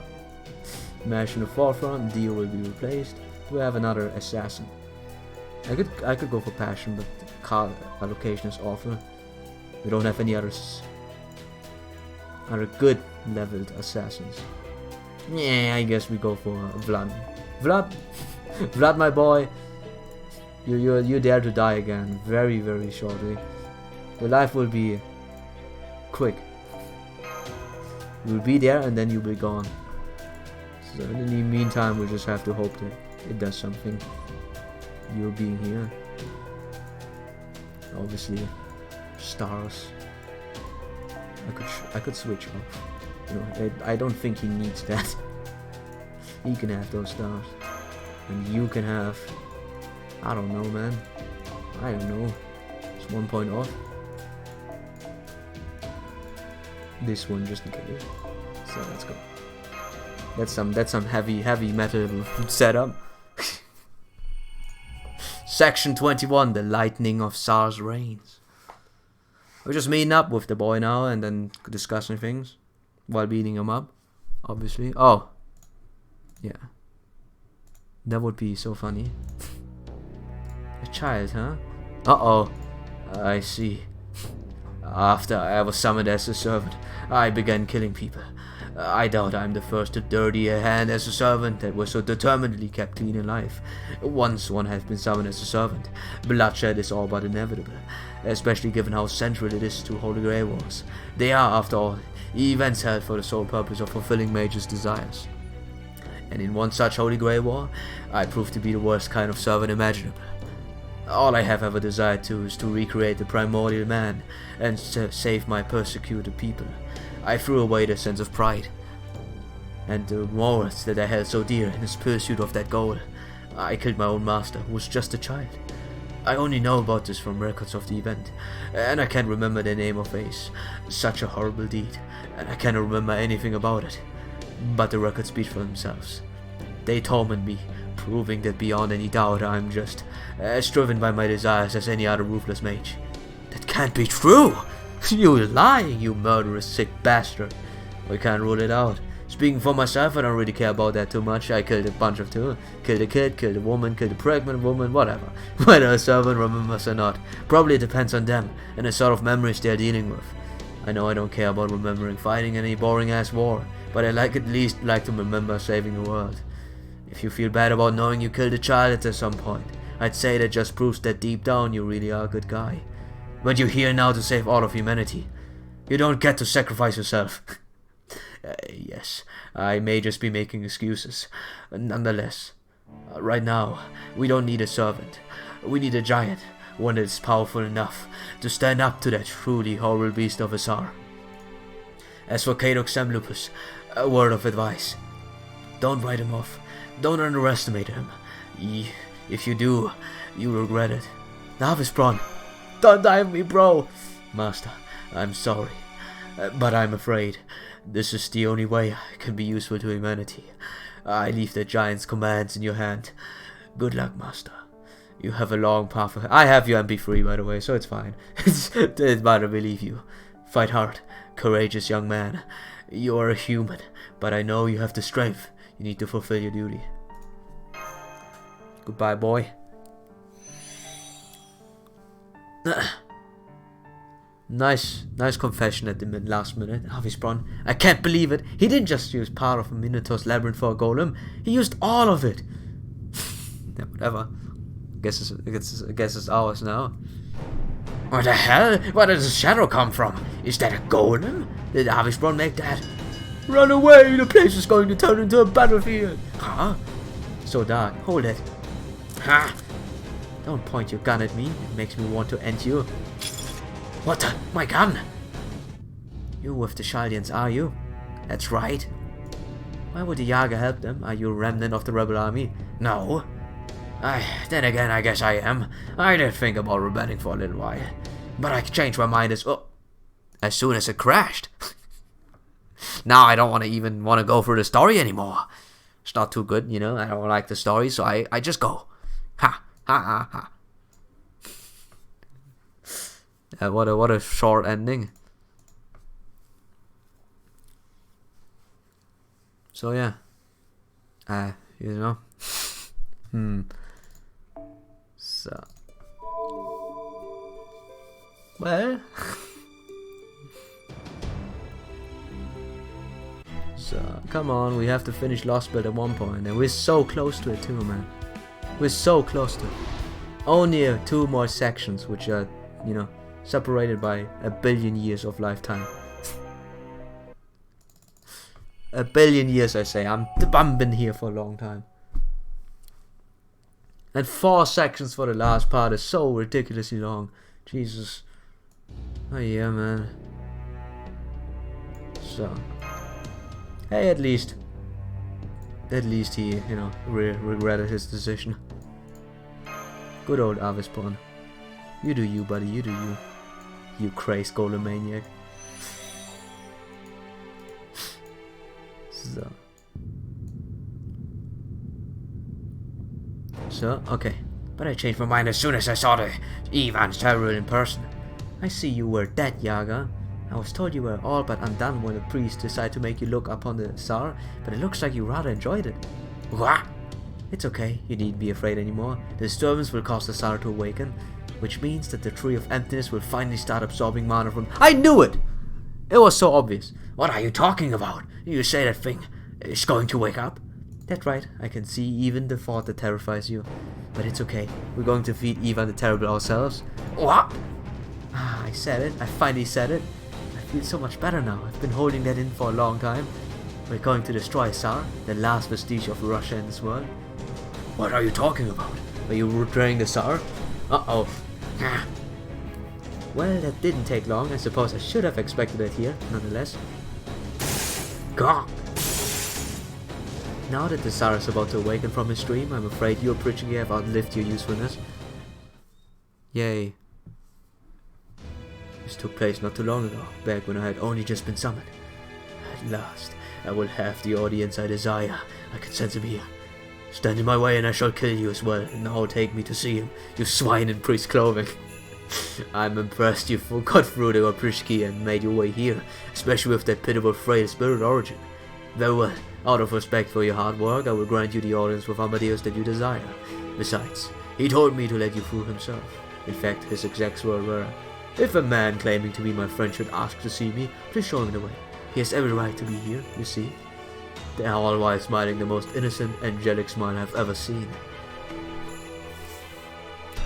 mash in the forefront, deal will be replaced. We have another assassin. I could go for passion, but the card allocation is awful. We don't have any other good leveled assassins. Yeah, I guess we go for Vlad. Vlad, my boy. You're there to die again, very shortly. Your life will be quick. You'll be there and then you'll be gone. So in the meantime, we just have to hope that it does something. You being here. Obviously, stars. I could switch off. You know, I don't think he needs that. He can have those stars, and you can have. I don't know, man. I don't know. It's 1 point off. This one just in case. So let's go. That's some heavy metal setup. Section 21, the lightning of Tsar's reigns. We're just meeting up with the boy now and then discussing things while beating him up, obviously. Oh, yeah, that would be so funny. A child, huh? Uh-oh, I see. After I was summoned as a servant, I began killing people. I doubt I'm the first to dirty a hand as a servant that was so determinedly kept clean alive. Once one has been summoned as a servant, bloodshed is all but inevitable, especially given how central it is to Holy Grail Wars. They are, after all, events held for the sole purpose of fulfilling mages' desires. And in one such Holy Grail War, I proved to be the worst kind of servant imaginable. All I have ever desired to is to recreate the primordial man and save my persecuted people. I threw away the sense of pride and the morals that I held so dear in his pursuit of that goal. I killed my own master, who was just a child. I only know about this from records of the event, and I can't remember the name or face. Such a horrible deed, and I cannot remember anything about it. But the records speak for themselves. They torment me, proving that beyond any doubt I am just as driven by my desires as any other ruthless mage. That can't be true! You lying, you murderous sick bastard! We can't rule it out. Speaking for myself, I don't really care about that too much. I killed a bunch of two. Killed a kid, killed a woman, killed a pregnant woman, whatever. Whether a servant remembers or not. Probably it depends on them and the sort of memories they're dealing with. I know I don't care about remembering fighting any boring ass war, but I at least like to remember saving the world. If you feel bad about knowing you killed a child at some point, I'd say that just proves that deep down you really are a good guy. But you're here now to save all of humanity. You don't get to sacrifice yourself. Yes, I may just be making excuses. Nonetheless, right now, we don't need a servant. We need a giant, one that is powerful enough to stand up to that truly horrible beast of a Tsar. As for Cadux Semlupus, a word of advice. Don't write him off. Don't underestimate him. If you do, you'll regret it. Navisbron, don't die of me, bro. Master, I'm sorry, but I'm afraid this is the only way I can be useful to humanity. I leave the giant's commands in your hand. Good luck, Master. You have a long path ahead. I have your MP3, by the way, so it's fine. It might believe you. Fight hard, courageous young man. You are a human, but I know you have the strength. You need to fulfill your duty. Goodbye, boy. Nice confession at the last minute. Navisbron, I can't believe it. He didn't just use part of a Minotaur's labyrinth for a golem. He used all of it. Yeah, whatever. I guess it's ours now. What the hell? Where did the shadow come from? Is that a golem? Did Navisbron make that? Run away! The place is going to turn into a battlefield. Huh? So dark. Hold it. Ha! Don't point your gun at me. It makes me want to end you. What the? My gun? You with the Chaldeans, are you? That's right. Why would the Yaga help them? Are you a remnant of the rebel army? No. Then again, I guess I am. I did think about rebelling for a little while. But I changed my mind as soon as it crashed. Now I don't even want to go through the story anymore. It's not too good, you know. I don't like the story, so I just go. Ha ha ha ha. What a short ending. So yeah. You know. So. Well. So, come on, we have to finish Lost Build at one point, and we're so close to it too, man. We're so close to it. Only 2 more sections, which are, you know, separated by 1 billion years of lifetime. 1 billion years, I say. I've been here for a long time. And 4 sections for the last part is so ridiculously long. Jesus. Oh yeah, man. So. Hey, at least he, you know, regretted his decision. Good old Navisbron. You do you, buddy, you do you. You crazed golem maniac. So, okay. But I changed my mind as soon as I saw the Ivan's terror in person. I see you were dead, Yaga. I was told you were all but undone when the priest decided to make you look upon the Tsar, but it looks like you rather enjoyed it. What? It's okay, you needn't be afraid anymore. The disturbance will cause the Tsar to awaken, which means that the Tree of Emptiness will finally start absorbing mana from— I knew it! It was so obvious. What are you talking about? You say that thing is going to wake up? That's right, I can see even the thought that terrifies you. But it's okay, we're going to defeat Ivan the Terrible ourselves. What? Ah, I said it, I finally said it. I feel so much better now. I've been holding that in for a long time. We're going to destroy Tsar, the last vestige of Russia in this world. What are you talking about? Are you betraying the Tsar? Uh-oh. Well, that didn't take long. I suppose I should have expected it here, nonetheless. God. Now that the Tsar is about to awaken from his dream, I'm afraid you preaching have outlived your usefulness. Yay. This took place not too long ago, back when I had only just been summoned. At last, I will have the audience I desire. I can sense him here. Stand in my way and I shall kill you as well, and now take me to see him, you swine in priest clothing. I'm impressed you got through the Oprishki and made your way here, especially with that pitiful frail spirit origin. Very well. Out of respect for your hard work, I will grant you the audience with Amadeus that you desire. Besides, he told me to let you through himself. In fact, his exact words were, if a man claiming to be my friend should ask to see me, please show him the way. He has every right to be here, you see. They are all while smiling the most innocent, angelic smile I've ever seen.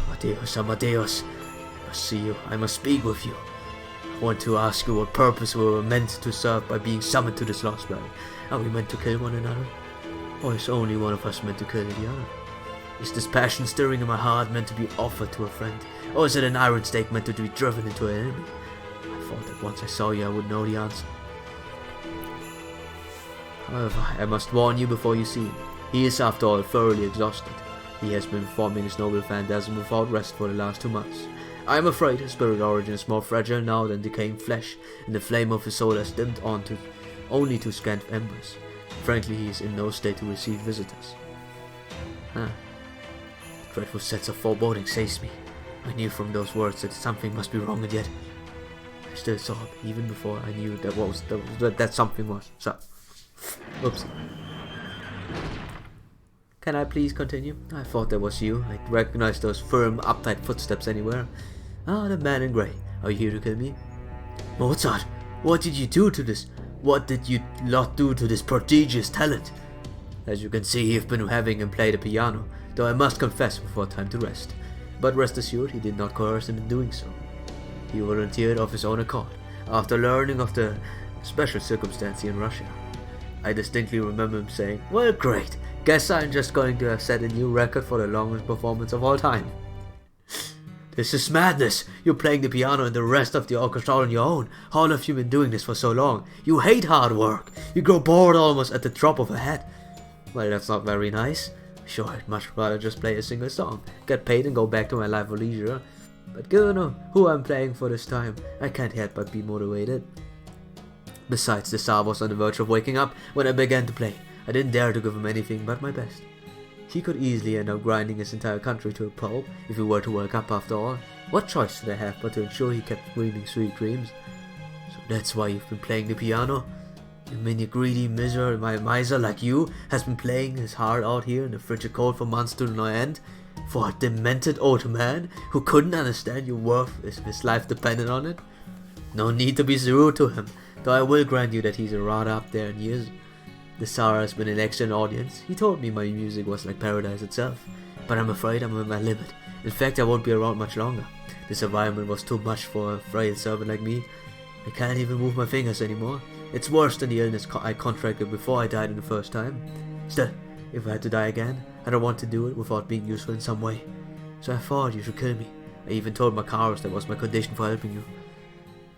Amadeus, Amadeus, I must see you, I must speak with you. I want to ask you what purpose we were meant to serve by being summoned to this lost valley. Are we meant to kill one another? Or is only one of us meant to kill the other? Is this passion stirring in my heart meant to be offered to a friend? Or is it an iron stake meant to be driven into an enemy? I thought that once I saw you I would know the answer. However, I must warn you before you see him. He is after all thoroughly exhausted. He has been performing his noble phantasm without rest for the last 2 months. I am afraid his spirit origin is more fragile now than decaying flesh, and the flame of his soul has dimmed on to only to scant embers. Frankly, he is in no state to receive visitors. Dreadful sense of foreboding seized me. I knew from those words that something must be wrong, and yet I still saw him, even before I knew that something was. So, oops. Can I please continue? I thought that was you. I recognized those firm, uptight footsteps anywhere. Ah, the man in grey. Are you here to kill me? Mozart, what did you do to this? What did you lot do to this prodigious talent? As you can see, you've been having him play the piano, though I must confess before time to rest. But rest assured, he did not coerce him in doing so. He volunteered of his own accord, after learning of the special circumstance in Russia. I distinctly remember him saying, well, great, guess I'm just going to have set a new record for the longest performance of all time. This is madness! You're playing the piano and the rest of the orchestra on your own. How have you been doing this for so long? You hate hard work. You grow bored almost at the drop of a hat. Well, that's not very nice. Sure, I'd much rather just play a single song, get paid and go back to my life of leisure. But given who I'm playing for this time, I can't help but be motivated. Besides, the Tsar was on the verge of waking up when I began to play. I didn't dare to give him anything but my best. He could easily end up grinding his entire country to a pulp if he were to wake up after all. What choice did I have but to ensure he kept dreaming sweet dreams? So that's why you've been playing the piano? You mean a greedy miser like you has been playing his heart out here in the frigid cold for months to no end? For a demented old man who couldn't understand your worth if his life depended on it? No need to be so rude to him, though I will grant you that he's a rather up there in years. The Tsar has been an excellent audience. He told me my music was like paradise itself. But I'm afraid I'm at my limit. In fact, I won't be around much longer. This environment was too much for a frail servant like me. I can't even move my fingers anymore. It's worse than the illness I contracted before I died in the first time. Still, if I had to die again, I don't want to do it without being useful in some way. So I thought you should kill me. I even told Macaros that was my condition for helping you.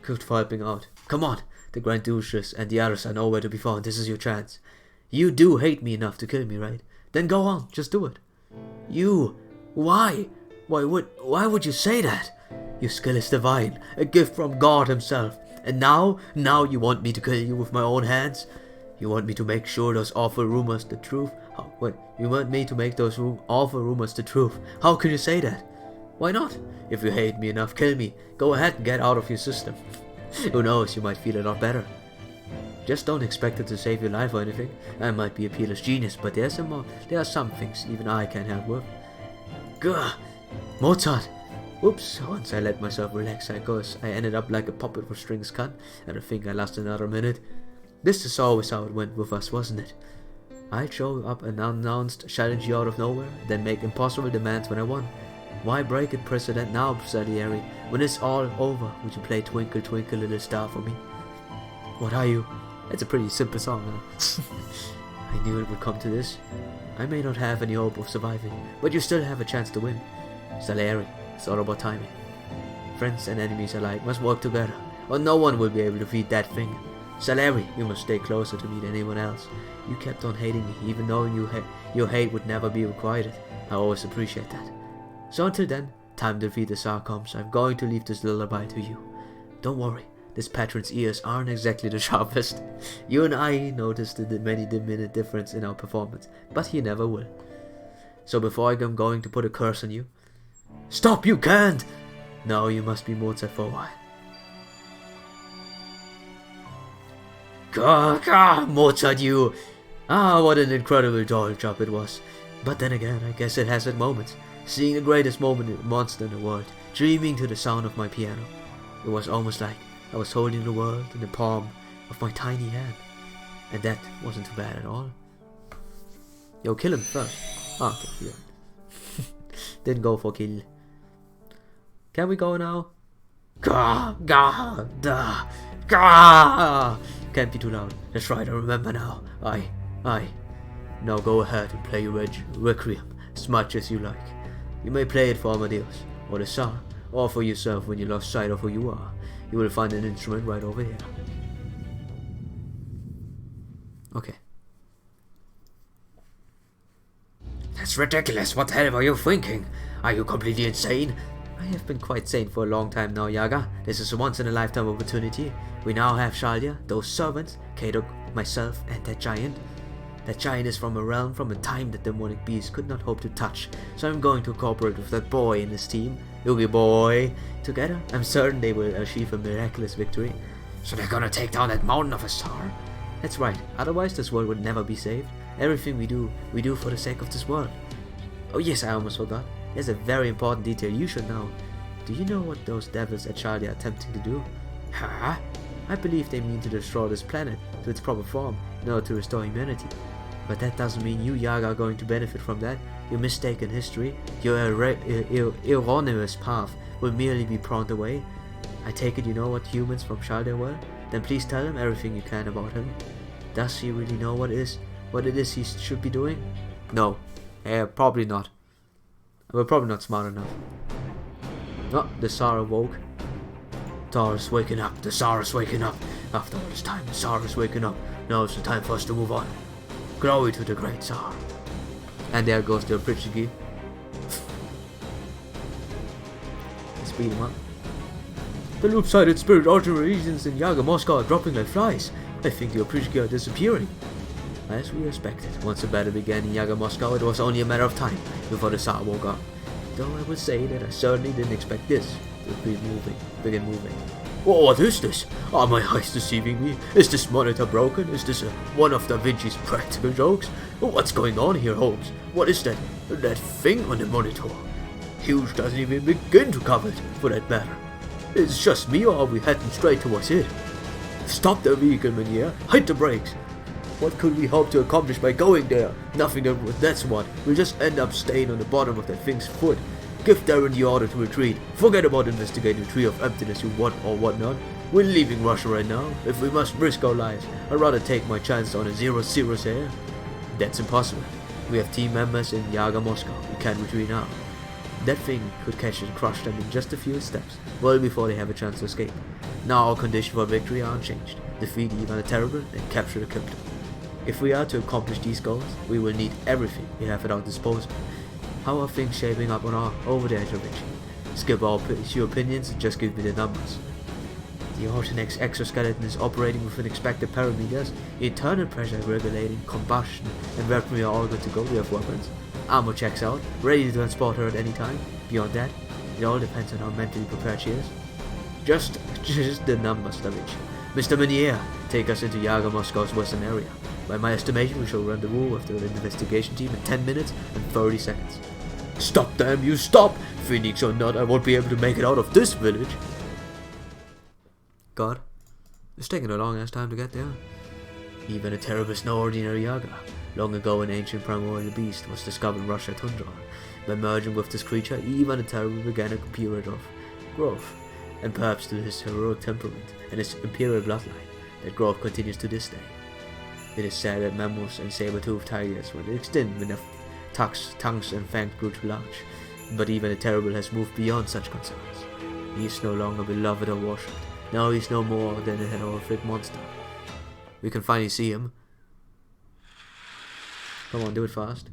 For helping out. Come on! The Grand Duchess and the others are nowhere to be found. This is your chance. You do hate me enough to kill me, right? Then go on, just do it. You? Why? Why would you say that? Your skill is divine, a gift from God himself. And now you want me to kill you with my own hands? You want me to make sure those awful rumors the truth? You want me to make those awful rumors the truth? How can you say that? Why not? If you hate me enough, kill me. Go ahead and get out of your system. Who knows, you might feel a lot better. Just don't expect it to save your life or anything. I might be a peerless genius, but there are some things even I can't help with. Gah! Mozart! Oops, once I let myself relax, I ended up like a puppet with strings cut, and I think I lost another minute. This is always how it went with us, wasn't it? I'd show up unannounced, challenge you out of nowhere, then make impossible demands when I won. Why break a precedent now, Salieri? When it's all over, would you play Twinkle Twinkle Little Star for me? What are you? It's a pretty simple song, huh? I knew it would come to this. I may not have any hope of surviving, but you still have a chance to win. Salieri, it's all about timing. Friends and enemies alike must work together, or no one will be able to defeat that thing. Salieri, you must stay closer to me than anyone else. You kept on hating me, even though your hate would never be requited. I always appreciate that. So until then, time to defeat the Tsar comes. I'm going to leave this lullaby to you. Don't worry, this patron's ears aren't exactly the sharpest. You and I noticed the minute difference in our performance, but he never will. So before I'm going to put a curse on you. Stop, you can't! No, you must be Mozart for a while. Gah, Mozart, you! Ah, what an incredible doll job it was. But then again, I guess it has its moments. Seeing the greatest monster in the world, dreaming to the sound of my piano. It was almost like I was holding the world in the palm of my tiny hand. And that wasn't too bad at all. Yo, kill him first. Ah, okay, yeah. Didn't go for kill. Can we go now? Gah, gah, da, gah! Can't be too loud. That's right, I remember now. Aye. Now go ahead and play your Requiem as much as you like. You may play it for Amadeus, or the Tsar, or for yourself when you lost sight of who you are. You will find an instrument right over here. Okay. That's ridiculous. What the hell are you thinking? Are you completely insane? I have been quite sane for a long time now, Yaga. This is a once-in-a-lifetime opportunity. We now have Shalia, those servants, Kato, myself, and that giant. That giant is from a realm, from a time that demonic beasts could not hope to touch. So I'm going to cooperate with that boy and his team. Yugi boy. Together, I'm certain they will achieve a miraculous victory. So they're gonna take down that mountain of a star? That's right. Otherwise, this world would never be saved. Everything we do for the sake of this world. Oh yes, I almost forgot. There's a very important detail you should know. Do you know what those devils at Charlie are attempting to do? Huh? I believe they mean to destroy this planet to its proper form in order to restore humanity. But that doesn't mean you Yaga are going to benefit from that. Your mistaken history, your erroneous path will merely be pawned away. I take it you know what humans from Charlie were? Then please tell him everything you can about him. Does he really know what it is he should be doing? No. Probably not. We're probably not smart enough. Oh, the Tsar awoke. Tsar is waking up. The Tsar is waking up. After all this time, the Tsar is waking up. Now it's the time for us to move on. Glory to the great Tsar. And there goes the Pritsky. Let's beat him up. The loop-sided spirit artillery regions in Yaga Moscow are dropping like flies. I think the Pritsky are disappearing. As we expected, once the battle began in Yaga Moscow, it was only a matter of time before the Tsar woke up. Though I would say that I certainly didn't expect this to begin moving. Oh, what is this? Are my eyes deceiving me? Is this monitor broken? Is this one of Da Vinci's practical jokes? Oh, what's going on here, Holmes? What is that thing on the monitor? Hughes doesn't even begin to cover it, for that matter. It's just me, or are we heading straight towards it? Stop the vehicle, Meneer. Hit the brakes. What could we hope to accomplish by going there? Nothing that's what. We'll just end up staying on the bottom of that thing's foot. Give Darren the order to retreat. Forget about investigating the Tree of Emptiness you want or whatnot. We're leaving Russia right now. If we must risk our lives, I'd rather take my chance on a 0-0 here. That's impossible. We have team members in Yaga Moscow. We can't retreat now. That thing could catch and crush them in just a few steps, well before they have a chance to escape. Now our conditions for victory are unchanged. Defeat Ivan the Terrible and capture the Kingdom. If we are to accomplish these goals, we will need everything we have at our disposal. How are things shaping up over there, Jovici? Skip your opinions and just give me the numbers. The Ortinex exoskeleton is operating within expected parameters. Internal pressure regulating, combustion, and weaponry are all good to go. We have weapons. Armor checks out, ready to transport her at any time. Beyond that, it all depends on how mentally prepared she is. Just the numbers, Da Vinci. Mr. Meneer, take us into Yaga Moscow's western area. By my estimation, we shall rendezvous with the investigation team in 10 minutes and 30 seconds. Stop, damn you, stop! Phoenix or not, I won't be able to make it out of this village. God, it's taking a long ass time to get there. Even the Terrible is no ordinary Yaga. Long ago, an ancient primordial beast was discovered in Russia tundra. By merging with this creature, even the Terrible began a period of growth, and perhaps to his heroic temperament and his imperial bloodline, that growth continues to this day. It is said that mammals and saber-toothed tigers were extinct when their tongues and fangs grew too large, but even the Terrible has moved beyond such concerns. He is no longer beloved or worshipped. Now he is no more than an horrific monster. We can finally see him. Come on, do it fast.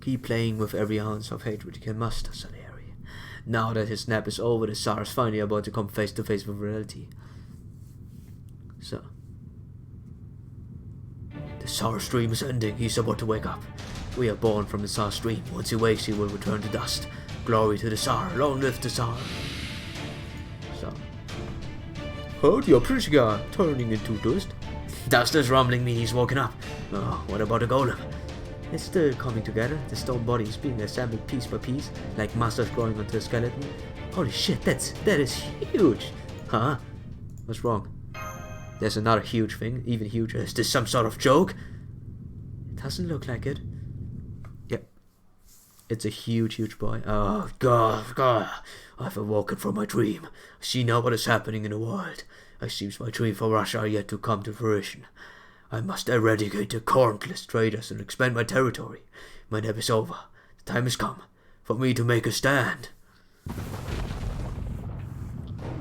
Keep playing with every ounce of hatred you can muster, Salieri. Now that his nap is over, the Tsar is finally about to come face to face with reality. So, the Tsar's dream is ending. He's about to wake up. We are born from the Tsar's dream. Once he wakes, he will return to dust. Glory to the Tsar. Long live the Tsar. So, heard your Prishga turning into dust. Dust is rumbling me he's woken up. Oh, what about the golem? It's still coming together. The stone body is being assembled piece by piece, like muscles growing onto a skeleton. Holy shit, that is huge! Huh? What's wrong? There's another huge thing, even huger. Is this some sort of joke? It doesn't look like it. Yep. It's a huge boy. Oh, God. I've awoken from my dream. I see now what is happening in the world. It seems my dream for Russia are yet to come to fruition. I must eradicate the countless traitors and expand my territory. My nap is over. The time has come for me to make a stand.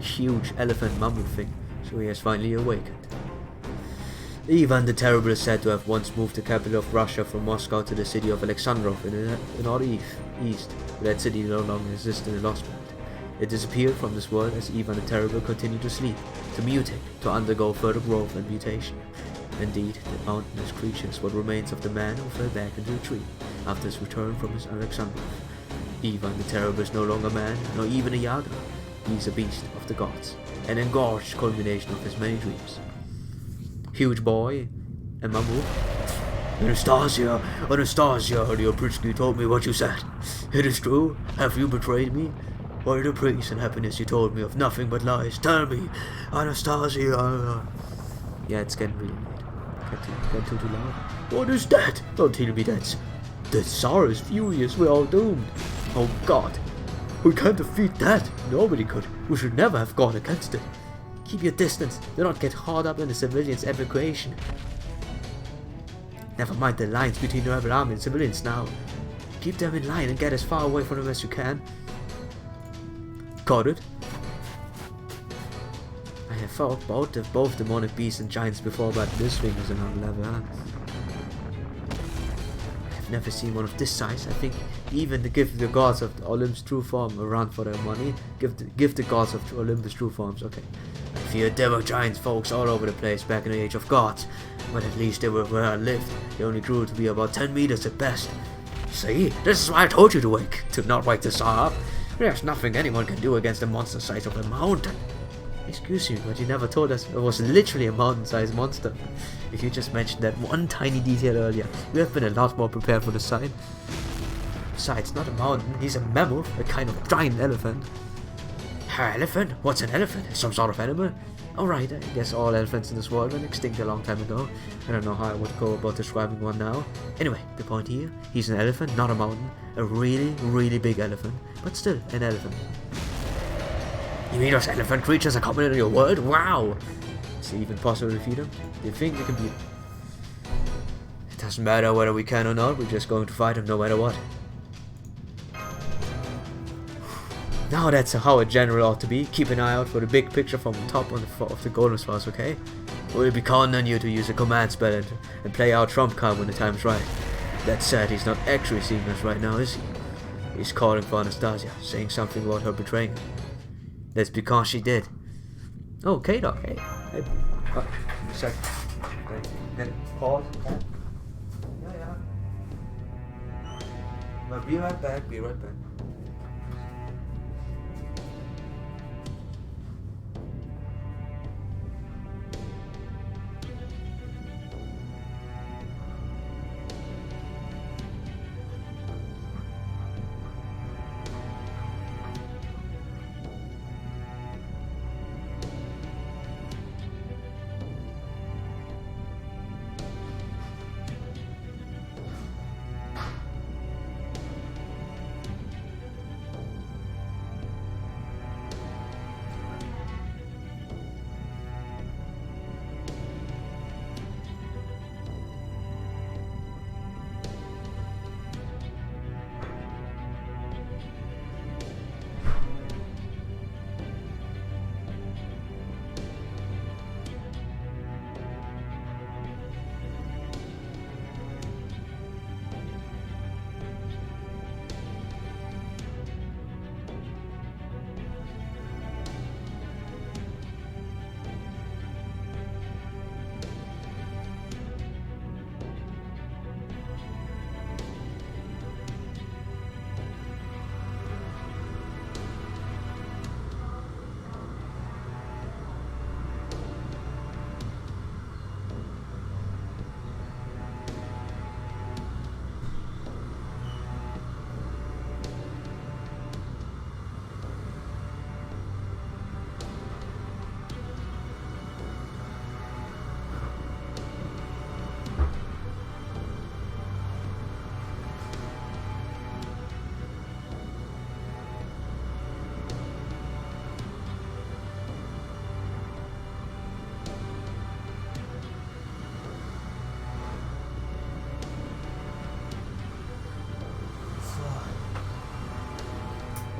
Huge elephant mumble thing. So he has finally awakened. Ivan the Terrible is said to have once moved the capital of Russia from Moscow to the city of Alexandrov in the northeast. But that city no longer exists in the lost world. It disappeared from this world as Ivan the Terrible continued to sleep, to mutate, to undergo further growth and mutation. Indeed, the mountainous creature is what remains of the man who fell back into a tree after his return from his Alexandrov. Ivan the Terrible is no longer man, nor even a Yagna. He is a beast of the gods, an engorged culmination of his many dreams. Huge boy, and Mamu. Anastasia, the Opritsky told me what you said. It is true. Have you betrayed me? Why the praise and happiness you told me of nothing but lies? Tell me, Anastasia. Yeah, it's getting really late. Get too loud. What is that? Don't tell me that's... The Tsar is furious. We're all doomed. Oh God. We can't defeat that. Nobody could. We should never have gone against it. Keep your distance. Do not get caught up in the civilians' evacuation. Never mind the lines between the rebel army and civilians now. Keep them in line and get as far away from them as you can. Got it? I have fought both demonic beasts and giants before, but this thing is another level, huh? I've never seen one of this size. I think even to give the gods of Olympus true form a run for their money. Give the gods of Olympus true forms, okay. I feared there were giants folks all over the place back in the age of gods, but at least they were where I lived. They only grew to be about 10 meters at best. See, this is why I told you to not wake the Tsar up. There's nothing anyone can do against the monster size of a mountain. Excuse me, but you never told us it was literally a mountain-sized monster. If you just mentioned that one tiny detail earlier, you have been a lot more prepared for the sign. Besides, not a mountain, he's a mammoth, a kind of giant elephant. Elephant? What's an elephant? Some sort of animal? Alright, I guess all elephants in this world went extinct a long time ago. I don't know how I would go about describing one now. Anyway, the point here, he's an elephant, not a mountain. A really big elephant, but still an elephant. You mean those elephant creatures are common in your world? Wow! Is it even possible to defeat them? Do you think we can beat them? It doesn't matter whether we can or not, we're just going to fight them no matter what. Now that's how a general ought to be. Keep an eye out for the big picture from the top of the Golden Force, okay? We'll be counting on you to use a command spell and play our trump card when the time's right. That said, he's not actually seeing us right now, is he? He's calling for Anastasia, saying something about her betraying him. That's because she did. Oh, K-Dog, hey. A sec. Then pause. Yeah. But be right back.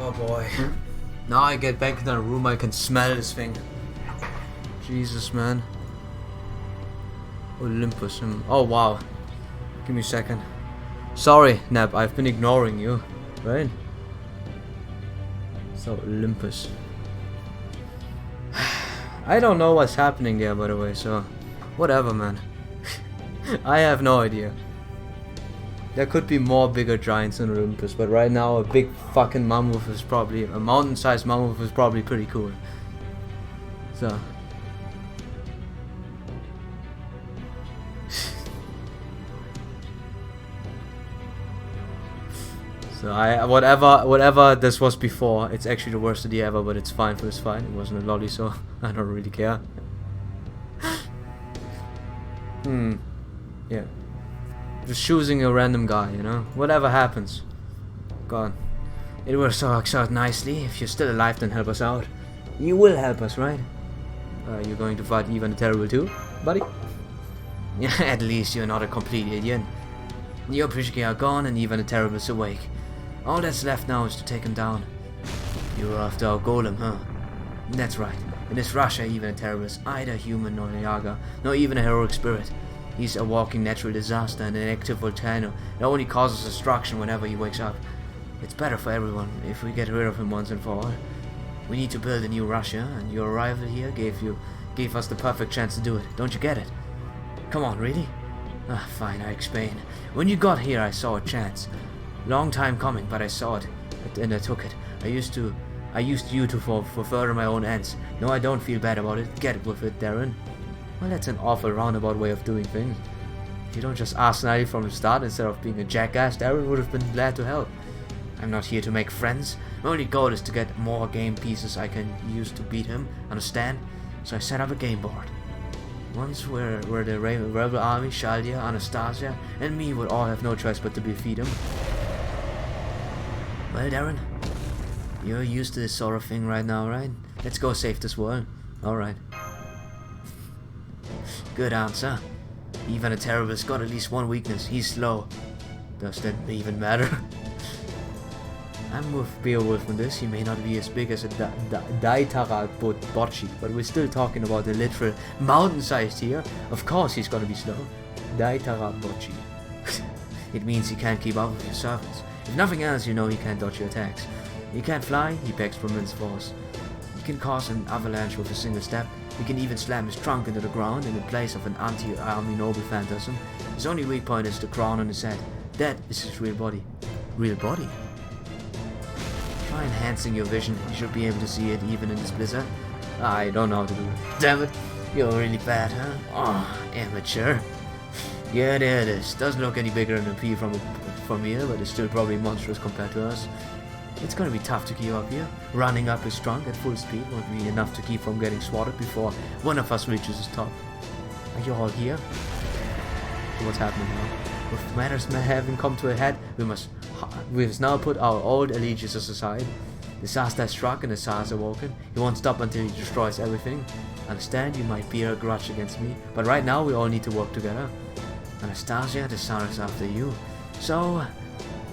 Oh boy. Now I get back in the room, I can smell this thing. Jesus, man. Olympus. Oh wow. Give me a second. Sorry, Neb, I've been ignoring you. Right? So, Olympus. I don't know what's happening there, by the way, so... Whatever, man. I have no idea. There could be more bigger giants in Olympus, but right now a big fucking mammoth is probably... A mountain-sized mammoth is probably pretty cool. So... So whatever this was before, it's actually the worst idea ever, but it's fine for this fight. It wasn't a lolly, so I don't really care. Yeah. Just choosing a random guy, you know? Whatever happens. God. It will work out nicely. If you're still alive, then help us out. You will help us, right? You're going to fight Ivan the Terrible too, buddy? Yeah, at least you're not a complete idiot. Your Prishki are gone and Ivan the Terrible is awake. All that's left now is to take him down. You're after our golem, huh? That's right. In this Russia, Ivan the Terrible is neither human nor Yaga, nor even a heroic spirit. He's a walking natural disaster and an active volcano that only causes destruction whenever he wakes up. It's better for everyone if we get rid of him once and for all. We need to build a new Russia, and your arrival here gave us the perfect chance to do it. Don't you get it? Come on, really? Ah, fine, I explain. When you got here, I saw a chance. Long time coming, but I saw it, and I took it. I used you to further my own ends. No, I don't feel bad about it. Get with it, Darren. Well, that's an awful roundabout way of doing things. If you don't just ask nicely from the start instead of being a jackass, Darren would have been glad to help. I'm not here to make friends. My only goal is to get more game pieces I can use to beat him, understand? So I set up a game board. Once where the rebel army, Shaldia, Anastasia, and me would all have no choice but to defeat him. Well, Darren, you're used to this sort of thing right now, right? Let's go save this world. Alright. Good answer. Ivan the Terrible's got at least one weakness. He's slow. Does that even matter? I'm with Beowulf on this. He may not be as big as a Daitara Bocci, but we're still talking about the literal mountain-sized here. Of course he's gonna be slow. Daitara Bocci. It means he can't keep up with your servants. If nothing else, you know he can't dodge your attacks. He can't fly, he packs immense force. He can cause an avalanche with a single step. He can even slam his trunk into the ground in the place of an anti-army noble phantasm. His only weak point is the crown on his head. That is his real body. Real body? Try enhancing your vision. You should be able to see it even in this blizzard. I don't know how to do it. Damn it. You're really bad, huh? Oh, amateur. Yeah, there it is. Doesn't look any bigger than a pea from here, but it's still probably monstrous compared to us. It's gonna be tough to keep up here. Running up his trunk at full speed won't be enough to keep from getting swatted before one of us reaches his top. Are you all here? What's happening now? With matters having come to a head, we must now put our old allegiances aside. The Tsar's has struck and the Tsar's awoken. He won't stop until he destroys everything. Understand, you might bear a grudge against me, but right now we all need to work together. Anastasia, the Tsar is after you. So,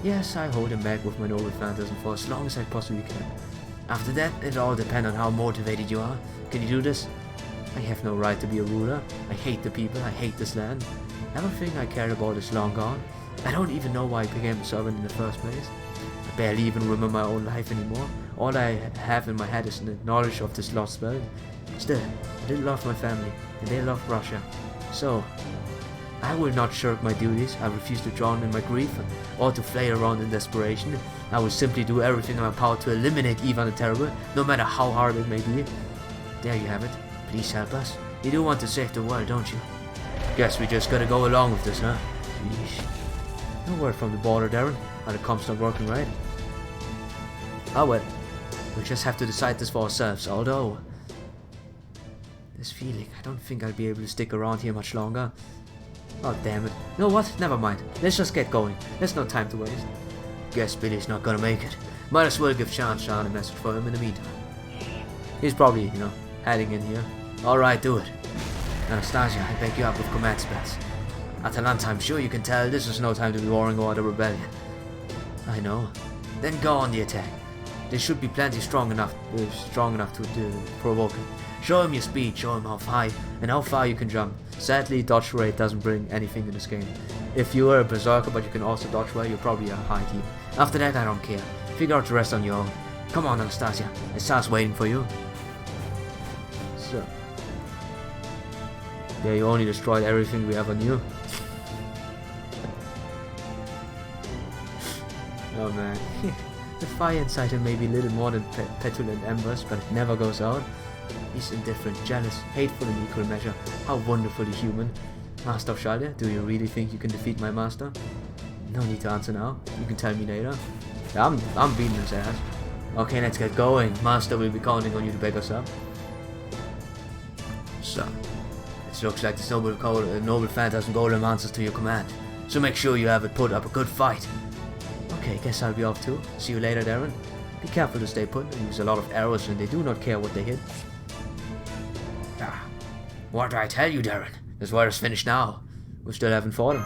yes, I hold him back with my noble phantasm for as long as I possibly can. After that, it'll all depend on how motivated you are. Can you do this? I have no right to be a ruler. I hate the people. I hate this land. Everything I cared about is long gone. I don't even know why I became a servant in the first place. I barely even remember my own life anymore. All I have in my head is the knowledge of this lost world. Still, I did love my family, and they loved Russia. So, I will not shirk my duties. I refuse to drown in my grief or to flail around in desperation. I will simply do everything in my power to eliminate Ivan the Terrible, no matter how hard it may be. There you have it. Please help us. You do want to save the world, don't you? Guess we just gotta go along with this, huh? Yeesh. No word from the border, Darren. Are the comps not working right? Oh well. We just have to decide this for ourselves, although... this feeling, I don't think I'll be able to stick around here much longer. Oh damn it. You know what? Never mind. Let's just get going. There's no time to waste. Guess Billy's not gonna make it. Might as well give Shan a message for him in the meantime. He's probably, you know, heading in here. Alright, do it. Anastasia, I back you up with command spells. Atalanta, I'm sure you can tell this is no time to be warring about a rebellion. I know. Then go on the attack. They should be plenty strong enough to provoke him. Show him your speed, show him how high and how far you can jump. Sadly, dodge rate doesn't bring anything in this game. If you are a berserker but you can also dodge well, you're probably a high keeper. After that, I don't care. Figure out the rest on your own. Come on, Anastasia. Star's waiting for you. So. Yeah, you only destroyed everything we ever knew. Oh man. The fire inside him may be little more than petulant embers, but it never goes out. He's indifferent, jealous, hateful in equal measure. How wonderfully human. Master of Shalya, do you really think you can defeat my master? No need to answer now. You can tell me later. Yeah, I'm beating his ass. Okay, let's get going. Master will be counting on you to back us up. So, it looks like this noble phantasm golem answers to your command. So make sure you have it put up a good fight. Okay, guess I'll be off too. See you later, Darren. Be careful to stay put. They use a lot of arrows and they do not care what they hit. Ah, what do I tell you, Darren? This war is finished now. We still haven't fought him.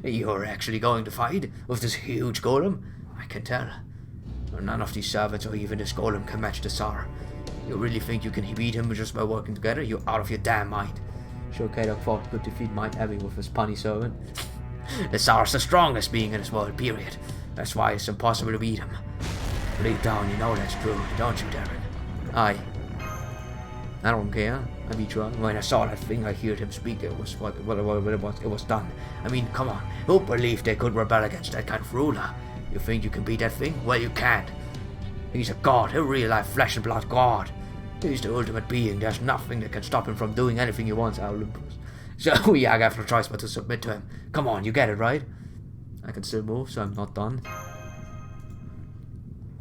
You're actually going to fight with this huge golem? I can tell. None of these servants or even this golem can match the Tsar. You really think you can beat him just by working together? You're out of your damn mind. Sure, Kadok fought could defeat Might Abbey with his punny servant. The Tsar's the strongest being in this world, period. That's why it's impossible to beat him. Deep down, you know that's true, don't you, Darren? Aye. I don't care. I beat you. When I saw that thing, I heard him speak. It was it was done. I mean, come on. Who believed they could rebel against that kind of ruler? You think you can beat that thing? Well, you can't. He's a god, a real-life flesh and blood god. He's the ultimate being. There's nothing that can stop him from doing anything he wants, Olympus. So yeah, I have no choice but to submit to him. Come on, you get it, right? I can still move, so I'm not done.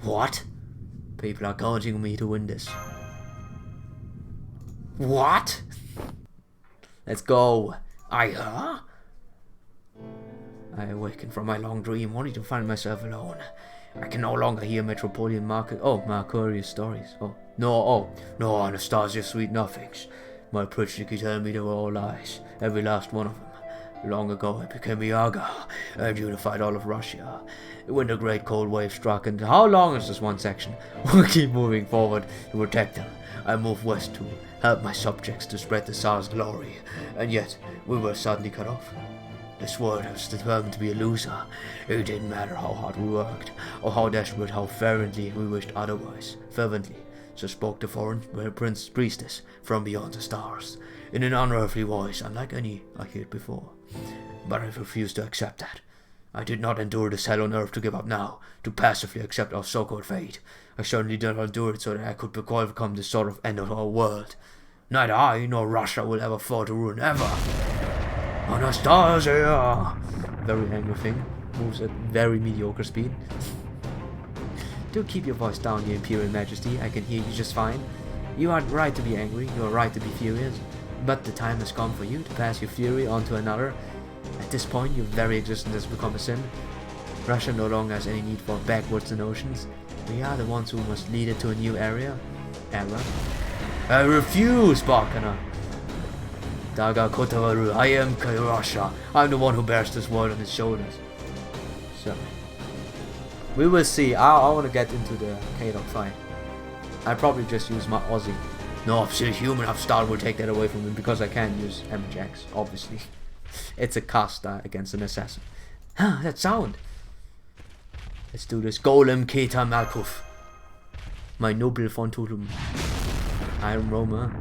What? People are counting on me to win this. What? Let's go. I awaken from my long dream, only to find myself alone. I can no longer hear Metropolitan Mercurius stories. No, Anastasia, sweet nothings. My Pritchard told me they were all lies, every last one of them. Long ago I became a Yaga and unified all of Russia. When the great cold wave struck, and how long is this one section? We'll keep moving forward to protect them. I moved west to help my subjects to spread the Tsar's glory, and yet we were suddenly cut off. This world was determined to be a loser. It didn't matter how hard we worked, or how desperate, how fervently we wished otherwise. Fervently, so spoke the foreign priestess from beyond the stars, in an unearthly voice unlike any I heard before. But I refused to accept that. I did not endure this hell on earth to give up now, to passively accept our so-called fate. I certainly did not endure it so that I could become the sort of end of our world. Neither I nor Russia will ever fall to ruin, ever. Anastasia! Very angry thing. Moves at very mediocre speed. Do keep your voice down, your Imperial Majesty. I can hear you just fine. You are right to be angry. You are right to be furious. But the time has come for you to pass your fury on to another. At this point, your very existence has become a sin. Russia no longer has any need for backwards notions. We are the ones who must lead it to a new era. I refuse, Barkana. Daga Kotavaru, I am Russia. I'm the one who bears this world on his shoulders. So, we will see. I want to get into the Kadok fight. I probably just use my Aussie. No absolute human upstart will take that away from him because I can't use Jax, obviously. It's a cast against an assassin. That sound. Let's do this. Golem Keta Malkuf. My noble Fontulum. Iron Roma.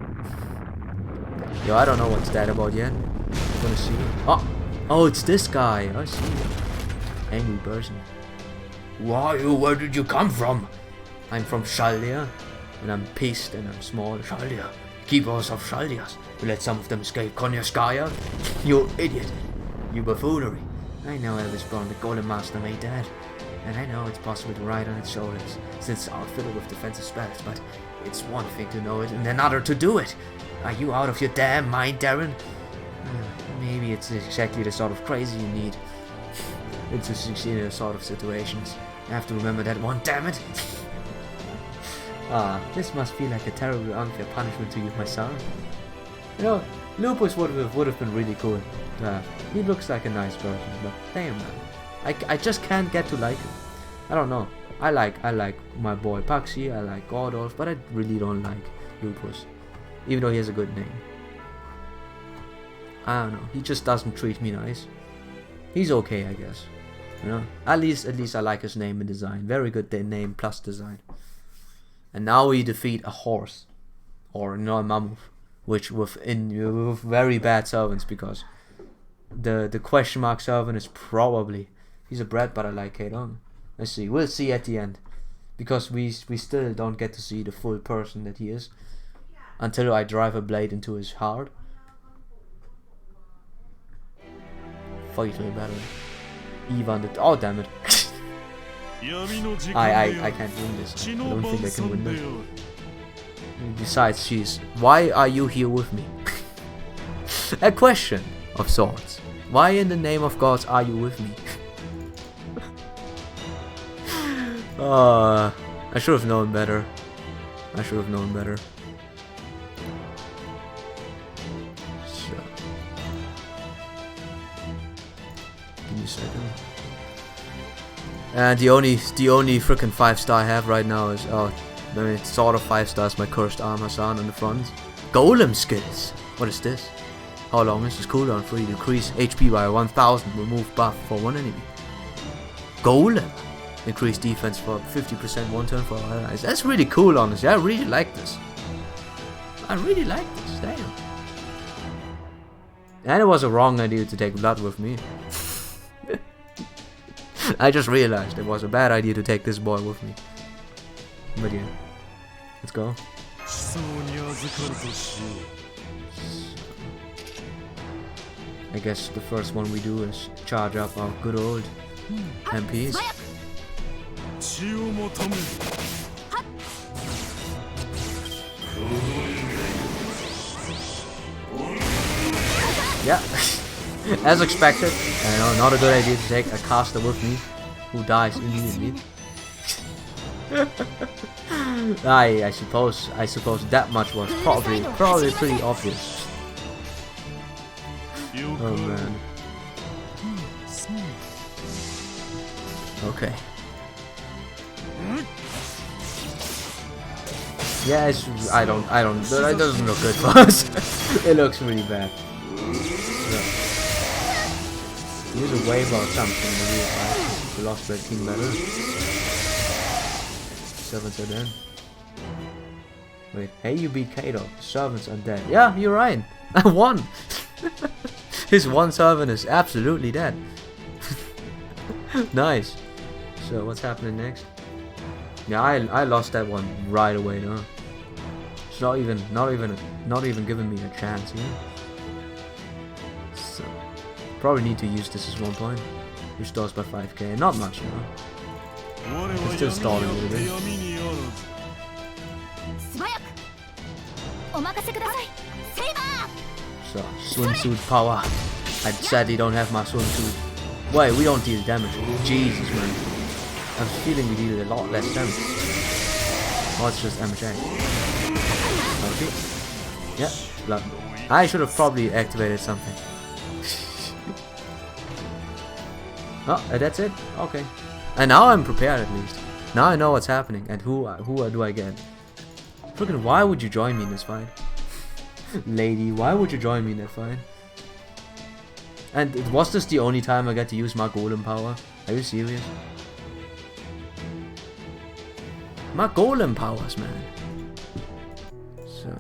Yo, I don't know what's that about yet. I'm gonna see. Oh, it's this guy. I see. Angry person. Who are you? Where did you come from? I'm from Shalya, and I'm pissed and I'm small. Shalya. Keepers of Shaldias. You let some of them escape Konyaskaya? You idiot. You buffoonery. I know Elvis Brown, the Golem Master, made that. And I know it's possible to ride on its shoulders, since it's outfitted with defensive spells, but it's one thing to know it and another to do it. Are you out of your damn mind, Darren? Maybe it's exactly the sort of crazy you need. It's to succeed in those sort of situations. I have to remember that one, damn it! This must feel like a terribly unfair punishment to you, my son. You know, Lupus would have been really cool to have. He looks like a nice person, but damn man. I just can't get to like him. I don't know. I like my boy Paxi, I like Gordolf, but I really don't like Lupus. Even though he has a good name. I don't know. He just doesn't treat me nice. He's okay, I guess. You know? At least I like his name and design. Very good name plus design. And now we defeat a horse. Or no, a mammoth. Which with very bad servants, because the question mark servant is probably, he's a brat, but I like Kadon. Let's see. We'll see at the end. Because we still don't get to see the full person that he is. Until I drive a blade into his heart. Fatal battle. Ivan the... Oh, damn it. I can't win this. I don't think I can win this. Besides, she's... Why are you here with me? A question of sorts. Why in the name of gods are you with me? I should have known better. I should have known better. So. Give me a second. And the only freaking 5-star I have right now is, oh, I mean, it's sort of 5 stars, my cursed arm Hassan on the front. Golem skills. What is this? How long is this cooldown free? Decrease HP by 1000. Remove buff for one enemy. Golem. Increase defense for 50% one turn for all allies. That's really cool, honestly. I really like this. I really like this. Damn. And it was a wrong idea to take blood with me. I just realized it was a bad idea to take this boy with me. But yeah. Let's go. I guess the first one we do is charge up our good old MPs. Yeah, as expected. I know, not a good idea to take a caster with me who dies immediately. I suppose that much was probably pretty obvious. Oh man. Okay. Yeah, I don't. It doesn't look good for us. It looks really bad. Yeah. Use a wave or something. Maybe we lost 13 battle. Servants are dead. Wait, hey, you beat Kato. Servants are dead. Yeah, you're right. I won. His one servant is absolutely dead. Nice. So what's happening next? Yeah, I lost that one right away, though. It's not even giving me a chance here. So probably need to use this as one point. Restores by 5k. Not much, you know. It's still stalling a little bit. So swimsuit power. I sadly don't have my swimsuit. Wait, we don't deal damage. Jesus, man. I was feeling we deal a lot less damage. Oh, it's just MJ. Okay. Yeah, blood. I should have probably activated something. Oh, that's it? Okay. And now I'm prepared at least. Now I know what's happening and who do I get. Freaking, why would you join me in this fight? Lady, why would you join me in that fight? And was this the only time I got to use my golem power? Are you serious? My golem powers, man. So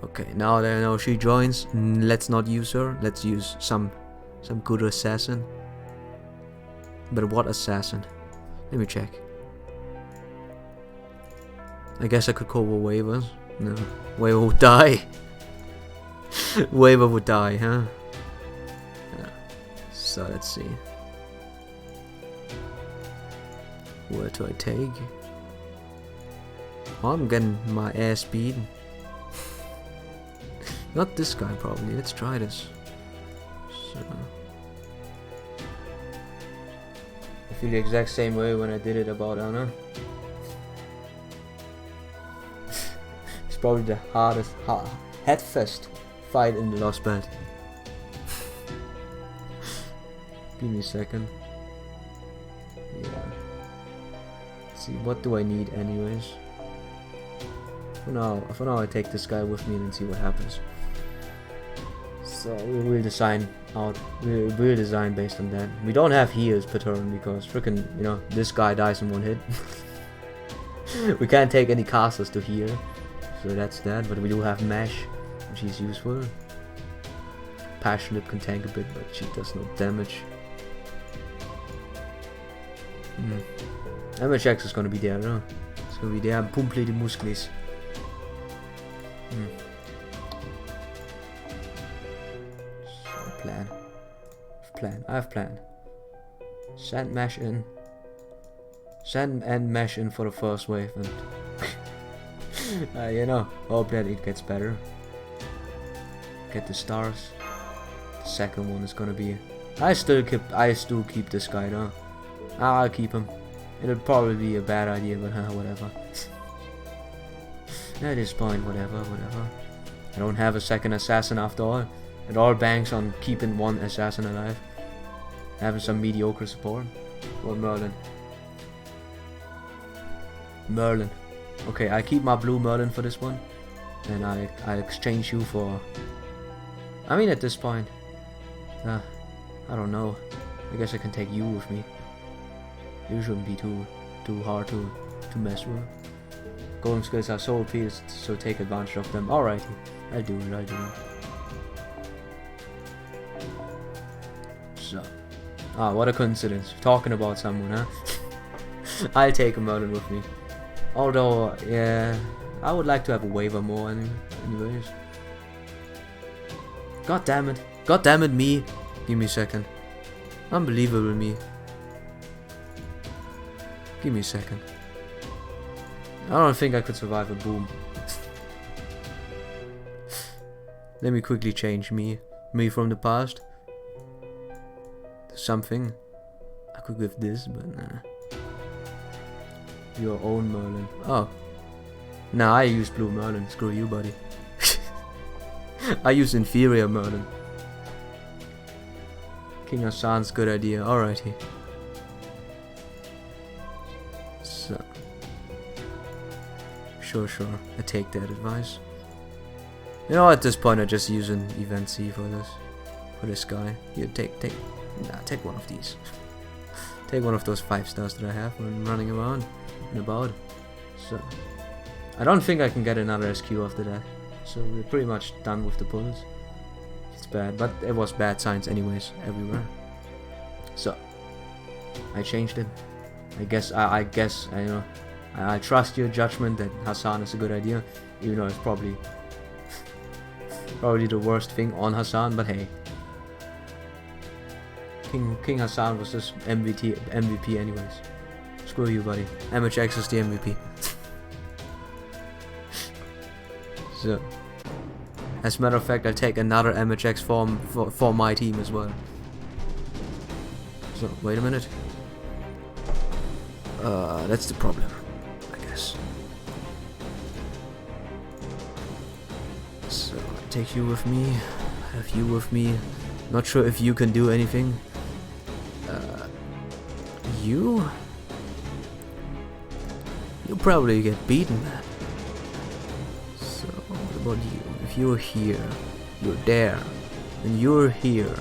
okay, now that I know she joins, let's not use her. Let's use some good assassin. But what assassin? Let me check. I guess I could call her waivers. No, waiver would die. Waiver would die, huh? Yeah. So let's see. Where do I take? Oh, I'm getting my ass beaten. Not this guy, probably. Let's try this. So I feel the exact same way when I did it about Anna. It's probably the hardest headfest fight in the Lost Bed. Give me a second. Let's see, what do I need anyways? For now I take this guy with me and see what happens. So we'll design out. We'll design based on that. We don't have heals per turn because freaking, you know, this guy dies in one hit. We can't take any casters to heal, so that's that. But we do have Mash, which is useful. Passionate can tank a bit, but she does no damage. MHX is gonna be there, no? It's gonna be there. Pumple die Musklis. I have plan. Send Mash in. Send and Mash in for the first wave, and you know, hope that it gets better. Get the stars. The second one is gonna be. I still keep this guy though. I'll keep him. It'll probably be a bad idea, but whatever. At this point, whatever. I don't have a second assassin after all. It all banks on keeping one assassin alive. Having some mediocre support. Or Merlin. Okay, I keep my blue Merlin for this one. And I exchange you for... I mean, at this point... I don't know. I guess I can take you with me. You shouldn't be too hard to mess with. Golem skills are so OP, so take advantage of them. Alrighty, I'll do it. So, what a coincidence. Talking about someone, huh? I'll take a Merlin with me. Although, yeah, I would like to have a waiver more anyways. God damn it, me. Give me a second. Unbelievable, me. Give me a second. I don't think I could survive a boom. Let me quickly change me from the past to something. I could give this, but nah. Your own Merlin. Oh. Nah, I use blue Merlin. Screw you, buddy. I use inferior Merlin. King Hassan's good idea. Alrighty. So. Sure. I take that advice. You know, at this point I just use an event C for this guy. Here, take one of these. Take one of those 5 stars that I have when I'm running around and about. So I don't think I can get another SQ after that. So we're pretty much done with the pulls. It's bad, but it was bad signs anyways everywhere. So I changed it. I guess you know, I trust your judgment that Hassan is a good idea, even though it's probably the worst thing on Hassan. But hey, King Hassan was just MVP anyways. Screw you, buddy. MHX is the MVP. So, as a matter of fact, I'll take another MHX for my team as well. So, wait a minute. That's the problem, I guess. So, I take you with me. I have you with me. Not sure if you can do anything. You probably get beaten, man. So, what about you? If you're here, you're there, and you're here.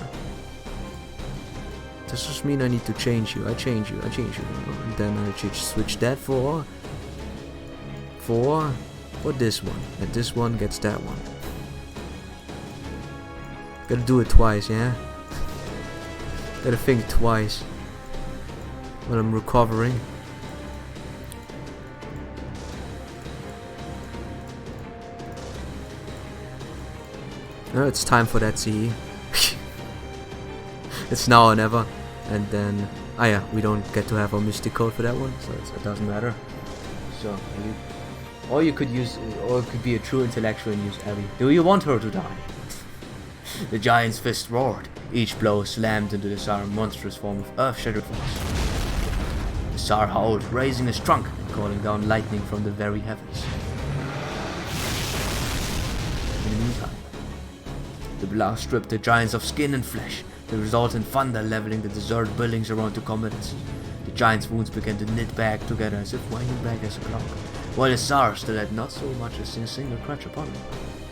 Does this mean I need to change you? I change you. And then I switch that for this one. And this one gets that one. Gotta do it twice, yeah? Gotta think twice when I'm recovering. Now it's time for that CE. It's now or never. And then, yeah, we don't get to have our mystic code for that one, so it doesn't matter. So, or you could use, or it could be a true intellectual and use Abby. Do you want her to die? The giant's fist roared. Each blow slammed into the Tsar monstrous form of earth-shattered force. The Tsar howled, raising his trunk and calling down lightning from the very heavens. In the meantime, the blast stripped the giants of skin and flesh. The resultant thunder leveling the deserted buildings around the combatants. The The giant's wounds began to knit back together as if winding back as a clock, while the Tsar still had not so much as a single crutch upon him.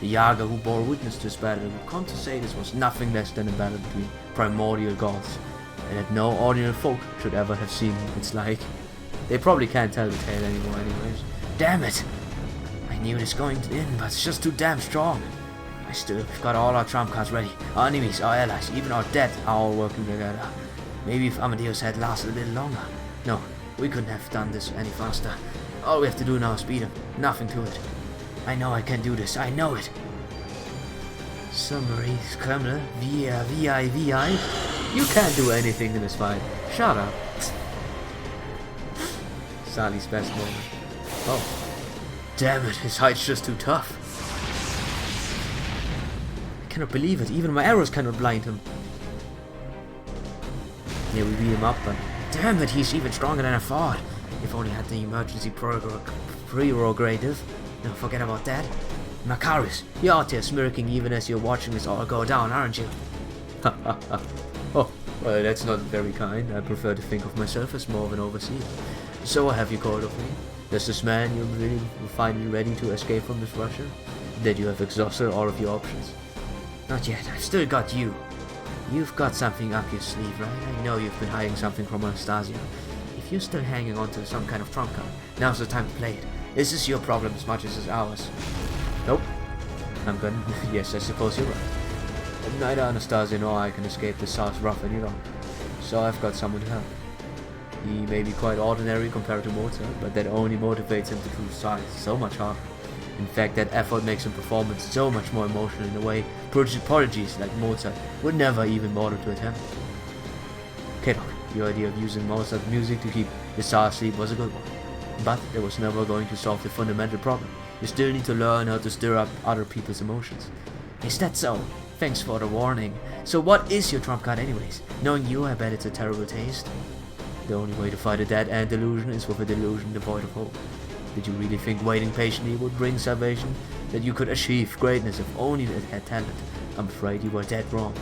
The Yaga who bore witness to this battle would come to say this was nothing less than a battle between primordial gods, and that no ordinary folk should ever have seen its like. They probably can't tell the tale anymore anyways. Damn it! I knew this going in, but it's just too damn strong. I still got all our trump cards ready. Our enemies, our allies, even our dead are all working together. Maybe if Amadeus had lasted a little longer. No, we couldn't have done this any faster. All we have to do now is beat him. Nothing to it. I know I can do this. I know it. Summary, Kremlin, VI. You can't do anything in this fight. Shut up. Sally's best moment. Oh. Damn it, his height's just too tough. I cannot believe it. Even my arrows cannot blind him. Yeah, we beat him up, but damn it, he's even stronger than I thought. If only I had the emergency prerogative. No, forget about that. Macarius, you're out there smirking even as you're watching this all go down, aren't you? Oh, well, that's not very kind. I prefer to think of myself as more of an overseer. So what have you called of me? Does this man you really find me ready to escape from this Russia? That you have exhausted all of your options? Not yet, I've still got you. You've got something up your sleeve, right? I know you've been hiding something from Anastasia. If you're still hanging on to some kind of trump card, now's the time to play it. This is your problem as much as it's ours. Nope. I'm gonna... Yes, I suppose you're right. But neither Anastasia nor I can escape the Tsar's wrath any longer. So I've got someone to help. He may be quite ordinary compared to Mozart, but that only motivates him to do so much harder. In fact, that effort makes his performance so much more emotional in a way prodigies like Mozart would never even bother to attempt. Okay, look, your idea of using Mozart's music to keep the Tsar asleep was a good one. But that was never going to solve the fundamental problem. You still need to learn how to stir up other people's emotions. Is that so? Thanks for the warning. So what is your trump card anyways? Knowing you, I bet it's a terrible taste. The only way to fight a dead-end delusion is with a delusion devoid of hope. Did you really think waiting patiently would bring salvation? That you could achieve greatness if only it had talent? I'm afraid you were dead wrong.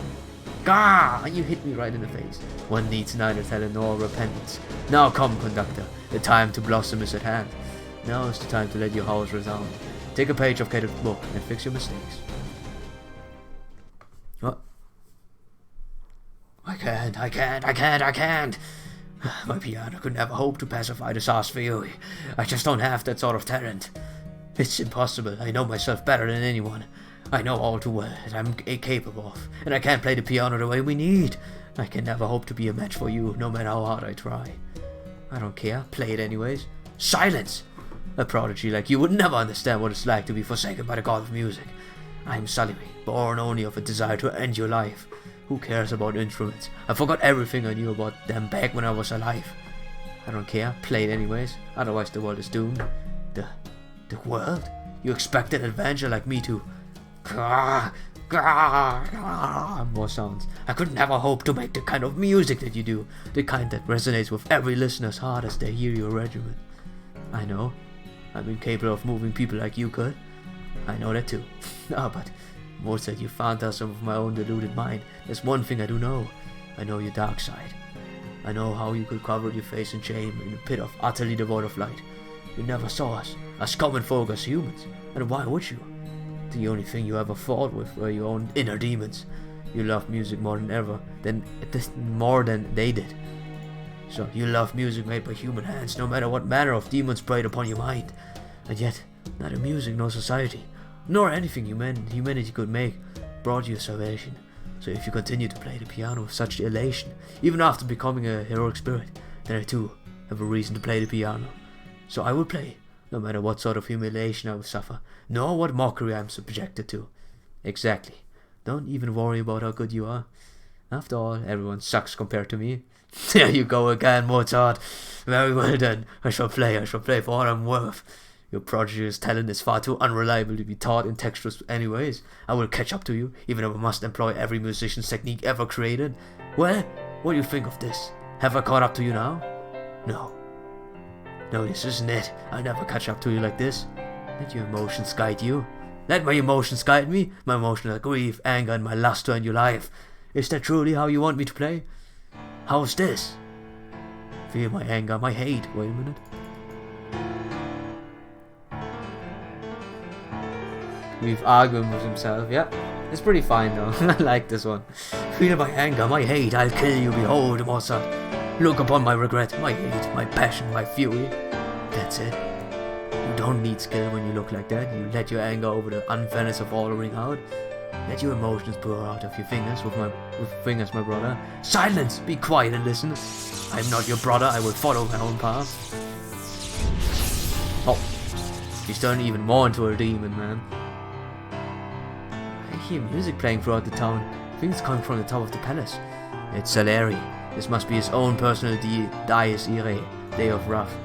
Gah! You hit me right in the face. One needs neither talent nor repentance. Now come, conductor. The time to blossom is at hand. Now is the time to let your howls resound. Take a page of Cade's book and fix your mistakes. What? I can't. My piano could never hope to pacify the Tsar's fury. I just don't have that sort of talent. It's impossible. I know myself better than anyone. I know all too well that I'm incapable of, and I can't play the piano the way we need. I can never hope to be a match for you, no matter how hard I try. I don't care. Play it anyways. Silence! A prodigy like you would never understand what it's like to be forsaken by the god of music. I'm Salieri, born only of a desire to end your life. Who cares about instruments? I forgot everything I knew about them back when I was alive. I don't care. Play it anyways. Otherwise the world is doomed. The world? You expect an adventure like me to... More sounds. I could never hope to make the kind of music that you do. The kind that resonates with every listener's heart as they hear your regiment. I know. I'm incapable of moving people like you could. I know that too. But... Mozart, you phantasm of my own deluded mind. There's one thing I do know. I know your dark side. I know how you could cover your face in shame in a pit of utterly devoid of light. You never saw us, as common folk, as humans. And why would you? The only thing you ever fought with were your own inner demons. You love music more than they did. So you love music made by human hands, no matter what manner of demons preyed upon your mind. And yet, neither music nor society, nor anything humanity could make, brought you salvation. So if you continue to play the piano with such elation, even after becoming a heroic spirit, then I too have a reason to play the piano. So I will play, no matter what sort of humiliation I will suffer, nor what mockery I am subjected to. Exactly. Don't even worry about how good you are. After all, everyone sucks compared to me. There you go again, Mozart. Very well then. I shall play for all I'm worth. Your prodigious talent is far too unreliable to be taught in textbooks anyways. I will catch up to you, even if I must employ every musician's technique ever created. Well, what do you think of this? Have I caught up to you now? No, this isn't it. I'll never catch up to you like this. Let your emotions guide you. Let my emotions guide me. My emotional grief, anger, and my lust to end your life. Is that truly how you want me to play? How's this? Feel my anger, my hate. Wait a minute. We've argued with himself, yeah. It's pretty fine though. I like this one. Feel my anger, my hate, I'll kill you, behold, Mozart. Look upon my regret, my hate, my passion, my fury. That's it. You don't need skill when you look like that. You let your anger over the unfairness of all ring out. Let your emotions pour out of your fingers with fingers, my brother. Silence! Be quiet and listen. I'm not your brother, I will follow my own path. Oh. He's turned even more into a demon, man. I hear music playing throughout the town. I think it's coming from the top of the palace. It's Salieri. This must be his own personal Dies Irae, Day of Wrath.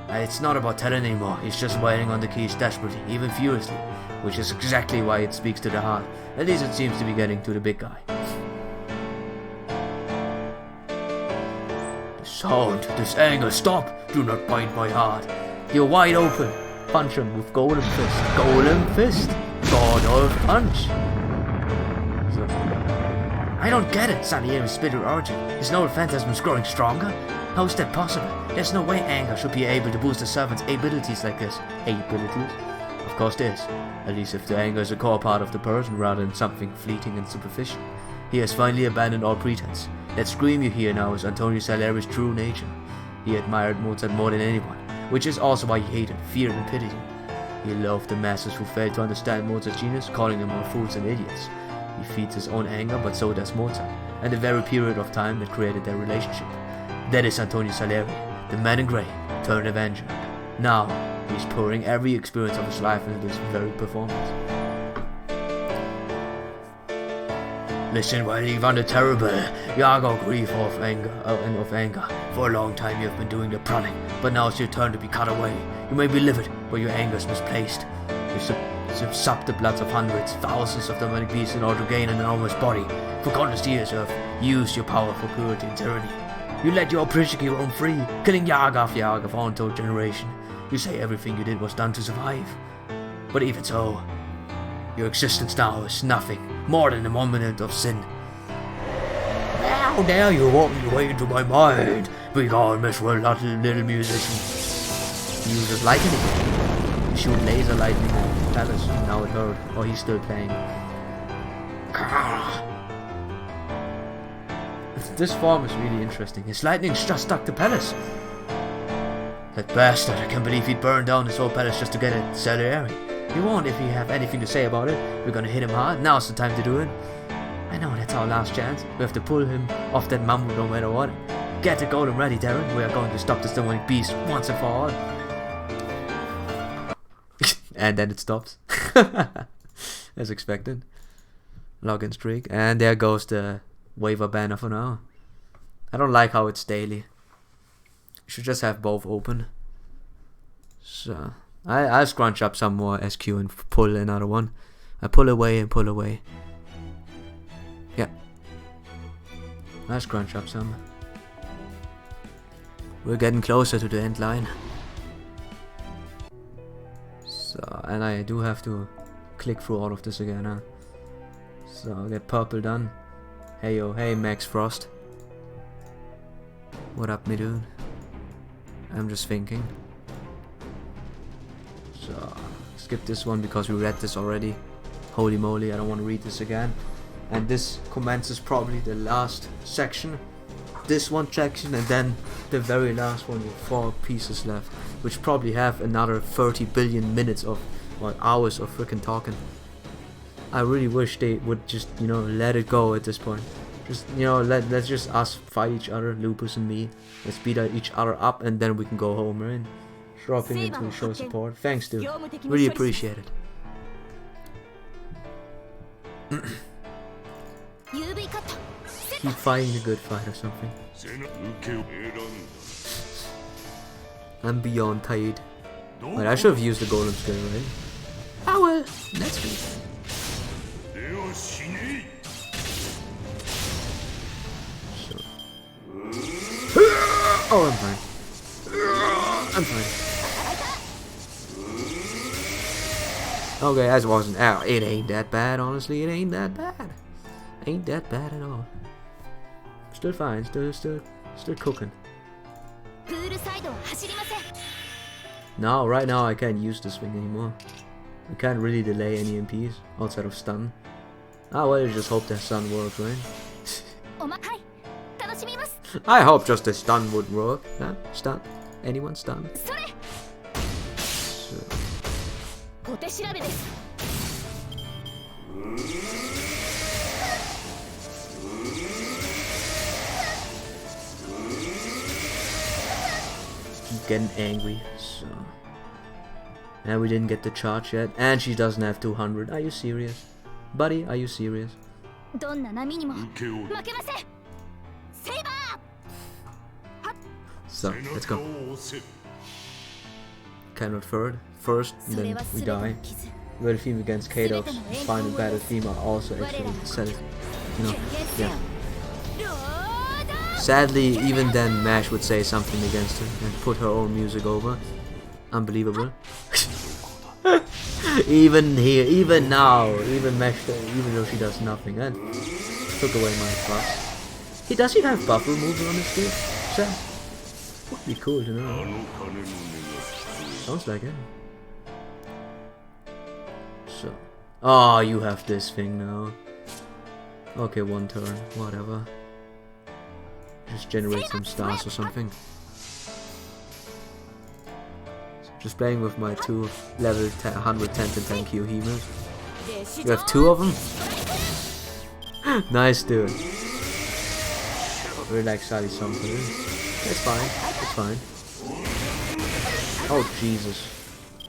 It's not about telling anymore, he's just wailing on the keys desperately, even furiously, which is exactly why it speaks to the heart. At least it seems to be getting to the big guy. The sound, this anger, stop! Do not bind my heart. You're wide open. Punch him with golden fist. Golden fist! God of punch! I don't get it, Salieri's spirit origin. His noble phantasm is growing stronger? How is that possible? There's no way anger should be able to boost the servant's abilities like this. Abilities? Of course there is. At least if the anger is a core part of the person rather than something fleeting and superficial. He has finally abandoned all pretense. That scream you hear now is Antonio Salieri's true nature. He admired Mozart more than anyone, which is also why he hated, feared and pitied him. He loved the masses who failed to understand Mozart's genius, calling them all fools and idiots. He feeds his own anger, but so does Mozart, and the very period of time that created their relationship. That is Antonio Salieri, the man in grey, turned avenger. Now, he's pouring every experience of his life into this very performance. Listen, while Ivan the Terrible, Iago grief of anger. For a long time you have been doing the prodding, but now it's your turn to be cut away. You may be livid, but your anger is misplaced. You sup the bloods of hundreds, thousands of demonic beasts in order to gain an enormous body. For countless years you have used your power for cruelty and tyranny. You let your oppressor roam free, killing Yaga after Yaga for untold generation. You say everything you did was done to survive. But even so, your existence now is nothing more than a moment of sin. How dare you walk your way into my mind? Be gone, miserable little musician. He uses lightning. He shoot laser lightning at the palace. Now it hurt. Or he's still playing. This form is really interesting. His lightning's just stuck the palace. That bastard, I can't believe he'd burn down this whole palace just to get at Salieri. He won't if he have anything to say about it. We're gonna hit him hard. Now's the time to do it. I know that's our last chance. We have to pull him off that mammoth no matter what. Get the golem ready, Darren. We are going to stop this demonic beast once and for all. And then it stops. As expected. Login streak. And there goes the waiver banner for now. I don't like how it's daily. Should just have both open. So I'll scrunch up some more SQ and pull another one. I pull away and pull away. Yeah. I'll scrunch up some. We're getting closer to the end line. So, and I do have to click through all of this again, huh? So I'll get purple done. Hey yo, hey Max Frost. What up, me dude? I'm just thinking. So, skip this one because we read this already. Holy moly, I don't want to read this again. And this commences probably the last section. This one section and then the very last one with 4 pieces left. Which probably have another 30 billion minutes of, or hours of freaking talking. I really wish they would just, you know, let it go at this point. Just, you know, let's just us fight each other, Lupus and me. Let's beat each other up and then we can go home, right? Dropping into show support. Thanks, dude. Really appreciate it. Keep fighting the good fight or something. I'm beyond tired. Wait, I should have used the golem skill, right? Oh well, let's see. Oh, I'm fine. I'm fine. Okay, that wasn't out. It ain't that bad, honestly. It ain't that bad. Ain't that bad at all. Still fine. Still cooking. Now, right now, I can't use this thing anymore. I can't really delay any MPs outside of stun. Ah, well, just hope the stun works, right? I hope just the stun would work. Huh? Stun? Anyone stun? So. Keep getting angry. So. And we didn't get the charge yet. And she doesn't have 200. Are you serious? Buddy, are you serious? So, let's go. Cannot first, and then we die. Well, theme against K-Dog's final battle theme are also actually set, you know, yeah. Sadly, even then Mash would say something against her and put her own music over. Unbelievable. Even here, even now, even Mash, even though she does nothing, and took away my buffs. Does he have buff removal on his team? So, would be cool to know. Sounds like it. So, oh, you have this thing now. Okay, one turn, whatever. Just generate some stars or something. Just playing with my two level 110 to 10 Q healers. You have two of them? Nice, dude. Relax, Sally, something. It's fine. It's fine. Oh, Jesus.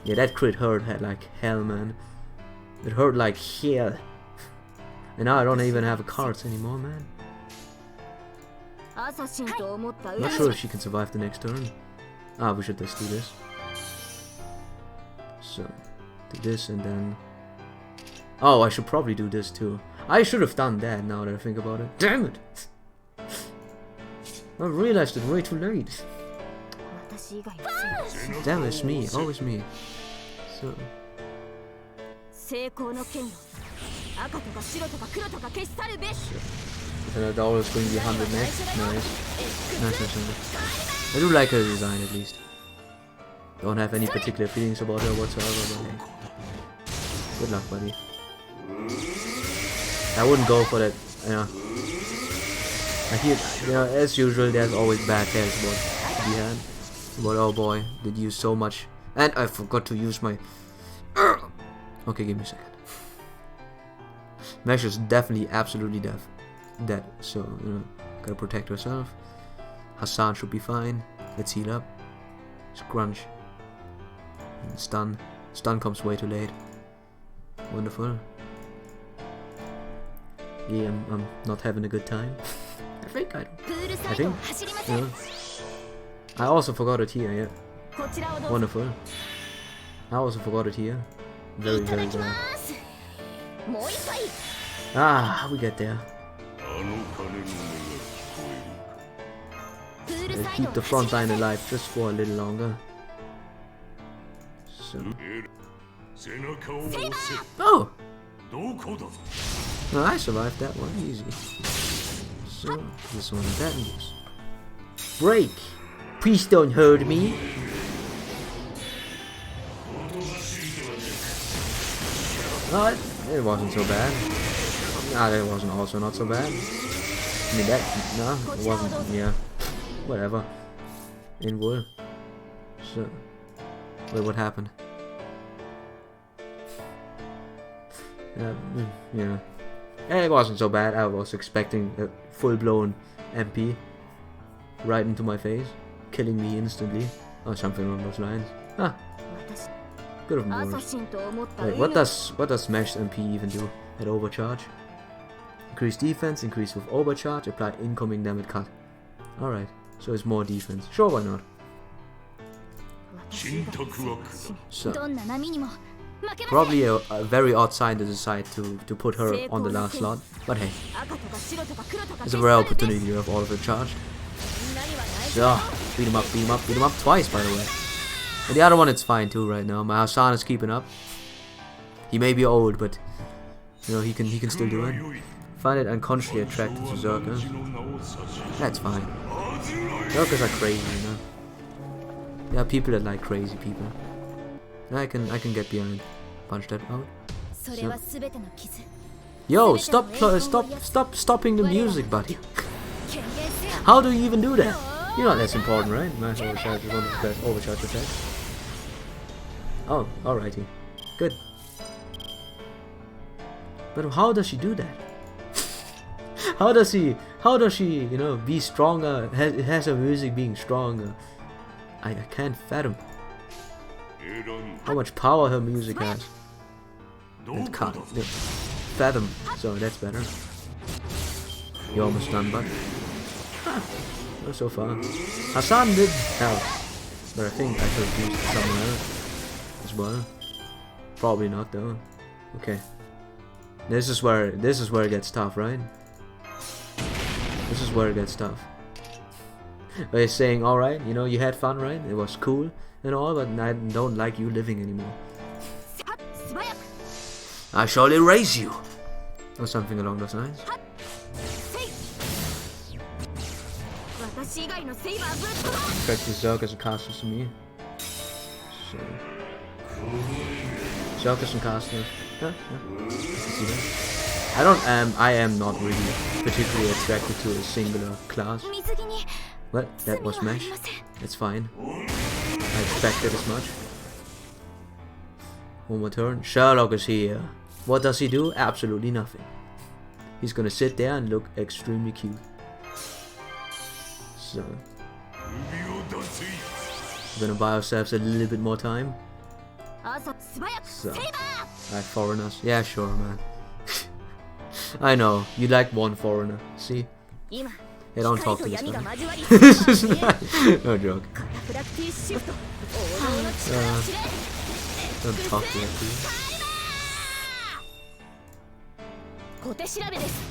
Yeah, that crit hurt like hell, man. It hurt like hell. And now I don't even have cards anymore, man. Not sure if she can survive the next turn. Ah, we should just do this. So, do this and then... Oh, I should probably do this too. I should have done that now that I think about it. Damn it! I realized it way too late. Damn, it's me. Always me. So... And I'd always bring the 100 next. Nice. Nice. I do like her design at least. Don't have any particular feelings about her whatsoever, but hey. Good luck, buddy. I wouldn't go for that, you know. I hear, you know, as usual, there's always bad tales about the hand. But oh boy, did use so much. And I forgot to use my... Okay, give me a second. Mesh is definitely absolutely dead. So, you know, gotta protect herself. Hassan should be fine. Let's heal up. Scrunch. And stun. Stun comes way too late. Wonderful. Yeah, I'm not having a good time. I think. Yeah. I also forgot it here, yeah. Wonderful. I also forgot it here. Very, very bad. Ah, we get there. Let's keep the front line alive just for a little longer. So. Oh! No, I survived that one, easy. So, this one, that and this. Break! Please don't hurt me! No, it wasn't so bad. Nah, that wasn't also not so bad. I mean, that, no, it wasn't, yeah. Whatever. In wool. So, wait, what happened? Yeah. It wasn't so bad. I was expecting a full-blown MP right into my face, killing me instantly, or something along those lines. Ah, could have been worse. Wait, what does Mesh MP even do at overcharge? Increase defense, increase with overcharge, apply incoming damage cut. Alright, so it's more defense. Sure, why not? So, probably a very odd sign to decide to put her on the last slot, but hey, it's a rare opportunity to have all of it charged. So, beat him up twice, by the way. And the other one, it's fine too right now. My Hassan is keeping up. He may be old, but you know he can still do it. Find it unconsciously attracted to Zerkers. That's fine. Zerkers are crazy, you know. There are people that like crazy people. I can get behind. Punch that out. So. Yo, stop stopping the music, buddy. How do you even do that? You know that's important, right? Mass overcharge is one of the best overcharge attacks. Oh, alrighty. Good. But how does she do that? How does she, you know, be stronger? Has her music being stronger? I can't fathom how much power her music has. It can't fathom, so that's better. You're almost done, but not so far. Hassan did help, but I think I could have used someone else as well. Probably not though. Okay. This is where it gets tough, right? This is where it gets tough. They're saying, alright, you know, you had fun, right? It was cool and all, but I don't like you living anymore. I shall erase you! Or something along those lines. Expect the Zerg as a caster to me. So. Zerg as a caster. Yeah. I can see that. I am not really particularly attracted to a singular class. Well, that was Mesh. It's fine. I expected as much. One more turn. Sherlock is here. What does he do? Absolutely nothing. He's gonna sit there and look extremely cute. So. We're gonna buy ourselves a little bit more time. So. Foreigners. Yeah, sure, man. I know, you like one foreigner. See? Hey, don't talk to this guy. No joke. Don't talk to that dude.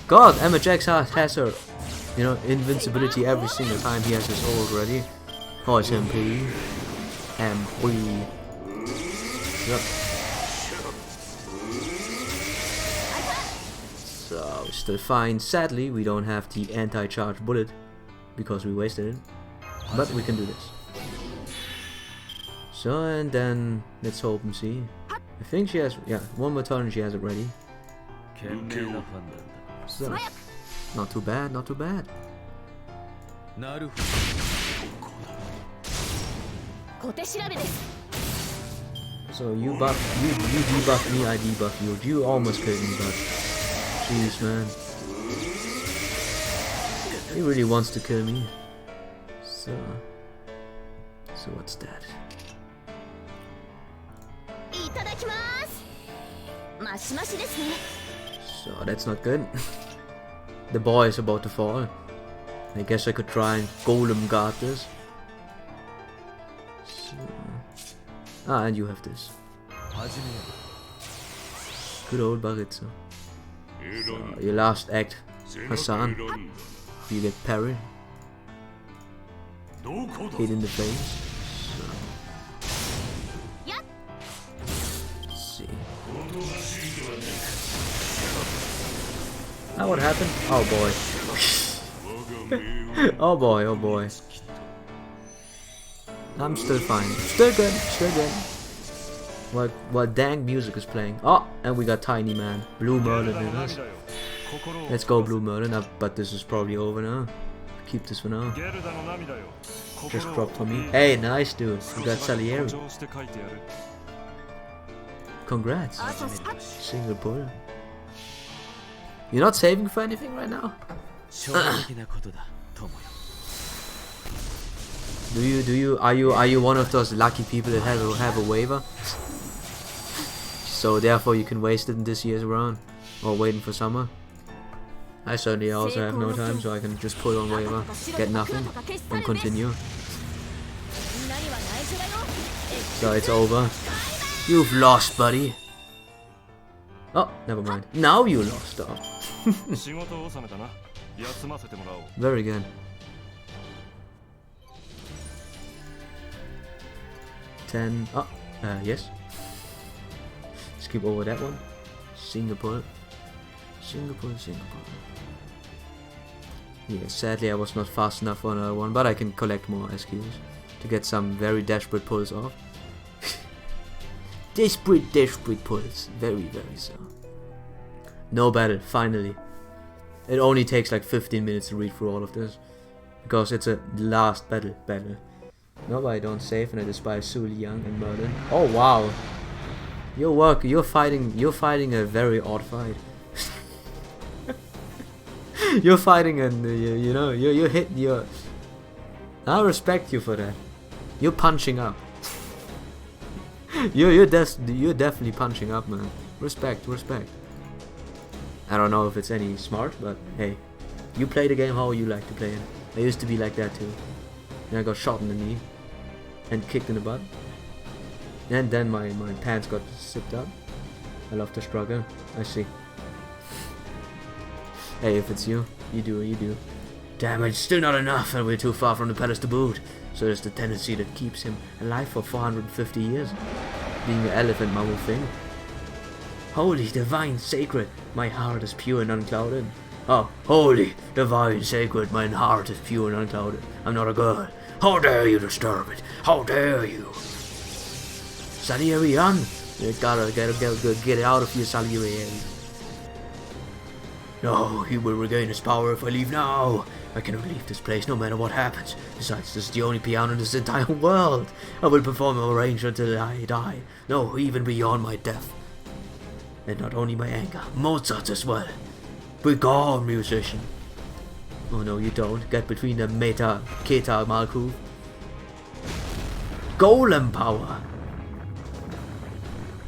God, Emma Jax has her, you know, invincibility every single time he has his ult ready. Oh, it's MP. MP. Yep. So, still fine. Sadly, we don't have the anti-charge bullet because we wasted it. But we can do this. So, and then let's hope and see. I think she has, yeah, one more turn and she has it ready. So, not too bad, not too bad. So you debuff me, I debuff you. You almost killed me, but jeez, man, he really wants to kill me. So what's that? So that's not good. The boy is about to fall. I guess I could try and golem guard this. So. Ah, and you have this. Good old Baritza. So, your last act, Hassan. You get parried. Hit in the face. So. Let's see. Now what happened? Oh boy. Oh boy, oh boy. I'm still fine. Still good, still good. What dang music is playing. Oh, and we got Tiny Man. Blue Merlin in us. Let's go Blue Merlin, but this is probably over now. Keep this for now. Just dropped for me. Hey, nice dude. You got Salieri. Congrats. Single pull. You're not saving for anything right now? Are you one of those lucky people that have a waiver? So therefore you can waste it in this year's round, or waiting for summer. I certainly also have no time, so I can just pull on waiver, get nothing, and continue. So it's over. You've lost, buddy. Oh, never mind. Now you lost. Oh. Very good. 10. Oh, yes. Skip over that one. Singapore. Yeah, sadly I was not fast enough for another one, but I can collect more SQs to get some very desperate pulls off. Desperate pulls. Very so. No battle, finally. It only takes like 15 minutes to read through all of this. Because it's a last battle. No, I don't save and I despise Su Liang and Merlin. Oh wow. You're fighting a very odd fight. You're fighting and you know, you're hitting your... I respect you for that. You're punching up. you're definitely punching up, man. Respect. I don't know if it's any smart, but hey, you play the game how you like to play it. I used to be like that too. Then I got shot in the knee and kicked in the butt. And then my pants got zipped up. I love to struggle. I see. Hey, if it's you, you do. Damn it, still not enough, and we're too far from the palace to boot. So there's the tendency that keeps him alive for 450 years. Being an elephant mammal thing. Holy, divine, sacred, my heart is pure and unclouded. Oh, holy, divine, sacred, my heart is pure and unclouded. I'm not a girl. How dare you disturb it? How dare you? Salierian, you gotta get out of here, Salierian. No, he will regain his power if I leave now. I cannot leave this place no matter what happens. Besides, this is the only piano in this entire world. I will perform a range until I die. No, even beyond my death. And not only my anger, Mozart as well. Be gone, musician. Oh no, you don't. Get between the Meta, Keta, Malkuth. Golem power.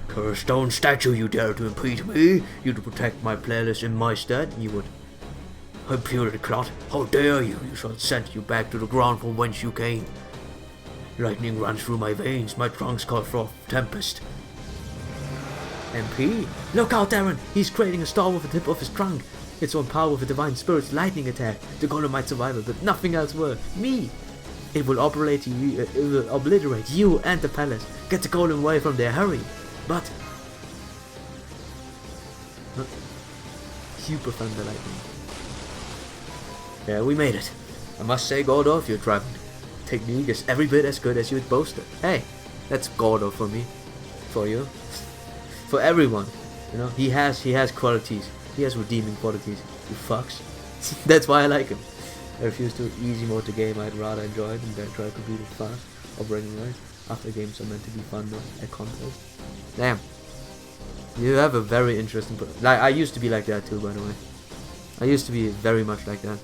Cursed stone statue, you dare to impede me? You to protect my playlist in my stead? You would. Impudent clot, how dare you? You shall send you back to the ground from whence you came. Lightning runs through my veins, my trunks call forth tempest. MP? Look out, Darren! He's creating a star with the tip of his trunk. It's on par with a divine spirit's lightning attack. The golem might survive it, but nothing else will. Me! It will obliterate you and the palace. Get the golem away from there, hurry! But... Super thunder lightning. Yeah, we made it. I must say, Gordo, your driving technique is every bit as good as you had boasted. Hey, that's Gordo for me. For you. For everyone. You know, he has qualities. He has redeeming qualities. You fucks. That's why I like him. I refuse to easy mode the game. I'd rather enjoy it than try to complete it fast or breaking right. After games are meant to be fun though, at contest. Damn. You have a very interesting... Like, I used to be like that too, by the way. I used to be very much like that.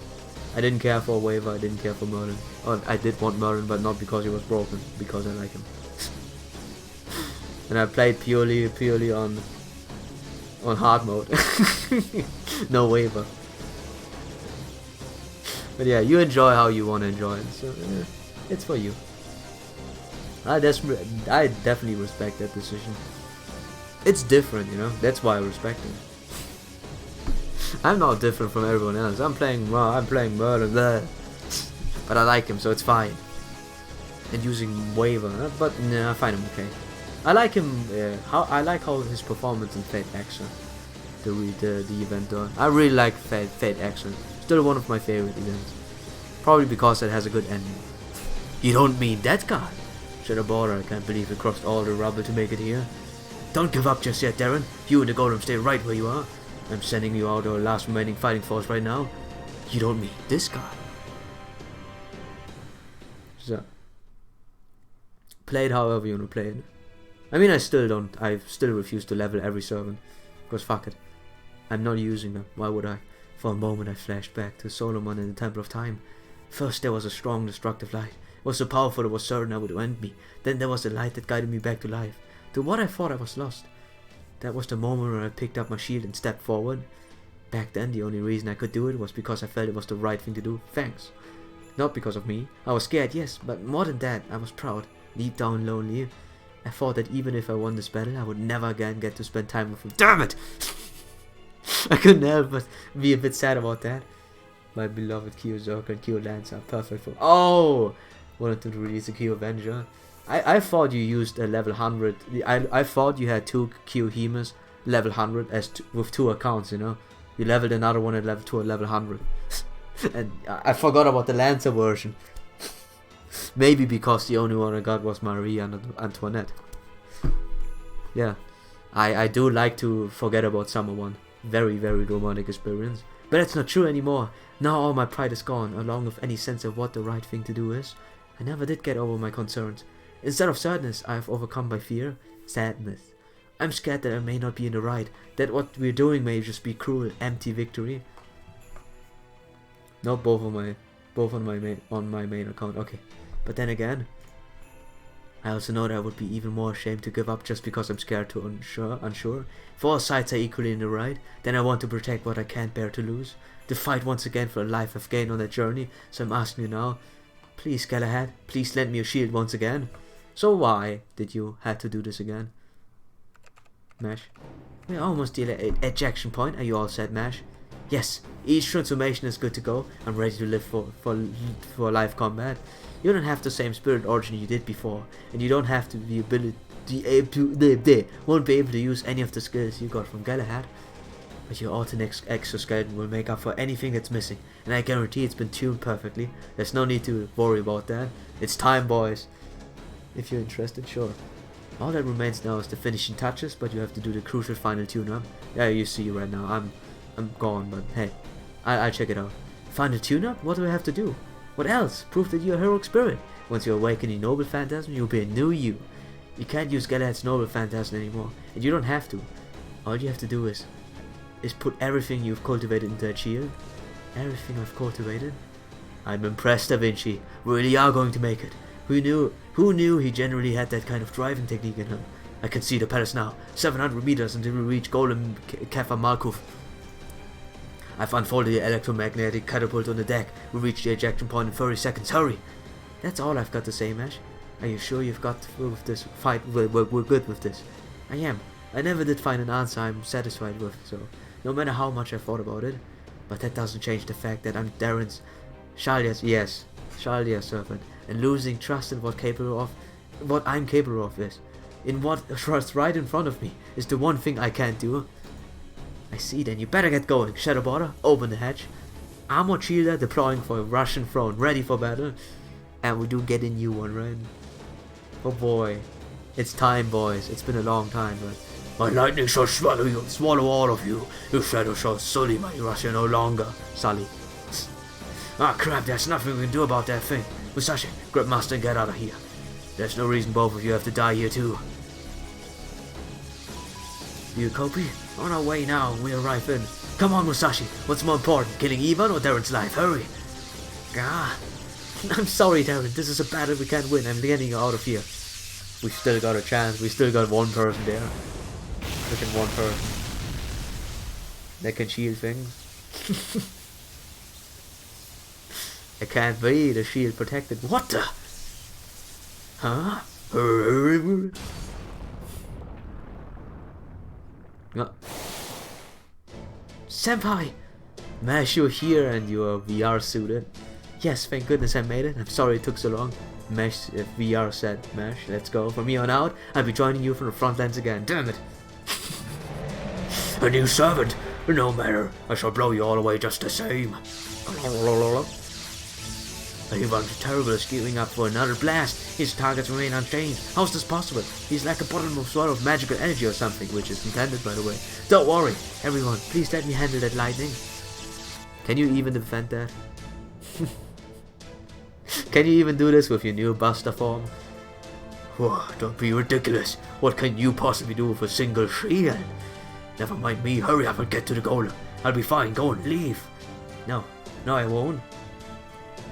I didn't care for Waver, I didn't care for Merlin. Or I did want Merlin, but not because he was broken, because I like him. And I played purely on hard mode. No Waver. But yeah, you enjoy how you want to enjoy it, so yeah, it's for you. I definitely respect that decision. It's different, you know, that's why I respect it. I'm not different from everyone else. I'm playing Merlin, blah. But I like him, so it's fine. And using Waver, but nah, I find him okay. I like him. I like how his performance in Fate Action, the event done. I really like Fate Action. Still one of my favorite events. Probably because it has a good ending. You don't mean that guy? Shadowborder, I can't believe we crossed all the rubble to make it here. Don't give up just yet, Darren. You and the Golem stay right where you are. I'm sending you out our last remaining fighting force right now. You don't mean this guy. So, play it however you want to play it. I mean, I still refuse to level every servant. Because fuck it. I'm not using them. Why would I? For a moment I flashed back to Solomon in the Temple of Time. First there was a strong destructive light. It was so powerful it was certain I would end me. Then there was a light that guided me back to life. To what I thought I was lost. That was the moment when I picked up my shield and stepped forward. Back then the only reason I could do it was because I felt it was the right thing to do. Thanks. Not because of me. I was scared, yes, but more than that, I was proud. Deep down lonely. I thought that even if I won this battle, I would never again get to spend time with him. Damn it! I couldn't help but be a bit sad about that. My beloved Kyozerker and Kyo-Lance are perfect for... Oh! Wanted to release a Kyo-Avenger. I thought you used a level 100. I thought you had two Kyo-Hemas level 100 with two accounts, you know. You leveled another one at level 2 at level 100. And I forgot about the Lancer version. Maybe because the only one I got was Marie Antoinette. Yeah, I do like to forget about summer one. Very, very romantic experience. But that's not true anymore. Now all my pride is gone, along with any sense of what the right thing to do is. I never did get over my concerns. Instead of sadness, I have overcome by fear, sadness. I'm scared that I may not be in the right, that what we're doing may just be cruel, empty victory. No, both on my main account. Okay, but then again, I also know that I would be even more ashamed to give up just because I'm scared to unsure. If all sides are equally in the right, then I want to protect what I can't bear to lose. To fight once again for a life I've gained on that journey. So I'm asking you now, please Galahad, please lend me your shield once again. So why did you have to do this again? Mash. We're almost at ejection point. Are you all set, Mash? Yes, each transformation is good to go. I'm ready to live for live combat. You don't have the same spirit origin you did before, and you don't have to won't be able to use any of the skills you got from Galahad. But your alternate exoskeleton will make up for anything that's missing, and I guarantee it's been tuned perfectly. There's no need to worry about that. It's time, boys. If you're interested, sure. All that remains now is the finishing touches, but you have to do the crucial final tune-up. Yeah, you see right now, I'm gone, but hey, I'll check it out. Final tune-up? What do I have to do? What else? Prove that you're a heroic spirit. Once you awaken your noble phantasm, you'll be a new you. You can't use Galahad's noble phantasm anymore, and you don't have to. All you have to do is put everything you've cultivated into that shield. Everything I've cultivated. I'm impressed, Da Vinci. We really are going to make it. Who knew he generally had that kind of driving technique in him? I can see the palace now. 700 meters until we reach Golem Kefar Malkuf. I've unfolded the electromagnetic catapult on the deck. We reach the ejection point in 30 seconds. Hurry! That's all I've got to say, Mash. Are you sure you've got through with this fight? We're good with this. I am. I never did find an answer I'm satisfied with, so no matter how much I thought about it. But that doesn't change the fact that I'm Darren's Shalia's servant, and losing trust in what I'm capable of is. In what's right in front of me is the one thing I can't do. I see, then you better get going. Shadowborder, open the hatch. Armor Shielder deploying for a Russian throne, ready for battle. And we do get a new one, right? Oh boy. It's time, boys. It's been a long time, but my lightning shall swallow all of you. Your shadow shall sully my Russia no longer. Sully. Ah crap, there's nothing we can do about that thing. Musashi, grab Master and get out of here. There's no reason both of you have to die here too. You copy? On our way now, we arrive in. Come on, Musashi. What's more important, killing Ivan or Darren's life? Hurry. Ah. I'm sorry, Darren. This is a battle we can't win. I'm getting you out of here. We still got a chance. We still got one person there. Freaking one person. That can shield things. I can't be. The shield protected. What the? Huh? Senpai! Mash, you're here and you're VR suited. Yes, thank goodness I made it. I'm sorry it took so long. Mash, VR said, Mash, let's go. From here on out, I'll be joining you from the front lines again. Damn it! A new servant? No matter. I shall blow you all away just the same. Ivan's terrible is gearing up for another blast. His targets remain unchanged. How's this possible? He's like a bottomless swallow of magical energy or something, which is intended, by the way. Don't worry, everyone. Please let me handle that lightning. Can you even defend that? Can you even do this with your new Buster form? Whoa, don't be ridiculous. What can you possibly do with a single shield? Never mind me. Hurry up and get to the golem. I'll be fine. Go and leave. No, I won't.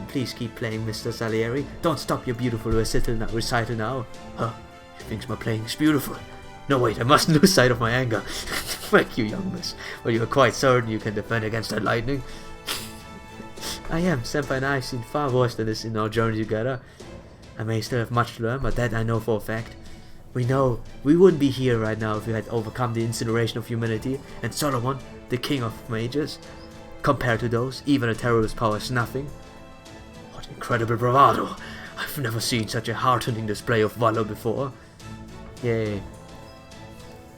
Please keep playing, Mr. Salieri. Don't stop your beautiful recital now. Huh? She thinks my playing is beautiful. No, wait, I mustn't lose sight of my anger. Thank you, young miss. Well, you are quite certain you can defend against that lightning? I am. Senpai and I have seen far worse than this in our journey together. I may still have much to learn, but that I know for a fact. We know we wouldn't be here right now if we had overcome the incineration of humanity and Solomon, the king of mages. Compared to those, even a terrorist's power is nothing. What incredible bravado! I've never seen such a heartening display of valor before. Yay.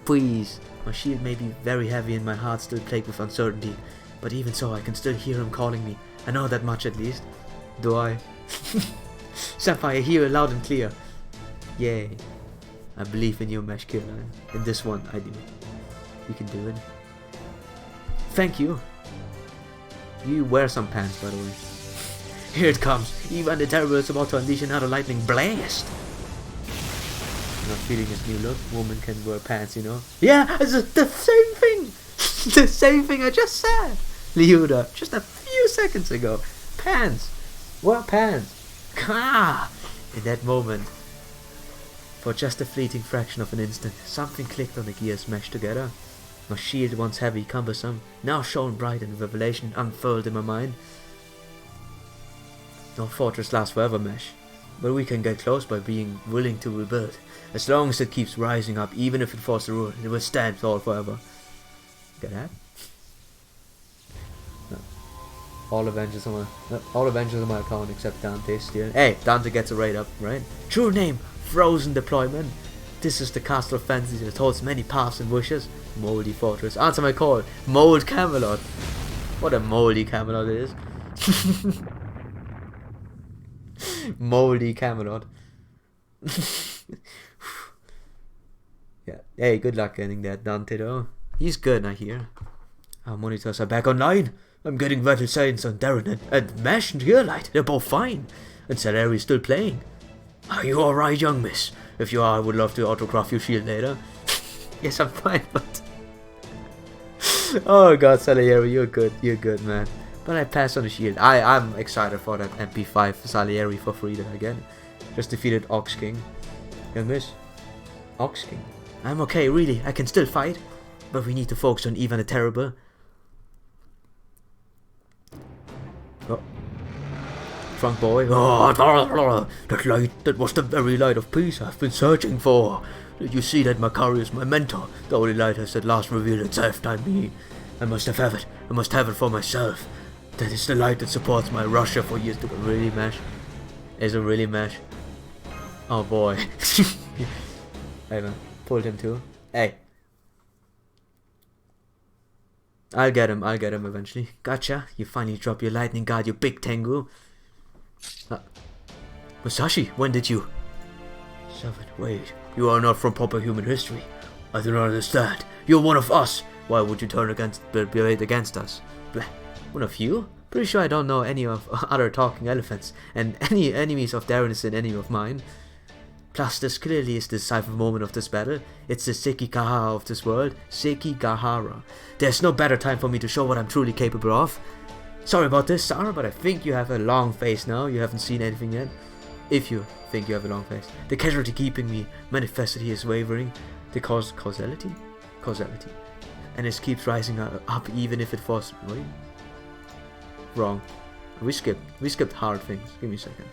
Please. My shield may be very heavy and my heart still plagued with uncertainty, but even so I can still hear him calling me. I know that much at least. Do I? Sapphire, hear it loud and clear. Yay. I believe in you, Mesh Killer. In this one, I do. You can do it. Thank you. You wear some pants, by the way. Here it comes. Ivan the Terrible is about to unleash another lightning blast. Not feeling his new look. Woman can wear pants, you know. Yeah, it's the same thing. The same thing I just said. Liuda, just a few seconds ago. Pants. Wear pants. Ah! In that moment, for just a fleeting fraction of an instant, something clicked on the gears meshed together. My shield, once heavy, cumbersome, now shone bright and revelation unfurled in my mind. No fortress lasts forever, Mesh, but we can get close by being willing to rebuild. As long as it keeps rising up, even if it falls to ruin, it will stand tall forever. Get that? No. All Avengers on my account except Dante still. Hey, Dante gets a raid up, right? True name, Frozen Deployment. This is the castle of fantasy that holds many paths and wishes. Moldy fortress. Answer my call. Mold Camelot. What a moldy Camelot it is. Moldy Camelot. Yeah. Hey, good luck getting that Dante though. He's good, I hear. Our monitors are back online. I'm getting vital signs on Darren and Mesh and Gearlight. They're both fine. And Salari's still playing. Are you alright, young miss? If you are, I would love to autograph your shield later. Yes, I'm fine, but... Oh god, Salieri, you're good, man. But I passed on the shield. I'm excited for that MP5 Salieri for free that I get. Just defeated Ox King. Young miss? Ox King? I'm okay, really. I can still fight. But we need to focus on Ivan the Terrible. Oh. Drunk boy. Oh, that light, that was the very light of peace I've been searching for. Did you see that Macarius, my mentor? The only light has at last revealed itself to me. I must have it. I must have it for myself. That is the light that supports my Russia for years to come. Really, Mesh? Is it really, Mesh? Oh boy. Hey man, pulled him too. Hey. I'll get him eventually. Gotcha. You finally dropped your lightning guard, you big Tengu. Musashi, when did you... 7. Wait, you are not from proper human history. I do not understand. You're one of us. Why would you turn against us? Bleh. One of you? Pretty sure I don't know any of other talking elephants, and any enemies of Darren is an enemy of mine. Plus, this clearly is the decisive moment of this battle. It's the Sekigahara of this world. Sekigahara. There's no better time for me to show what I'm truly capable of. Sorry about this, Sarah, but I think you have a long face now. You haven't seen anything yet. If you think you have a long face. The casualty keeping me manifested here is wavering. The causality? Causality. And it keeps rising up even if it falls... Wait. Wrong. We skipped hard things. Give me a second.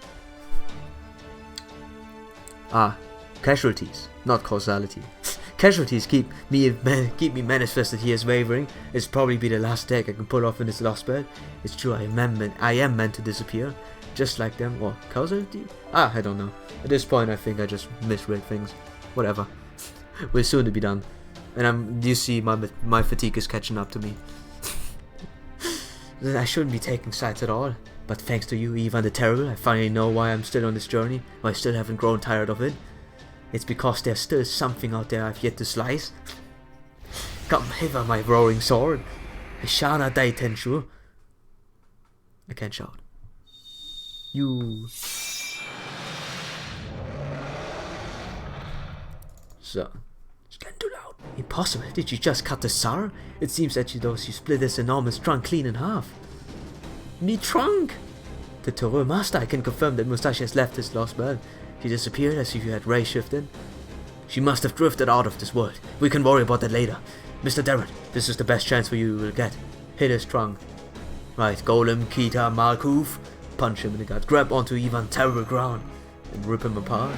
Ah, casualties, not causality. Casualties keep me manifested here as wavering. It's probably be the last deck I can pull off in this lost bed. It's true, I am meant to disappear, just like them. Or causality? Ah, I don't know. At this point, I think I just misread things. Whatever. We're soon to be done, and you see, my fatigue is catching up to me. I shouldn't be taking sides at all. But thanks to you, Ivan the Terrible, I finally know why I'm still on this journey, why I still haven't grown tired of it. It's because there's still something out there I've yet to slice. Come hither, my roaring sword. Ishana Dai Tenshu. I can't shout. You... So... It's getting too loud. Impossible. Did you just cut the Tsar? It seems that you split this enormous trunk clean in half. Me trunk! The Toro Master, I can confirm that Musashi has left his lost world. She disappeared as if you had ray shifted. She must have drifted out of this world. We can worry about that later. Mr. Darren, this is the best chance you will get. Hit his trunk. Right, Golem, Kita, Malkuf. Punch him in the gut. Grab onto Ivan Terrible ground and rip him apart.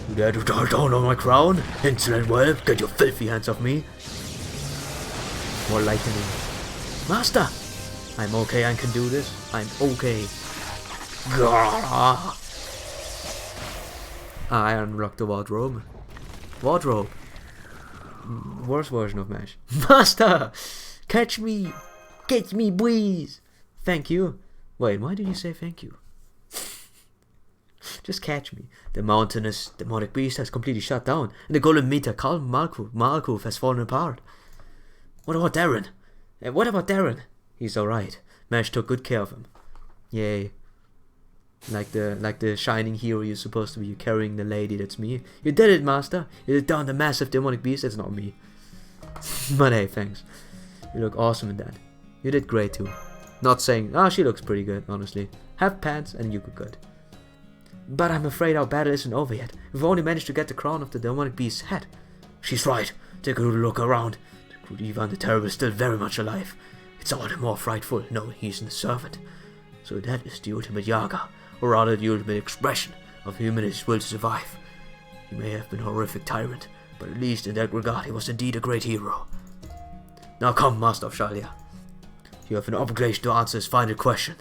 You dare to dive down on my crown? Insolent whelp, get your filthy hands off me. More lightning. Master! I'm okay, I can do this. I'm okay. I unlocked the wardrobe. Wardrobe. Worst version of Mesh. Master! Catch me! Catch me, please! Thank you. Wait, why did you say thank you? Just catch me. The mountainous demonic beast has completely shut down, and the golden meter Malkuth has fallen apart. What about Darren? He's alright. Mesh took good care of him. Yay. Like the shining hero you're supposed to be, carrying the lady. That's me. You did it, master. You did down the massive demonic beast. That's not me. But hey, thanks. You look awesome in that. You did great too. Not saying, she looks pretty good, honestly. Have pants and you look good. But I'm afraid our battle isn't over yet. We've only managed to get the crown of the demonic beast's head. She's right. Take a good look around. The good Ivan the Terrible is still very much alive. It's all the more frightful knowing he's the servant. So that is the ultimate Yaga, or rather the ultimate expression of humanity's will to survive. He may have been a horrific tyrant, but at least in that regard he was indeed a great hero. Now come, Master of Shalia. You have an obligation to answer his final question.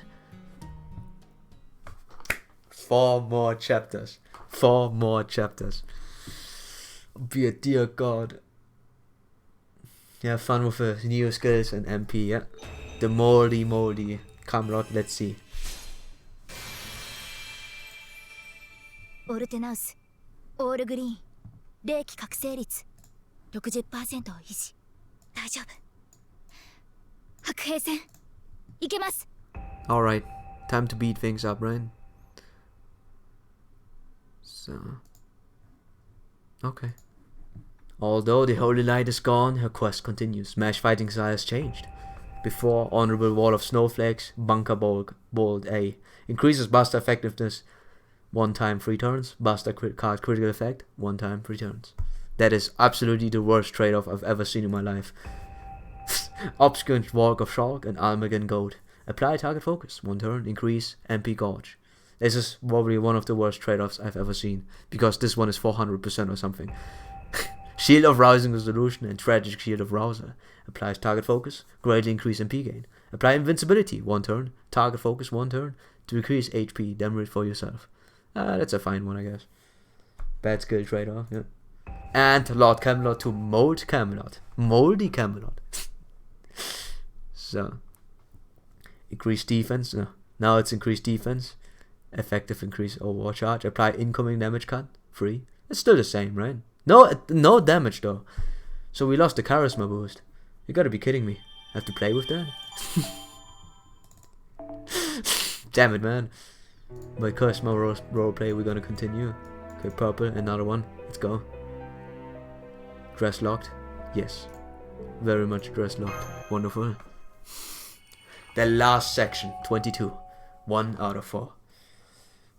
4 more chapters. 4 more chapters. Be a dear God. Have fun with the new skills and MP, yeah. The moldy Camelot, let's see. オルテナウス、オールグリーン、冷気覚醒率 60% を維持。大丈夫。白兵戦、いけます。Alright, time to beat things up, right? So, okay. Although the holy light is gone, her quest continues. Smash fighting style has changed. Before, honorable wall of snowflakes, bunker bold A. Increases buster effectiveness 1 time 3 turns. Buster card critical effect 1 time 3 turns. That is absolutely the worst trade-off I've ever seen in my life. Obscurant Walk of Shark and Almagan Goat. Apply target focus 1 turn. Increase MP Gorge. This is probably one of the worst trade-offs I've ever seen, because this one is 400% or something. Shield of Rousing Resolution and Tragic Shield of Rouser. Applies target focus, greatly increase MP gain. Apply invincibility 1 turn, target focus 1 turn, to increase HP, damage for yourself. That's a fine one, I guess. Bad skill trade-off, yeah. And Lord Camelot to Mold Camelot. Moldy Camelot. So, increased defense, no. Now it's increased defense. Effective increase overall charge. Apply incoming damage cut, free. It's still the same, right? No damage though. So we lost the charisma boost. You gotta be kidding me. Have to play with that? Damn it, man. My charisma roleplay, we're gonna continue. Okay, purple, another one. Let's go. Dress locked? Yes. Very much dress locked. Wonderful. The last section, 22. 1 out of 4.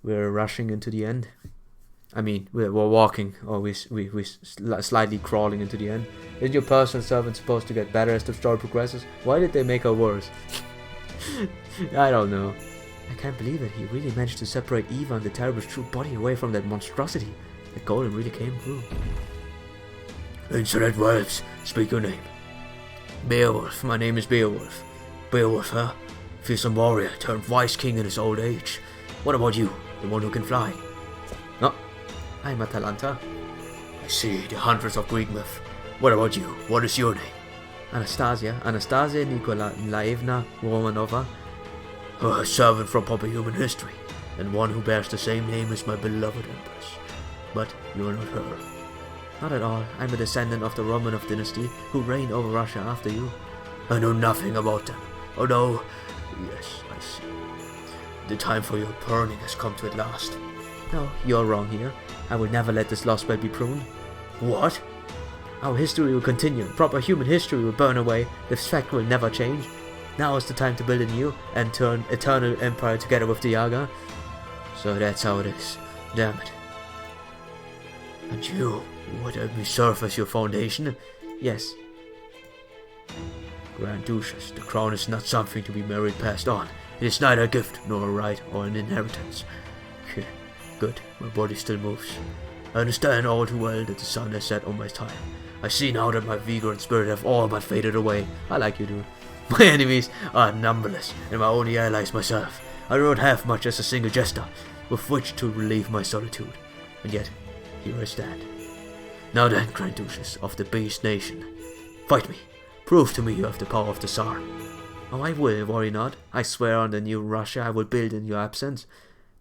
We're rushing into the end. I mean, we're walking, or we're slightly crawling into the end. Isn't your personal servant supposed to get better as the story progresses? Why did they make her worse? I don't know. I can't believe it. He really managed to separate Ivan the Terrible's true body away from that monstrosity. The golem really came through. Insolent wolves, speak your name. Beowulf, my name is Beowulf. Beowulf, huh? Fearsome warrior turned wise king in his old age. What about you, the one who can fly? No, I'm Atalanta. I see, the huntress of Greek myth. What about you? What is your name? Anastasia Nikolaevna Romanova. A servant from proper human history, and one who bears the same name as my beloved empress. But you are not her. Not at all. I'm a descendant of the Romanov dynasty who reigned over Russia after you. I know nothing about them. Although, yes, I see. The time for your burning has come to at last. No, you're wrong here. I will never let this lost bed be pruned. What? Our history will continue. Proper human history will burn away. This fact will never change. Now is the time to build a new and turn eternal empire together with the Yaga. So that's how it is. Damn it. And you would let me serve as your foundation? Yes. Grand Duchess, the crown is not something to be married passed on. It is neither a gift, nor a right, or an inheritance. Good, my body still moves. I understand all too well that the sun has set on my time. I see now that my vigor and spirit have all but faded away. I like you, dude. My enemies are numberless, and my only allies myself. I do not have much as a single jester with which to relieve my solitude. And yet, here I stand. Now then, Grand Duchess of the Beast Nation, fight me. Prove to me you have the power of the Tsar. Oh, I will, worry not. I swear on the new Russia I will build in your absence.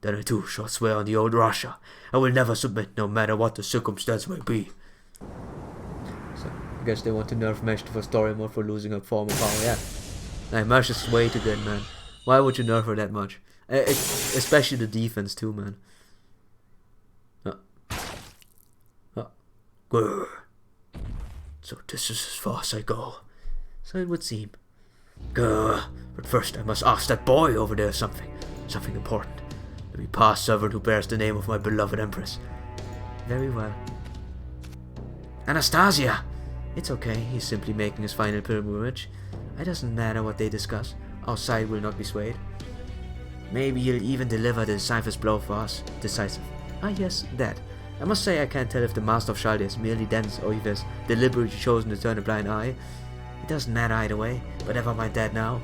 Then I too shall swear on the old Russia. I will never submit, no matter what the circumstance may be. So, I guess they want to nerf Mesh for story mode for losing a form of power, yeah. Like, Mesh is way too good, man. Why would you nerf her that much? Especially the defense too, man. So this is as far as I go. So it would seem. But first I must ask that boy over there something important. Let me pass servant who bears the name of my beloved Empress. Very well. Anastasia! It's okay, he's simply making his final pilgrimage. It doesn't matter what they discuss. Our side will not be swayed. Maybe he'll even deliver the decisive blow for us. Decisive. Ah yes, that. I must say I can't tell if the Master of Shaldi is merely dense or if he has deliberately chosen to turn a blind eye. It doesn't matter either way, but never mind that now.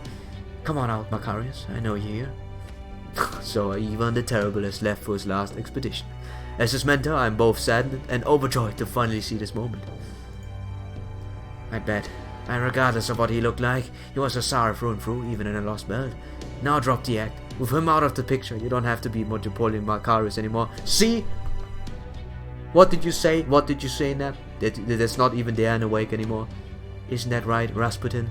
Come on out, Macarius, I know you're here. So Ivan the Terrible has left for his last expedition. As his mentor, I am both saddened and overjoyed to finally see this moment. I bet. And regardless of what he looked like, he was a Tsar through and through, even in a lost belt. Now drop the act. With him out of the picture, you don't have to be Metropolitan Macarius anymore. See? What did you say? What did you say, Nap? That's not even there in Awake anymore. Isn't that right, Rasputin?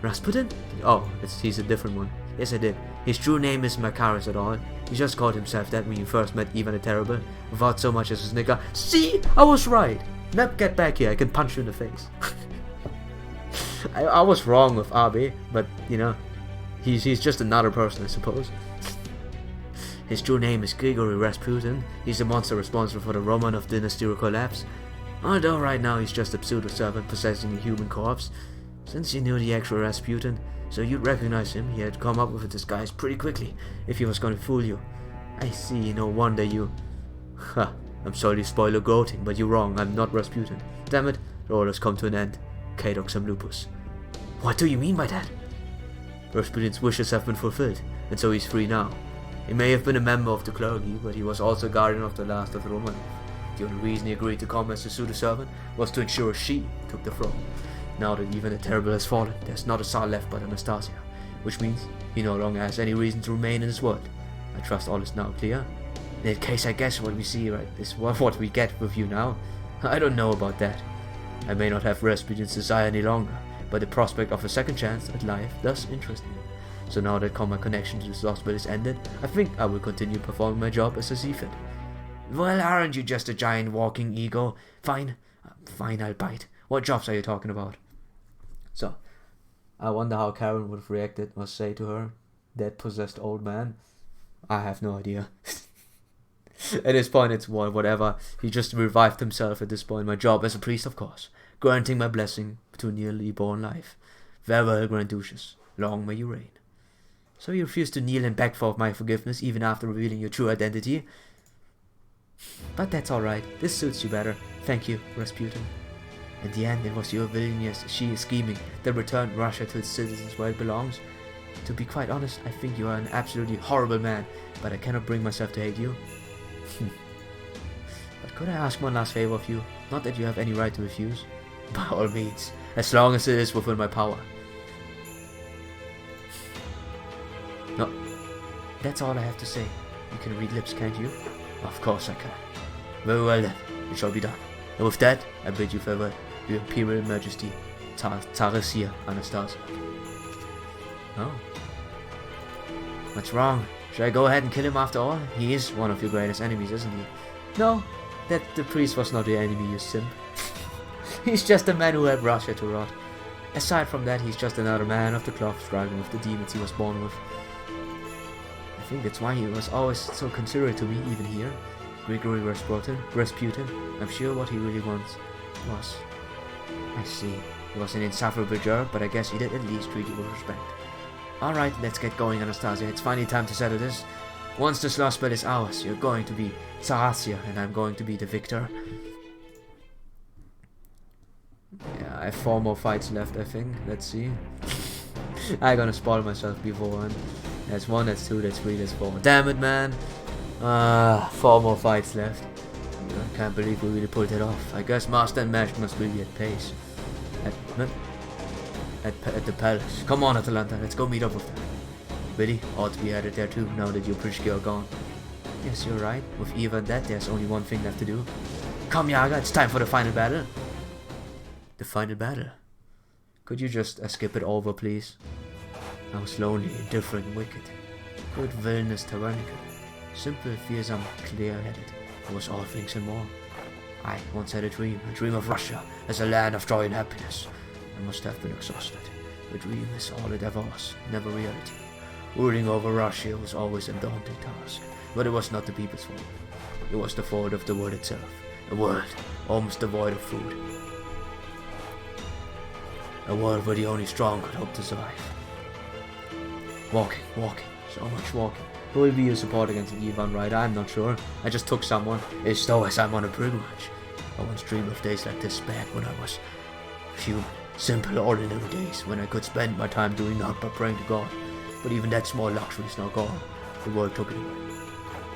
Rasputin? Oh, he's a different one. Yes, I did. His true name isn't Macarius at all. He just called himself that when you first met Ivan the Terrible, without so much as a snicker. See? I was right! Nap, get back here. I can punch you in the face. I was wrong with Abe, but, you know, he's just another person, I suppose. His true name is Grigory Rasputin. He's the monster responsible for the Romanov dynasty's collapse. Although right now he's just a pseudo-servant possessing a human corpse. Since you knew the actual Rasputin, so you'd recognize him, he had come up with a disguise pretty quickly, if he was going to fool you. I see, no wonder you... Ha, I'm sorry to spoil your gloating, but you're wrong, I'm not Rasputin. Damn it, the orders come to an end. Kadoxam lupus. What do you mean by that? Rasputin's wishes have been fulfilled, and so he's free now. He may have been a member of the clergy, but he was also guardian of the last of the Romanov. The only reason he agreed to come as a pseudo-servant was to ensure she took the throne. Now that even the Terrible has fallen, there's not a Tsar left but Anastasia, which means he no longer has any reason to remain in this world. I trust all is now clear. In that case, I guess what we see right is what we get with you now. I don't know about that. I may not have Rasputin's desire any longer, but the prospect of a second chance at life does interest me. So now that my connection to this hospital is ended, I think I will continue performing my job as a Seafit. Well, aren't you just a giant walking ego? Fine, I'll bite. What jobs are you talking about? So, I wonder how Karen would have reacted or say to her, that possessed old man. I have no idea. At this point, it's whatever. He just revived himself at this point. My job as a priest, of course, granting my blessing to a newly born life. Farewell, Grand Duchess. Long may you reign. So you refuse to kneel and beg for my forgiveness even after revealing your true identity? But that's alright. This suits you better. Thank you, Rasputin. In the end, it was your willingness, she is scheming, that returned Russia to its citizens where it belongs. To be quite honest, I think you are an absolutely horrible man, but I cannot bring myself to hate you. But could I ask one last favor of you? Not that you have any right to refuse. By all means, as long as it is within my power. No, that's all I have to say. You can read lips, can't you? Of course I can. Very well then, it shall be done. And with that, I bid you farewell, Your Imperial Majesty, Tarasia Anastasia. Oh. What's wrong? Should I go ahead and kill him after all? He is one of your greatest enemies, isn't he? No, that the priest was not your enemy, you simp. He's just a man who helped Russia to rot. Aside from that, he's just another man of the cloth struggling with the demons he was born with. I think that's why he was always so considerate to me, even here. Grigory Rasputin, I'm sure what he really wants was... I see. He was an insufferable jerk, but I guess he did at least treat you with respect. Alright, let's get going, Anastasia. It's finally time to settle this. Once this last spell is ours, you're going to be Tsarasia, and I'm going to be the victor. Yeah, I have 4 more fights left, I think. Let's see. I'm gonna spoil myself beforehand. That's 1, that's 2, that's 3, that's 4. Damn it, man! 4 more fights left. I can't believe we really pulled it off. I guess Master and Mash must really at pace. At the palace. Come on, Atalanta, let's go meet up with them. Billy ought to be headed there too, now that your Prishki are gone. Yes, you're right. With even that, there's only one thing left to do. Come, Yaga, it's time for the final battle. The final battle? Could you just skip it over, please? I was lonely, indifferent, wicked. Good, villainous, tyrannical. Simple, fearsome, clear-headed. I was all things and more. I once had a dream of Russia as a land of joy and happiness. I must have been exhausted. The dream is all it ever was, never reality. Ruling over Russia was always a daunting task, but it was not the people's fault. It was the fault of the world itself. A world almost devoid of food. A world where the only strong could hope to survive. Walking, so much walking. Who will be your support against Ivan, right? I'm not sure. I just took someone. It's though as I'm on a pilgrimage. I once dreamed of days like this back when I was human. Simple, ordinary days when I could spend my time doing nothing but praying to God. But even that small luxury is now gone. The world took it away.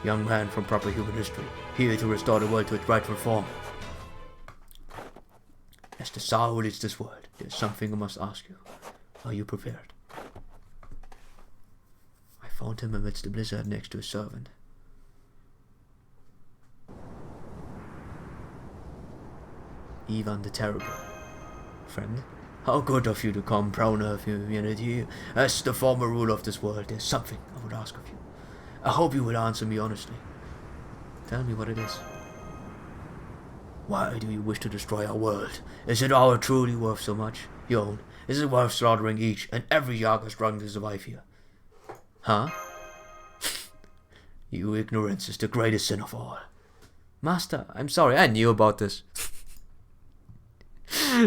Young man from proper human history, here to restore the world to its rightful form. As the Tsar who leads this world, there's something I must ask you. Are you prepared? I found him amidst the blizzard next to his servant. Ivan the Terrible. Friend, how good of you to come, proud of humanity. As the former ruler of this world, there's something I would ask of you. I hope you will answer me honestly. Tell me what it is. Why do you wish to destroy our world? Is it our truly worth so much? Your own? Is it worth slaughtering each and every Yaga struggling to survive here? Huh? You ignorance is the greatest sin of all. Master, I'm sorry, I knew about this.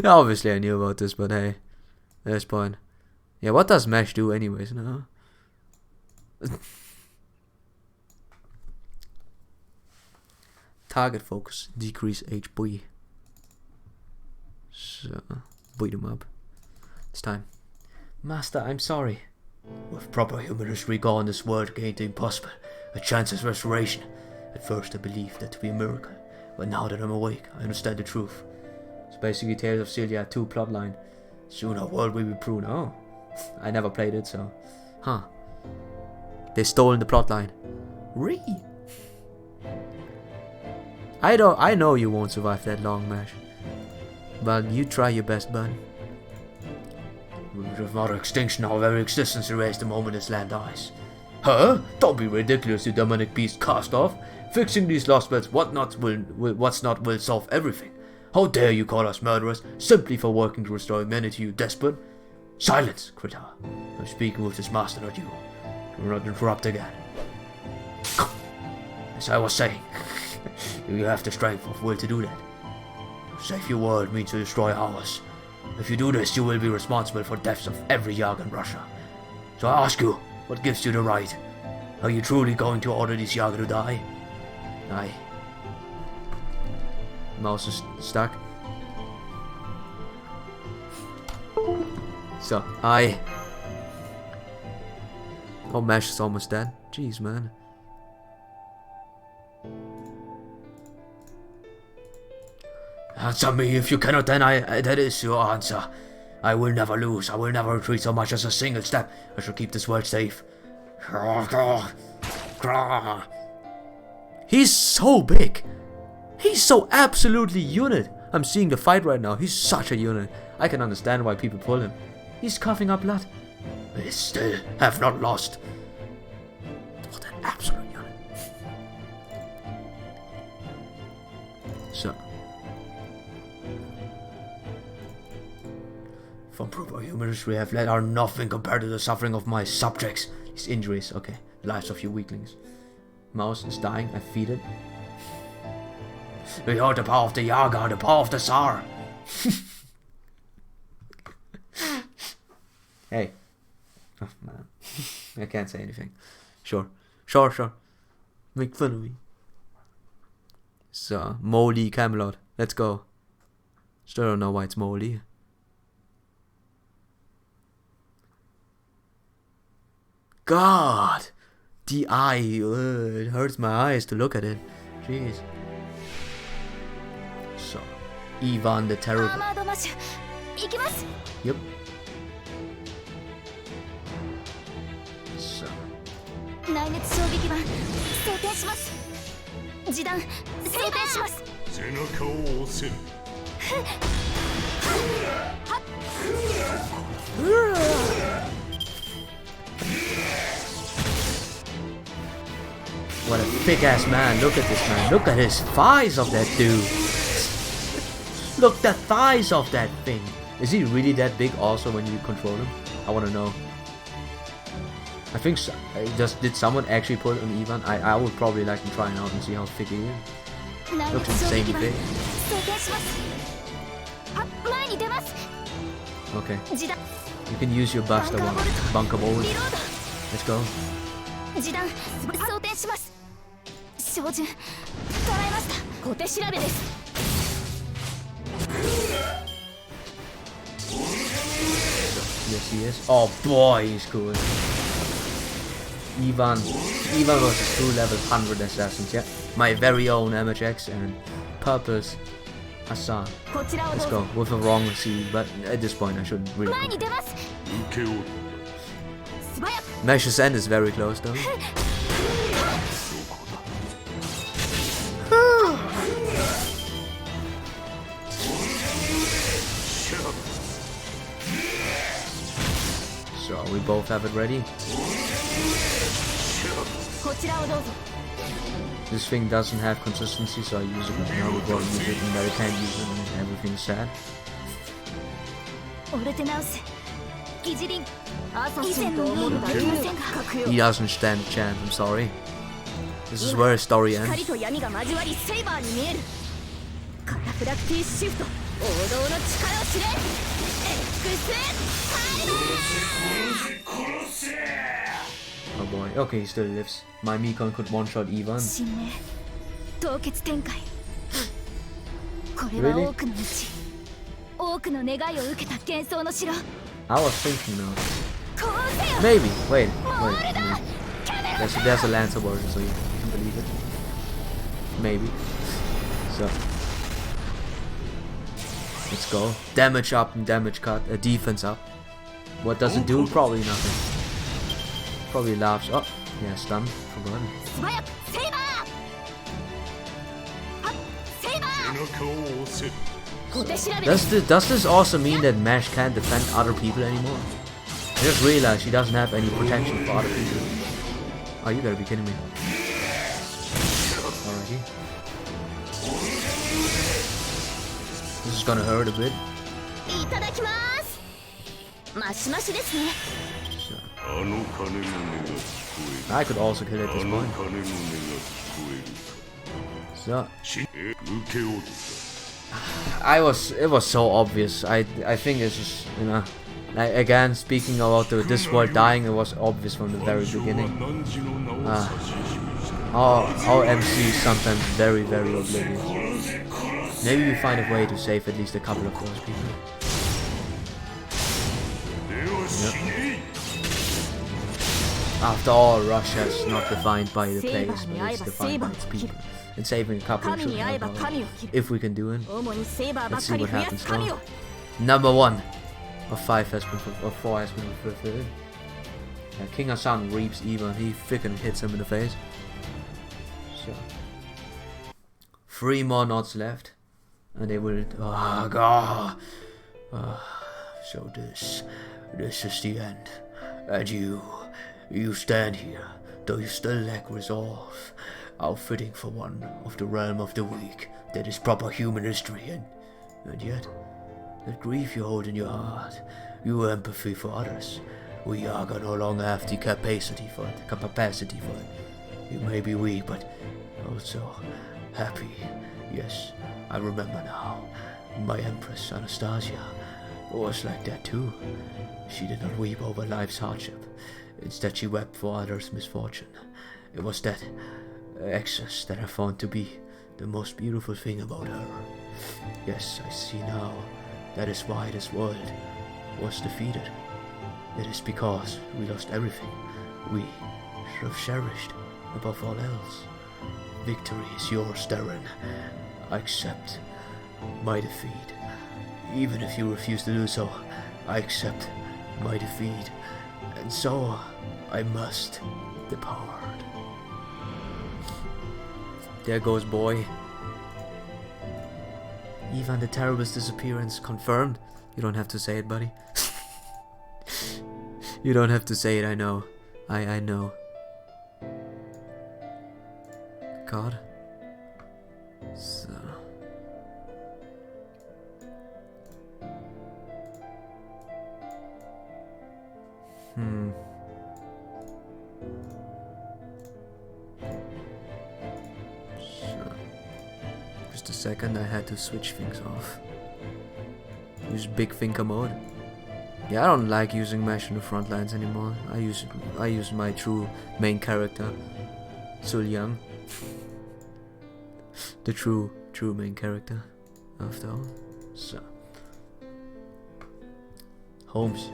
Obviously I knew about this, but hey, there's point. Yeah, what does Mesh do anyways, no? Target focus, decrease HP. So, beat him up. It's time. Master, I'm sorry. With proper human history gone, this world gained the impossible. A chance at restoration. At first I believed that to be a miracle, but now that I'm awake, I understand the truth. It's basically Tales of Celia 2 plotline. Soon our world will be pruned. Oh, I never played it, so... Huh. They stolen the plotline. Ree! I know you won't survive that long, Mash. But you try your best, bud. Root of utter extinction, our very existence erased the moment this land dies. Huh? Don't be ridiculous, you demonic beast cast off. Fixing these lost beds, what's not will solve everything. How dare you call us murderers simply for working to restore humanity, you despot? Silence, Krita. I'm speaking with this master, not you. Do not interrupt again. As I was saying, you have the strength of will to do that. To save your world means to destroy ours. If you do this, you will be responsible for deaths of every Yaga in Russia. So I ask you, what gives you the right? Are you truly going to order these Yaga to die? Aye. Mouse is stuck. So, aye. Oh, Mesh is almost dead. Jeez, man. Answer me if you cannot deny that is your answer. I will never lose. I will never retreat so much as a single step. I shall keep this world safe. He's so big. He's so absolutely unit. I'm seeing the fight right now. He's such a unit. I can understand why people pull him. He's coughing up blood. We still have not lost. What an absolute unit. So. From proper human history, I have let are nothing compared to the suffering of my subjects. These injuries, okay. The lives of you weaklings. Mouse is dying, I feed it. Behold the power of the Yaga, the power of the Tsar. Hey. Oh, man. I can't say anything. Sure. Make fun of me. So, Molly Camelot. Let's go. Still don't know why it's Molly. God! The eye. It hurts my eyes to look at it. Jeez. So, Ivan the Terrible. Yep. So, 内熱衝撃板装填します。示弾装填します。背中を押せる。 What a big ass man. Look at this man. Look at his thighs of that dude. Look the thighs of that thing. Is he really that big also when you control him? I want to know. I think so. Did someone actually put it on Ivan? I would probably like to try it out and see how thick he is. Looks insanely big. Okay. You can use your buster one. Bunker bolt. Let's go. 示弾装填します。照準捉えました。小手調べです。 Yes, he is. Oh boy, he's cool. Ivan was 2 level 100 assassins. Yeah, my very own MHX and Purpose Hassan. Let's go with a wrong receipt, but at this point I shouldn't really. Mesh's end is very close though. So we both have it ready. This thing doesn't have consistency, so I use it now. We're going to use it and I can't use it and everything's sad. He doesn't stand a chance, I'm sorry. This is where his story ends. Oh boy, okay, he still lives. My Mikon could one-shot Ivan. Really? I was thinking now. Maybe. Wait. There's a Lancer version, so you can believe it. Maybe. So. Let's go. Damage up and damage cut. Defense up. What does it do? Probably nothing. Probably laughs. Oh, yeah, stun. Forgotten. Does this also mean that Mesh can't defend other people anymore? I just realized she doesn't have any protection for other people. Oh, you gotta be kidding me. Alrighty. This is gonna hurt a bit. So. I could also kill it at this point. So. It was so obvious. I think it's just, you know, like, again, speaking about this world dying, it was obvious from the very beginning. Our MC is sometimes very, very oblivious. Maybe we find a way to save at least a couple of those people. Yep. After all, Russia is not defined by the place, but it's defined by its people. And saving a couple of children, if we can do it. Let's see what happens now. Number 1 of 5 has been of 4 has been fulfilled. King Hassan reaps Ivan. He freaking hits him in the face. So 3 more knots left, and they will. Oh god! So this is the end, and you stand here, though you still lack resolve, outfitting for one of the realm of the weak that is proper human history, and yet, that grief you hold in your heart, your empathy for others, we Yaga no longer have the capacity for it. You may be weak, but also happy. Yes, I remember now. My Empress Anastasia was like that too. She did not weep over life's hardship. Instead, she wept for others' misfortune. It was that excess that I found to be the most beautiful thing about her. Yes, I see now. That is why this world was defeated. It is because we lost everything we should have cherished above all else. Victory is yours, Darren. I accept my defeat. Even if you refuse to do so, I accept my defeat. And so, I must Depart. There goes boy. Ivan the Terrible's disappearance confirmed. You don't have to say it, buddy. You don't have to say it, I know. I know. God. So. So. Just a second, I had to switch things off. Use big finger mode. Yeah, I don't like using mesh in the front lines anymore. I use my true main character, Sul Yang. The true main character, after all. So, Holmes,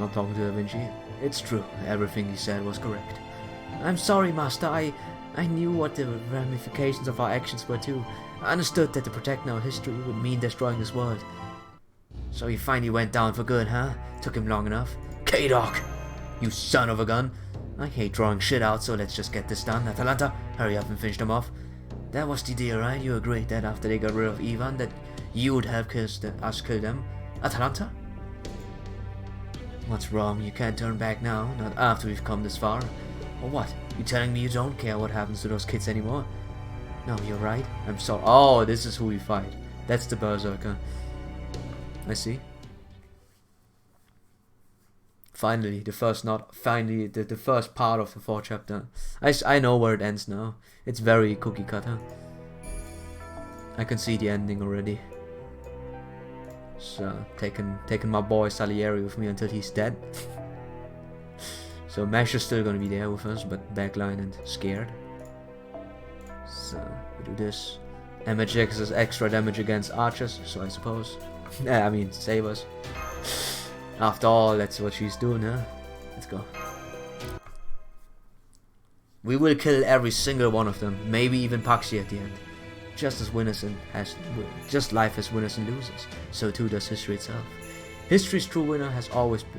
not talking to Da Vinci. It's true. Everything he said was correct. I'm sorry, Master. I knew what the ramifications of our actions were too. I understood that to protect our history would mean destroying this world. So he finally went down for good, huh? Took him long enough. K-Doc! You son of a gun! I hate drawing shit out, so let's just get this done. Atalanta, hurry up and finish them off. That was the deal, right? You agreed that after they got rid of Ivan, that you would help us kill them. Atalanta? What's wrong? You can't turn back now, not after we've come this far. Or what? You telling me you don't care what happens to those kids anymore? No, you're right. I'm sorry. Oh, this is who we fight. That's the Berserker. I see. Finally, the first part of the 4th chapter. I know where it ends now. It's very cookie cutter. I can see the ending already. So taking my boy Salieri with me until he's dead. So Mesh is still gonna be there with us, but backline and scared. So we do this. MHX is extra damage against archers, so I suppose. Yeah, I mean sabers. After all, that's what she's doing, huh? Let's go. We will kill every single one of them, maybe even Paxi at the end. Just life has winners and losers, so too does history itself. History's true winner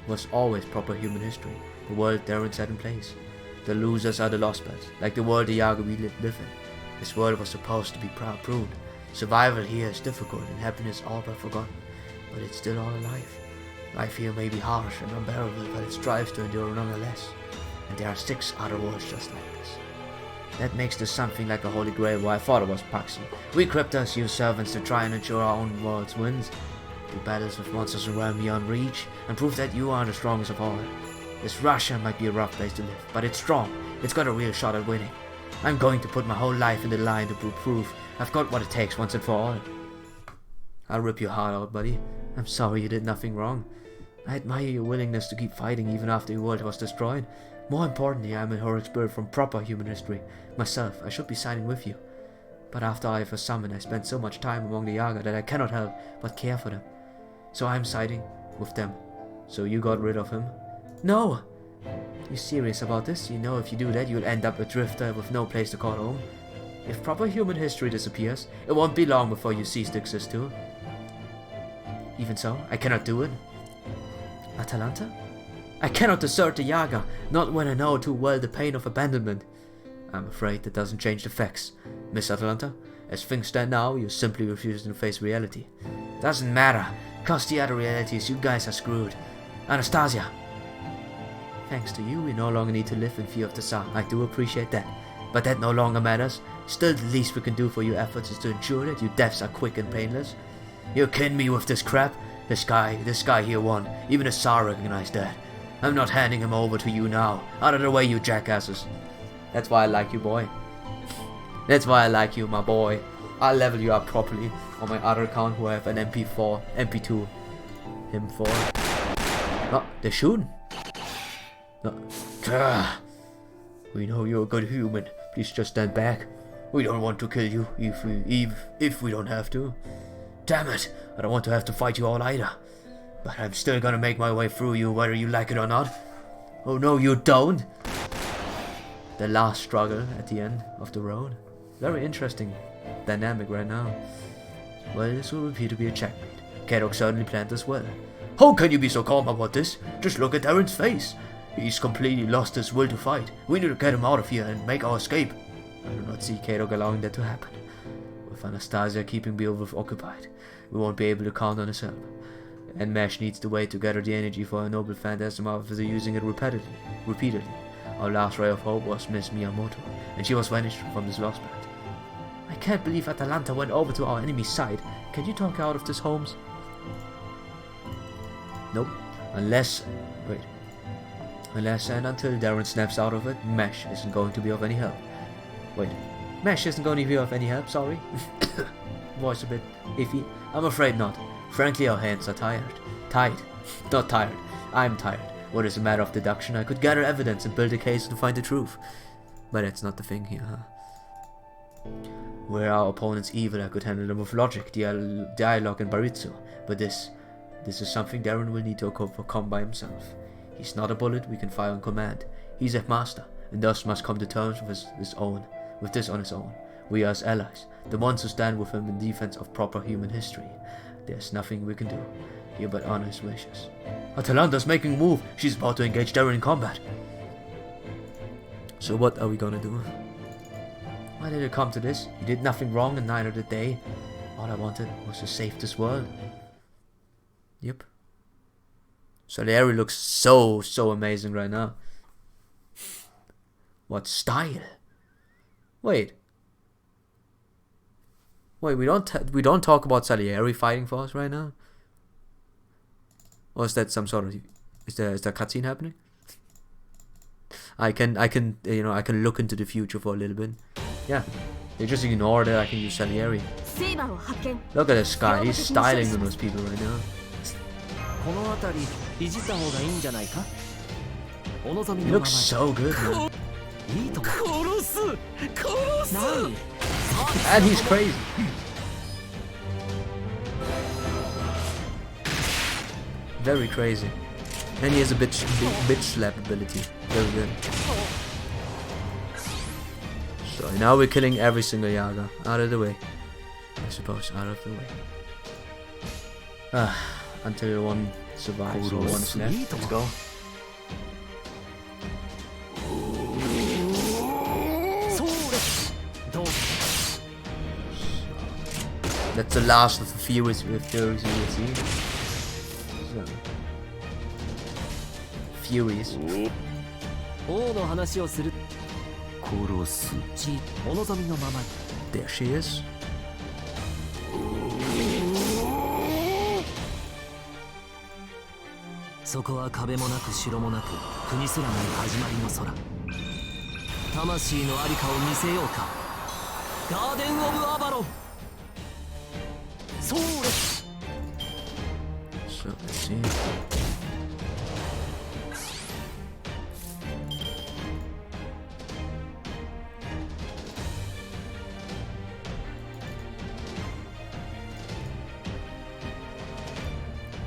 was always proper human history, the world Darren set in place. The losers are the lost beds, like the world the Yaga we live in. This world was supposed to be pruned. Survival here is difficult and happiness all but forgotten, but it's still all alive. Life here may be harsh and unbearable, but it strives to endure nonetheless. And there are 6 other worlds just like this. That makes this something like a holy grail where I thought it was Paxi. We cryptos use servants to try and ensure our own world's wins. Do battles with monsters in realm beyond reach, and prove that you are the strongest of all. This Russia might be a rough place to live, but it's strong. It's got a real shot at winning. I'm going to put my whole life in the line to prove I've got what it takes once and for all. I'll rip your heart out, buddy. I'm sorry you did nothing wrong. I admire your willingness to keep fighting even after your world was destroyed. More importantly, I'm a heroic spirit from proper human history. Myself, I should be siding with you. But after I was summoned, I spent so much time among the Yaga that I cannot help but care for them. So I'm siding with them. So you got rid of him? No! You serious about this? You know if you do that, you'll end up a drifter with no place to call home. If proper human history disappears, it won't be long before you cease to exist too. Even so, I cannot do it. Atalanta? I cannot desert the Yaga, not when I know too well the pain of abandonment. I'm afraid that doesn't change the facts. Miss Atalanta, as things stand now, you simply refuse to face reality. Doesn't matter, cause the other reality is you guys are screwed. Anastasia! Thanks to you, we no longer need to live in fear of the Tsar. I do appreciate that. But that no longer matters. Still, the least we can do for your efforts is to ensure that your deaths are quick and painless. You're kidding me with this crap? This guy here won. Even the Tsar recognized that. I'm not handing him over to you now. Out of the way, you jackasses. That's why I like you, boy. That's why I like you, my boy. I'll level you up properly on my other account who I have an MP4, MP2. Him 4. Oh, they're shooting. No. We know you're a good human. Please just stand back. We don't want to kill you if we don't have to. Damn it, I don't want to have to fight you all either. But I'm still gonna make my way through you whether you like it or not. Oh no, you don't! The last struggle at the end of the road. Very interesting dynamic right now. Well, this will appear to be a checkmate. K-Doc certainly planned this well. How can you be so calm about this? Just look at Darren's face. He's completely lost his will to fight. We need to get him out of here and make our escape. I do not see Kato allowing that to happen. With Anastasia keeping Beowulf occupied, we won't be able to count on his help. And Mesh needs to wait to gather the energy for her noble phantasm after using it repeatedly. Our last ray of hope was Miss Miyamoto, and she was vanished from this lost band. I can't believe Atalanta went over to our enemy's side. Can you talk out of this, Holmes? Nope. Unless and until Darren snaps out of it, Mesh isn't going to be of any help. Wait. Mesh isn't going to be of any help, sorry. Voice a bit iffy. I'm afraid not. Frankly, our hands are tired. Tied. Not tired. I'm tired. What is a matter of deduction? I could gather evidence and build a case to find the truth. But that's not the thing here, huh? Were our opponents evil, I could handle them with logic, dialogue and baritsu. But this is something Darren will need to overcome by himself. He's not a bullet we can fire on command. He's a master, and thus must come to terms with this on his own. We are his allies, the ones who stand with him in defense of proper human history. There's nothing we can do. Here but honor his wishes. Atalanta's making a move. She's about to engage Darren in combat. So what are we gonna do? Why did it come to this? You did nothing wrong and neither did they. All I wanted was to save this world. Yep. Salieri looks so amazing right now. What style? Wait, we don't talk about Salieri fighting for us right now? Or is that some sort of is there cutscene happening? I can look into the future for a little bit. Yeah. They just ignore that I can use Salieri. Look at this guy, he's styling on those people right now. He looks so good, man. And he's crazy. Very crazy. And he has a bitch slap ability. Very good. So now we're killing every single Yaga. Out of the way. I suppose, out of the way. Until one survives or one is left. Let's go. That's the last of the Furies we will see. So. Furies. There she is. So let's see.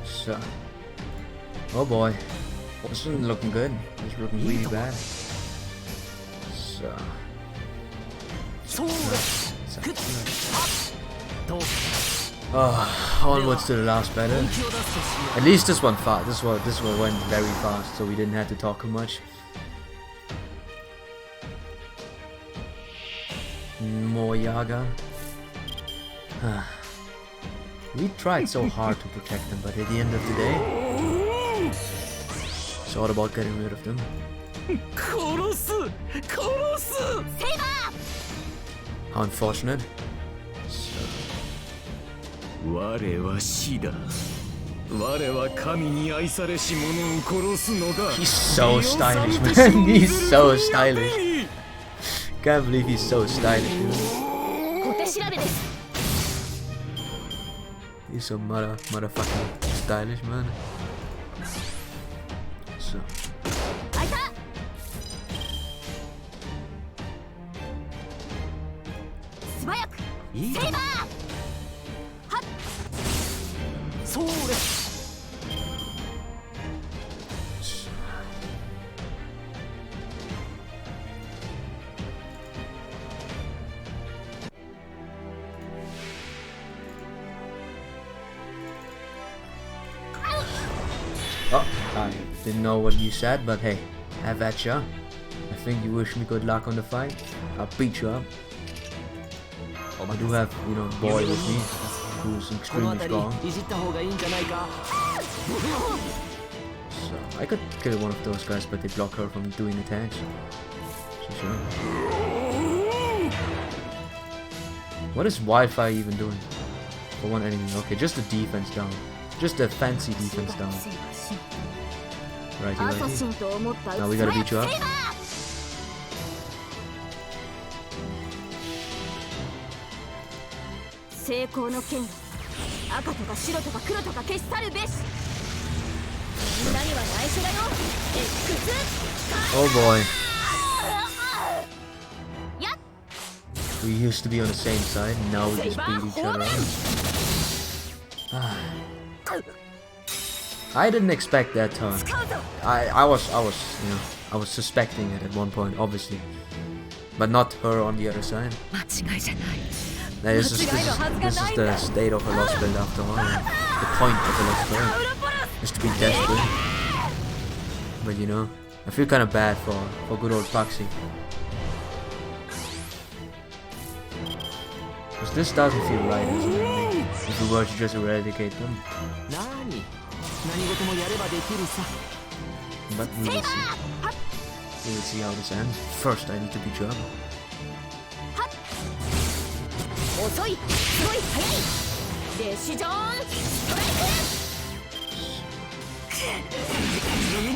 So, oh boy, this isn't looking good. It's looking really bad. So. Onwards to the last battle. At least this one fast. This one went very fast, so we didn't have to talk too much. More Yaga. We tried so hard to protect them, but at the end of the day, it's all about getting rid of them. How unfortunate. He's so stylish, man. He's so stylish. Can't believe he's so stylish, dude. He's so motherfucking stylish, man. So. Oh, dying. Didn't know what you said, but hey, have at ya. I think you wish me good luck on the fight. I'll beat you up. I do have, you know, boy with me, who's extremely strong. So I could kill one of those guys, but they block her from doing attacks. So sure. What is Wi-Fi even doing? For one enemy. Okay, just the defense down. Just a fancy defense down. Righty, righty. Now we gotta beat you up. 成功の剣赤とか白とか黒とか消し去るべしみんなには内緒だよ X Oh boy. We used to be on the same side, now we just beat each other up. I didn't expect that turn. I was you know, I was suspecting it at one point, obviously. But not her on the other side. This is the state of a lost build after all. The point of a lost build is to be desperate. But you know, I feel kind of bad for good old Proxy. Because this doesn't feel right as well, if we were to just eradicate them. But we will see. We will see how this ends. First I need to beat you up.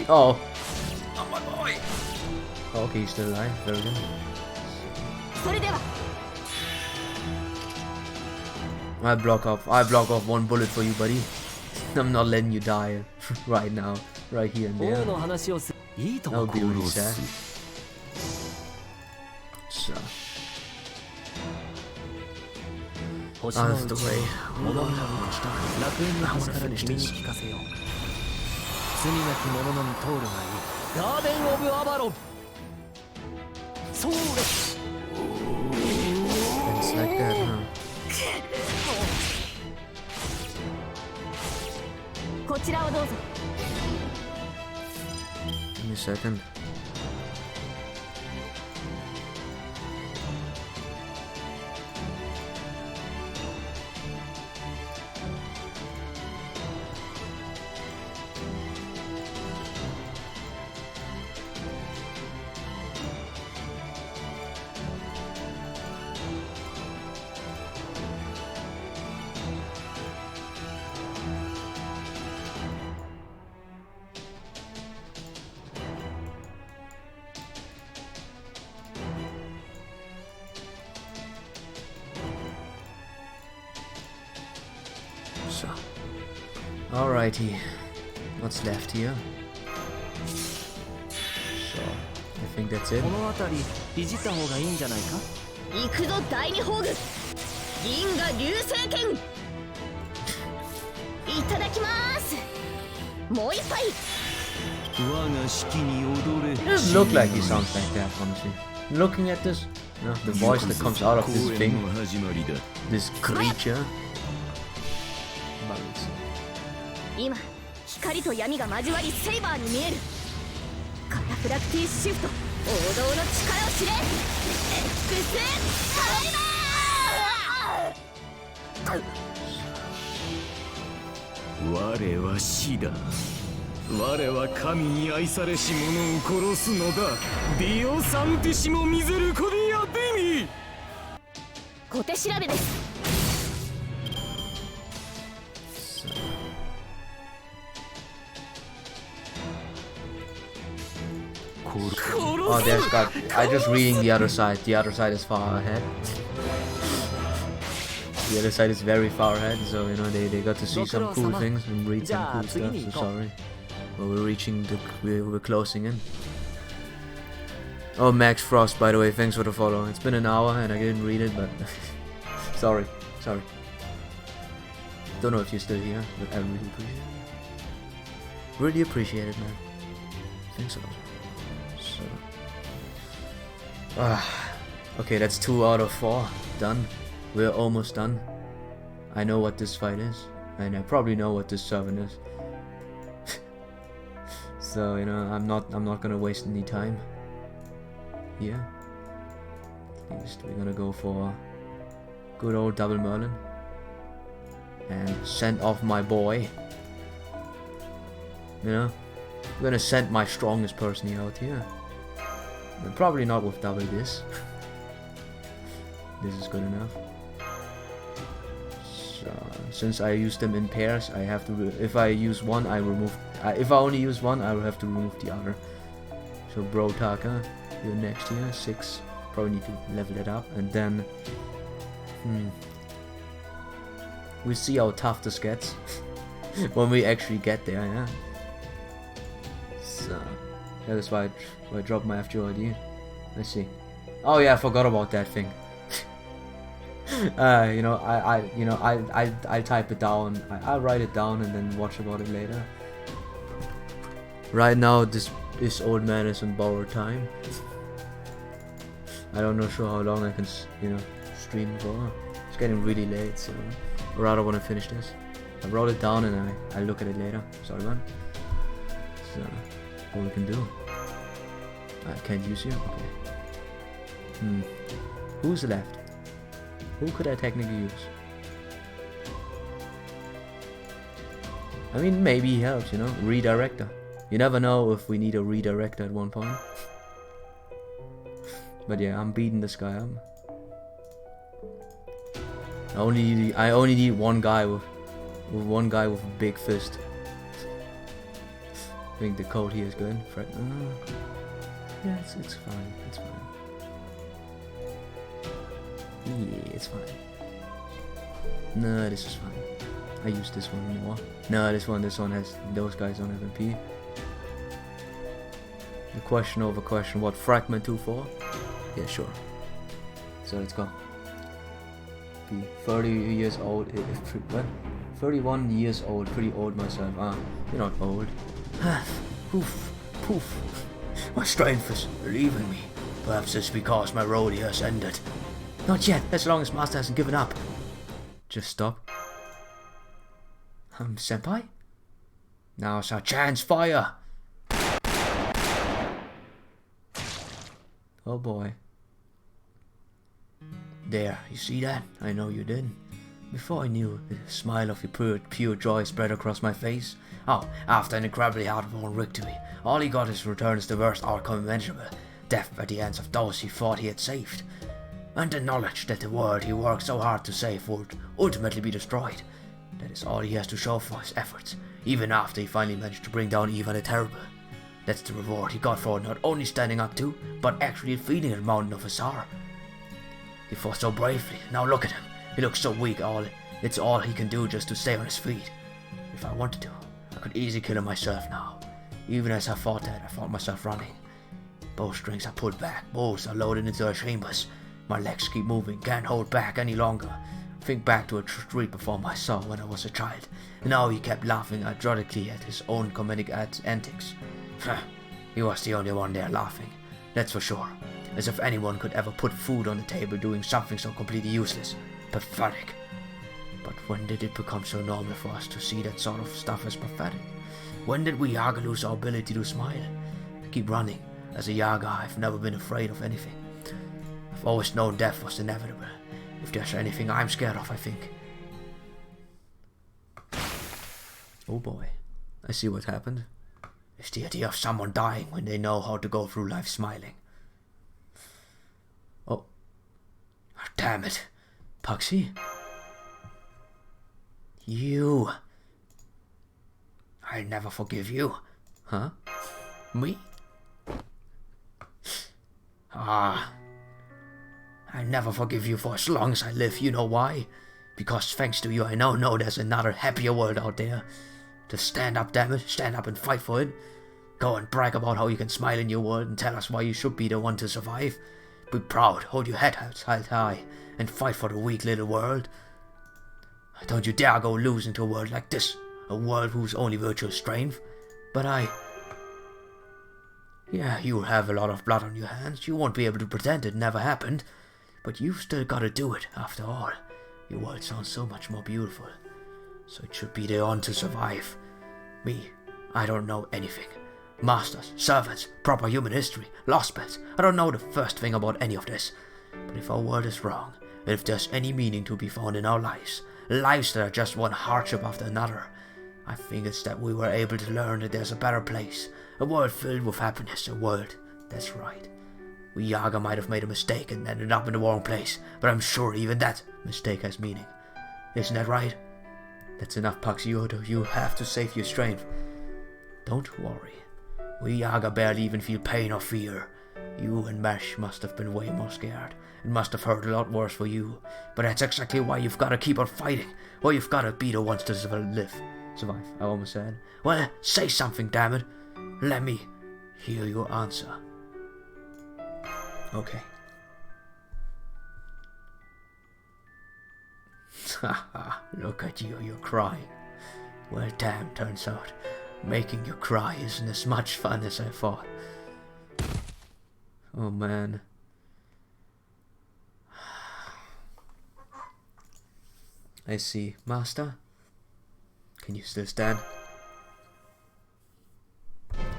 Oh! Oh my boy! Oh, okay, he's still alive. Very good. I block off one bullet for you, buddy. I'm not letting you die right now, right here and there. That would be really sad. So. Out of the way. I want to finish this. It's like that, huh? Give me a second. So, alrighty, what's left here? So, I think that's it. It doesn't look like he sounds like that, honestly. Looking at this, you know, the voice that comes out of this thing, this creature. 今光と闇が交わりセイバーに見えるカタプラクティーシフト王道の力を知れ X タイマー我は死だ我は神に愛されし者を殺すのだディオサンティシモミゼルコディアデミ小手調べです Oh, there's got. I just reading the other side. The other side is far ahead. The other side is very far ahead, so you know they got to see some cool things and read some cool stuff. So sorry, but we're closing in. Oh, Max Frost, by the way, thanks for the follow. It's been an hour and I didn't read it, but sorry. Don't know if you're still here, but I really appreciate it. Really appreciate it, man. Thanks a lot. So, okay, that's 2 out of 4 done. We're almost done. I know what this fight is, and I probably know what this summon is. So, you know, I'm not gonna waste any time here. At least we're gonna go for good old double Merlin and send off my boy. You know, I'm gonna send my strongest person out here. And probably not with double this. This is good enough. So, since I use them in pairs, I have to. If I use one, I remove. If I only use one, I will have to remove the other. So Bro Taka, you're next here. 6. Probably need to level it up, and then. We see how tough this gets when we actually get there. Yeah. So that is why I dropped my FGOID. Let's see. Oh yeah, I forgot about that thing. You know, I type it down. I'll write it down and then watch about it later. Right now, this old man is on borrowed time. I don't know sure how long I can, you know, stream for. It's getting really late, so I rather want to finish this. I wrote it down and I look at it later. Sorry, man. So what we can do? I can't use you. Okay. Who's left? Who could I technically use? I mean, maybe he helps, you know? Redirector. You never know if we need a redirector at one point. But yeah, I'm beating this guy up. I only need one guy with a big fist. I think the code here is good. Yeah, it's fine. It's fine. Yeah, it's fine. No, this is fine. I use this one more. No, this one has those guys on FMP. The question over question, what fragment 2 for? Yeah, sure. So let's go. Be 30 years old. What? 31 years old. Pretty old myself. You're not old. Poof, poof. My strength is leaving me. Perhaps it's because my road here has ended. Not yet, as long as Master hasn't given up. Just stop. Senpai? Now's our chance, fire! Oh boy. There, you see that? I know you did. Before I knew, the smile of your pure joy spread across my face. Oh, after an incredibly hard-won victory, all he got is returns the worst outcome imaginable. Death at the hands of those he thought he had saved. And the knowledge that the world he worked so hard to save would ultimately be destroyed. That is all he has to show for his efforts, even after he finally managed to bring down Ivan the Terrible. That's the reward he got for not only standing up to, but actually defeating the Mountain of Azar. He fought so bravely, now look at him. He looks so weak, it's all he can do just to stay on his feet. If I wanted to, I could easily kill him myself now. Even as I fought that, I found myself running. Bowstrings are pulled back, bows are loaded into their chambers. My legs keep moving, can't hold back any longer. Think back to a street performer I saw when I was a child. And now he kept laughing ironically at his own comedic antics. He was the only one there laughing, that's for sure. As if anyone could ever put food on the table doing something so completely useless. Pathetic. But when did it become so normal for us to see that sort of stuff as pathetic? When did we Yaga lose our ability to smile? I keep running. As a Yaga, I've never been afraid of anything. I've always known death was inevitable. If there's anything I'm scared of, I think. Oh boy. I see what happened. It's the idea of someone dying when they know how to go through life smiling. Oh. Damn it. Puxy? You. I'll never forgive you. Huh? Me? I'll never forgive you for as long as I live. You know why? Because thanks to you, I now know there's another happier world out there. Just stand up, damn it. Stand up and fight for it. Go and brag about how you can smile in your world and tell us why you should be the one to survive. Be proud, hold your head held high, and fight for the weak little world. Don't you dare go lose into a world like this. A world whose only virtue is strength. But yeah, you have a lot of blood on your hands. You won't be able to pretend it never happened. But you've still gotta do it, after all. Your world sounds so much more beautiful. So it should be the one to survive. Me, I don't know anything. Masters, servants, proper human history, lost spells. I don't know the first thing about any of this. But if our world is wrong, and if there's any meaning to be found in our lives that are just one hardship after another, I think it's that we were able to learn that there's a better place, a world filled with happiness, a world that's right. We Yaga might have made a mistake and ended up in the wrong place, but I'm sure even that mistake has meaning. Isn't that right? That's enough, Paxioto. You have to save your strength. Don't worry. We Yaga barely even feel pain or fear. You and Mesh must have been way more scared. It must have hurt a lot worse for you. But that's exactly why you've got to keep on fighting. Why you've got to be the ones to survive, I almost said. Well, say something, damn it. Let me hear your answer. Okay. Haha, look at you, you're crying. Well, damn, turns out making you cry isn't as much fun as I thought. Oh man. I see. Master? Can you still stand?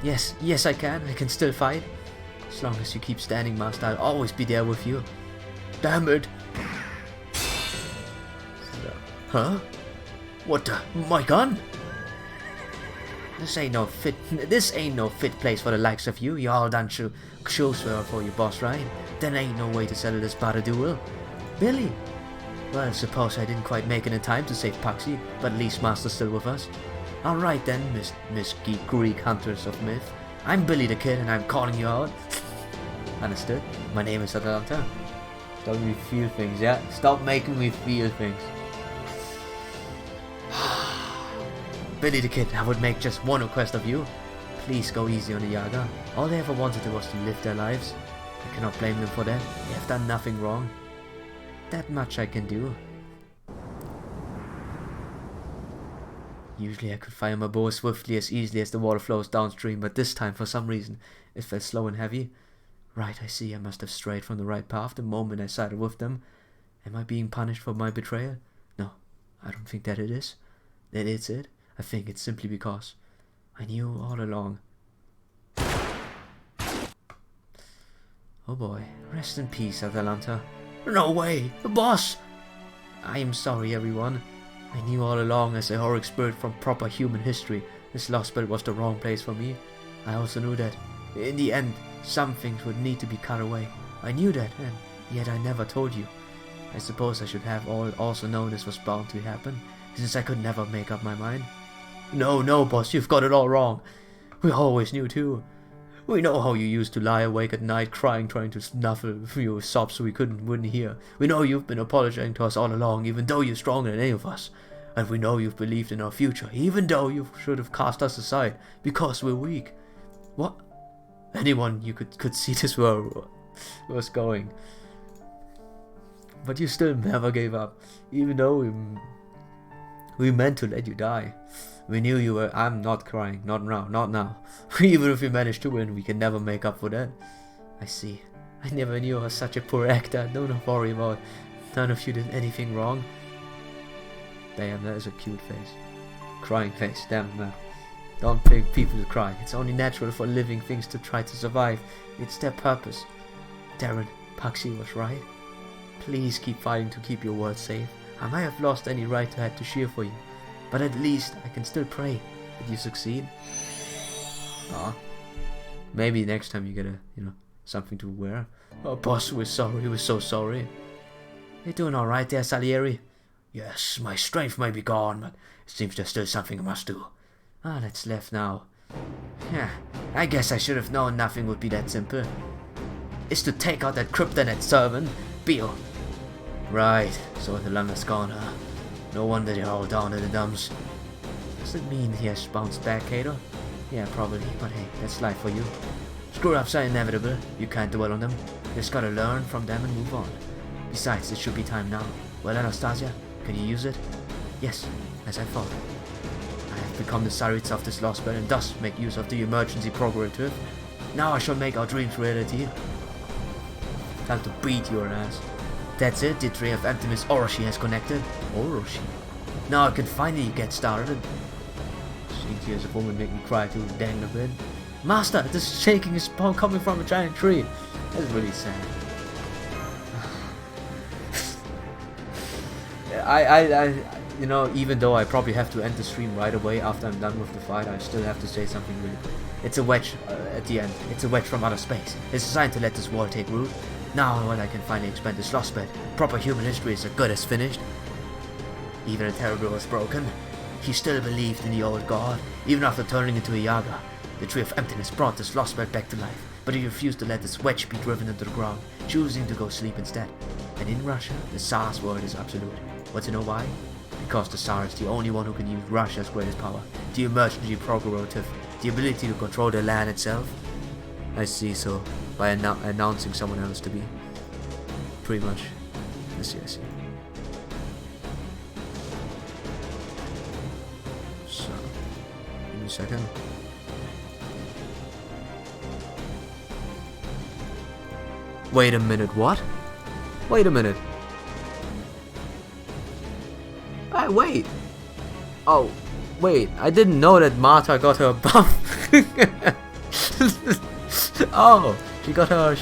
Yes I can. I can still fight. As long as you keep standing, Master, I'll always be there with you. Damn it! Huh? What the? My gun? This ain't no fit place for the likes of you. You all done shows for your boss, right? Then ain't no way to settle this battle duel. Billy? Well, suppose I didn't quite make it in time to save Paxi, but at least Master's still with us. Alright then, Miss Greek Hunters of Myth. I'm Billy the Kid and I'm calling you out. Understood? My name is Atalanta. Stop making me feel things, yeah? Stop making me feel things. Billy the Kid, I would make just one request of you. Please go easy on the Yaga. All they ever wanted to was to live their lives. I cannot blame them for that. They have done nothing wrong. That much I can do. Usually I could fire my bow swiftly as easily as the water flows downstream, but this time for some reason it felt slow and heavy. Right, I see, I must have strayed from the right path the moment I sided with them. Am I being punished for my betrayal? No, I don't think that it is. That it's it. I think it's simply because I knew all along. Oh boy, rest in peace, Atalanta. No way, boss! I am sorry, everyone. I knew all along, as a heroic spirit from proper human history, this lost spell was the wrong place for me. I also knew that, in the end, some things would need to be cut away. I knew that, and yet I never told you. I suppose I should have also known this was bound to happen, since I could never make up my mind. No, boss, you've got it all wrong. We always knew too. We know how you used to lie awake at night crying, trying to snuffle your sobs so we wouldn't hear. We know you've been apologizing to us all along, even though you're stronger than any of us. And we know you've believed in our future, even though you should have cast us aside, because we're weak. What? Anyone you could see this was going. But you still never gave up, even though we meant to let you die. We knew you were. I'm not crying. Not now. Even if we managed to win, we can never make up for that. I see. I never knew I was such a poor actor. Don't worry about it. None of you did anything wrong. Damn, that is a cute face. Crying face. Damn, man. Don't think people to cry. It's only natural for living things to try to survive. It's their purpose. Darren, Paxi was right. Please keep fighting to keep your world safe. I might have lost any right to have to cheer for you, but at least I can still pray that you succeed. Maybe next time you get something to wear. Oh, boss, we're sorry. We're so sorry. You're doing all right there, Salieri? Yes, my strength may be gone, but it seems there's still something I must do. That's left now. Yeah, I guess I should have known nothing would be that simple. It's to take out that kryptonite servant, Beale. Right, so the London's gone, huh? No wonder they're all down in the dumps. Does it mean he has bounced back, Kato? Yeah, probably, but hey, that's life for you. Screw-ups are inevitable, you can't dwell on them. You just gotta learn from them and move on. Besides, it should be time now. Well, Anastasia, can you use it? Yes, as I thought. I have become the Saritz of this lost spell and thus make use of the emergency preparative. Now I shall make our dreams reality. Time to beat your ass. That's it, the Tree of Emptiness Orochi has connected. Orochi. Now I can finally get started. Seeing tears of woman make me cry too, dang a bit. Master, this shaking is coming from a giant tree. That's really sad. You know, even though I probably have to end the stream right away after I'm done with the fight, I still have to say something really quick. It's a wedge at the end. It's a wedge from outer space. It's designed to let this world take root. Now when I can finally expand this lost bed, proper human history is as good as finished. Even a Terrible was broken. He still believed in the old god, even after turning into a Yaga. The Tree of Emptiness brought this lost bed back to life, but he refused to let this wedge be driven into the ground, choosing to go sleep instead. And in Russia, the Tsar's word is absolute. Want to know why? Because the Tsar is the only one who can use Russia's greatest power, the emergency procurative, the ability to control the land itself. I see, so by announcing someone else to be. Pretty much. I see. So, give me a second. Wait a minute, what? Wait a minute. Wait. Oh, wait. I didn't know that Marta got her buff. Oh, she got her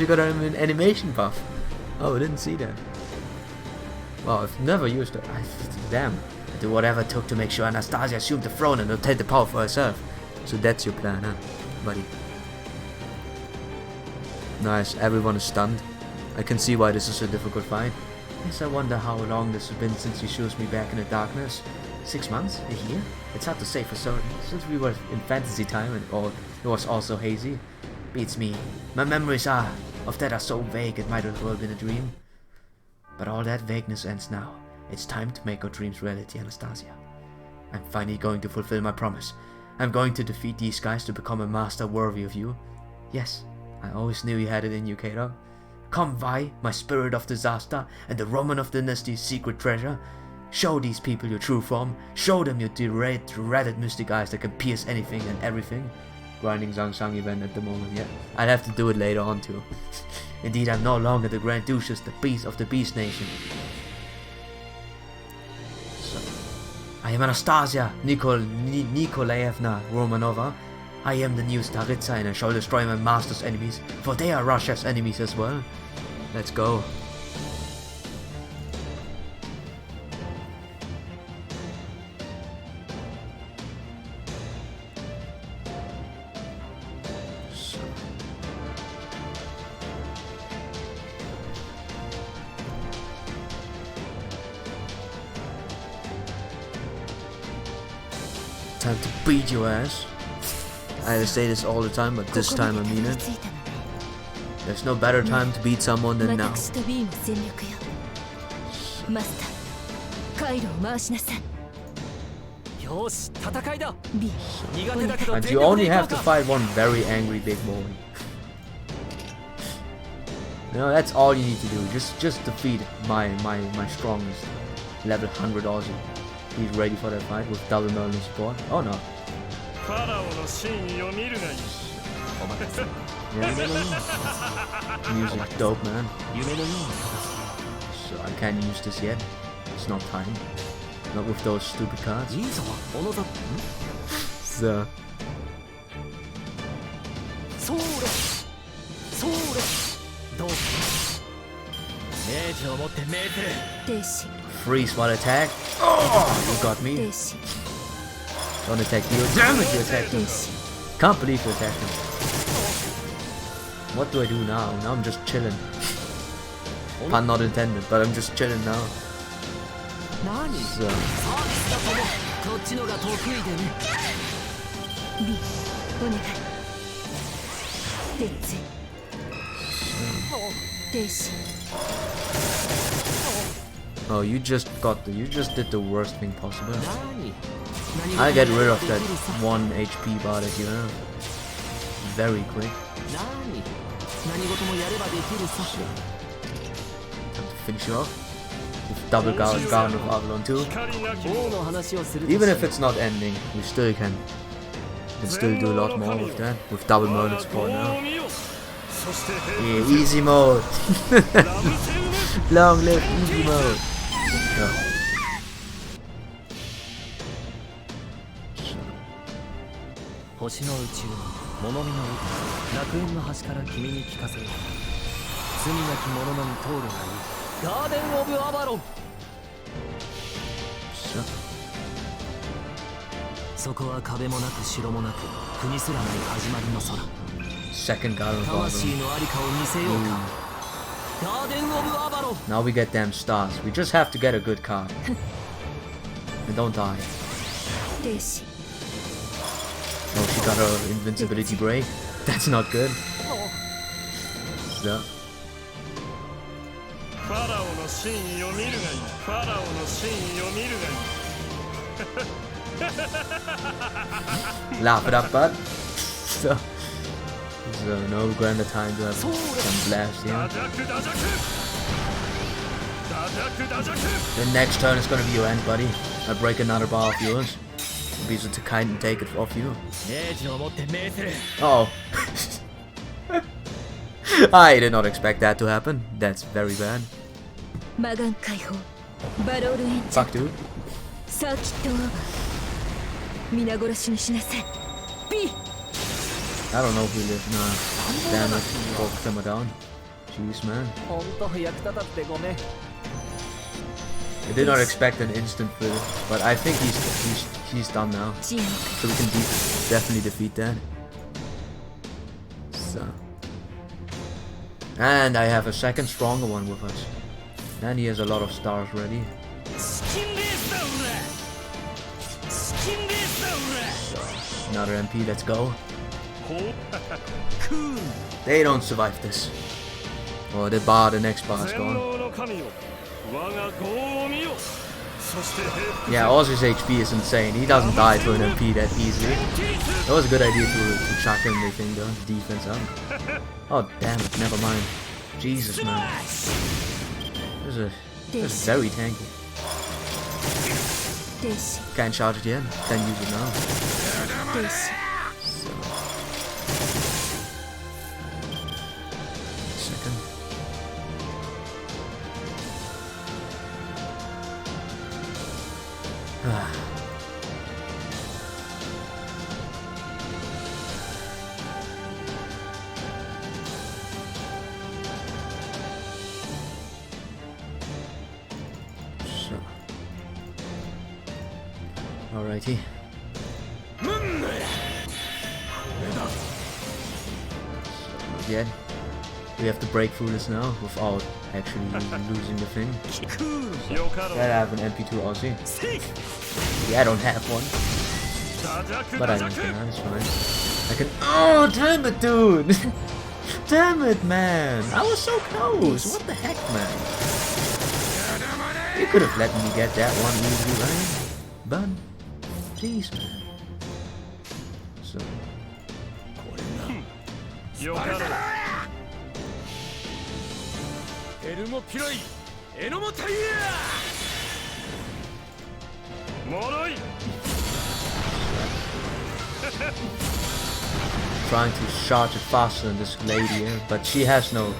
animation buff. Oh, I didn't see that. Well, I've never used it. Damn. I do whatever it took to make sure Anastasia assumed the throne and obtained the power for herself. So that's your plan, huh, buddy? Nice, everyone is stunned. I can see why this is a difficult fight. Yes, I wonder how long this has been since he shows me back in the darkness. 6 months? A year? It's hard to say for certain, since we were in fantasy time and it was also hazy. Beats me. My memories of that are so vague it might as well have been a dream. But all that vagueness ends now. It's time to make our dreams reality, Anastasia. I'm finally going to fulfill my promise. I'm going to defeat these guys to become a master worthy of you. Yes, I always knew you had it in you, Kato. Come, Vi, my spirit of disaster and the Roman of Dynasty's secret treasure. Show these people your true form. Show them your dreaded mystic eyes that can pierce anything and everything. Grinding Zhang event at the moment, yeah. I'll have to do it later on too. Indeed, I'm no longer the Grand Duchess, the beast of the Beast Nation. So, I am Anastasia Nikolaevna Romanova. I am the new Staritsa and I shall destroy my master's enemies, for they are Russia's enemies as well. Let's go. Time to beat your ass. I say this all the time, but this time I mean it. There's no better time to beat someone than now. And you only have to fight one very angry big boy. You know, that's all you need to do. Just defeat my strongest level 100 Aussie. He's ready for that fight with double Merlin support. Oh no. Yeah. Music dope, man. So I can't use this yet. It's not time. Not with those stupid cards. So. Freeze while attack. Oh, you got me. Don't attack you. Damn it, you attacked me. Can't believe you attacked me. What do I do now? Now I'm just chilling. Pun not intended, but I'm just chilling now. So. Oh, you just did the worst thing possible. I get rid of that 1 HP bar that you have. Very quick. Time to finish you off. With double Garden of Avalon too. Even if it's not ending, we still can still do a lot more with that. With double Merlin support now. Yeah, easy mode. Long live easy mode. Yeah. 物見の楽園の端から君に聞かせよう。罪なき者のみ通るがいいガーデン・オブ・アバロン。そこは壁もなく城もなく国すらない始まりの空。 Second God of 魂 Avalon. のありかを見せようか。ガーデン・オブ・アバロン。 Now we get them stars. We just have to get a good card. And don't die. 天使 Oh, she got her invincibility break. That's not good. So, ファラオの真意を見るがいい。ファラオの真意を見るがいい。 laugh it up, bud. So no grander time to have some blast here. ダジャクダジャクダジャクダジャク。 The next turn is gonna be your end, buddy. I break another bar of yours. Be so kind and take it off you. 命じをもって命する。 Oh. I did not expect that to happen. That's very bad. 魔眼解放バロールエンジン Fuck, dude. サーキットオーバー皆殺しにしなさい B I don't know if we live. Nah. Damn it. Both of them are down. Jeez, man. ほんと役立たってごめん。 I did not expect an instant fill, but I think he's done now. 沈黙 So we can definitely defeat that. So. And I have a second stronger one with us. And he has a lot of stars ready. チキンレースだ俺。チキンレースだ Another MP, let's go. ほう They don't survive this. Oh, the next bar is 全 gone. 能の神よ我が業を見よ。そして平服 Yeah, Ozzy's HP is insane. He doesn't die to an MP that easily. That was a good idea to chuck him, they think, the defense up. Oh, damn it, never mind. Jesus, man. This is very tanky. 天使 Can't charge it yet. Can't use it now. 天使 So. Second. So. Alrighty. Again, we have to break through this now without actually losing the thing. よかろう Gotta have an MP2 Aussie. Yeah, I don't have one, ダジャク but ダ I ジ can. ャク It's fine. I can. Oh, damn it, dude! Damn it, man! I was so close. What the heck, man? You could have let me get that one easily, right? But, jeez, man. So. よかろうエルモピロイエノモタイヤ。もろい Trying to charge it faster than this lady here, but she has no.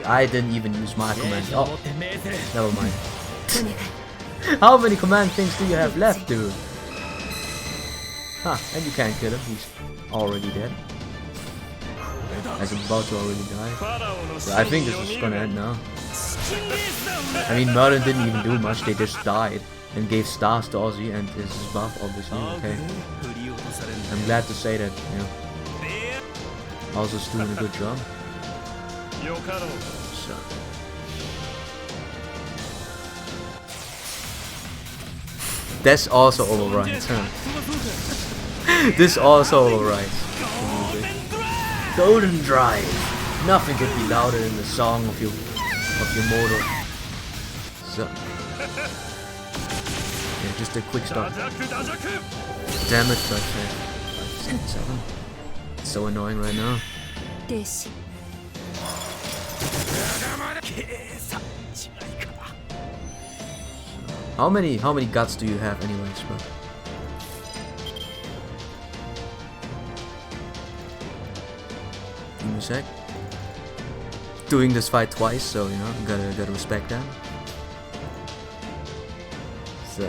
I didn't even use my 命 command. じをも Oh, って命する。 never mind. お願い How many command things do you have left, dude? Huh, and you can't kill him, he's already dead. As about to already die. ファラオの So I 真 think 意 this を is 見る gonna がいい end now. チキンレースだ俺。 I mean, Merlin didn't even do much, they just died. And gave stars to Ozzy and this is buff, obviously. Okay. 振り落とされるんだ。 I'm glad to say that, you know, Ozzy's doing a good job. よかろう So. That's also overrides, huh? This also overrides. Golden Drive. Nothing could be louder than the song of your motor. So. Yeah, just a quick ダ stop. ジャクダジャク Damn it, but 7. It's so annoying right now. 天使計算違いか。 How many guts do you have anyways, bro? Give me a sec. Doing this fight twice, so you know, gotta respect that. So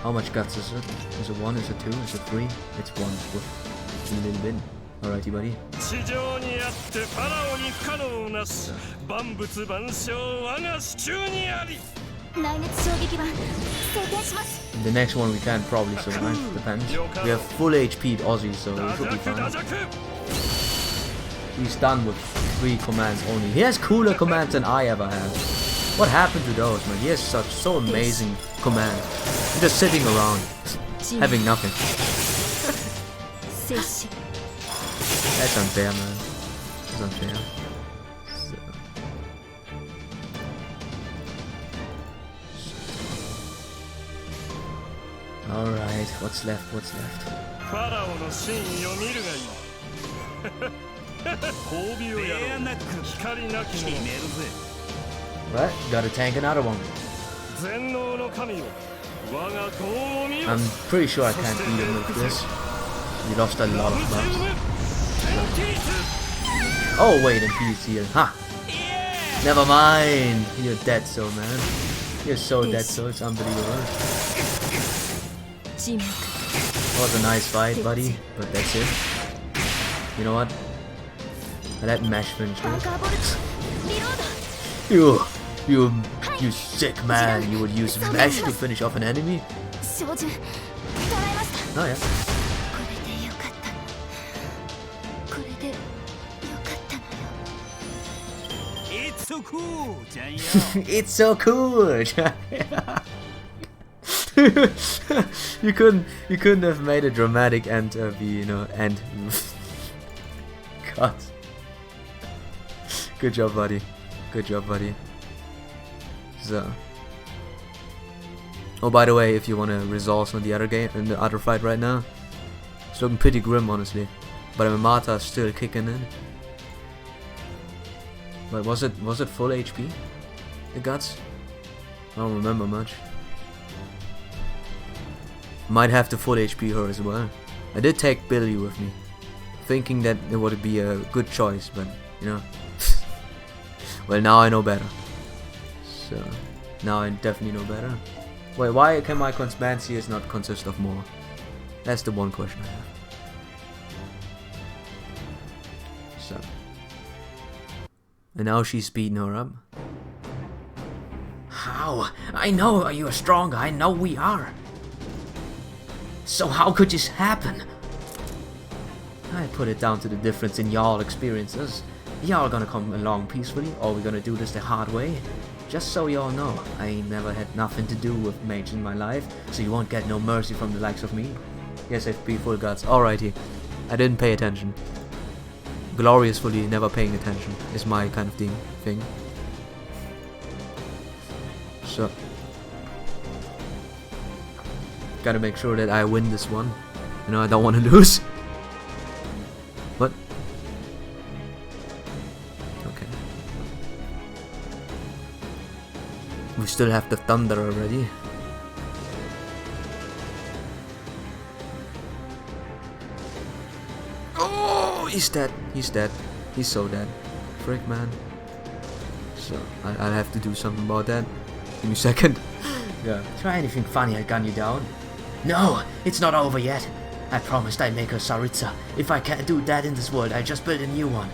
How much guts is it? Is it 1? Is it 2? Is it 3? It's 1. It's a little bit. Alrighty, buddy. 地上にあってファラオに不可能なし万物万象我が手中にあり 内熱衝撃板装填します The next one we can probably survive. Depends. We have full HP Aussie, so we should be 打 fine. 弱 He's done with 3 commands only. He has cooler commands than I ever have. What happened to those, man? He has so amazing commands. He's just sitting around, having nothing. 摂取 That's unfair, man. That's unfair. Alright, what's left? What's left? ファラオの真意を見るがいい褒美をやろう光なき者 What? Gotta tank another one. 全能の神よ我が業を見よ I'm pretty sure I can't beat him with this. We lost a lot of buffs. Oh wait, and he's here. Ha! Never mind! You're dead so, man. You're so dead so, it's unbelievable. 沈黙 Was a nice fight, buddy, but that's it. You know what? Let Mesh finish アン this. カーボルトリロード You sick man! You would use Mesh to finish off an enemy? 照準捉えました Oh yeah. これでよかったこれでよかったのよ It's so cool, It's so cool! you couldn't have made a dramatic end be, you know, end. God. Good job, buddy. Good job, buddy. So. Oh, by the way, if you want to resolve on the other game, in the other fight right now, it's looking pretty grim, honestly. But Mata's still kicking in. But was it full HP? The guts? I don't remember much. Might have to full HP her as well. I did take Billy with me, thinking that it would be a good choice, but you know. Well, now I know better. So now I definitely know better. Wait, why can my conspiracies not consist of more? That's the one question I have. So. And now she's beating her up. How? I know you are stronger, I know we are. So how could this happen? I put it down to the difference in y'all experiences. Y'all gonna come along peacefully, or we gonna do this the hard way? Just so y'all know, I ain't never had nothing to do with mage in my life, so you won't get no mercy from the likes of me. Yes, FP full guts. Alrighty. I didn't pay attention. Gloriously never paying attention is my kind of thing. So. Gotta make sure that I win this one. You know, I don't want to lose. What? Okay. We still have the thunder already. Oh, he's dead. He's dead. He's so dead. Frick, man. So, I'll have to do something about that. Give me a second. Yeah. Try anything funny, I'll gun you down. No, it's not over yet. I promised I'd make her Saritsa. If I can't do that in this world, I just build a new one.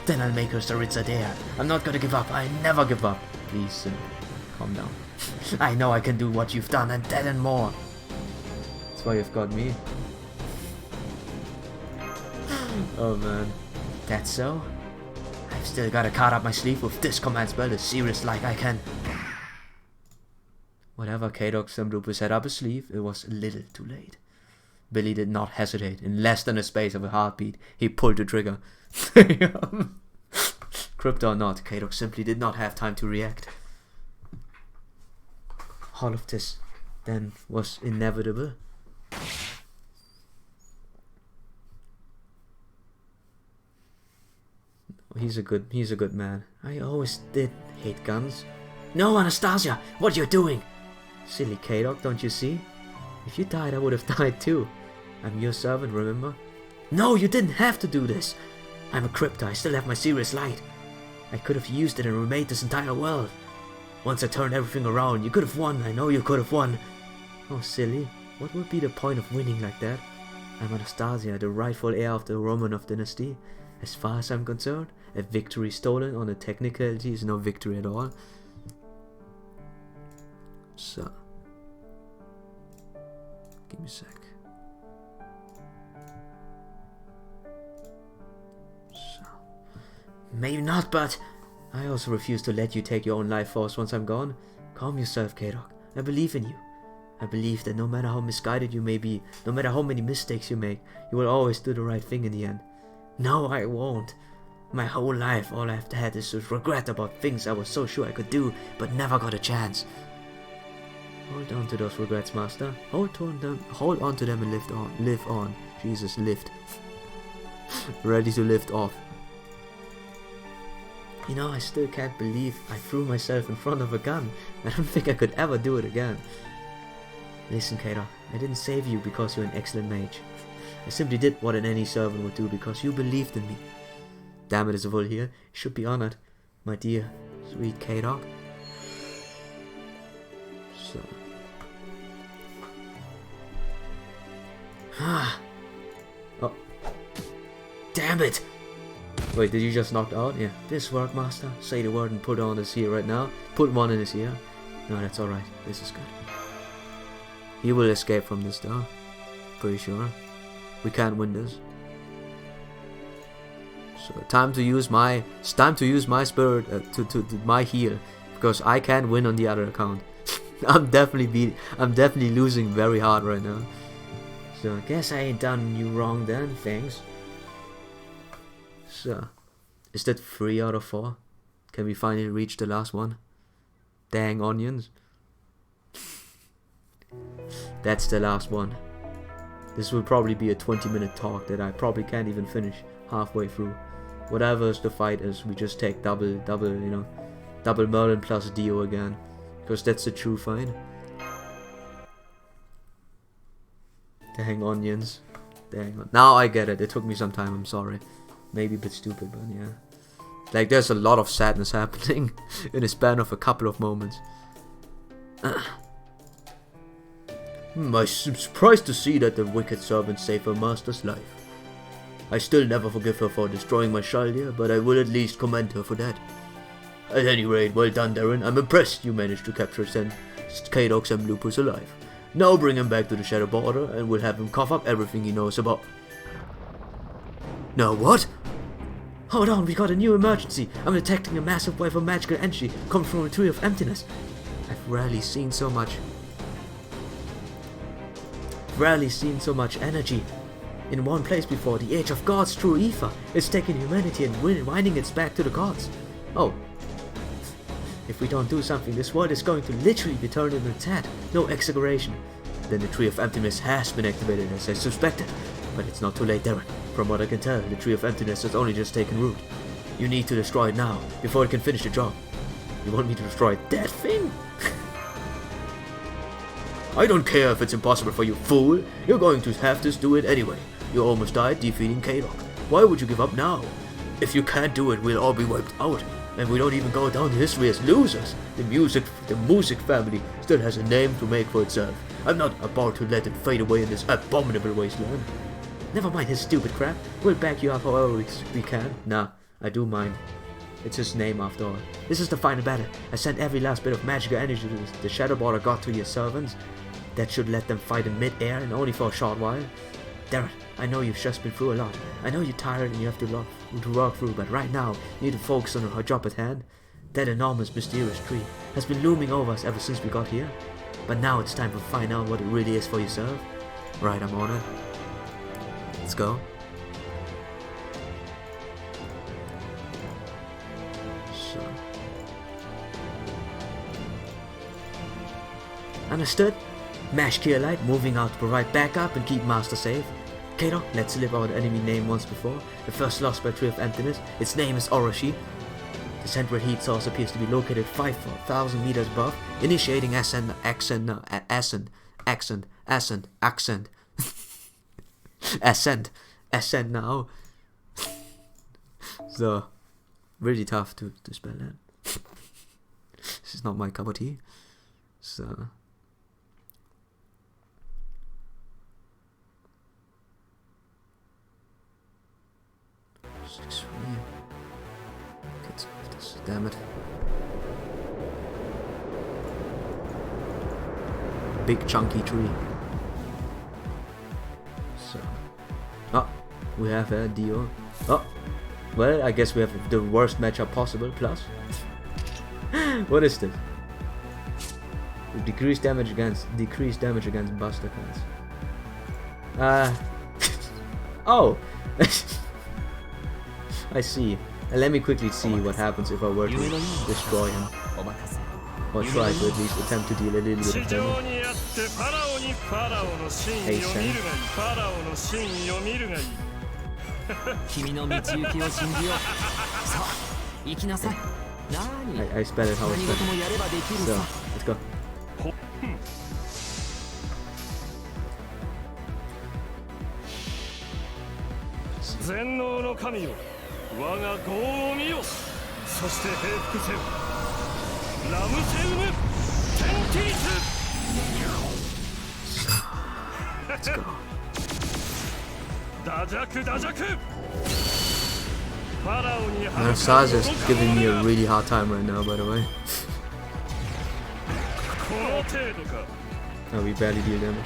Then I'll make her Saritsa there. I'm not gonna give up. I never give up. Please, calm down. I know I can do what you've done and that and more. That's why you've got me. Oh man. That's so? I've still got a card up my sleeve with this command spell as serious like I can. Whatever K-Dog Simlupus had up his sleeve, it was a little too late. Billy did not hesitate. In less than a space of a heartbeat, he pulled the trigger. Crypto or not, K-Dog simply did not have time to react. All of this, then, was inevitable. He's a good man. I always did hate guns. No, Anastasia, what you're doing? Silly K-Dog, don't you see? If you died, I would have died too. I'm your servant, remember? No, you didn't have to do this. I'm a crypto, I still have my serious light. I could have used it and remade this entire world. Once I turned everything around, you could have won, I know you could have won. Oh, silly. What would be the point of winning like that? I'm Anastasia, the rightful heir of the Romanov dynasty. As far as I'm concerned, a victory stolen on a technicality is no victory at all. So, give me a sec. So, maybe not, but I also refuse to let you take your own life force once I'm gone. Calm yourself, K-Rock. I believe in you. I believe that no matter how misguided you may be, no matter how many mistakes you make, you will always do the right thing in the end. No, I won't. My whole life, all I've had is just regret about things I was so sure I could do, but never got a chance. Hold on to those regrets, Master. Hold on to them and live on. Live on. Jesus, lift. Ready to lift off. You know, I still can't believe I threw myself in front of a gun. I don't think I could ever do it again. Listen, Kato, I didn't save you because you're an excellent mage. I simply did what any servant would do because you believed in me. Damn it, is a full here. You should be honored, my dear, sweet K-Dog. So. Oh. Damn it! Wait, did you just knock out? Yeah. This work, Master. Say the word and put on his ear right now. Put one in his ear. No, that's alright. This is good. He will escape from this though. Pretty sure. We can't win this. So time to use my spirit to my heal, because I can't win on the other account. I'm definitely losing very hard right now. So I guess I ain't done you wrong then. Thanks. So is that 3 out of 4? Can we finally reach the last one? Dang onions. That's the last one. This will probably be a 20-minute talk that I probably can't even finish halfway through. Whatever the fight is, we just take double, you know, double Merlin plus Dio again, because that's the true fight. Dang onions. Dang. Now I get it. It took me some time. I'm sorry. Maybe a bit stupid, but yeah. Like, there's a lot of sadness happening in a span of a couple of moments. I'm surprised to see that the wicked servant saved her master's life. I still never forgive her for destroying my Shaldia, but I will at least commend her for that. At any rate, well done, Darren. I'm impressed you managed to capture K-Dogs and Lupus alive. Now bring him back to the Shadow Border, and we'll have him cough up everything he knows about. No, what? Hold on, we got a new emergency. I'm detecting a massive wave of magical energy coming from a tree of emptiness. I've rarely seen so much energy in one place before. The age of gods, true ether. It's taking humanity and winding its back to the gods. Oh. If we don't do something, this world is going to literally be turned on its head. No exaggeration. Then the Tree of Emptiness has been activated as I suspected. But it's not too late, Darren. From what I can tell, the Tree of Emptiness has only just taken root. You need to destroy it now, before it can finish the job. You want me to destroy that thing? I don't care if it's impossible for you, fool. You're going to have to do it anyway. You almost died defeating K-Rock. Why would you give up now? If you can't do it, we'll all be wiped out. And we don't even go down in history as losers. The music family still has a name to make for itself. I'm not about to let it fade away in this abominable wasteland. Never mind his stupid crap. We'll back you up however we can. Nah, I do mind. It's his name after all. This is the final battle. I sent every last bit of magical energy the Shadow Border got to your servants. That should let them fight in mid-air and only for a short while. Darren, I know you've just been through a lot. I know you're tired and you have to work through, but right now, you need to focus on our job at hand. That enormous mysterious tree has been looming over us ever since we got here. But now it's time to find out what it really is for yourself. Right, I'm on it. Let's go. So. Understood? Mash Kierlight moving out to provide backup and keep Master safe. Kato, let's slip our enemy name once before. The first lost by Tree of Emptiness. Its name is Orochi. The central heat source appears to be located 5,000 meters above. Initiating ascent now. So, really tough to spell that. This is not my cup of tea. So, Damn it. Big chunky tree. So. Oh, we have a Dio. Oh, well, I guess we have the worst matchup possible. Plus, what is this? Decreased damage against Buster cards. Oh, I see. Let me quickly see what happens if I were to destroy him, or try to at least attempt to deal a little bit of damage. Hey, Sam. I spell it how it's spelled. So, let's go. Let's go. Saz is giving me a really hard time right now, by the way. Oh, we barely deal damage.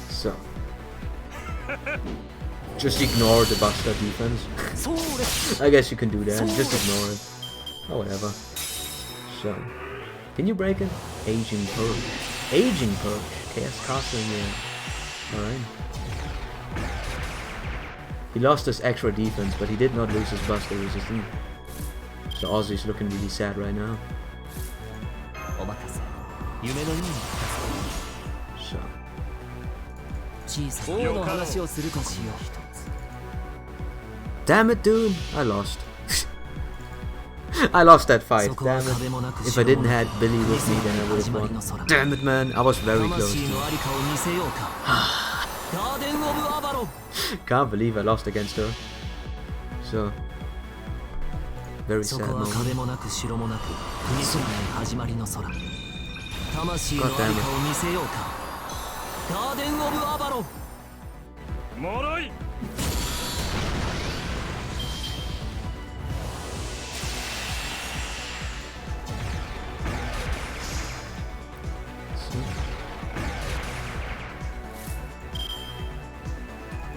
So, just ignore the Buster defense. I guess you can do that. Just ignore it. Oh, whatever. So, can you break it? Aging Purge. Aging Purge. Chaos Castle, yeah. Alright. He lost his extra defense, but he did not lose his Buster resistance. So Ozzy's looking really sad right now. So. Damn it, dude! I lost. I lost that fight. Damn it. If I didn't have Billy with me, then I would have won. Damn it, man. I was very close. Can't believe I lost against her. So. Very sad moment. God damn it.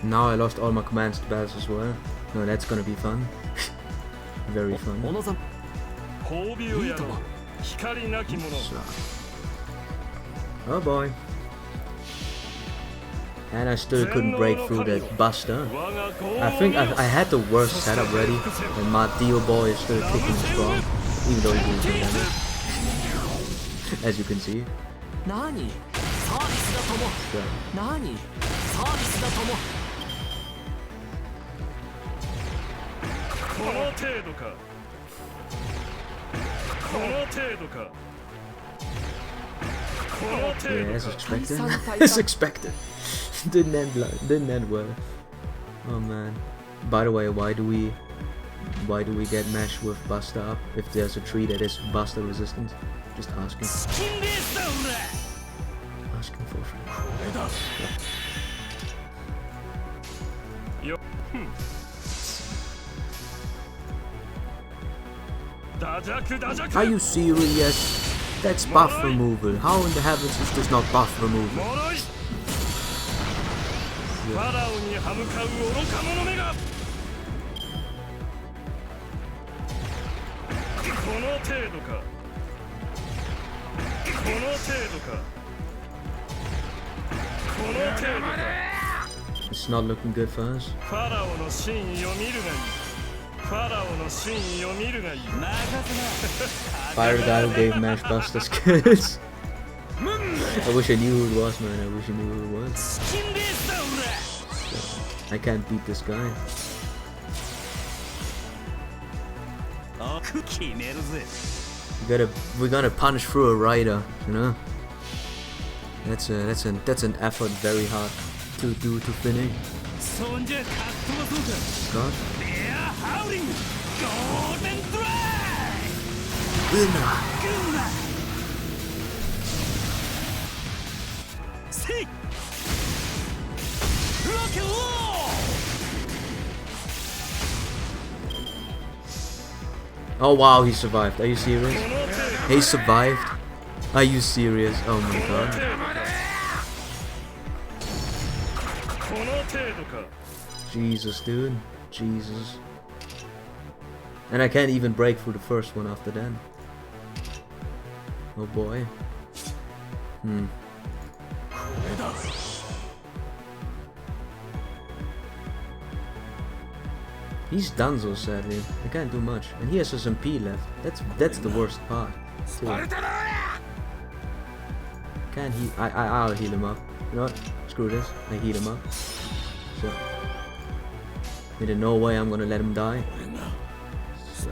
Now I lost all my commands to battles as well. No, that's gonna be fun. Very fun. So. Oh boy. And I still couldn't break through that Buster. I think I had the worst setup ready, and my Dio boy is still kicking strong, even though he didn't do damage. As you can see. Yeah, as expected. As expected. Didn't end well. Oh man. By the way, why do we get mesh with Buster up if there's a tree that is Buster resistant? Just asking. Asking for free. Are you serious? That's buff removal. How in the heavens is this not buff removal? It's not looking good for us. Fire guy who gave Mash Buster skills. I wish I knew who it was, man. I wish I knew who it was. So, I can't beat this guy. We're gonna punch through a rider, you know. That's an effort very hard to do to finish. God. Oh wow, he survived. Are you serious? He survived? Are you serious? Oh my god. Jesus, dude. Jesus. And I can't even break through the first one after that. Oh boy. He's done so sadly. I can't do much. And he has his MP left. That's the worst part. Too. Can't he? I'll heal him up. You know what? Screw this. I heal him up. So. In no way I'm gonna let him die. So.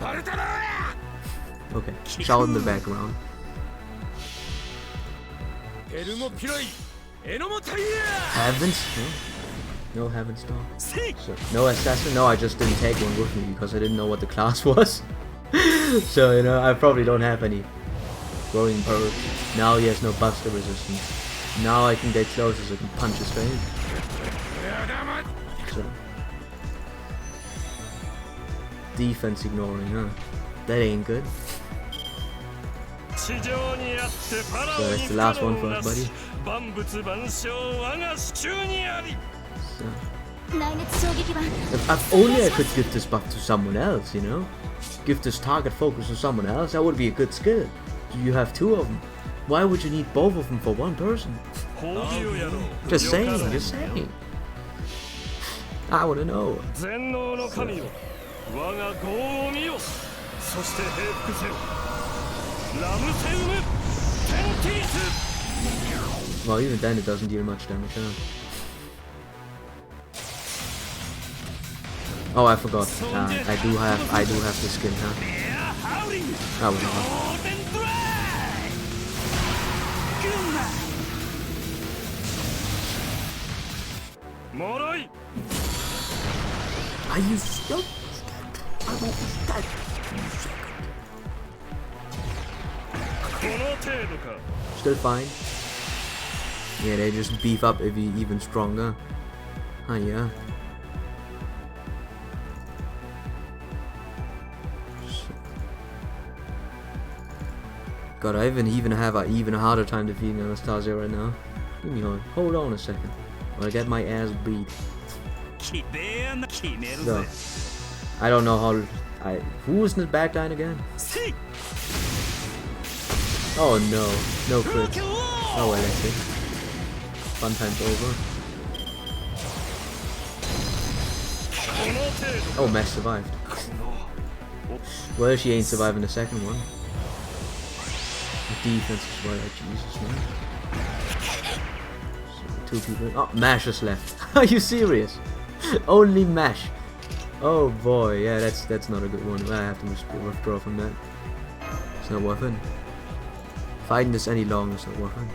Okay. Shout in the background. Heavens? No heavens talk. So, no assassin? No, I just didn't take one with me because I didn't know what the class was. So, you know, I probably don't have any growing perk. Now he has no buster resistance. Now I can get closer so I can punch his face. So. Defense ignoring, huh? That ain't good. So that's the last one for us, buddy. So. If only I could give this buff to someone else, you know? Give this target focus to someone else, that would be a good skill. You have two of them. Why would you need both of them for one person? Just saying, just saying. I wanna know. Well, even then it doesn't deal much damage, huh? Oh, I forgot. I do have the skin, huh? Oh, well. Are you still? Still fine. Yeah, they just beef up even stronger. Oh yeah. God, I even have an even harder time defeating Anastasia right now. Give me hold on a second. Or I get my ass beat. So, I don't know how. Who was in the backline again? Oh no, no crit. Oh well, that's it. Fun time's over. Oh, Mesh survived. Well, she ain't surviving the second one. The defense is right, like Jesus, man. So, 2 people. Oh, Mash is left. Are you serious? Only Mash. Oh boy, yeah, that's not a good one. I have to withdraw from that. It's not worth it. Fighting this any longer is not worth it.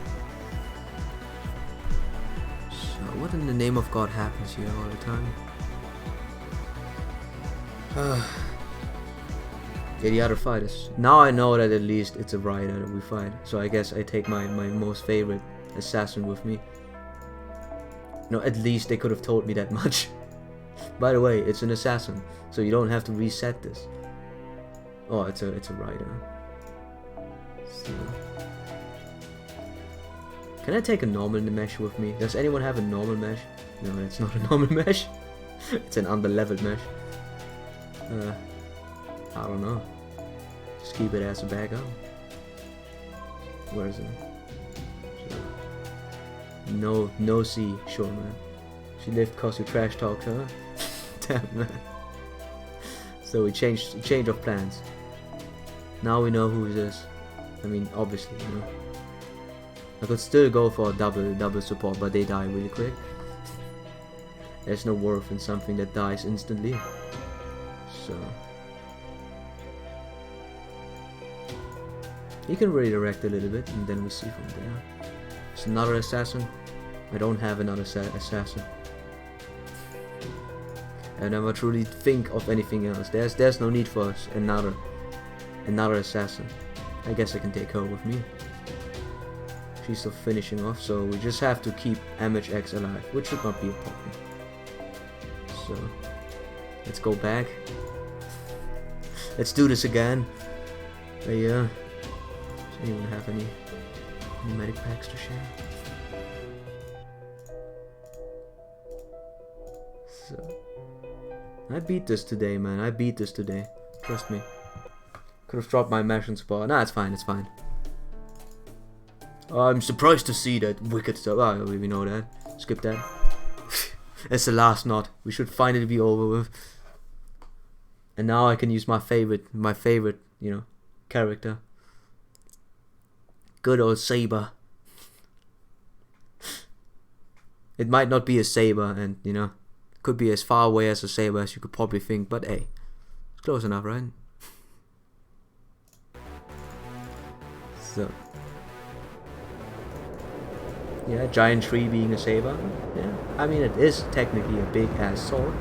So, what in the name of God happens here all the time? Yeah, the other fighters. Now I know that at least it's a rider that we fight. So I guess I take my most favorite assassin with me. No, at least they could have told me that much. By the way, it's an assassin, so you don't have to reset this. Oh, it's a rider. So. Can I take a normal mesh with me? Does anyone have a normal mesh? No, it's not a normal mesh. It's an under-leveled mesh. I don't know. Just keep it as a backup. Where is it? So, no C, sure man. She left cause you trash talked her. Damn man. So we change of plans. Now we know who it is. I mean, obviously, you know. I could still go for a double support, but they die really quick. There's no worth in something that dies instantly. So you can redirect a little bit, and then we see from there. It's another assassin. I don't have another assassin. I never truly think of anything else. There's no need for us another assassin. I guess I can take her with me. piece of finishing off, so we just have to keep MHX alive, which should not be a problem. So let's go back. Let's do this again. Yeah. Does anyone have any medic packs to share? So I beat this today, man. I beat this today. Trust me. Could have dropped my mesh and spot. Nah, it's fine. It's fine. I'm surprised to see that wicked stuff. Oh, we know that. Skip that. It's the last knot. We should finally be over with. And now I can use my favorite, you know, character. Good old Saber. It might not be a Saber, and you know, could be as far away as a Saber as you could probably think, but hey, it's close enough, right? So. Yeah, giant tree being a saber. Yeah, I mean it is technically a big ass sword,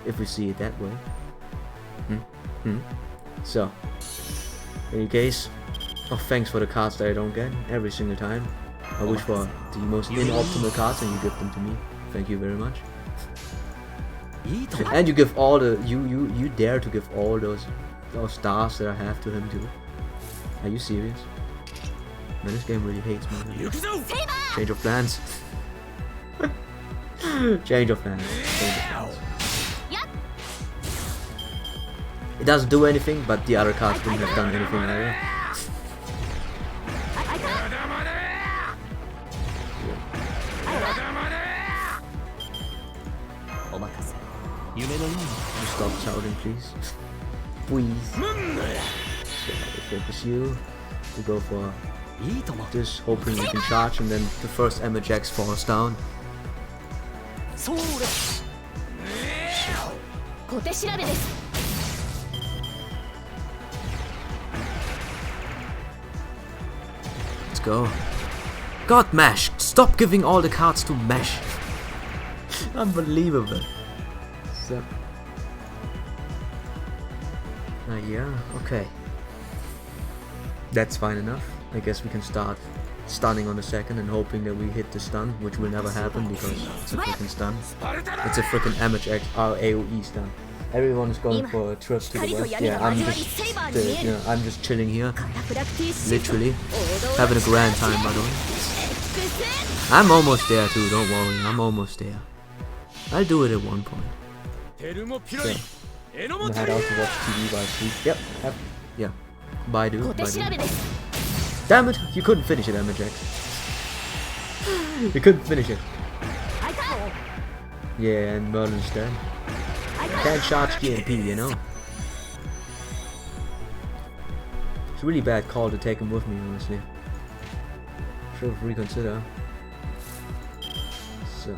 if we see it that way. So, in any case, oh, thanks for the cards that I don't get every single time. I wish for the most inoptimal cards and you give them to me. Thank you very much. And you give all the you dare to give all those stars that I have to him too. Are you serious? Man, this game really hates me. Change of plans. Change of plans. It doesn't do anything, but the other cards wouldn't have done anything either. Just stop shouting, please. Please. So, we focus you. We go for this, hoping we can charge, and then the first MHX falls down. Let's go. God, Mesh! Stop giving all the cards to Mesh! Unbelievable. So. Yeah, okay. That's fine enough. I guess we can start stunning on the second and hoping that we hit the stun, which will never happen because it's a freaking stun. It's a freaking MHX AOE stun. Everyone is going for a trip to the west. Yeah, I'm just chilling here, literally having a grand time, by the way. I'm almost there too. Don't worry, I'm almost there. I'll do it at one point. Okay. I'm gonna head out to watch TV while I sleep. Yep. Yeah. Bye, dude. Bye, dude. Damn it! You couldn't finish it, MHX. You couldn't finish it. Yeah, and Merlin's dead. Can't charge GMP, you know. It's a really bad call to take him with me, honestly. Should have reconsider. So.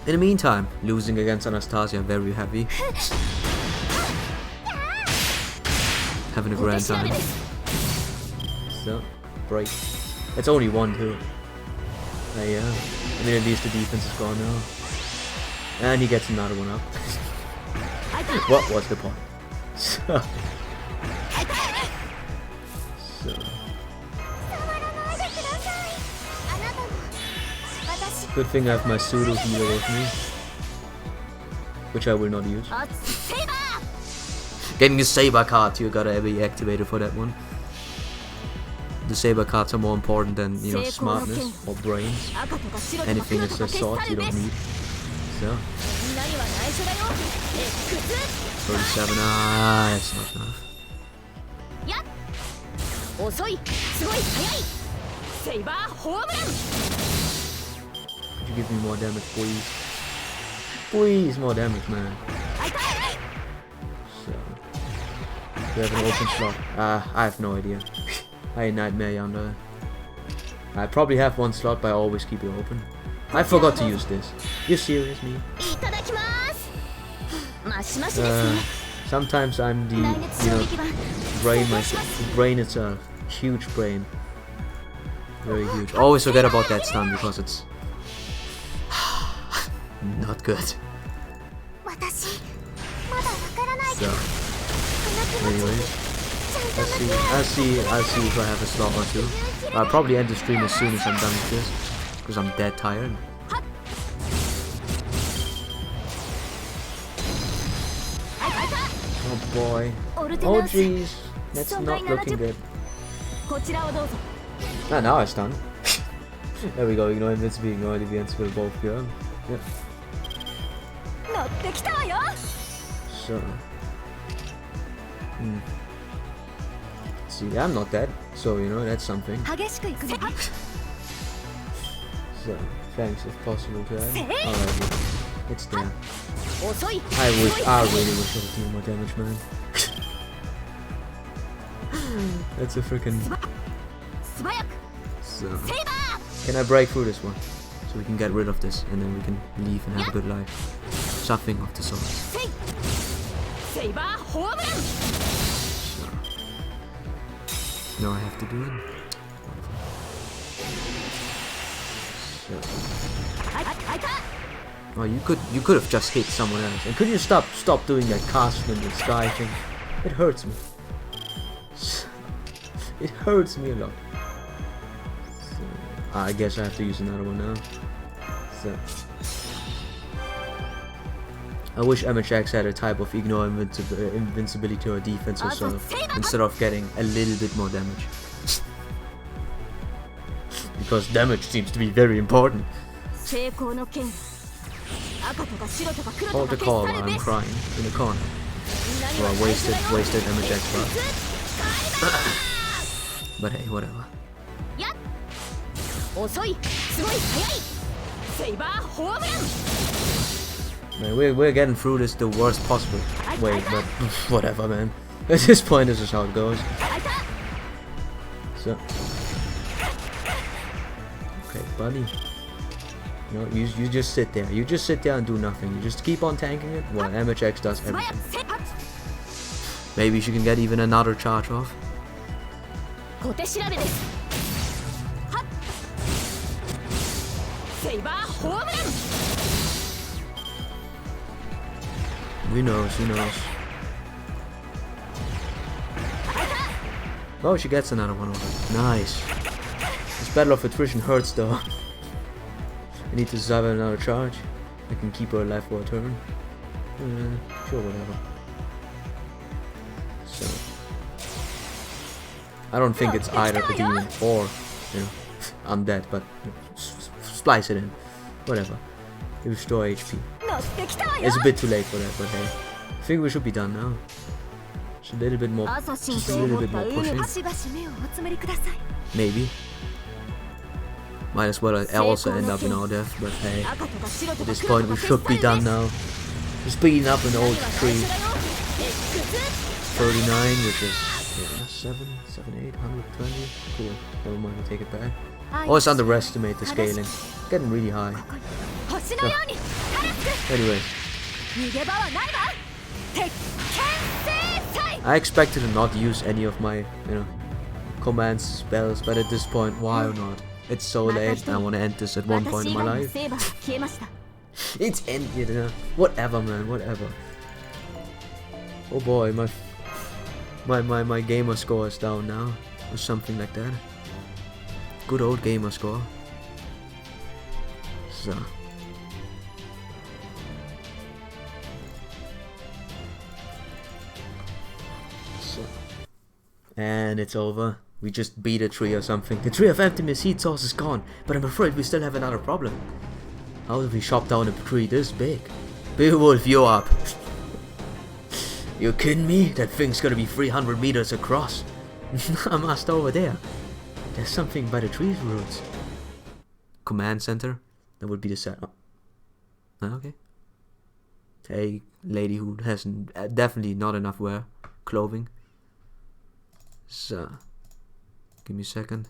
In the meantime, losing against Anastasia very heavy. Having a grand time. So, break. It's only 1-2. Yeah. I mean, at least the defense is gone now. And he gets another one up. What was the point? So. Good thing I have my pseudo healer with me, which I will not use. Getting a Saber card, you gotta be activated for that one. The Saber cards are more important than, you know, smartness or brains. Anything is just swords you don't need. So 37, it's not enough. Could you give me more damage, please? Please, more damage, man. So, we have an open slot. I have no idea. I nightmare yonder. I probably have one slot, but I always keep it open. I forgot to use this. You serious, me? Sometimes I'm the, you know, brain myself. The brain itself. Huge brain. Very huge. Always forget about that stun because it's not good. 私まだわからないけ So, どこの気持ち anyways, ちゃんと I'll 向 see. き合う I'll see if I have a slot or two. I'll probably end the stream as soon as I'm done with this, because I'm dead tired. Oh boy. オルテ Oh ナウス jeez. That's not looking good. こちらをどうぞ Ah, now it's done. There we go. Ignore invincible, ignore deviance will both be on. Yep. 乗ってきたわよ So. See, I'm not dead. So, you know, that's something. 激しくいくぞ So, thanks if possible to that. Alright, it's there. 遅い I really wish I would do more damage, man. That's a freaking. 素早く So, セイバ can I break through this one? So we can get rid of this and then we can leave and have a good life. Something of the sort. ーセイセイバーホームラン Now I have to do it. So. あいた Oh, you could have just hit someone else. And could you stop doing that cast in the sky thing? It hurts me. It hurts me a lot. So, I guess I have to use another one now. So. I wish MHX had a type of ignore invincibility or defense or so, instead of getting a little bit more damage. Because damage seems to be very important. 成功の剣赤とか白とか黒 Hold と the か call 消さ while れ I'm べ crying in the corner. Well, I wasted MHX but hey, whatever. やっ遅いすごい速いセイバーホームラン Man, we're getting through this the worst possible way, but whatever, man. At this point, this is how it goes. あいた So, okay, buddy. No, you just sit there. You just sit there and do nothing. You just keep on tanking it while MHX does 素早 everything. くセイバー Maybe she can get even another charge off. 小手調べですはっセイバーホームラン Who knows? Who knows? Oh, she gets another one off. Nice. This battle of attrition hurts though. I need to survive another charge. I can keep her alive for a turn. Sure, whatever. So, I don't think it's either the demon or, you know, undead, but splice it in. Whatever. You restore HP. 乗ってきたわよ It's a bit too late for that, but hey. I think we should be done now. Just a little bit more, 朝シン just と a little 思っ bit た more 海 pushing. はしばし目をおつむりください Maybe. Might as well also end up in our death, but hey. 赤とか白と At か this 黒 point と we か should be done now. Just speeding up an old tree. 39, which is yeah, 7, 8, 120. Cool. Never mind, I take it back. Always underestimate the scaling. Getting really high. 星のように晴れつく Anyway, 逃げ場はないわ鉄拳制裁 I expected to not use any of my, you know, commands, spells, but at this point, why not? It's so late, I want to end this at one point in my 私以外の life. セーバーが消えました It's ended, you know. Whatever, man, whatever. Oh boy, my gamer score is down now, or something like that. Good old gamer score. So. And it's over. We just beat a tree or something. The tree of emptiness heat source is gone, but I'm afraid we still have another problem. How did we chop down a tree this big? Beowulf, you're up. You kidding me? That thing's gonna be 300 meters across. I'm asked over there. There's something by the tree's roots. Command center? That would be the set. Okay. A lady who has definitely not enough clothing. So, give me a second.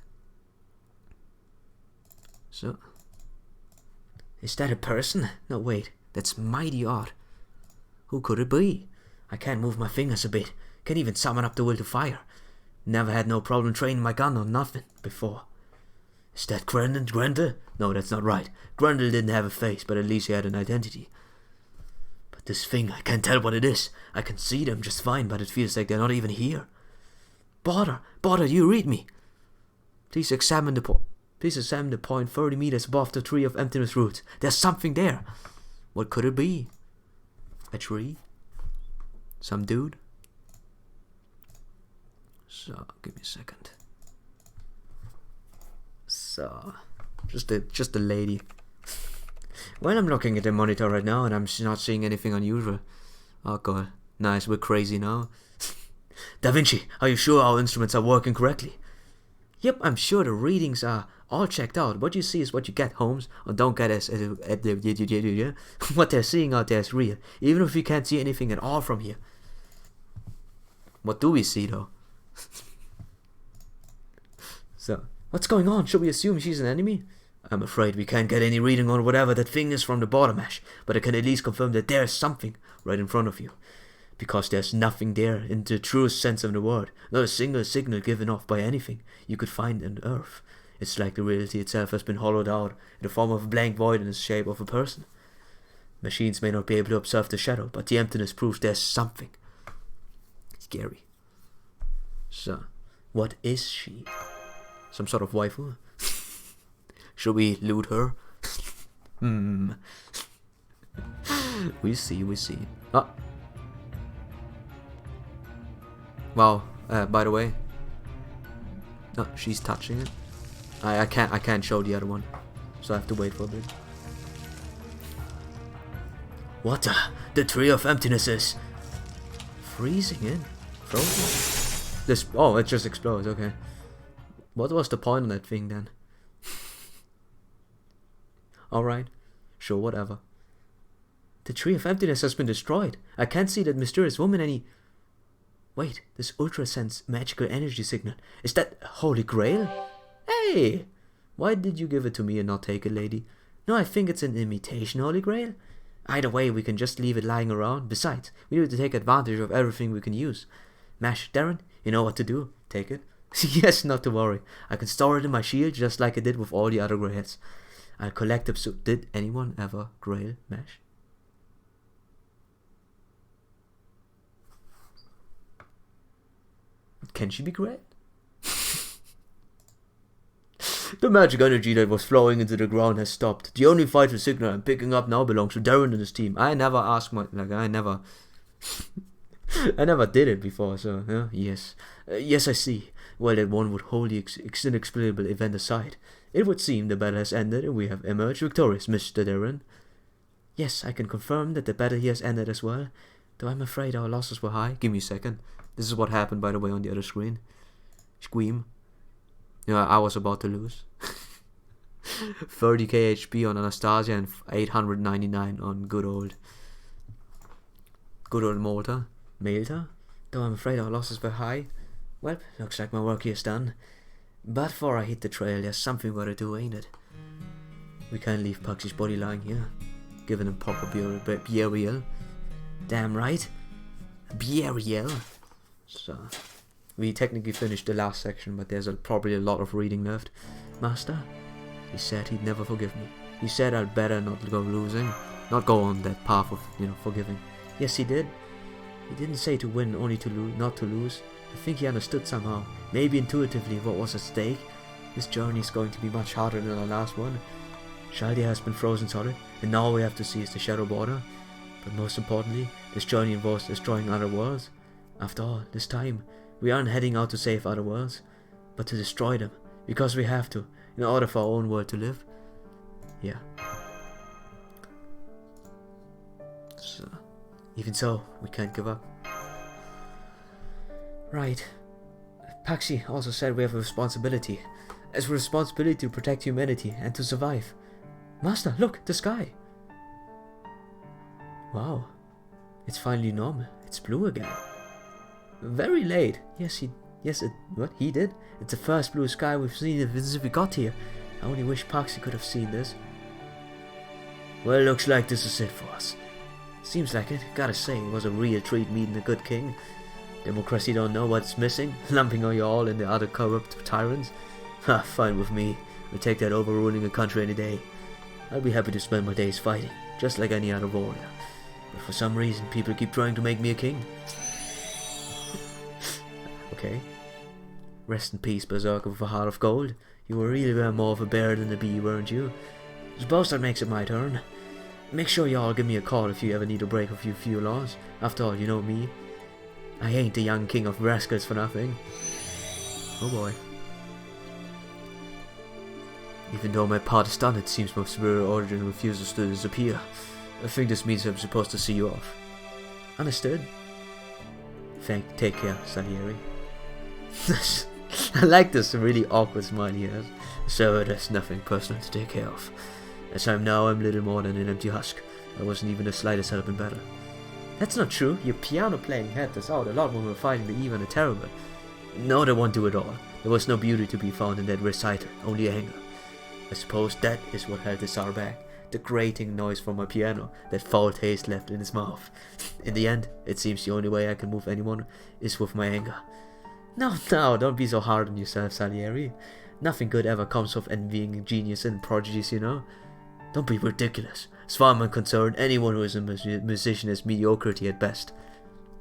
So, is that a person? No, wait, that's mighty odd. Who could it be? I can't move my fingers a bit. Can't even summon up the will to fire. Never had no problem training my gun or nothing before. Is that Grendel? No, that's not right. Grendel didn't have a face, but at least he had an identity. But This thing, I can't tell what it is. I can see them just fine, but it feels like they're not even here. Border, you read me. Please examine the point 30 meters above the tree of emptiness roots. There's something there. What could it be? A tree? Some dude? So, give me a second. So, just a lady. Well, I'm looking at the monitor right now and I'm not seeing anything unusual. Oh god, nice, we're crazy now. Da Vinci, are you sure our instruments are working correctly? Yep, I'm sure the readings are all checked out. What you see is what you get, Holmes. Or don't get us what they're seeing out there is real, even if we can't see anything at all from here. What do we see though? So, what's going on? Should we assume she's an enemy? I'm afraid we can't get any reading on whatever that thing is from the border mesh, but I can at least confirm that there's something right in front of you. Because there's nothing there in the truest sense of the word, not a single signal given off by anything you could find on Earth. It's like the reality itself has been hollowed out in the form of a blank void in the shape of a person. Machines may not be able to observe the shadow, but the emptiness proves there's something. Scary. So, what is she? Some sort of waifu? Should we loot her? We see. Ah. Wow, by the way. No, she's touching it. I can't show the other one. So I have to wait for a bit. What the tree of emptiness is freezing in. Frozen? This oh, it just explodes, okay. What was the point of that thing then? Alright, sure, whatever. The tree of emptiness has been destroyed. I can't see that mysterious woman any... Wait, this ultrasense magical energy signal. Is that Holy Grail? Hey! Why did you give it to me and not take it, lady? No, I think it's an imitation Holy Grail. Either way, we can just leave it lying around. Besides, we need to take advantage of everything we can use. Mash, Darren, you know what to do. Take it. Yes, not to worry. I can store it in my shield just like I did with all the other grails. I'll collect them. So, did anyone ever grail Mash? Can she be grailed? The magic energy that was flowing into the ground has stopped. The only vital signal I'm picking up now belongs to Darren and his team. I never asked my... I never did it before, so... yes. Yes, I see. Well, that one would hold the inexplicable event aside. It would seem the battle has ended and we have emerged victorious, Mr. Darren. Yes, I can confirm that the battle here has ended as well. Though I'm afraid our losses were high. Give me a second. This is what happened, by the way, on the other screen. Squeam. Yeah, I was about to lose. 30k HP on Anastasia and 899 on good old Malta. Though I'm afraid our losses were high. Well, looks like my work here's done. But before I hit the trail, there's something we gotta do, ain't it? We can't leave Puxy's body lying here. Giving him proper burial. Damn right. Burial. So, we technically finished the last section, but there's probably a lot of reading left. Master, he said he'd never forgive me. He said I'd better not go losing, not go on that path of, forgiving. Yes, he did. He didn't say to win, only to lose, not to lose. I think he understood somehow, maybe intuitively, what was at stake. This journey is going to be much harder than our last one. Shaldia has been frozen solid, and now all we have to see is the shadow border. But most importantly, this journey involves destroying other worlds. After all, this time, we aren't heading out to save other worlds, but to destroy them, because we have to, in order for our own world to live. Yeah. So, even so, we can't give up. Right. Paxi also said we have a responsibility. As a responsibility to protect humanity and to survive. Master, look, the sky. Wow. It's finally normal. It's blue again. Very late. He did. It's the first blue sky we've seen since we got here. I only wish Paxi could have seen this. Well, looks like this is it for us. Seems like it. Gotta say, it was a real treat meeting a good king. Democracy don't know what's missing, lumping you all in the other corrupt tyrants. Ha, fine with me. We'll take that over ruling a country any day. I'll be happy to spend my days fighting, just like any other warrior. but for some reason people keep trying to make me a king. Okay. Rest in peace, Berserker with a heart of gold. You really were more of a bear than a bee, weren't you? Suppose that makes it my turn. Make sure y'all give me a call if you ever need to break a few laws. After all, you know me. I ain't the young king of rascals for nothing. Oh boy. Even though my part is done, it seems my superior origin refuses to disappear. I think this means I'm supposed to see you off. Understood? Take care, Salieri. I like this really awkward smile he has. So there's nothing personal to take care of. As I'm now, I'm little more than an empty husk. I wasn't even the slightest help in battle. That's not true. Your piano playing helped us out a lot when we were fighting the evil and the terrible. No, that won't do it all. There was no beauty to be found in that recital, only anger. I suppose that is what held the Tsar back. The grating noise from my piano, that foul taste left in his mouth. In the end, it seems the only way I can move anyone is with my anger. No, don't be so hard on yourself, Salieri. Nothing good ever comes of envying genius and prodigies, you know. Don't be ridiculous. As far as I'm concerned, anyone who is a musician is mediocrity at best.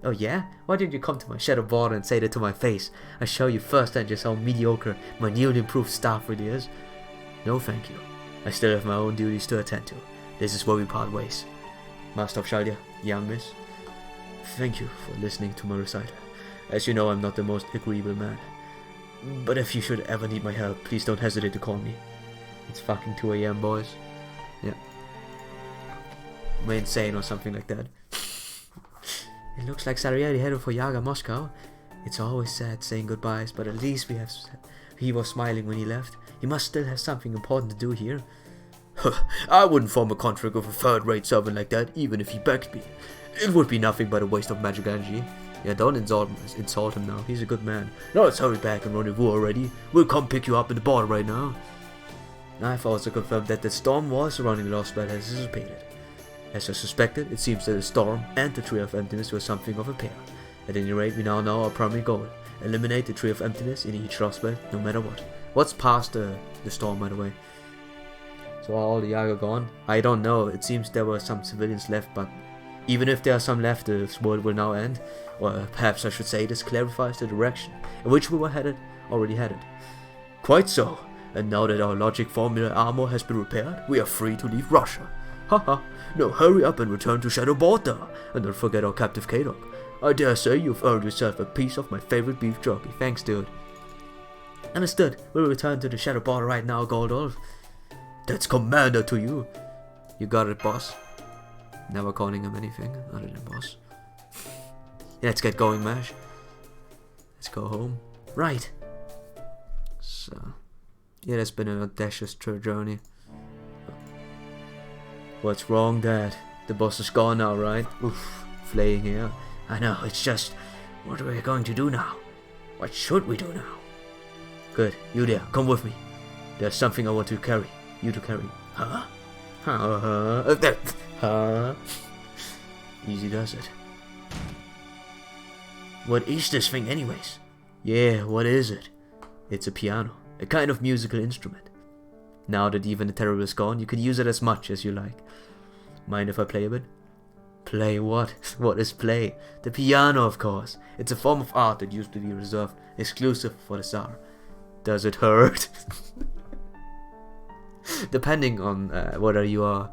Oh yeah? Why didn't you come to my shadow border and say that to my face? I show you firsthand just how mediocre my newly improved staff really is. No thank you. I still have my own duties to attend to. This is where we part ways. Master of Shalya, young miss. Thank you for listening to my recital. As you know, I'm not the most agreeable man. But if you should ever need my help, please don't hesitate to call me. It's fucking 2 AM, boys. Yeah. Am I insane or something like that? It looks like Salieri headed for Yaga, Moscow. It's always sad saying goodbyes, but at least he was smiling when he left. He must still have something important to do here. I wouldn't form a contract with a third-rate servant like that, even if he begged me. It would be nothing but a waste of magic energy. Yeah, don't insult him now. He's a good man. Now let's hurry back and rendezvous already. We'll come pick you up in the border right now. I've also confirmed that the storm war surrounding the Lost Belt has dissipated. As I suspected, it seems that the storm and the Tree of Emptiness were something of a pair. At any rate, we now know our primary goal. Eliminate the Tree of Emptiness in each Lost Belt, no matter what. What's past the storm, by the way? So are all the Yaga gone? I don't know. It seems there were some civilians left, but even if there are some left, this world will now end. Or perhaps I should say this clarifies the direction in which we were already headed. Quite so. And now that our logic formula armor has been repaired, we are free to leave Russia. Haha. Now hurry up and return to Shadow Border. And don't forget our captive K-Dog. I dare say you've earned yourself a piece of my favorite beef jerky. Thanks, dude. Understood. We'll return to the Shadow Border right now, Goldolf. That's Commander to you. You got it, boss. Never calling him anything other than boss. Let's get going, Mash. Let's go home. Right. So, yeah, that's been an audacious journey. What's wrong, Dad? The boss is gone now, right? Oof, flaying here. I know, it's just, what are we going to do now? What should we do now? Good, you there, come with me. There's something I want to carry. You to carry. Huh? Huh? Easy does it. What is this thing anyways? Yeah, what is it? It's a piano. A kind of musical instrument. Now that even the Terrible is gone, you can use it as much as you like. Mind if I play a bit? Play what? What is play? The piano, of course. It's a form of art that used to be reserved exclusive for the Tsar. Does it hurt? Depending on whether you are,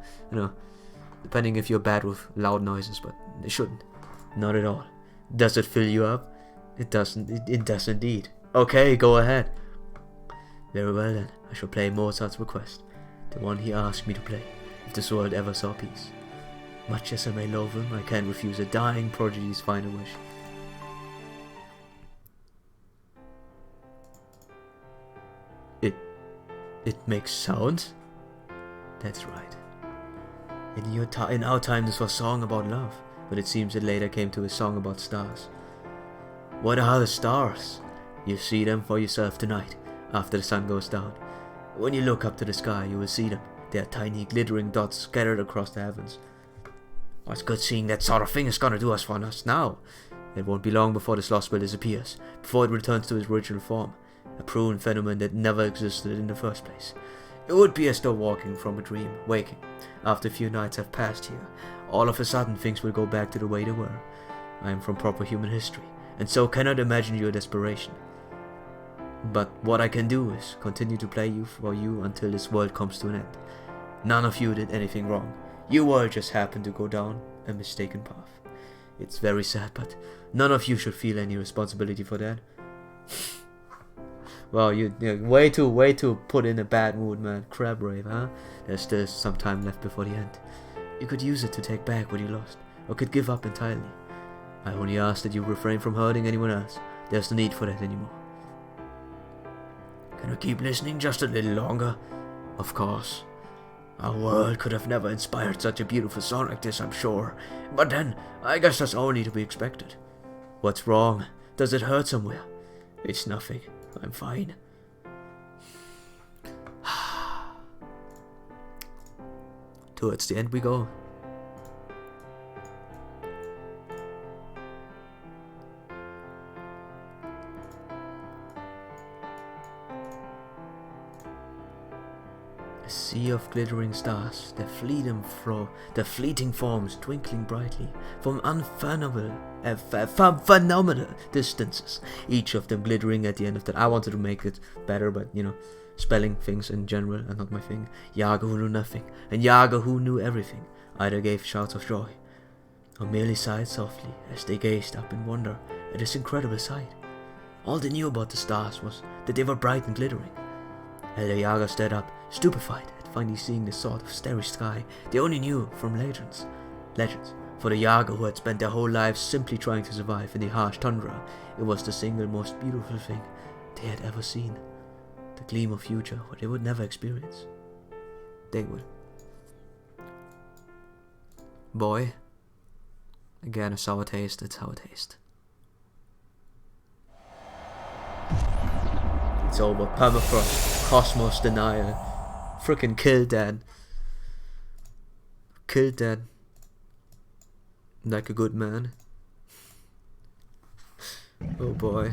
depending if you're bad with loud noises, but it shouldn't. Not at all. Does it fill you up? It doesn't. It does indeed. Okay, go ahead. Very well then. I shall play Mozart's request, the one he asked me to play, if this world ever saw peace. Much as I may loathe him, I can't refuse a dying prodigy's final wish. It makes sounds? That's right. In our time this was a song about love, but it seems it later came to a song about stars. What are the stars? You see them for yourself tonight, after the sun goes down. When you look up to the sky, you will see them. They are tiny glittering dots scattered across the heavens. Oh, it's good seeing that sort of thing is gonna do us for us now. It won't be long before this lost world disappears, before it returns to its original form. A proven phenomenon that never existed in the first place. It would be as though walking from a dream, waking, after a few nights have passed here, all of a sudden things will go back to the way they were. I am from proper human history, and so cannot imagine your desperation. But what I can do is continue to play for you until this world comes to an end. None of you did anything wrong. Your world just happened to go down a mistaken path. It's very sad, but none of you should feel any responsibility for that. Well, you're way too put in a bad mood, man. Crab rave, huh? There's still some time left before the end. You could use it to take back what you lost, or could give up entirely. I only ask that you refrain from hurting anyone else. There's no need for that anymore. Can we keep listening just a little longer? Of course. Our world could have never inspired such a beautiful song like this, I'm sure. But then, I guess that's only to be expected. What's wrong? Does it hurt somewhere? It's nothing. I'm fine. Towards the end we go. A sea of glittering stars, their fleeting forms twinkling brightly from phenomenal distances, each of them glittering at the end of that. I wanted to make it better, but you know, spelling things in general are not my thing. Yaga who knew nothing, and Yaga who knew everything, either gave shouts of joy, or merely sighed softly as they gazed up in wonder at this incredible sight. All they knew about the stars was that they were bright and glittering. Elder Yaga stared up, stupefied at finally seeing this sort of starry sky they only knew from legends. For the Yaga who had spent their whole lives simply trying to survive in the harsh tundra, it was the single most beautiful thing they had ever seen. The gleam of future what they would never experience. They would. Boy, again a sour taste, it's sour taste. It's over. Permafrost. Cosmos denial. Frickin' killed that. Killed that. Like a good man. Oh boy.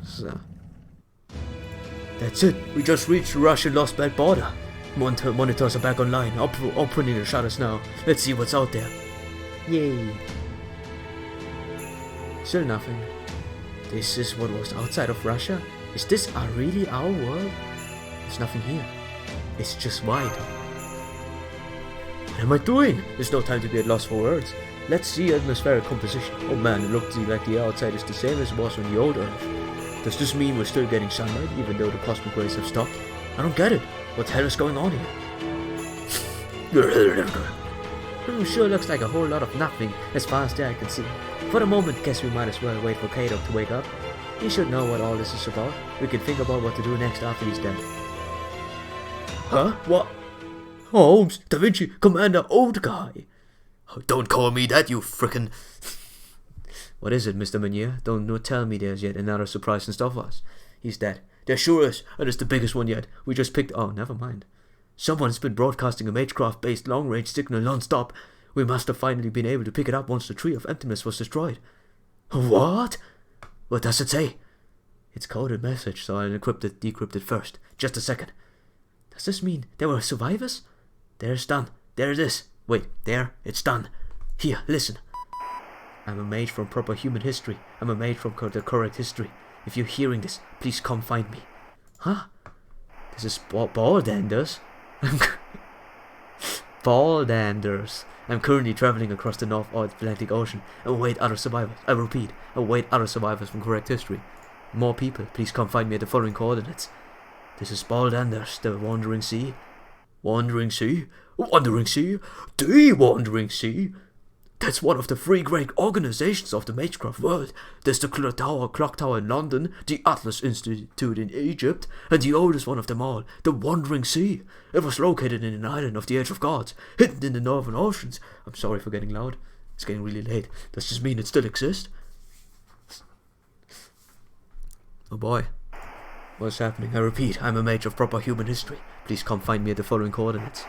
So. That's it. We just reached the Russian Lost Belt border. Monitors are back online. Opening the shutters now. Let's see what's out there. Yay. Still nothing. This is what was outside of Russia? Is this really our world? There's nothing here. It's just white. What am I doing? There's no time to be at loss for words. Let's see atmospheric composition. Oh man, it looks like the outside is the same as it was on the old Earth. Does this mean we're still getting sunlight even though the cosmic rays have stopped? I don't get it. What the hell is going on here? Sure looks like a whole lot of nothing as far as the eye can see. For the moment, guess we might as well wait for Kato to wake up. He should know what all this is about. We can think about what to do next after he's dead. Huh? What? Holmes, Da Vinci, Commander, old guy. Oh, don't call me that, you frickin'... What is it, Mr. Meunier? Don't tell me there's yet another surprise in store for us. He's dead. There sure is, and it's the biggest one yet. We just picked... Oh, never mind. Someone's been broadcasting a Magecraft-based long-range signal non-stop. We must have finally been able to pick it up once the Tree of Emptiness was destroyed. What? What does it say? It's coded message, so I'll decrypt it first. Just a second. Does this mean there were survivors? There it's done. There it is. Wait, there, it's done. Here, listen. I'm a mage from proper human history. I'm a mage from the correct history. If you're hearing this, please come find me. Huh? This is Baldanders? Baldanders. I'm currently traveling across the North Atlantic Ocean and await other survivors. I repeat, await other survivors from correct history. More people, please come find me at the following coordinates. This is Baldanders, the Wandering Sea. Wandering Sea? Wandering Sea? The Wandering Sea? That's one of the three great organizations of the Magecraft world. There's the Clock Tower in London, the Atlas Institute in Egypt, and the oldest one of them all, the Wandering Sea. It was located in an island of the Age of Gods, hidden in the Northern Oceans. I'm sorry for getting loud. It's getting really late. Does this mean it still exists? Oh boy. What's happening? I repeat, I'm a mage of proper human history. Please come find me at the following coordinates.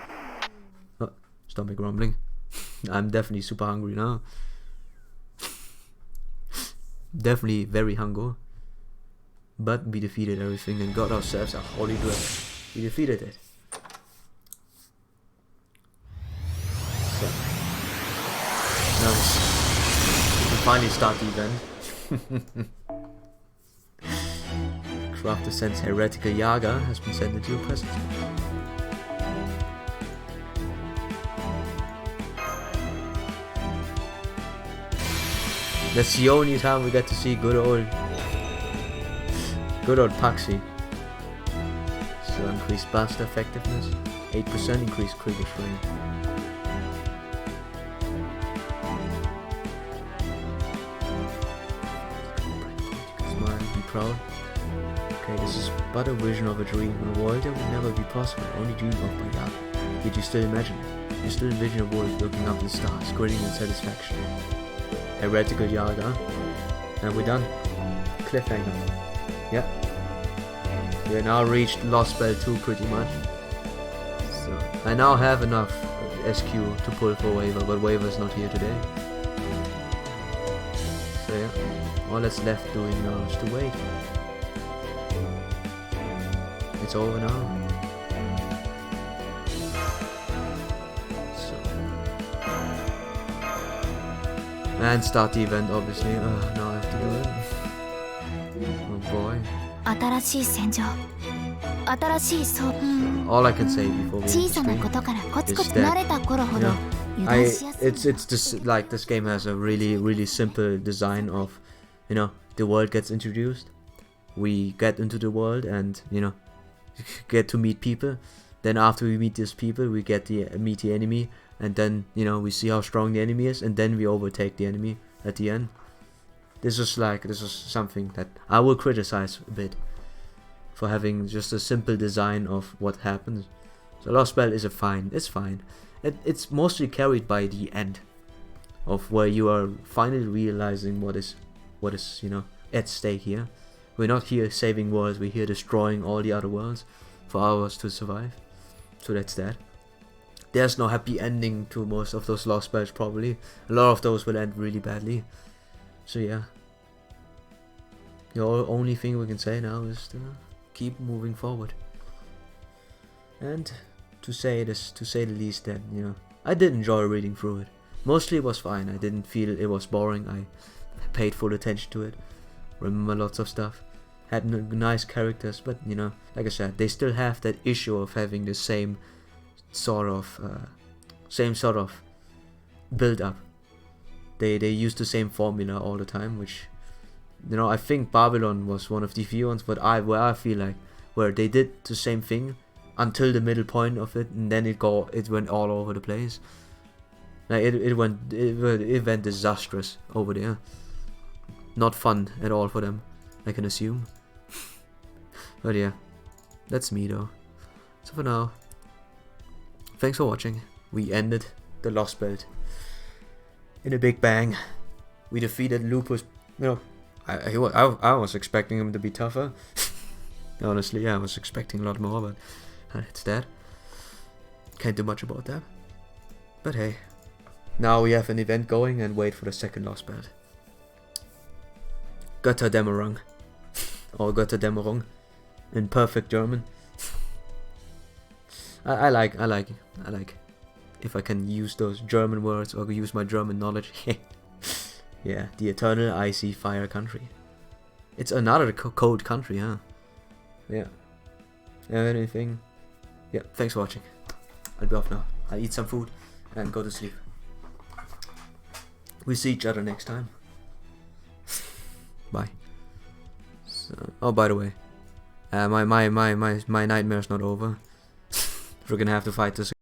Oh, stomach rumbling. I'm definitely super hungry now. Definitely very hungry. But we defeated everything and got ourselves a holy grail. We defeated it. So, Nice. We can finally start the event. Crafter sends heretical Yaga has been sent into your presence. That's the only time we get to see good old Paxi. So increased blast effectiveness, 8% increased critical strength. Smile, be proud. Okay, this is but a vision of a dream, a world that will never be possible, only dreamed of by Yaga. Yet you still imagine it. You still envision a world looking up at the stars, grinning in satisfaction. Heretical Yaga. And we're done. Cliffhanger. Yeah. We have now reached Lost Spell 2 pretty much. So I now have enough SQ to pull for Waver, but Waver's not here today. So yeah. All that's left doing now is to wait. It's over now. And start the event, obviously. Now I have to do it. Oh boy. All I can say before we end the stream is that it's just like this game has a really simple design of, you know, the world gets introduced, we get into the world, and you know, get to meet people. Then after we meet these people, we get to meet the enemy. And then, you know, we see how strong the enemy is, and then we overtake the enemy at the end. This is something that I will criticize a bit for having just a simple design of what happens. So Lost Spell is it's fine. It's mostly carried by the end of where you are finally realizing what is you know, at stake here. We're not here saving worlds, we're here destroying all the other worlds for ours to survive. So that's that. There's no happy ending to most of those Lost Spells, probably. A lot of those will end really badly. So yeah. The only thing we can say now is to keep moving forward. And to say the least, that, you know, I did enjoy reading through it. Mostly it was fine. I didn't feel it was boring. I paid full attention to it. Remember lots of stuff. Had nice characters, but you know, like I said, they still have that issue of having the same sort of build up. They use the same formula all the time, which, you know, I think Babylon was one of the few ones, but where I feel like where they did the same thing until the middle point of it, and then it went all over the place. Like it went disastrous over there. Not fun at all for them, I can assume. But yeah, that's me though. So for now, thanks for watching. We ended the Lost Belt in a big bang. We defeated Lupus. You know, I was expecting him to be tougher. Honestly, I was expecting a lot more, but it's that. Can't do much about that. But hey, now we have an event going and wait for the second Lost Belt. Götterdämmerung. Or Götterdämmerung in perfect German. I like if I can use those German words or use my German knowledge. Yeah, the eternal icy fire country. It's another cold country, huh? Yeah. Anything? Yeah, thanks for watching. I'll be off now. I'll eat some food and go to sleep. We see each other next time. Bye. So, oh, by the way, my nightmare's not over. We're gonna have to fight this